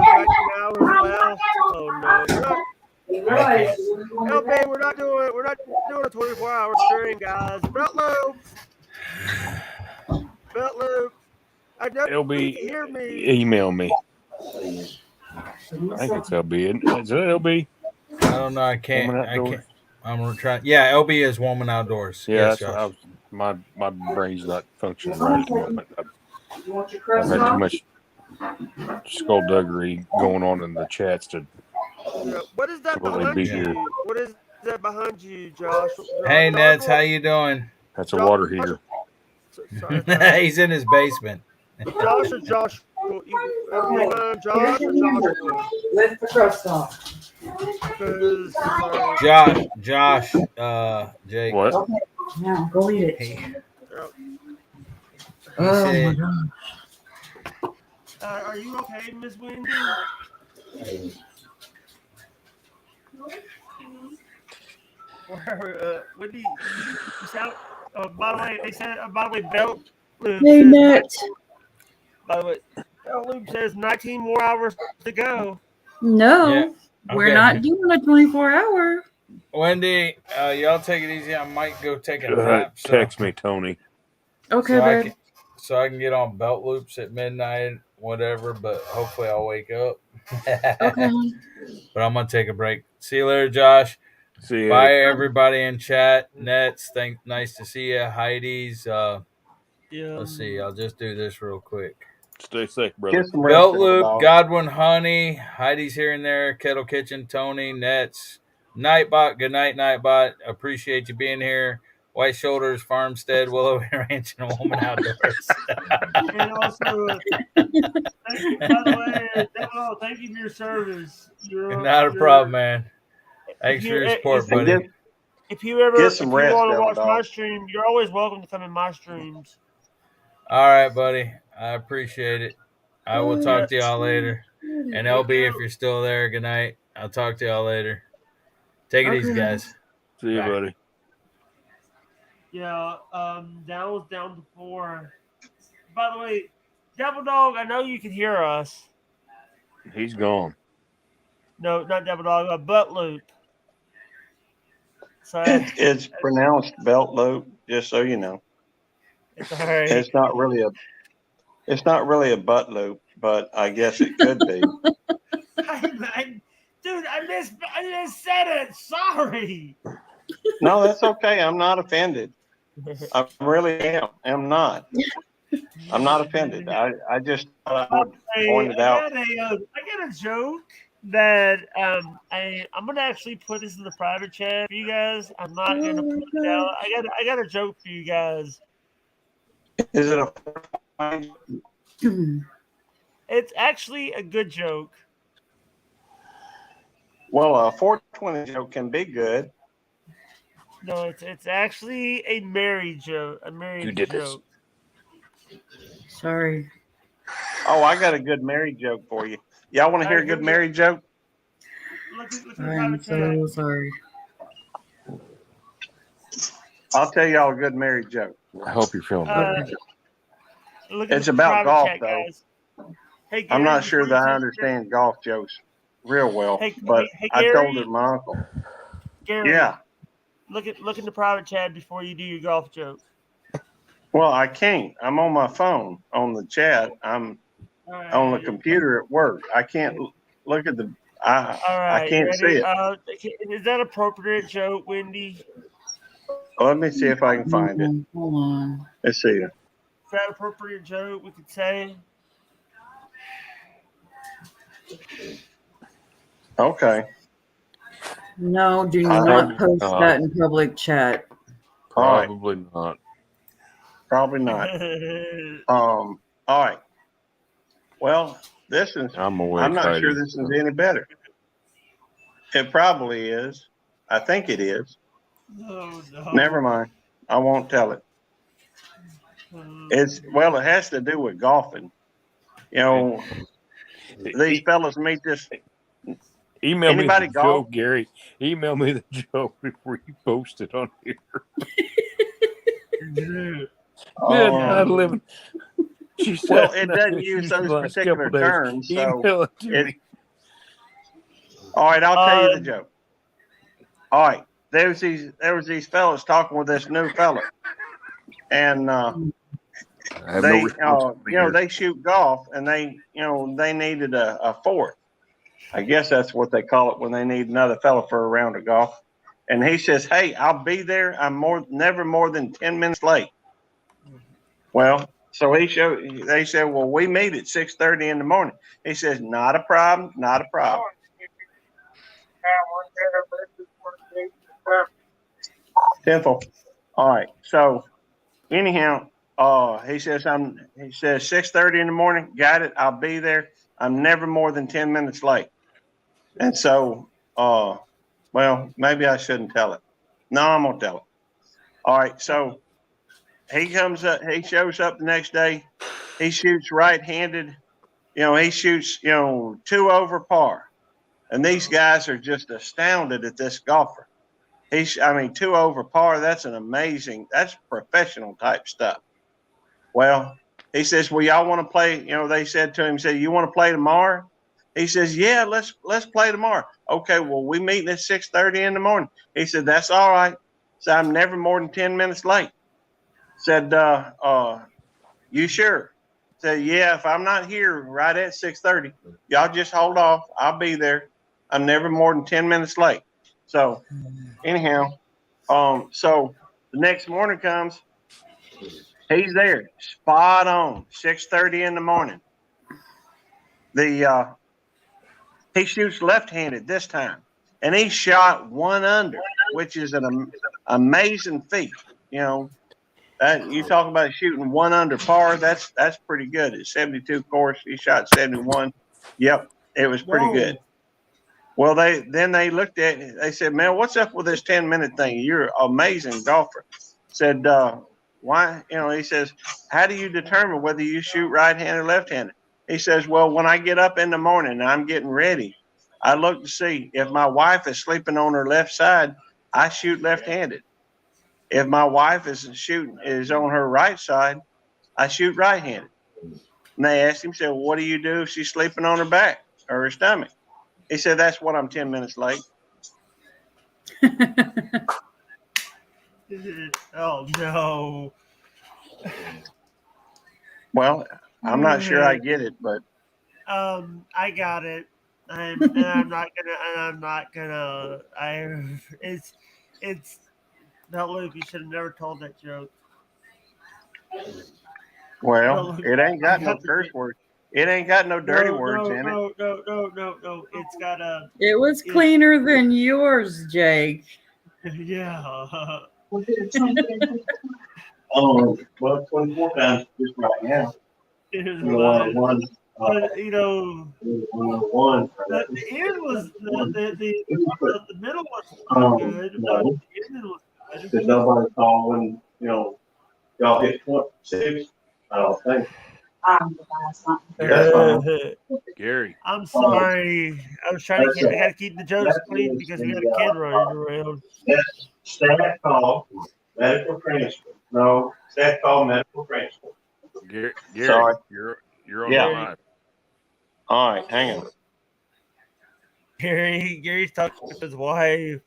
hours left. Oh no. No, babe, we're not doing a 24-hour stream, guys. Belt loop. I know LB, you can hear me. email me. I think it's LB. Is it LB? I don't know. I can't. I'm gonna try. Yeah, LB is Woman Outdoors. Yeah, yes, my brain's not functioning right at the moment. You want your I've crust had too off? much skullduggery going on in the chats to Yeah. What is that completely behind be you? here. What is that behind you, Josh? Hey, Nets, how Joshua? you doing? That's a water heater. Sorry. He's in his basement. Josh or Joshua? You Josh or Joshua? Lift the crust off. Josh, Jake. What? Okay, now go eat it. He Oh my said, God. Are you okay, Miss Wendy? Wendy, you sound. By the way, they said. By the way, Belt Loop Hey, says. Nat. By the way, Belt Loop says 19 more hours to go. No, Yeah, we're okay. not doing a 24-hour. Wendy, y'all take it easy. I might go take a nap. So, Text me, Tony. Okay, babe. so I can get on belt loops at midnight, whatever. But hopefully I'll wake up. Okay. But I'm gonna take a break. See you later, Josh. See you. Bye, everybody in chat. Nets, nice to see you. Heidi's. Let's see. I'll just do this real quick. Stay safe, brother. Get some rest, Belt Devil Loop, Dog. Godwin Honey, Heidi's here and there, Kettle Kitchen, Tony, Nets, Nightbot, good night, Nightbot. Appreciate you being here. White Shoulders, Farmstead, Willow Ranch, and Woman Outdoors. And also, thank you, by the way, Devil, thank you for your service. Not a problem, man. Thanks for your support, buddy. If you ever Get some rest, want to Devil watch Dog. my stream, you're always welcome to come in my streams. All right, buddy. I appreciate it. I will talk to y'all later. And LB, if you're still there, good night. I'll talk to y'all later. Take it easy, guys. See you, Bye. buddy. Yeah, Down was down to 4. By the way, Devil Dog, I know you can hear us. He's gone. No, not Devil Dog, Butt Loop. So It's pronounced belt loop, just so you know. it's all right. It's not really a butt loop, but I guess it could be. Dude, I just said it. Sorry. No, that's okay. I'm not offended. I really am. I'm not. I'm not offended. I just thought I would point it out. I got a joke that I'm gonna actually put this in the private chat for you guys. I'm not gonna put it out. I got a joke for you guys. Is it a? It's actually a good joke. Well, a 420 joke can be good. No, it's actually a married joke. A married joke. Sorry. Oh, I got a good married joke for you. Y'all want to hear a good married joke? I'm so sorry. I'll tell y'all a good married joke. I hope you're feeling better. It's about golf, chat, though. guys. Hey, I'm Gary, not sure that I before you understand golf jokes real well, Hey, but I Gary. told it to my uncle. Gary, Yeah. Look in the private chat before you do your golf joke. Well, I can't. I'm on my phone on the chat. I'm on the computer at work. I can't look at the. All right, I can't see it. Is that appropriate joke, Wendy? Let me see if I can find it. Hold on. Let's see. Is that appropriate joke we could say? Okay. No, do I not hope post not. that in public chat. Probably not. Probably not. All right. Well, this is. I'm awake, I'm not Heidi. sure this is any better. It probably is. I think it is. No. Never mind. I won't tell it. It has to do with golfing. You know, these fellas meet this. Email Anybody me the golf? joke, Gary. Email me the joke before you post it on here. Good night, living. She said Well, it doesn't nothing. use She's those the last particular couple days. terms. So Email it to me. all right, I'll tell you the joke. All right, there was these fellas talking with this new fella, and I have they no responsibility here. they shoot golf, and they needed a fourth. I guess that's what they call it when they need another fella for a round of golf. And he says, "Hey, I'll be there. I'm never more than 10 minutes late." Well, So they said, well, we meet at 6:30 in the morning. He says, not a problem, not a problem. Tenfold. All right. So anyhow, he says 6:30 in the morning. Got it. I'll be there. I'm never more than 10 minutes late. And so, well, maybe I shouldn't tell it. No, I'm gonna tell it. All right. So he comes up. He shows up the next day. He shoots right-handed. He shoots 2 over par. And these guys are just astounded at this golfer. 2 over par, that's that's professional type stuff. Well, he says, well, y'all want to play? They said to him, you want to play tomorrow? He says, yeah, let's play tomorrow. Okay, well, we meeting at 6:30 in the morning. He said, that's all right. So I'm never more than 10 minutes late. Said, you sure? Said, yeah, if I'm not here right at 6:30, y'all just hold off. I'll be there. I'm never more than 10 minutes late. So anyhow, so the next morning comes, he's there, spot on, 6:30 in the morning. He shoots left-handed this time, and he shot 1 under, which is an amazing feat. You talk about shooting 1 under par. That's pretty good. It's 72 course. He shot 71. Yep, it was pretty good. Well, they looked at it. They said, man, what's up with this 10-minute thing? You're an amazing golfer. Said, why? He says, how do you determine whether you shoot right-handed or left-handed? He says, well, when I get up in the morning and I'm getting ready, I look to see if my wife is sleeping on her left side, I shoot left-handed. If my wife is on her right side, I shoot right-handed. And they asked him, said, well, what do you do if she's sleeping on her back or her stomach? He said, that's what I'm 10 minutes late. Oh, no. Well, I'm not sure I get it, but. I got it. It's no, Luke, you should have never told that joke. Well, it ain't got no curse words. It ain't got no dirty words in it. No. It's got a. It was cleaner than yours, Jake. Yeah. Well, 24 times just right now. One. But the end was the middle was good, but the end was good. Did nobody call when y'all hit 26? I don't think. Gary. I'm sorry. I was trying to I got to keep the jokes clean because we got a kid running around. Stat call, medical transfer. No, stat call, medical transfer. Gary, sorry. You're on the line. All right, hang on. Gary's talking with his wife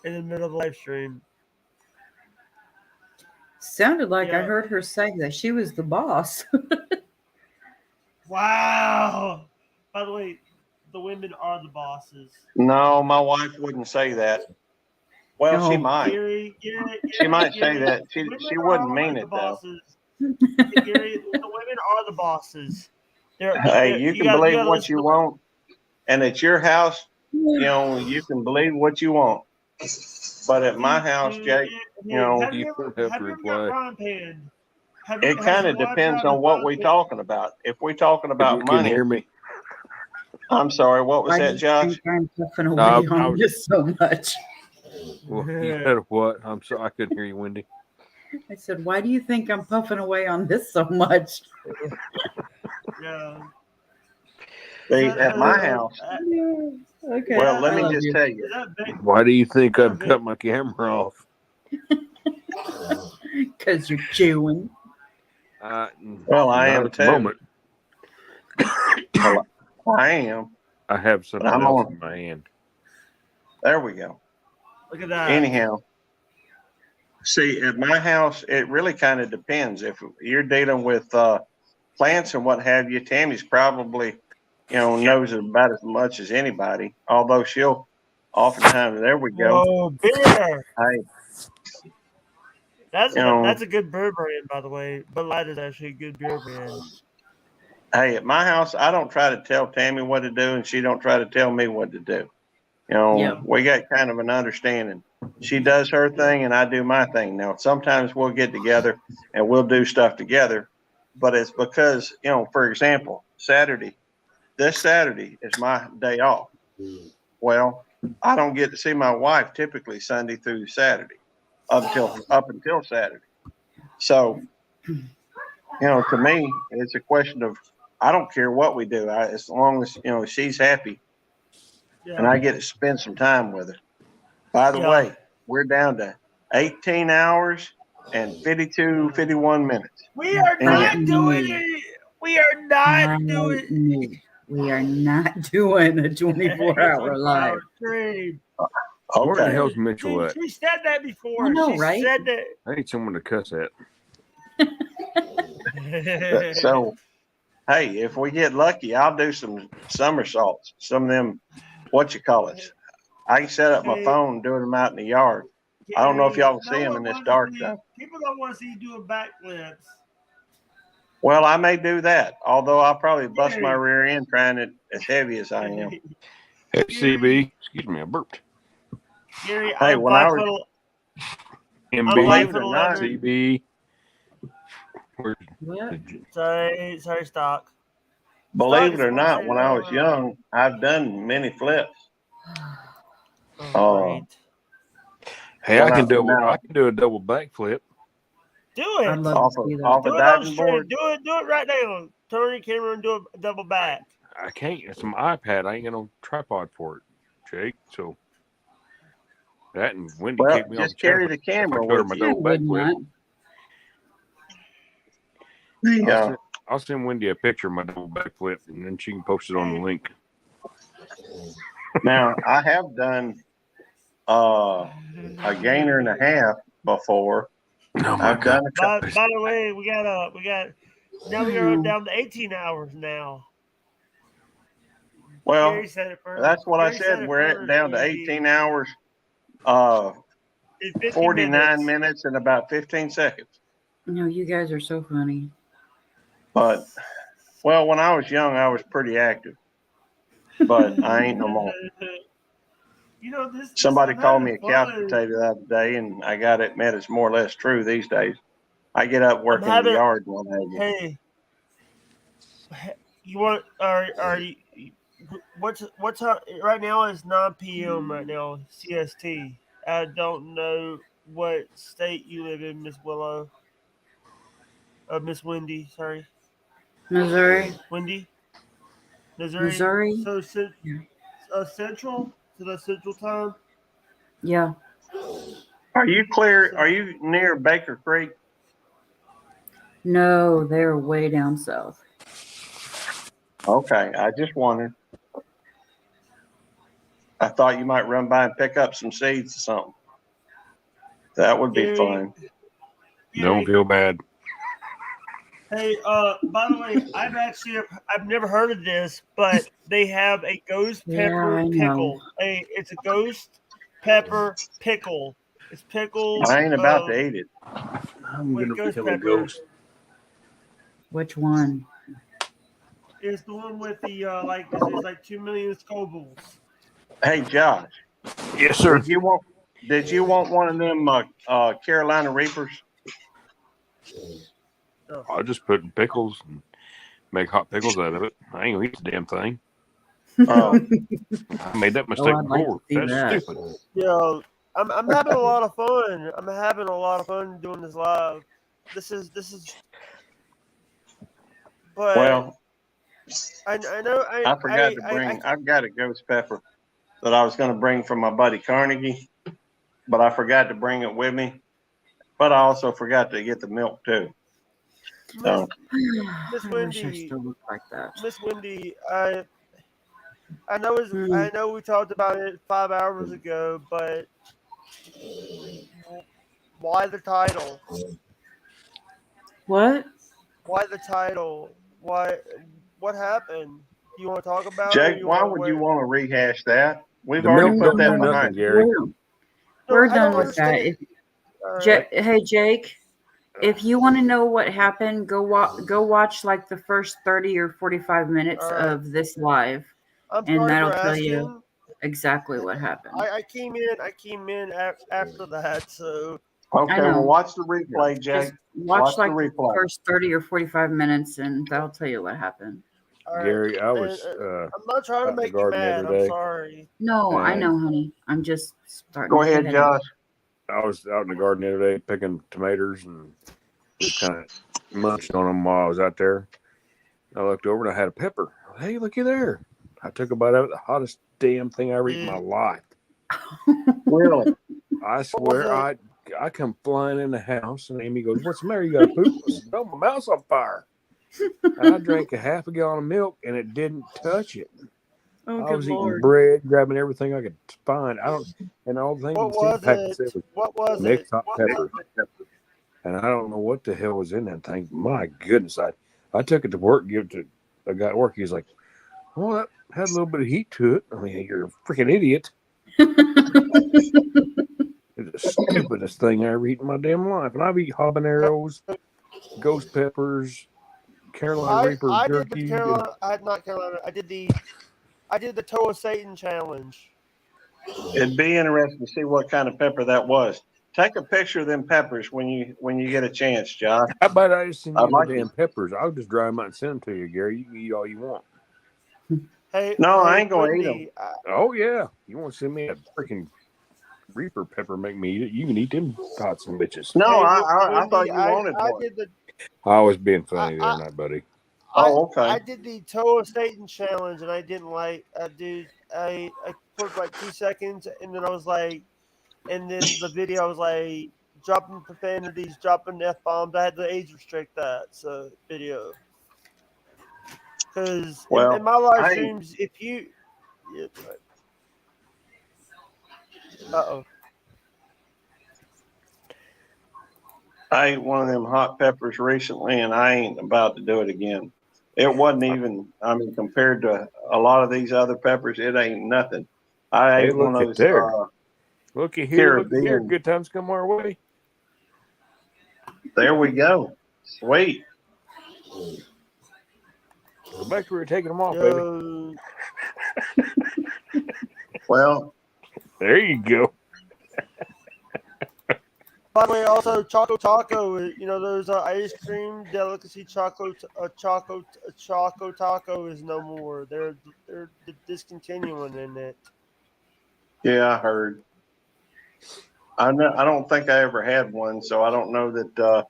in the middle of the live stream. Sounded like I heard her say that she was the boss. Wow. By the way, the women are the bosses. No, my wife wouldn't say that. Well, she might. She might say that. She wouldn't mean it, though. Gary, the women are the bosses. Hey, you can believe what you want, and at your house, you can believe what you want. But at my house, Jake, you have to reply. It kind of depends on what we're talking about. If we're talking about money, can you hear me? I'm sorry. What was that, Josh? I'm puffing away on this so much. Well, you said what? I'm sorry, I couldn't hear you, Wendy. I said, why do you think I'm puffing away on this so much? Yeah. At my house. Okay. Well, let me just tell you. Why do you think I've cut my camera off? Because you're chewing. Well, I am too. Moment. Well, I am. I have something else in my hand. There we go. Look at that. Anyhow, see, at my house, it really kind of depends. If you're dealing with plants and what have you, Tammy's probably, knows about as much as anybody. Although she'll oftentimes, there we go. Oh, beer. Hey, That's You know, that's a good beer brand, by the way. Bud Light is actually a good beer brand. hey, at my house, I don't try to tell Tammy what to do, and she don't try to tell me what to do. You know, Yeah. we got kind of an understanding. She does her thing, and I do my thing. Now, sometimes we'll get together and we'll do stuff together, but it's because, you know, for example, this Saturday is my day off. Well, I don't get to see my wife typically Sunday through Saturday, up until Saturday. So, you know, to me, it's a question of I don't care what we do, as long as, you know, she's happy and I get to spend some time with her. By the way, we're down to 18 hours and 51 minutes. We are not doing it. We are not doing. We are not doing a 24-hour live. Stream. Where the Okay. hell's Mitchell at? She said that before. I know, she right? said that. I need someone to cuss at. So, hey, if we get lucky, I'll do some somersaults. Some of them, what you call it. I can set up my phone and do them out in the yard. I don't know if y'all can see them in this dark though. People don't want to see you doing backflips. Well, I may do that, although I'll probably bust my rear end trying it as heavy as I am. Hey, CB, excuse me, I burped. Gary, Hey, I'm when I 5 was- foot. MB, Believe it or not, CB. Sorry, Stock. Believe it or not, when I was young, I've done many flips. Hey, I When can do now- I can do a double backflip. Do it. I'd love Off to see of- that. off Do a it on diving stream. board. Do it right now. Turn your camera and do a double back. I can't. It's my iPad. I ain't got no tripod for it, Jake. So that and Wendy Well, kicked me off just the chair carry if the I camera go to with my you. double Would backflip. Yeah. I'll send Wendy a picture of my double backflip, and then she can post it on the link. Now, I have done a gainer and a half before. I've done a By couple. the way, we got now we are down to 18 hours now. Well, Gary said it first. that's what I Gary said. it We're first, down to Wendy. 18 hours, In 50 49 minutes and about 15 seconds. No, you guys are so funny. But, well, when I was young, I was pretty active. But I ain't no more. You know, this. Somebody I'm called me a having couch fun. potato the other day, and I got it met. It's more or less true these days. I get up, work in the having- yard, and what have you. Hey, you want? Are you? What's right now is 9 p.m. right now CST. I don't know what state you live in, Miss Willow. Miss Wendy, sorry. Missouri. Wendy. Missouri. Missouri? So Central. So that's Central time. Yeah. Are you clear? Are you near Baker Creek? No, they're way down south. Okay, I just wondered. I thought you might run by and pick up some seeds or something. That would be fun. Don't feel bad. Hey, by the way, I've never heard of this, but they have a ghost pepper I know. pickle. It's a ghost pepper pickle. It's pickles. I ain't about to eat it. I'm with gonna ghost kill a pepper. ghost. Which one? It's the one with the it's like 2 million Scovilles. Hey, Josh. Yes, sir. Did you want one of them Carolina Reapers? I'll just put pickles and make hot pickles out of it. I ain't gonna eat the damn thing. Oh. I made that mistake I'd like before. to see That's that. stupid. Yeah, I'm having a lot of fun. I'm having a lot of fun doing this live. This is. But Well, I know. I forgot to bring. I've got a ghost pepper that I was going to bring from my buddy Carnegie, but I forgot to bring it with me. But I also forgot to get the milk too. So, Miss I wish I Wendy, still looked like that. Miss Wendy, I know we talked about it 5 hours ago, but why the title? What? Why the title? What happened? Do you want to talk about it? Jake, why would you want to rehash that? We've The already milk put don't that do nothing, behind. Gary. We're I done don't with that. understand. Hey Jake, if you want to know what happened, go watch like the first 30 or 45 minutes of this live, I'm and sorry that'll for tell you asking. exactly what happened. I came in after that, so. Okay, well, watch the replay, Jake. Just watch like the the replay. first 30 or 45 minutes, and that'll tell you what happened. Gary, I was I'm not trying to out in the make you garden the mad. other I'm day. sorry. No, I And- know, honey. I'm just starting. Go to ahead, get Josh. I was out in the garden the other day picking tomatoes and just kind of munched on them while I was out there. I looked over and I had a pepper. Hey, looky there. I took a bite out of it. The hottest damn thing I ever eaten in my life. Really? I swear, I come flying in the house and Amy goes, "What's the matter? You got a poop?" I said, "No, my mouth's on fire." I drank a half a gallon of milk and it didn't touch it. Oh, I was good eating Lord. bread, grabbing everything I could find. And all the thing What the was packet said it? was What was mixed it? hot pepper. And I don't know what the hell was in that thing. My goodness, I took it to work, give it to a guy at work. He's like, "Well, that had a little bit of heat to it." I mean, you're a freaking idiot. It's the stupidest thing I ever eaten in my damn life. And I've eaten habaneros, ghost peppers, Carolina Reaper I did jerky. the Carolina. Not Carolina. I did the Toe of Satan challenge. It'd be interesting to see what kind of pepper that was. Take a picture of them peppers when you get a chance, Josh. How about I just send you I'd like the damn peppers? I'll just dry them out and send them to you, Gary. You can eat all you want. Hey, No, I hey, ain't gonna eat Wendy, Oh, yeah. You want to send me a freaking Reaper pepper, make me eat it? You can eat them pots and bitches. No, Hey, I thought Wendy, you wanted I one. did the. I was being funny there, not buddy. Okay. I did the Toe of Satan challenge, and I didn't like. I put like 2 seconds, and then I was like, and then the video I was like dropping profanities, dropping F-bombs. I had to age restrict that video because in my live streams, if you, I ate one of them hot peppers recently, and I ain't about to do it again. It wasn't even. I mean, compared to a lot of these other peppers, it ain't nothing. I ate one of those. Looky here, look here. Caribbean. Good times come our way. There we go. Sweet. Back to where we're taking them off, baby. Well, there you go. By the way, also Choco Taco, those ice cream delicacy Choco Taco is no more. They're discontinuing in it. yeah, I heard. I don't think I ever had one, so I don't know that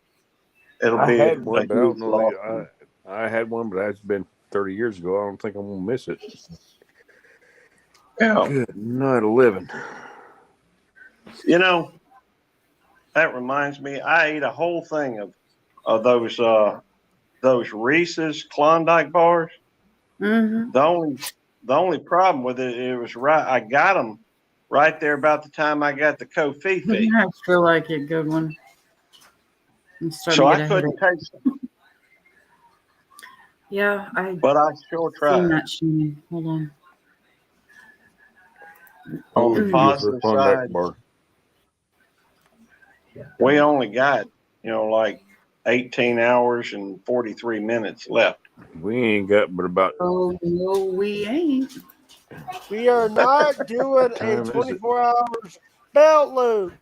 it'll I be. had one, but I don't huge know. loss. I had one, but that's been 30 years ago. I don't think I'm gonna miss it. Yeah. Good night of living. That reminds me. I ate a whole thing of those Reese's Klondike bars. Mm-hmm. The only problem with it was right. I got them right there about the time I got the Kofifi. I feel like it, good one. So I couldn't taste them. Yeah, But I sure tried. seen that shimmy. Hold on. On the positive side, we only got, like 18 hours and 43 minutes left. We ain't got but about. Oh no, we ain't. We are not doing a 24-hour belt loop.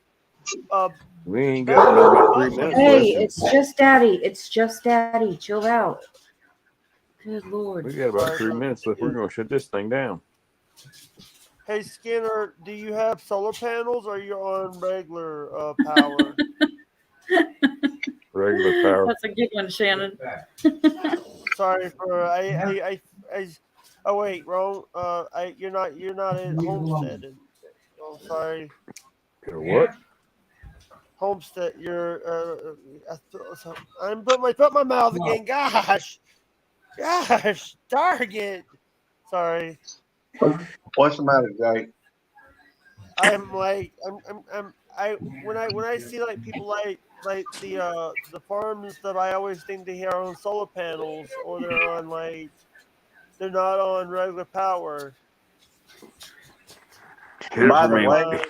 We ain't got but about 3 minutes Hey, left. it's just Daddy. It's just Daddy. Chill out. Good Lord. We got about 3 minutes left. We're gonna shut this thing down. Hey Skinner, do you have solar panels or are you on regular power? Regular power. That's a good one, Shannon. Sorry for oh wait, wrong. You're not in Homestead. Oh, sorry. What? Homestead. I'm putting my foot in my mouth again. Gosh, Target. Sorry. What's the matter, Jake? When I see like people like the farms that I always think they are on solar panels or they're not on regular power. By the way,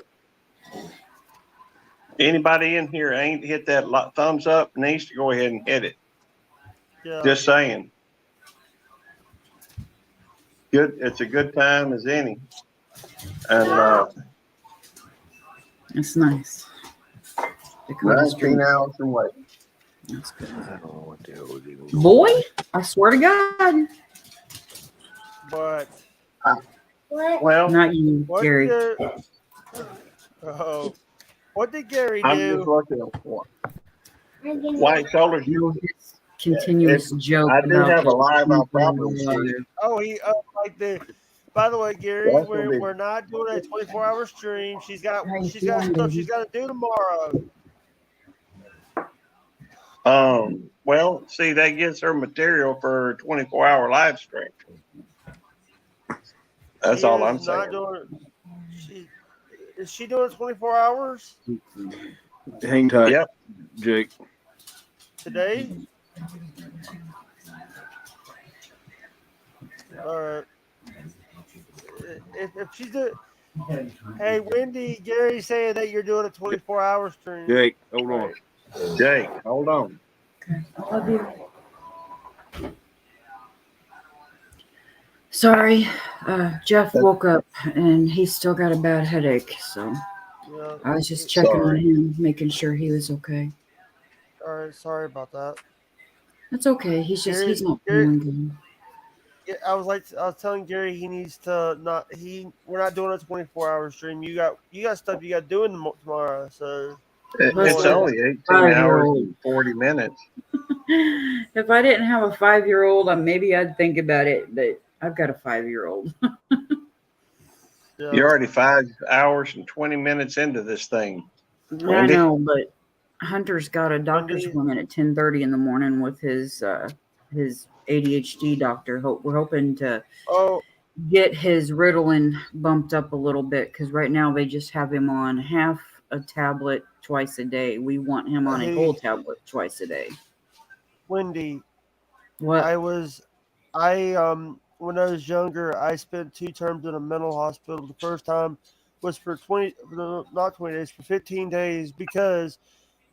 Anybody in here ain't hit that thumbs up needs to go ahead and hit it. Yeah. Just saying. Good. It's a good time as any. And It's nice. 19 hours away. That's good. I don't know what the hell was even going Boy, I swear to God. But well, not you, what Gary. What did Gary I'm do? just looking for white shoulders. Continuous joke. I do about have a the live on people Providence alive. Street. Oh, like the. By the way, Gary, That's gonna be- we're not doing a 24-hour stream. She's got How you stuff feeling, she's baby? got to do tomorrow. Well, see, that gets her material for a 24-hour live stream. That's all I'm saying. Is she doing 24 hours Hang tight. Yep. Jake. today? All right. If she's doing, hey Wendy, Gary saying that you're doing a 24-hour stream. Jake, hold on. Jake, hold on. I love you. Sorry, Jeff woke up and he's still got a bad headache, so Yeah. I was just checking on Sorry. him, making sure he was okay. All right. Sorry about that. That's okay. He's Gary- he's not Gary- feeling good. Yeah, I was telling Gary he needs to not. We're not doing a 24-hour stream. You got stuff you got to do tomorrow. So It's only 18 hours and 40 minutes. If I didn't have a 5-year-old, maybe I'd think about it, but I've got a 5-year-old. yeah. You're already 5 hours and 20 minutes into this thing. I Wendy? know, but Hunter's got a doctor's appointment at 10:30 in the morning with his ADHD doctor. We're hoping to get his Ritalin bumped up a little bit because right now they just have him on half a tablet twice a day. We want him on a whole tablet twice a day. Wendy, What? When I was younger, I spent 2 terms in a mental hospital. The first time was for 15 days because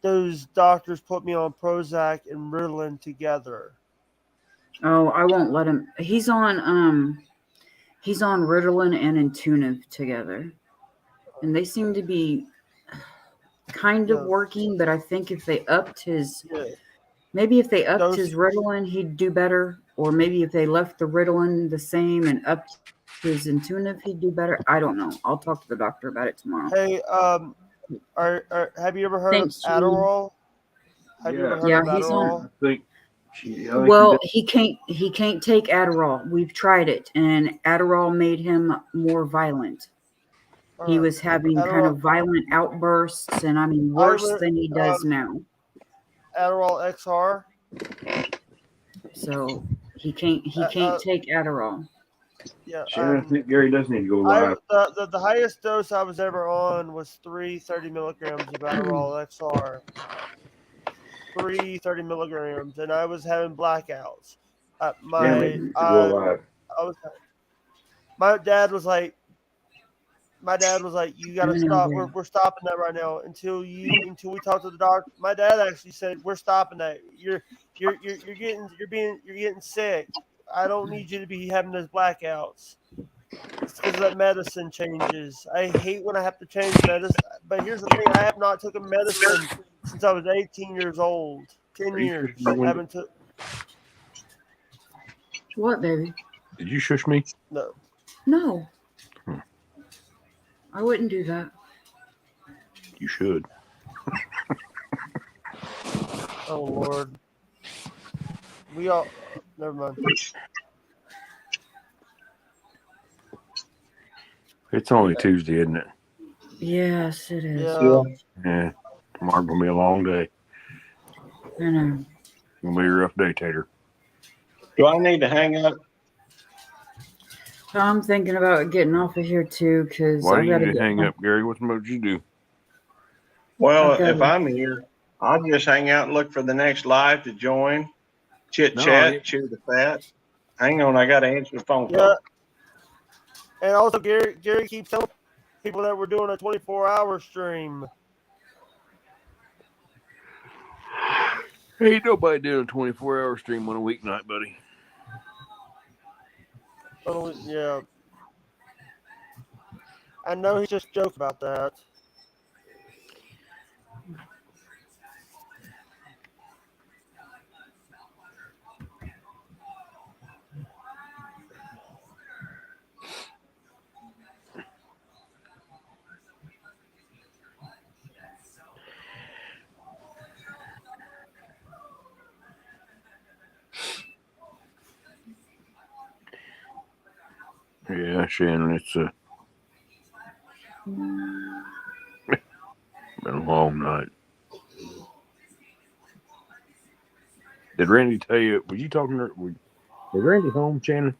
those doctors put me on Prozac and Ritalin together. Oh, I won't let him. He's on Ritalin and Intuniv together, and they seem to be kind of working. But I think if they upped his, maybe if they upped his Ritalin, he'd do better. Or maybe if they left the Ritalin the same and upped his Intuniv, he'd do better. I don't know. I'll talk to the doctor about it tomorrow. Hey, have you ever heard Thanks, of Adderall? Have you ever heard of he's Adderall? on. I think Well, he can't take Adderall. We've tried it, and Adderall made him more violent. He was having kind of violent outbursts, and I mean worse than he does now. Adderall XR. So he can't take Adderall. Yeah. I think Gary does need to go live. The highest dose I was ever on was 30 milligrams of Adderall XR. 30 milligrams, and I was having blackouts. My dad was like, you gotta stop. We're stopping that right now until we talk to the doctor. My dad actually said, we're stopping that. You're getting sick. I don't need you to be having those blackouts. It's because that medicine changes. I hate when I have to change medicine. But here's the thing: I have not taken medicine since I was 18 years old. 10 years. Haven't took. What, baby? Did you shush me? No. No. I wouldn't do that. You should. Oh Lord. We all. Never mind. It's only Tuesday, isn't it? Yes, it is. Yeah. Tomorrow's gonna be a long day. I know. Gonna be a rough day, Tater. Do I need to hang up? I'm thinking about getting off of here too, because Why I do gotta you get hang my- up, Gary? What would you do? Well, Okay. if I'm here, I'll just hang out and look for the next live to join. Chit No, chat, I- chew the fat. Hang on, I got to answer the phone Yeah. call. And also, Gary keeps telling people that we're doing a 24-hour stream. Ain't nobody doing a 24-hour stream on a weeknight, buddy. Oh yeah. I know he just joked about that. Yeah, Shannon, it's been a long night. Did Randy tell you? Was you talking to? Was Randy home, Shannon?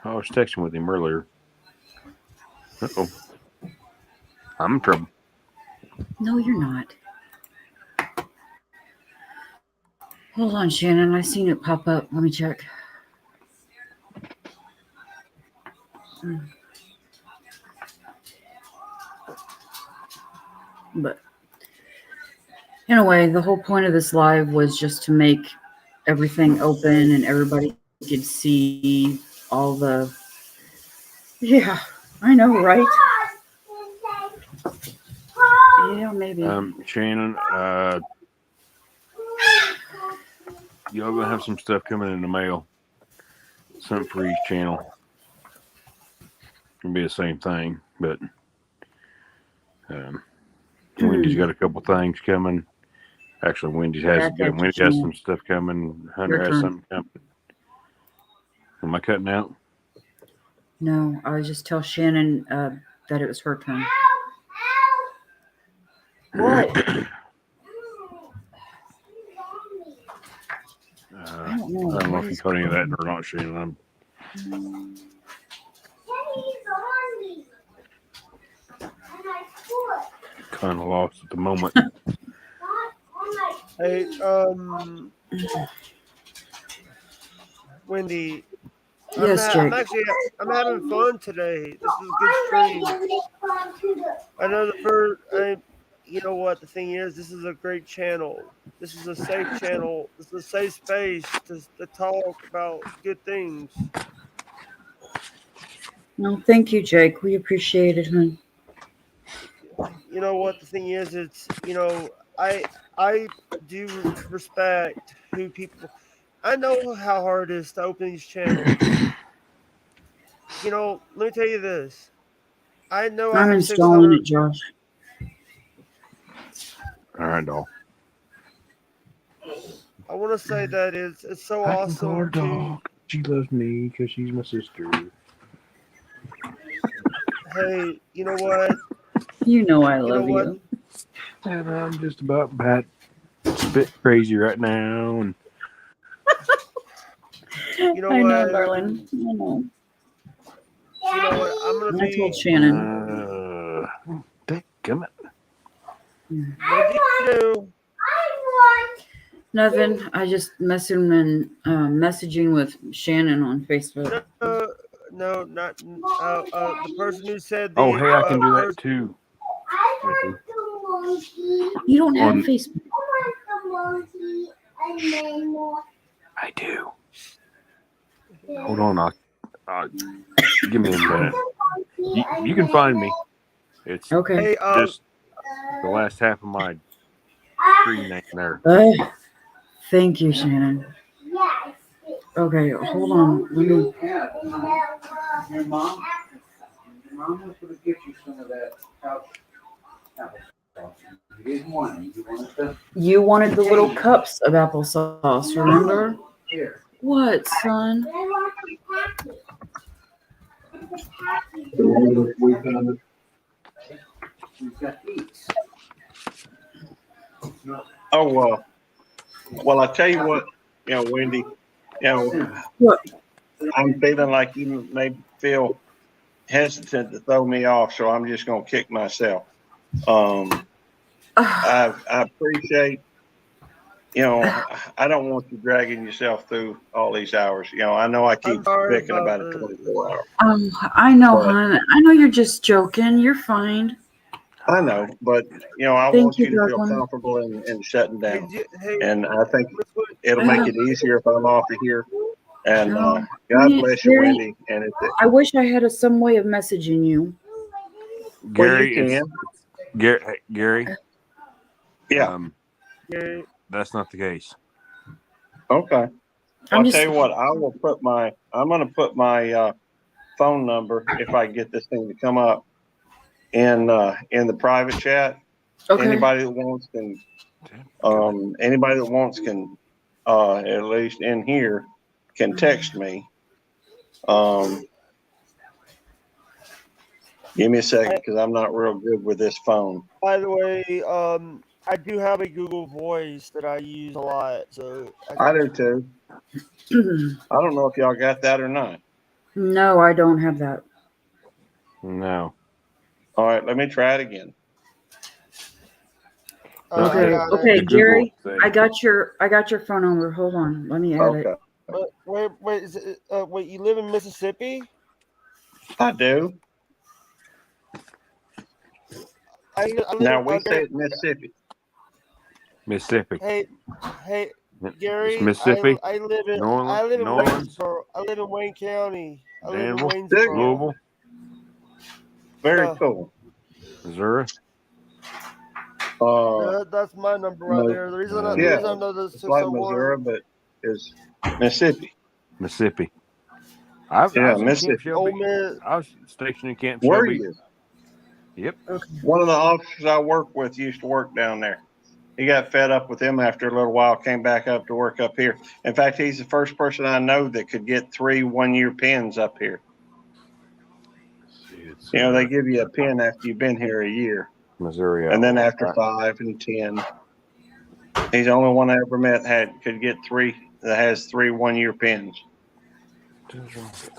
I was texting with him earlier. Uh-oh. I'm in trouble. No, you're not. Hold on, Shannon. I seen it pop up. Let me check. But in a way, the whole point of this live was just to make everything open and everybody could see all the. Yeah, I know, right? Yeah, maybe. Shannon, y'all gonna have some stuff coming in the mail. Something for each channel. Gonna be the same thing, but Wendy's got a couple things coming. Actually, Wendy has some stuff coming. Hunter has something coming. Am I cutting out? No, I was just tell Shannon that it was her turn. What? I don't know if you caught any of that or not, Shannon. I'm kind of lost at the moment. Hey, Wendy. Yes, Jake. I'm having fun today. This is a good stream. I know the first. You know what? The thing is, this is a great channel. This is a safe channel. This is a safe space to talk about good things. No, thank you, Jake. We appreciate it, hon. You know what? The thing is, it's, you know, I do respect who people. I know how hard it is to open these channels. You know, let me tell you this. I know I'm have installing 600. it, Josh. All right, doll. I want to say that it's so I can call her awesome to. dog. She loves me because she's my sister. Hey, you know what? You know I love you. And I'm just about a bit crazy right now. And You know I know, what? darling. I know. You know what? I'm gonna I be. told Shannon. Come on. What do you do? Nothing. I just messaging with Shannon on Facebook. No, not the person who said the. Oh, hey, I can do that too. You don't have Facebook. I do. Hold on, give me a minute. You can find me. It's okay. Just the last half of my screen name there. Thank you, Shannon. Okay, hold on. Let me. Your mom was going to get you some of that couch applesauce. You didn't want it. You wanted the little cups of applesauce, remember? Here. What, son? We've got these. Oh, well, I tell you what, Wendy, what? I'm feeling like you may feel hesitant to throw me off, so I'm just going to kick myself. I appreciate, I don't want you dragging yourself through all these hours. I know I keep picking about it 24 hours. I know, hon. I know you're just joking. You're fine. I know, but I Thank want you, you to feel Darwin. comfortable in shutting Hey, down. hey, And I think it'll make it easier if I'm off of here. And No, God bless you, Gary, Wendy. And I wish I had some way of messaging you. Gary, you it's Gary. Yeah. That's not the case. Okay. I'm I'll just- tell you what. I'm going to put my phone number, if I get this thing to come up, in the private chat. Okay. Anybody that wants can. At least in here, can text me. Give me a second, because I'm not real good with this phone. By the way, I do have a Google Voice that I use a lot. So I do too. I don't know if y'all got that or not. No, I don't have that. No. All right, let me try it again. Okay, okay, Gary, I got your phone number. Hold on, let me add it. Wait, is it, wait, you live in Mississippi? I do. Now we say Mississippi. Mississippi. Hey, Gary, It's Mississippi. I live in New Orleans, Waynesboro. I live in Wayne County. I live in Danville, Waynesboro. Louisville, Very cool. Missouri. That's my number right there. The reason I know this it's took like so Missouri, long. but it's Mississippi. Mississippi. I was in Mississippi. Camp Shelby. I was stationed in Camp Were Shelby. you? Yep. One of the officers I work with used to work down there. He got fed up with them after a little while, came back up to work up here. In fact, he's the first person I know that could get 3 one-year pins up here. They give you a pin after you've been here a year. Missouri. And then after 5 and 10. He's the only one I ever met could get 3 that has 3 one-year pins.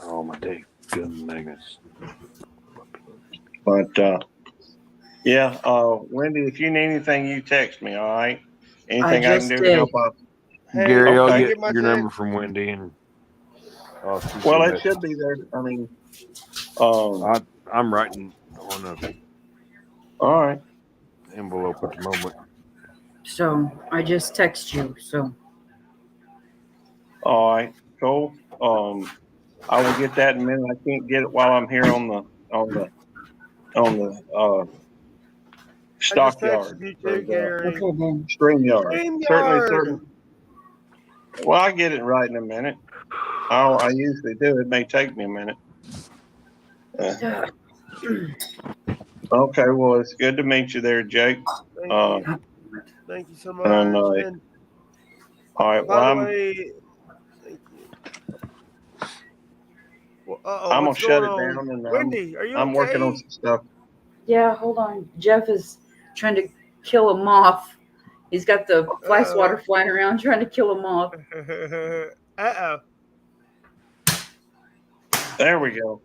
Oh my day, goodness. But Wendy, if you need anything, you text me. All right. Anything I can do to help out. Gary, I'll Okay. get your number from Wendy and. Well, it should be there. I mean, I'm writing on a all right envelope at the moment. So I just text you. So. All right, cool. I will get that in a minute. I can't get it while I'm here on the stockyard. StreamYard. Certainly. Well, I'll get it right in a minute. I usually do. It may take me a minute. Okay, well, it's good to meet you there, Jake. Thank you so much. And, all right, By the way, thank you. I'm gonna shut it down, and Wendy, are you I'm working on some stuff. Yeah, hold on. Jeff is trying to kill a moth. He's got the fly swatter flying around trying to kill a moth. There we go.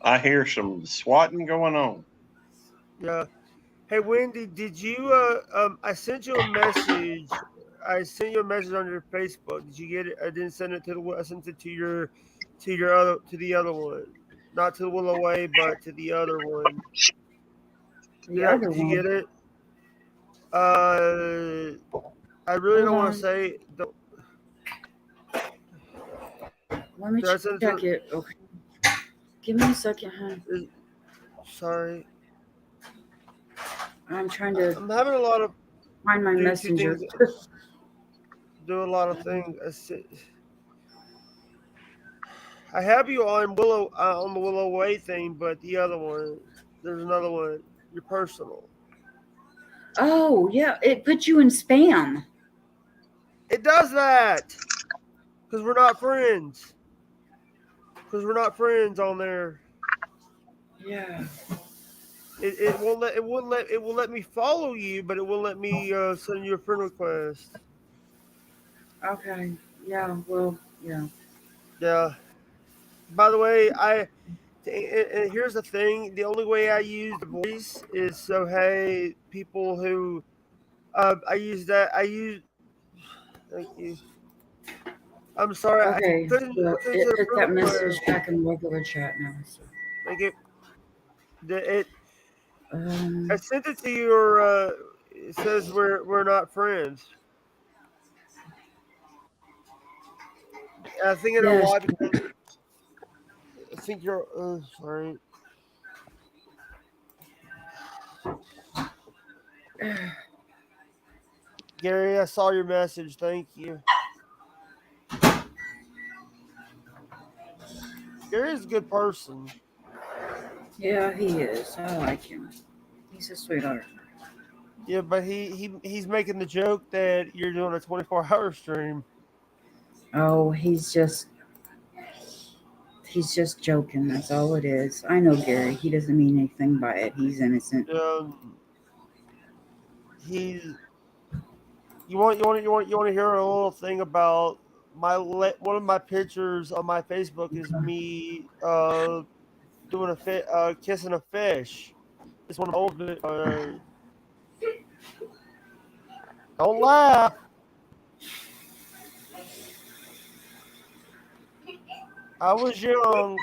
I hear some swatting going on. Yeah. Hey, Wendy, did you? I sent you a message. I sent you a message on your Facebook. Did you get it? I didn't send it to the. I sent it to the other one, not to the Willow Way, but to the other one. Did you get it? I really don't want to say. Let me check it. Okay. Give me a second, huh? Sorry. I'm trying to. I'm having a lot of. Find my messenger. Do a lot of things. I have you on the Willow Way thing, but the other one, there's another one. Your personal. Oh yeah, it puts you in spam. It does that because we're not friends. Because we're not friends on there. Yeah. It will let me follow you, but it won't let me send you a friend request. Okay. Yeah. Well. Yeah. Yeah. By the way, and here's the thing: the only way I use the voice is so hey, people who I use. Thank you. I'm sorry. Okay. I couldn't Well, send it you a put friend that message request. back in regular chat now. So. Thank you. I sent it to your. It says we're not friends. I think I know Yes. why, because I think you're. Sorry. Gary, I saw your message. Thank you. Gary's a good person. Yeah, he is. I like him. He's a sweetheart. Yeah, but he's making the joke that you're doing a 24-hour stream. Oh, he's just joking. That's all it is. I know Gary. He doesn't mean anything by it. He's innocent. You want to hear a little thing about one of my pictures on my Facebook is me doing kissing a fish. It's one of the old don't laugh. I was young.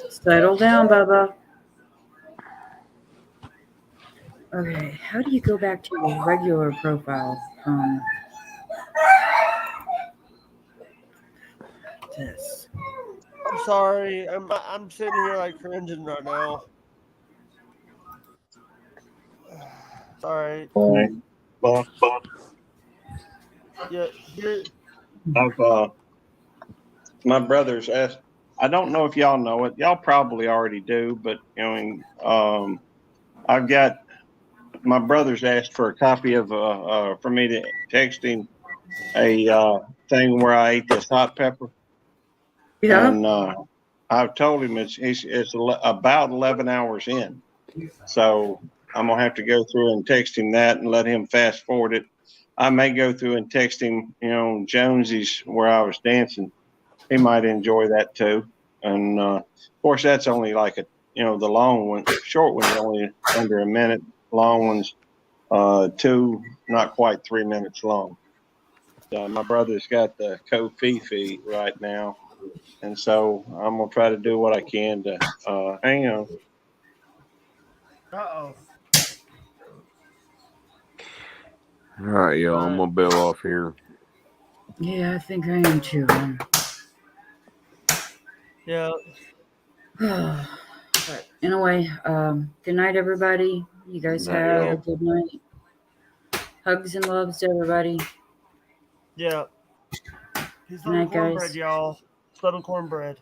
Settle down, Bubba. Okay, how do you go back to your regular profile from this? I'm sorry. I'm sitting here like cringing right now. Sorry. Well, Yeah, here. My brother's asked. I don't know if y'all know it. Y'all probably already do, but I've got my brother's asked for a copy of for me to text him a thing where I ate this hot pepper. Yeah. And I've told him it's about 11 hours in, so I'm gonna have to go through and text him that and let him fast forward it. I may go through and text him, Jonesy's where I was dancing. He might enjoy that too. And of course, that's only like the long one. Short one's only under a minute. Long one's 2, not quite 3 minutes long. My brother's got the Kofifi right now, and so I'm gonna try to do what I can to hang on. Uh-oh. All right, yo, I'm gonna bail off here. Yeah, I think I am too. Yeah. But anyway, good night, everybody. You guys Night, have y'all. a good night. Hugs and loves to everybody. Yeah. He's Good night, cornbread, guys. y'all. Southern cornbread.